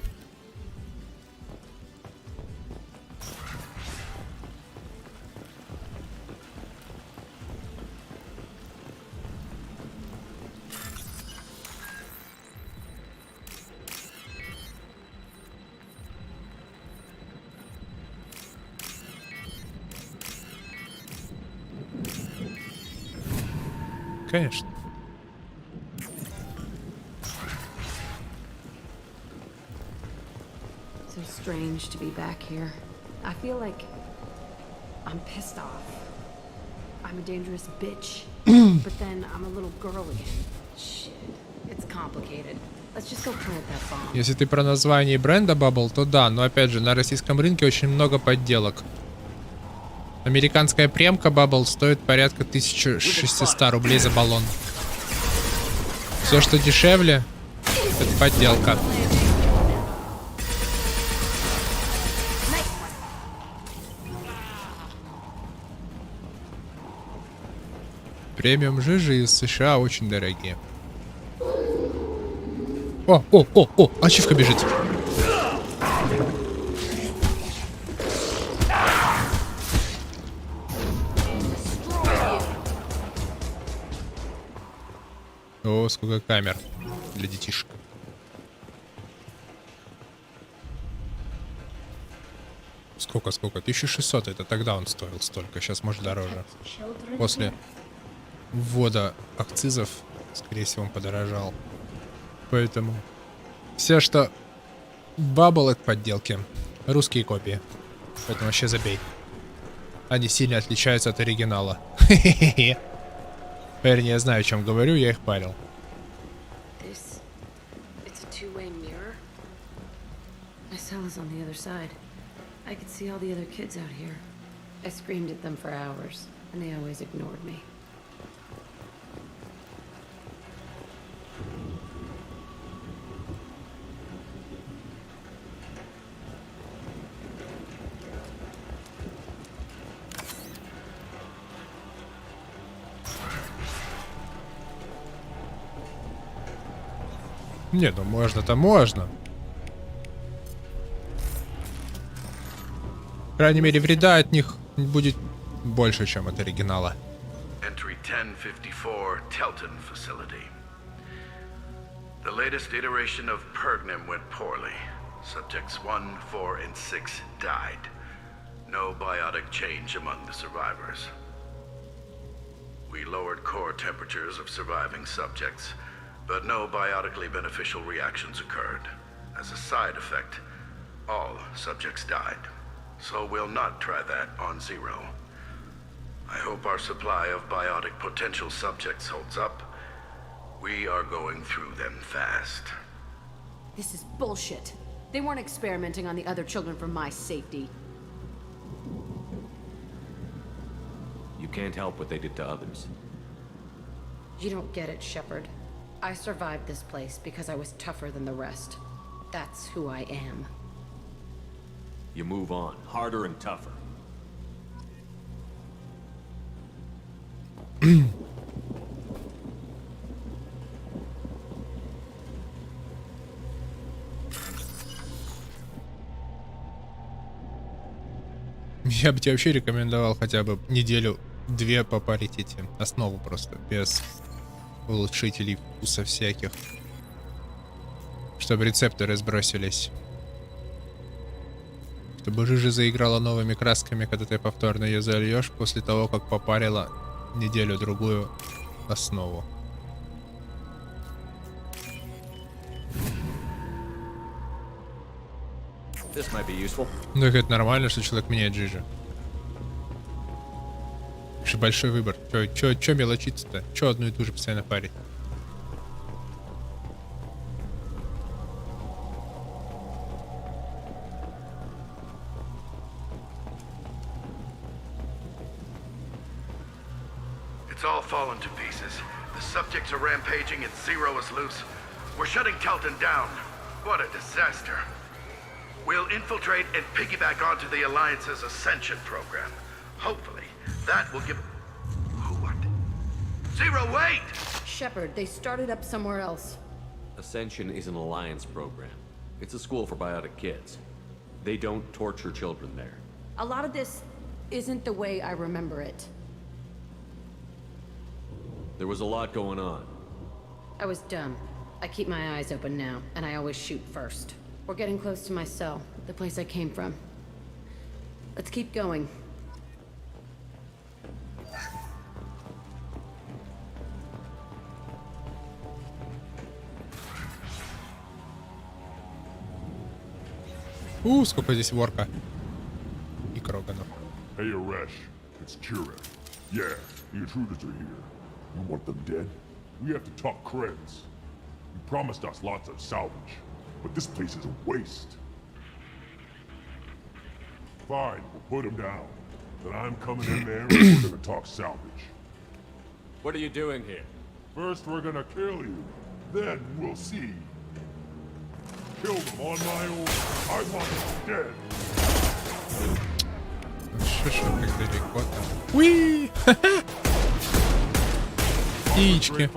Конечно. So strange to be back here. I feel like I'm pissed off. I'm a dangerous bitch. But then I'm a little girl again. Shit. It's complicated. Let's just go plant that bomb. Если ты про название бренда Bubble, то да, но опять же, на российском рынке очень много подделок. Американская премка Bubble стоит порядка 1600 рублей за баллон. Все, что дешевле, это подделка. Премиум жижи из США очень дорогие. О, ачивка бежит. О, сколько камер для детишек. Сколько? 1600, это тогда он стоил столько, сейчас может дороже. После ввода акцизов, скорее всего, он подорожал. Поэтому все, что бабл, это подделки. Русские копии. Поэтому вообще забей. Они сильно отличаются от оригинала. Поверь, я знаю, о чем говорю, я их парил. I could see all the other kids out here. I screamed at them for hours, and they always ignored me. Не, ну можно-то можно. По крайней мере, вреда от них будет больше, чем от оригинала. Entry 1054, Telton facility. The latest iteration of Pergnum went poorly. Subjects 1, 4, and 6 died. No biotic change among the survivors. We lowered core temperatures of surviving subjects, but no biotically beneficial reactions occurred. As a side effect, all subjects died. So we'll not try that on Zero. I hope our supply of biotic potential subjects holds up. We are going through them fast. This is bullshit. They weren't experimenting on the other children for my safety. You can't help what they did to others. You don't get it, Shepard. I survived this place because I was tougher than the rest. That's who I am. You move on, harder and tougher. Я бы тебе вообще рекомендовал хотя бы неделю-две попарить эти основу просто, без улучшителей вкуса всяких. Чтобы рецепторы сбросились. Чтобы жижа заиграла новыми красками, когда ты повторно ее зальешь, после того, как попарила неделю-другую основу. Ну так это нормально, что человек меняет жижу. Еще большой выбор. Чё мелочиться-то? Чё одну и ту же постоянно парить? It's all fallen to pieces. The subjects are rampaging and Zero is loose. We're shutting Telton down. What a disaster. We'll infiltrate and piggyback onto the Alliance's Ascension program. Hopefully, that will give... What? Zero, wait! Shepard, they started up somewhere else. Ascension is an Alliance program. It's a school for biotic kids. They don't torture children there. A lot of this isn't the way I remember it. There was a lot going on. I was dumb. I keep my eyes open now, and I always shoot first. We're getting close to my cell, the place I came from. Let's keep going. Сколько здесь ворка и Кроганов. Hey, Aresh, it's Kira. Yeah, the intruders are here. You want them dead? We have to talk creds. You promised us lots of salvage, but this place is a waste. Fine, we'll put them down. Then I'm coming in there and we're gonna talk salvage. What are you doing here? First we're gonna kill you, then we'll see. Kill them on my own. I want them dead. Шо, как далеко там. Уи! птички.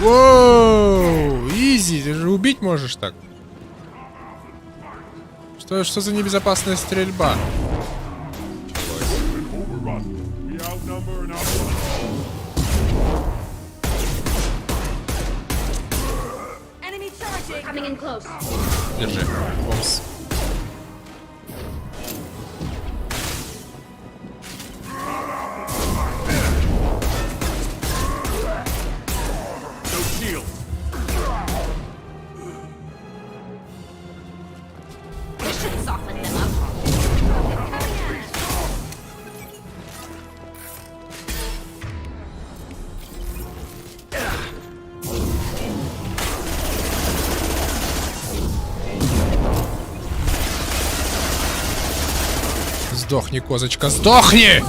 Воу, изи, ты же убить можешь так. Что за небезопасная стрельба? Держи. Опс. Сдохни, козочка, сдохни!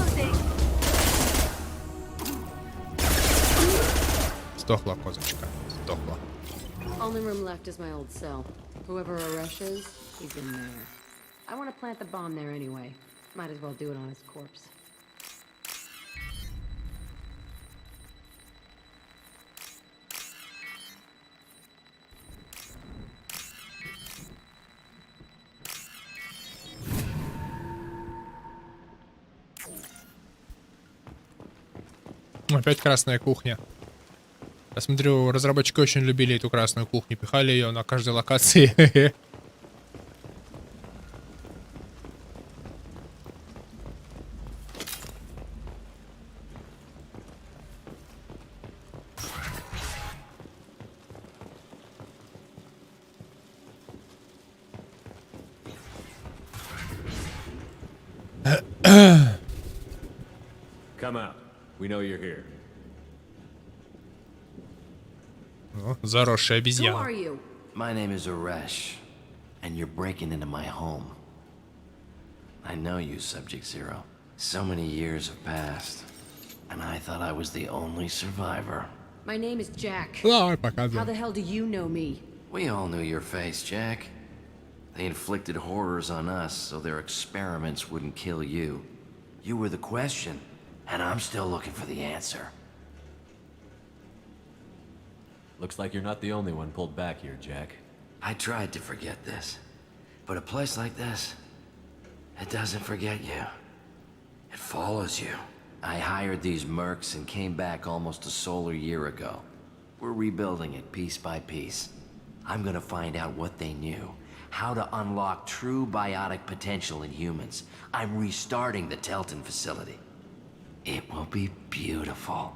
Сдохла, козочка, сдохла. Only room left is my old cell. Whoever Arash is, he's in there. I want to plant the bomb there anyway. Might as well do it on his corpse. Опять красная кухня. Я смотрю, разработчики очень любили эту красную кухню. Пихали ее на каждой локации. Come out. We know you're here. Заросшая Who обезьяна. are you? My name is Arash, and you're breaking into my home. I know you, Subject Zero. So many years have passed, and I thought I was the only survivor. My name is Jack. Давай, How показывай. the hell do you know me? We all knew your face, Jack. They inflicted horrors on us so their experiments wouldn't kill you. You were the question, and I'm still looking for the answer. Looks like you're not the only one pulled back here, Jack. I tried to forget this, but a place like this, it doesn't forget you. It follows you. I hired these mercs and came back almost a solar year ago. We're rebuilding it piece by piece. I'm gonna find out what they knew, how to unlock true biotic potential in humans. I'm restarting the Telton facility. It will be beautiful.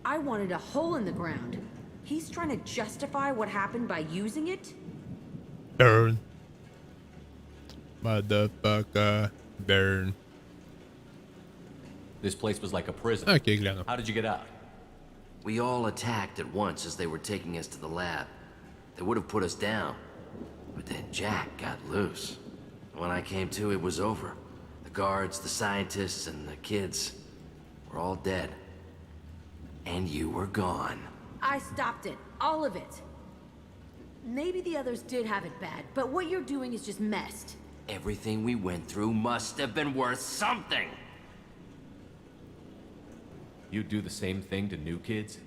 I wanted a hole in the ground. He's trying to justify what happened by using it? Burn. Motherfucker. Burn. This place was like a prison. Окей, гляну. How did you get out? We all attacked at once as they were taking us to the lab. They would have put us down, but then Jack got loose. When I came to, it was over. The guards, the scientists, and the kids were all dead. And you were gone. I stopped it. All of it. Maybe the others did have it bad, but what you're doing is just messed. Everything we went through must have been worth something. You'd do the same thing to new kids?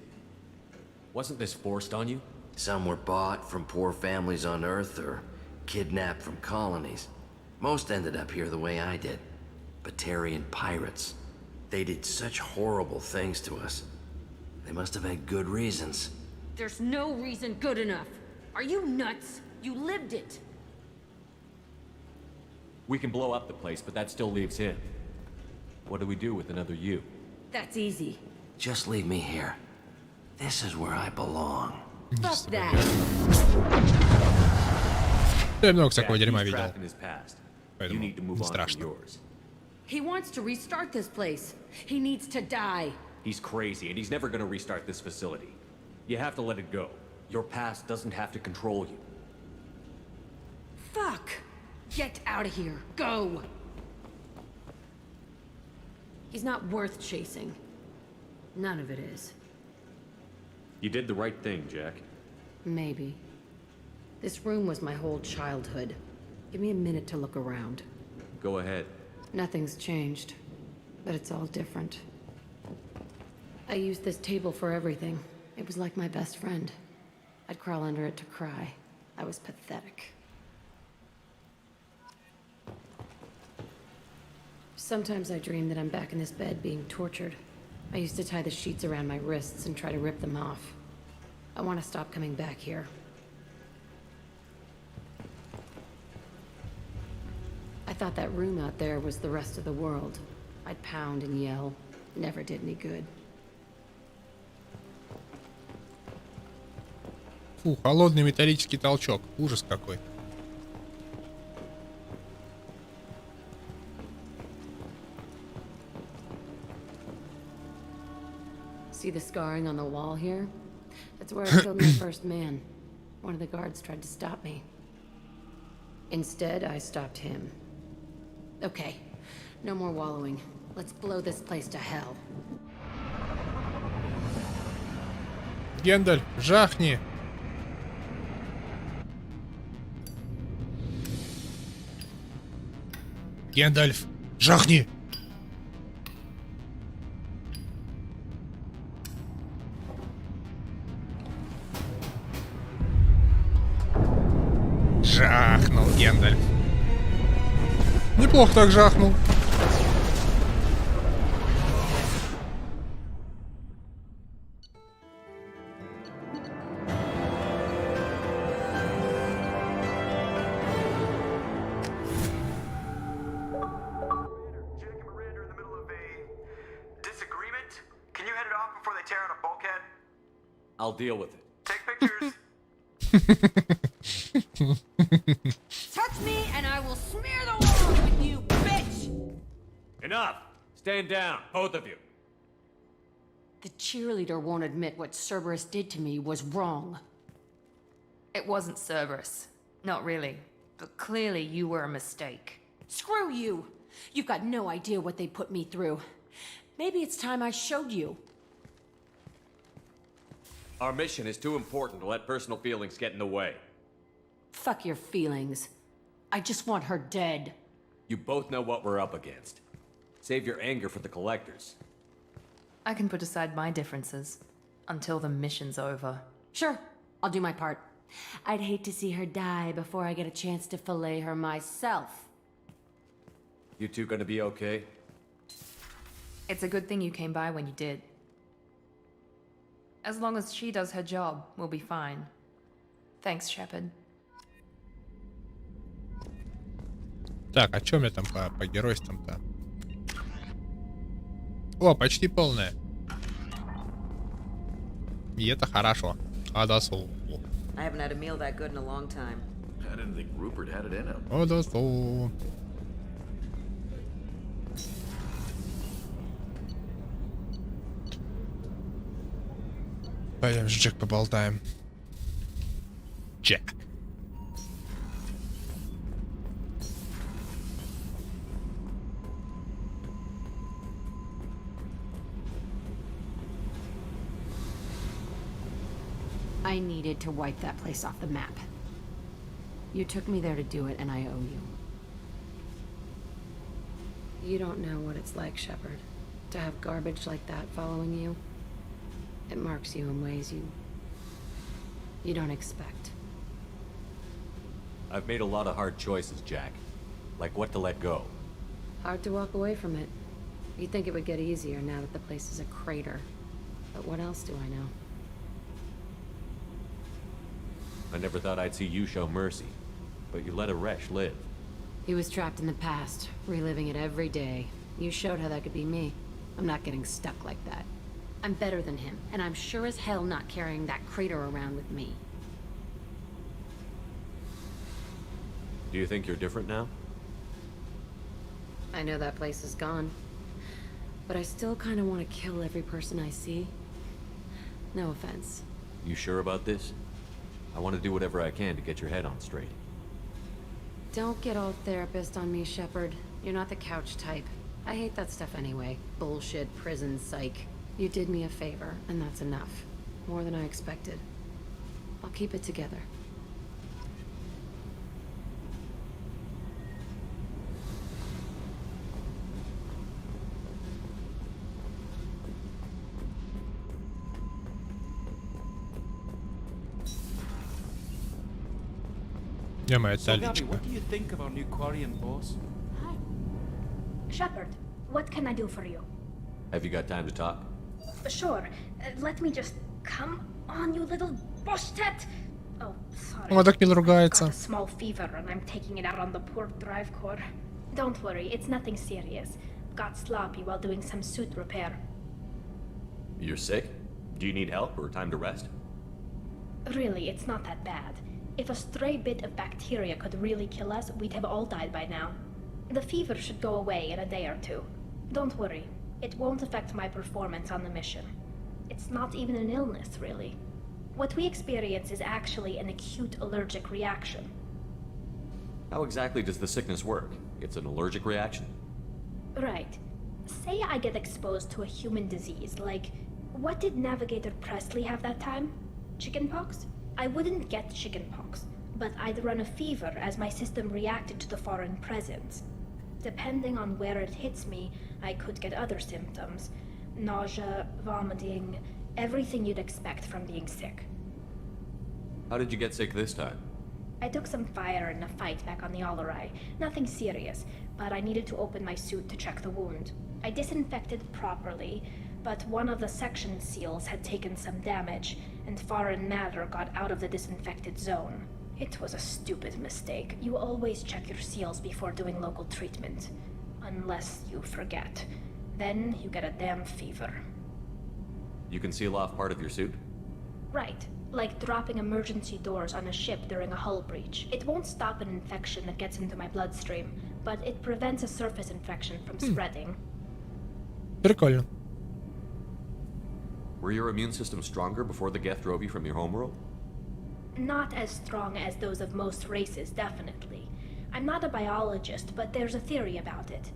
Wasn't this forced on you? Some were bought from poor families on Earth or kidnapped from colonies. Most ended up here the way I did. Batarian pirates. They did such horrible things to us. They must have had good reasons. There's no reason good enough. Are you nuts? You lived it. We can blow up the place, but that still leaves him. What do we do with another you? That's easy. Just leave me here. This is where I belong. Fuck that. Я много всякого дерьма He's видел. trapped in his past. You Поэтому need to move не on from страшно. yours. He wants to restart this place. He needs to die. He's crazy, and he's never gonna restart this facility. You have to let it go. Your past doesn't have to control you. Fuck. Get out of here. Go. He's not worth chasing. None of it is. You did the right thing, Jack. Maybe. This room was my whole childhood. Give me a minute to look around. Go ahead. Nothing's changed. but it's all different. I used this table for everything. It was like my best friend. I'd crawl under it to cry. I was pathetic. Sometimes I dream that I'm back in this bed being tortured. I used to tie the sheets around my wrists and try to rip them off. I want to stop coming back here. I thought that room out there was the rest of the world. I'd pound and yell. Never did any good. Фу, холодный металлический толчок. Ужас какой. See the scarring on the wall here? That's where I killed my first man. One of the guards tried to stop me. Instead, I stopped him. Okay, no more wallowing. Let's blow this place to hell. Гендальф, жахни! Гендальф, жахни! Жахнул Гендальф. Неплохо так жахнул. I'll deal with it. Take pictures. Touch me and I will smear the walls with you, bitch! Enough! Stand down, both of you. The cheerleader won't admit what Cerberus did to me was wrong. It wasn't Cerberus. Not really. But clearly you were a mistake. Screw you! You've got no idea what they put me through. Maybe it's time I showed you. Our mission is too important to let personal feelings get in the way. Fuck your feelings. I just want her dead. You both know what we're up against. Save your anger for the collectors. I can put aside my differences until the mission's over. Sure, I'll do my part. I'd hate to see her die before I get a chance to fillet her myself. You two gonna be okay? It's a good thing you came by when you did. As long as she does her job, we'll be fine. Thanks, Shepard. Так, а чё у меня там по геройствам-то? О, почти полное. И это хорошо. Одосол. I haven't had a meal that good in a long time. I didn't think Rupert had it in him. Одосол. Пойдем с Джек поболтаем. Джек. I needed to wipe that place off the map. You took me there to do it, and I owe you. You don't know what it's like, Shepard, to have garbage like that following you. It marks you in ways you don't expect. I've made a lot of hard choices, Jack. Like what to let go. Hard to walk away from it. You'd think it would get easier now that the place is a crater. But what else do I know? I never thought I'd see you show mercy, but you let a wretch live. He was trapped in the past, reliving it every day. You showed how that could be me. I'm not getting stuck like that. I'm better than him, and I'm sure as hell not carrying that crater around with me. Do you think you're different now? I know that place is gone, but I still kind of want to kill every person I see. No offense. You sure about this? I want to do whatever I can to get your head on straight. Don't get all therapist on me, Shepard. You're not the couch type. I hate that stuff anyway. Bullshit, prison, psych. You did me a favor, and that's enough. More than I expected. I'll keep it together. Я моя So, Gabby, таличка. what do you think of our new Quarian boss? Hi. Shepard, what can I do for you? Have you got time to talk? Sure. Let me just... Come on, you little bushtet! Oh, sorry. Он так мило I've ругается. got a small fever and I'm taking it out on the poor drive core. Don't worry, it's nothing serious. Got sloppy while doing some suit repair. You're sick? Do you need help or time to rest? Really, it's not that bad. If a stray bit of bacteria could really kill us, we'd have all died by now. The fever should go away in a day or two. Don't worry, it won't affect my performance on the mission. It's not even an illness, really. What we experience is actually an acute allergic reaction. How exactly does the sickness work? It's an allergic reaction? Right. Say I get exposed to a human disease, like... What did Navigator Presley have that time? Chickenpox? I wouldn't get chickenpox, but I'd run a fever as my system reacted to the foreign presence. Depending on where it hits me, I could get other symptoms. Nausea, vomiting, everything you'd expect from being sick. How did you get sick this time? I took some fire in a fight back on the Olorai. Nothing serious, but I needed to open my suit to check the wound. I disinfected properly, but one of the section seals had taken some damage, and foreign matter got out of the disinfected zone. It was a stupid mistake. You always check your seals before doing local treatment. Unless you forget. Then you get a damn fever. You can seal off part of your suit? Right. Like dropping emergency doors on a ship during a hull breach. It won't stop an infection that gets into my bloodstream, but it prevents a surface infection from spreading. Прикольно. Were your immune system stronger before the Geth drove you from your homeworld? Not as strong as those of most races, definitely. I'm not a biologist, but there's a theory about it.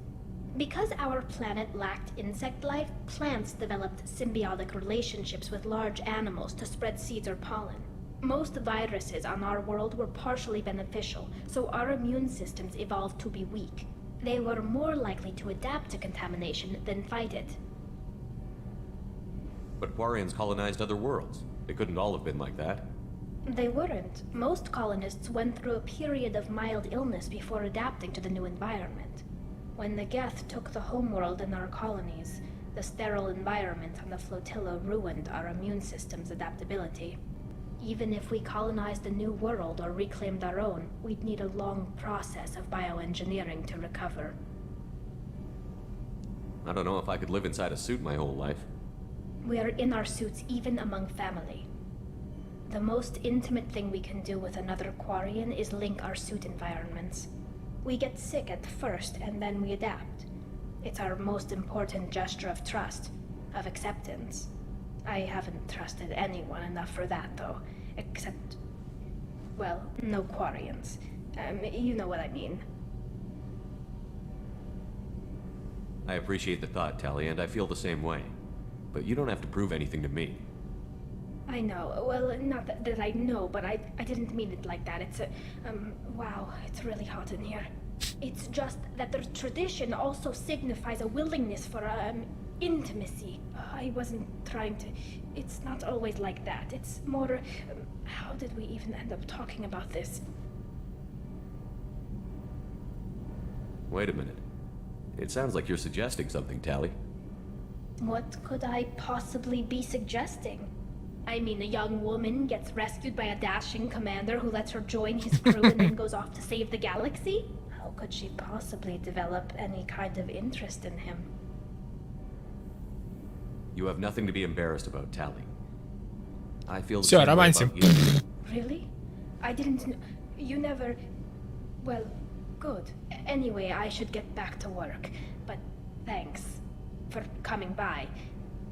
Because our planet lacked insect life, plants developed symbiotic relationships with large animals to spread seeds or pollen. Most viruses on our world were partially beneficial, so our immune systems evolved to be weak. They were more likely to adapt to contamination than fight it. But Quarians colonized other worlds. They couldn't all have been like that. They weren't. Most colonists went through a period of mild illness before adapting to the new environment. When the Geth took the homeworld in our colonies, the sterile environment on the flotilla ruined our immune system's adaptability. Even if we colonized a new world or reclaimed our own, we'd need a long process of bioengineering to recover. I don't know if I could live inside a suit my whole life. We are in our suits even among family. The most intimate thing we can do with another Quarian is link our suit environments. We get sick at first, and then we adapt. It's our most important gesture of trust, of acceptance. I haven't trusted anyone enough for that, though. Except... well, no Quarians. You know what I mean. I appreciate the thought, Tally, and I feel the same way. But you don't have to prove anything to me. I know. Well, not that I know, but I didn't mean it like that. It's a... wow, it's really hot in here. It's just that the tradition also signifies a willingness for, intimacy. I wasn't trying to... It's not always like that. It's more... how did we even end up talking about this? Wait a minute. It sounds like you're suggesting something, Tally. What could I possibly be suggesting? I mean, a young woman gets rescued by a dashing commander who lets her join his crew and then goes off to save the galaxy? How could she possibly develop any kind of interest in him? You have nothing to be embarrassed about, Tally. I feel the Всё, same way романсим. about you. Really? I didn't know... You never... Well, good. Anyway, I should get back to work. But thanks for coming by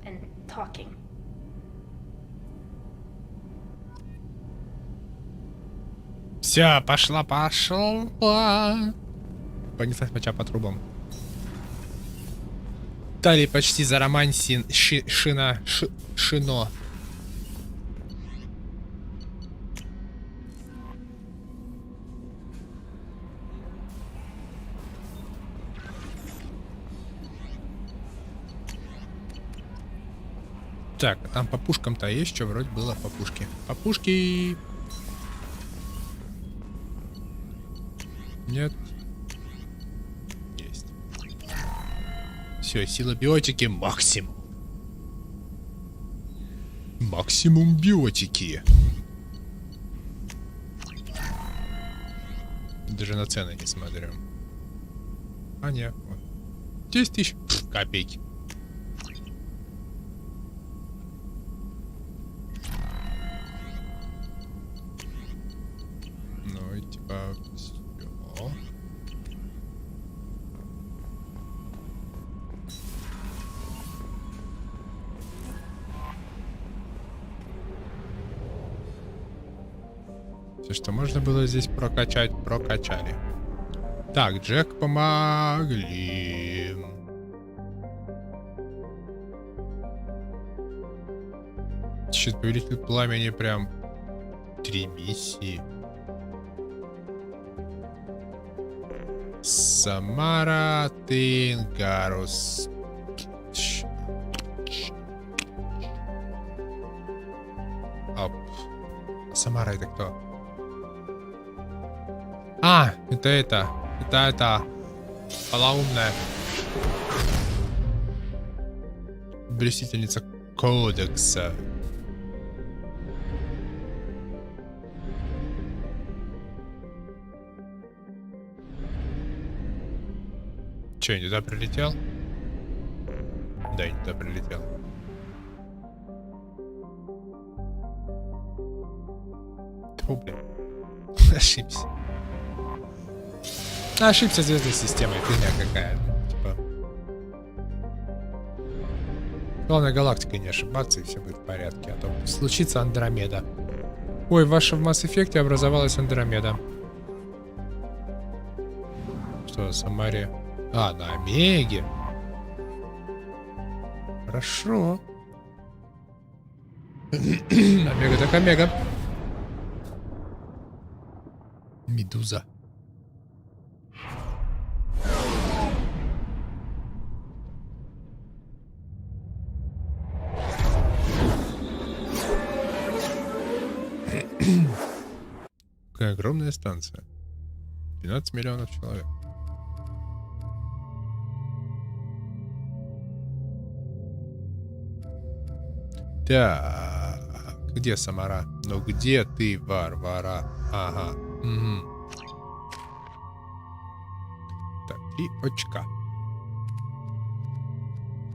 and talking. Все, пошла. Понеслась моча по трубам. Талия почти заромансин. Шино. Так, там по пушкам-то есть что? Вроде было по пушке. По пушке. Нет. Есть. Все, сила биотики максимум. Максимум биотики. Даже на цены не смотрю. А, нет. 10 тысяч. Копейки. Ну и типа... Всё. Все, что можно было здесь прокачать, прокачали. Так, Джек помогли. Щит повелитель пламени, прям 3 миссии. Самара Тингарус. Оп. Самара это кто? А, это. Это полоумная блюстительница кодекса. Че, не туда прилетел? Да, не туда прилетел. Фу, блин. Ошибся. Ошибся звездной системой, фигня какая. Типа. Главное, галактика не ошибаться, и все будет в порядке. А то случится Андромеда. Ой, ваша в Mass Effect образовалась Андромеда. Что, Самаре? А, на Омеге. Хорошо. Омега так Омега. Медуза. Какая огромная станция. 12 миллионов человек. Так, где Самара? Ну где ты, Варвара? Ага. Угу. Так, 3 очка.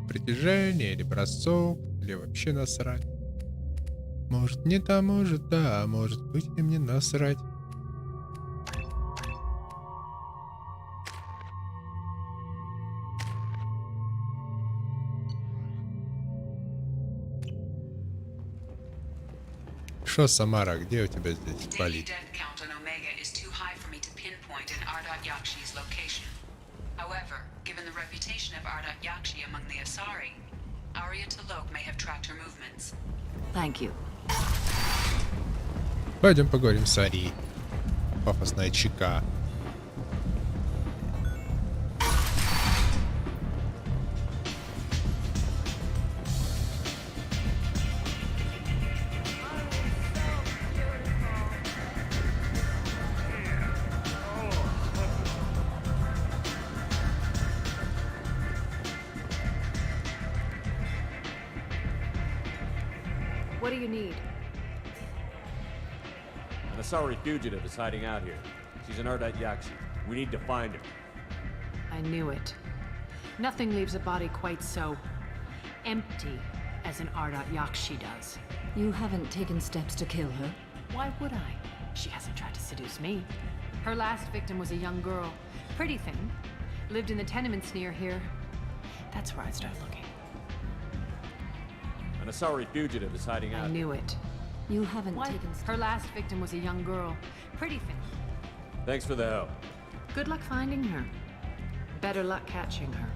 Притяжение или бросок, или вообще насрать. Может не да, может да, может быть и мне насрать. Шо, Самара, где у тебя здесь болит? Пойдем поговорим с Арией. Пафосная чека. What do you need? An Asari fugitive is hiding out here. She's an Ardat Yakshi. We need to find her. I knew it. Nothing leaves a body quite so empty as an Ardat Yakshi does. You haven't taken steps to kill her? Why would I? She hasn't tried to seduce me. Her last victim was a young girl. Pretty thing. Lived in the tenements near here. That's where I'd start looking. An Asari fugitive is hiding out. I knew it. You haven't taken steps. Her last victim was a young girl. Pretty thing. Thanks for the help. Good luck finding her. Better luck catching her.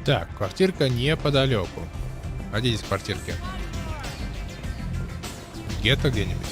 Так, квартирка неподалеку. А где здесь квартирки? Где-то где-нибудь.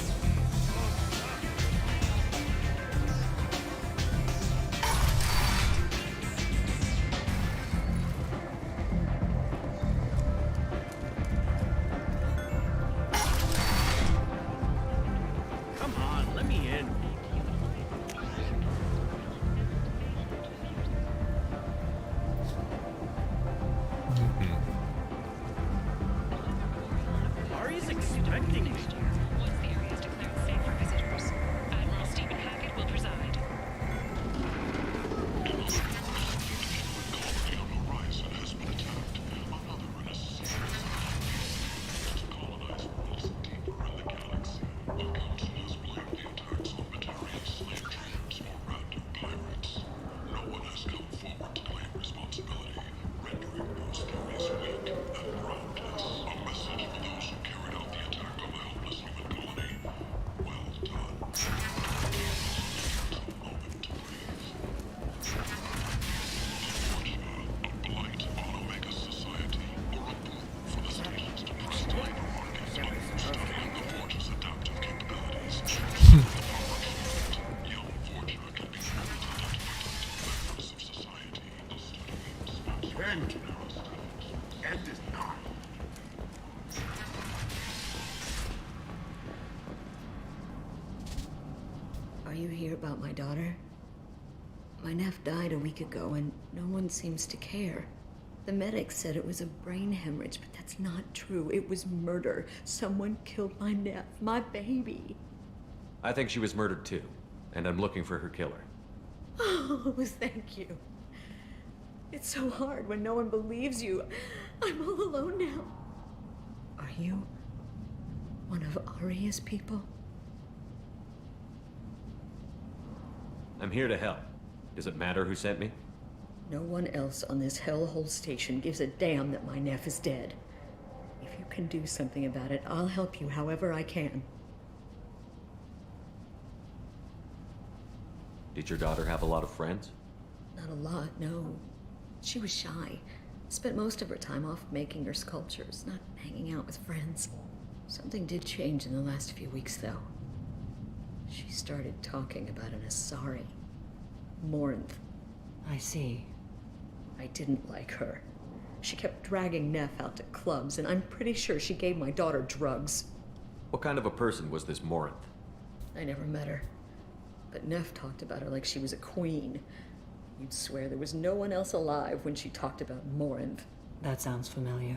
End. End is not. Are you here about my daughter? My nephew died a week ago and no one seems to care. The medics said it was a brain hemorrhage, but that's not true. It was murder. Someone killed my nephew, my baby. I think she was murdered too, and I'm looking for her killer. Oh, thank you. It's so hard when no one believes you. I'm all alone now. Are you one of Aria's people? I'm here to help. Does it matter who sent me? No one else on this hellhole station gives a damn that my nephew is dead. If you can do something about it, I'll help you however I can. Did your daughter have a lot of friends? Not a lot, no. She was shy. Spent most of her time off making her sculptures, not hanging out with friends. Something did change in the last few weeks, though. She started talking about an Asari. Morinth. I see. I didn't like her. She kept dragging Neff out to clubs, and I'm pretty sure she gave my daughter drugs. What kind of a person was this Morinth? I never met her. But Neff talked about her like she was a queen. You'd swear there was no one else alive when she talked about Morinth. That sounds familiar.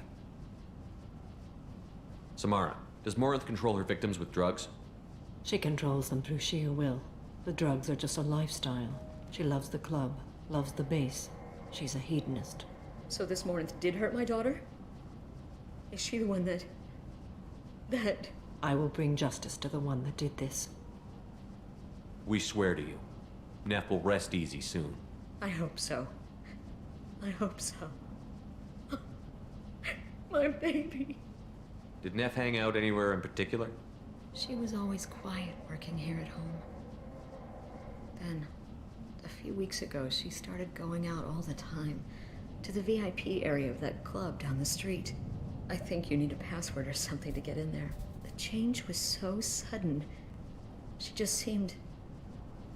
Samara, does Morinth control her victims with drugs? She controls them through sheer will. The drugs are just a lifestyle. She loves the club, loves the base. She's a hedonist. So this Morinth did hurt my daughter? Is she the one that... I will bring justice to the one that did this. We swear to you. Neff will rest easy soon. I hope so. I hope so. My baby. Did Neff hang out anywhere in particular? She was always quiet working here at home. Then, a few weeks ago, she started going out all the time to the VIP area of that club down the street. I think you need a password or something to get in there. The change was so sudden. She just seemed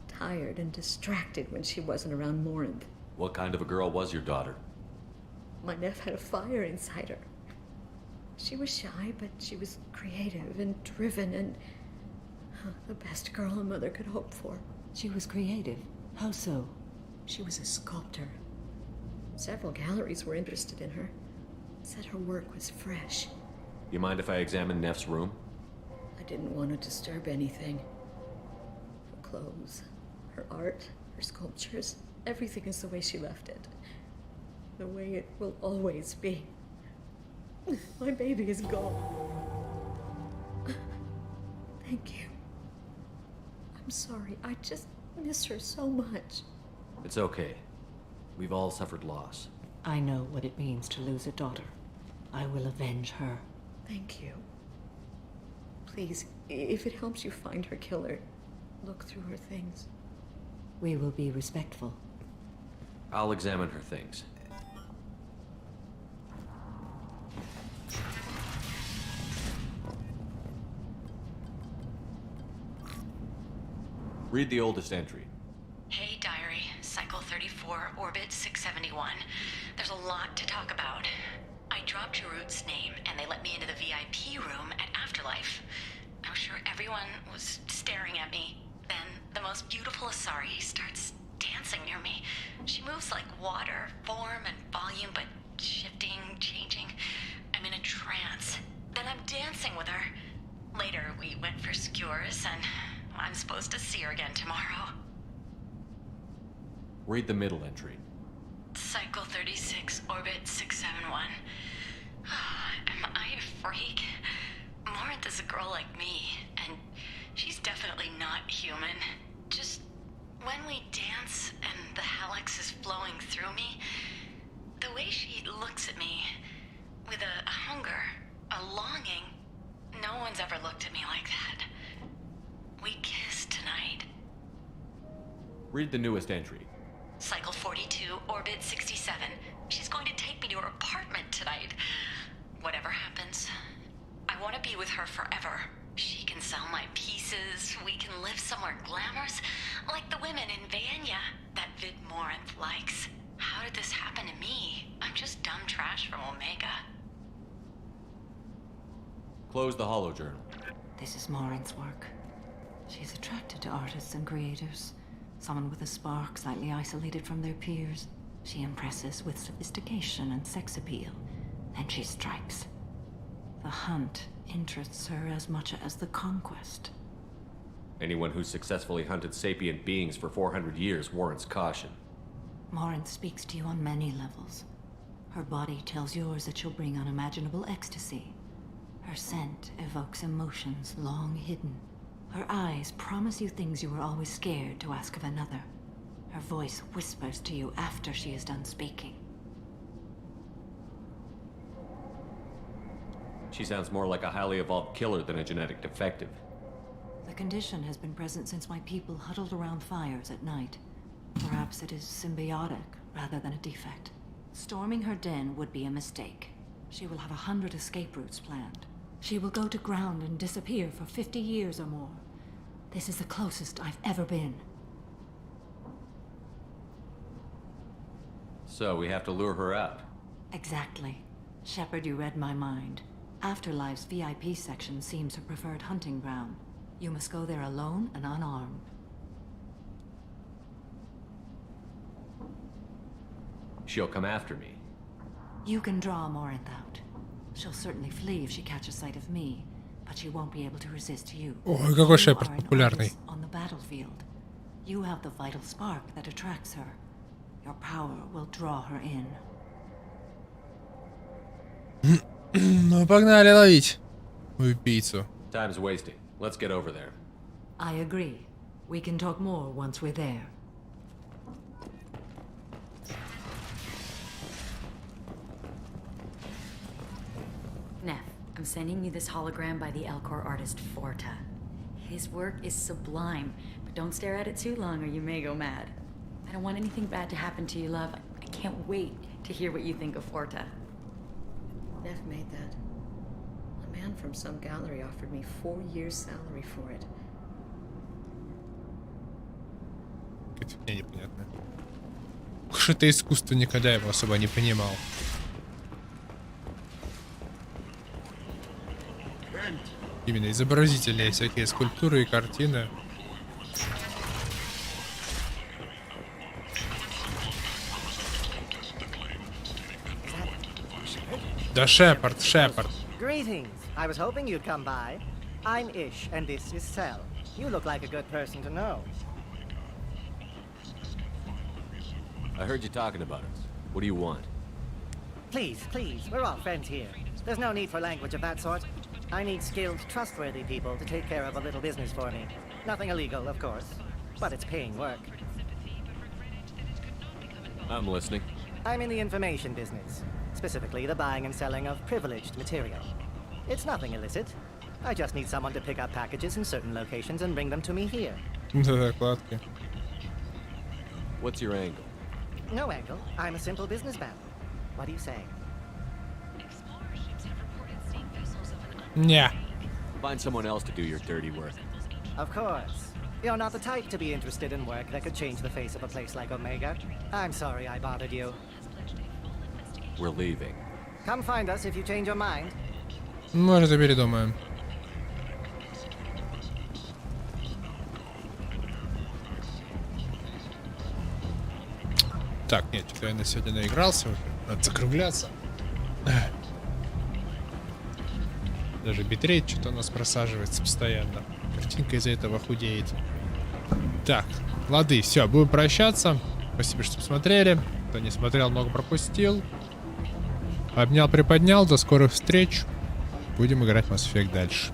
tired and distracted when she wasn't around Morinth. What kind of a girl was your daughter? My nephew had a fire inside her. She was shy, but she was creative and driven and the best girl a mother could hope for. She was creative? How so? She was a sculptor. Several galleries were interested in her. Said her work was fresh. You mind if I examine Neff's room? I didn't want to disturb anything. Her clothes, her art, her sculptures, everything is the way she left it. The way it will always be. My baby is gone. Thank you. I'm sorry. I just miss her so much. It's okay. We've all suffered loss. I know what it means to lose a daughter. I will avenge her. Thank you. Please, if it helps you find her killer, look through her things. We will be respectful. I'll examine her things. Read the oldest entry. Hey, diary. Cycle 34, orbit 671. There's a lot to talk about. I dropped Jarut's name, and they let me into the VIP room at Afterlife. I was sure everyone was staring at me. Then the most beautiful Asari starts dancing near me. She moves like water, form and volume, but shifting, changing. I'm in a trance. Then I'm dancing with her. Later, we went for skewers, and I'm supposed to see her again tomorrow. Read the middle entry. Cycle 36, orbit 671. Am I a freak? Morinth is a girl like me, and she's definitely not human. Just when we dance and the hallex is flowing through me, the way she looks at me with a hunger, a longing, no one's ever looked at me like that. We kissed tonight. Read the newest entry. Cycle 42, orbit 67. She's going to take me to her apartment tonight. Whatever happens, I want to be with her forever. She can sell my pieces. We can live somewhere glamorous, like the women in Vanya that Vid Morinth likes. How did this happen to me? I'm just Close the holo journal. This is Maureen's work. She's attracted to artists and creators. Someone with a spark, slightly isolated from their peers. She impresses with sophistication and sex appeal. Then she strikes. The hunt interests her as much as the conquest. Anyone who's successfully hunted sapient beings for 400 years warrants caution. Maureen speaks to you on many levels. Her body tells yours that she'll bring unimaginable ecstasy. Her scent evokes emotions long hidden. Her eyes promise you things you were always scared to ask of another. Her voice whispers to you after she is done speaking. She sounds more like a highly evolved killer than a genetic defective. The condition has been present since my people huddled around fires at night. Perhaps it is symbiotic rather than a defect. Storming her den would be a mistake. She will have 100 escape routes planned. She will go to ground and disappear for 50 years or more. This is the closest I've ever been. So we have to lure her out. Exactly. Shepard, you read my mind. Afterlife's VIP section seems her preferred hunting ground. You must go there alone and unarmed. She'll come after me. You can draw Morinth out. She'll certainly flee if she catches sight of me, but she won't be able to resist you. Ой, какой Шепард популярный. On the battlefield, you have the vital spark that attracts her. Your power will draw her in. Ну, погнали ловить убийцу. Time's wasting. Let's get over there. I agree. We can talk more once we're there. Neff, I'm sending you this hologram by the Elcor artist Forta. His work is sublime, but don't stare at it too long or you may go mad. I don't want anything bad to happen to you, love. I can't wait to hear what you think of Forta. Neff made that. A man from some gallery offered me 4 years' salary for it. Какая-то фигня непонятная. Уж это искусство, никогда его особо не понимал. Именно изобразительные всякие скульптуры и картины. Да, Шепард, Шепард. Greetings. I was hoping you'd come by. I'm Ish, and this is Sel. You look like a good person to know. I heard you talking about us. What do you want? Please, please, we're all friends here. There's no need for language of that sort. I need skilled, trustworthy people to take care of a little business for me. Nothing illegal, of course, but it's paying work. I'm listening. I'm in the information business, specifically the buying and selling of privileged material. It's nothing illicit. I just need someone to pick up packages in certain locations and bring them to me here. Закладки. What's your angle? No angle. I'm a simple businessman. What do you say? Yeah. Find someone else to do your dirty work. Of course. You're not the type to be interested in work that could change the face of a place like Omega. I'm sorry I bothered you. We're leaving. Come find us if you change your mind. Может, и передумаем. Так, нет, что-то я на сегодня наигрался уже. Надо закругляться. Даже битрейт что-то у нас просаживается постоянно. Картинка из-за этого худеет. Так, лады, все, будем прощаться. Спасибо, что посмотрели. Кто не смотрел, много пропустил. Обнял, приподнял. До скорых встреч. Будем играть в Mass Effect дальше.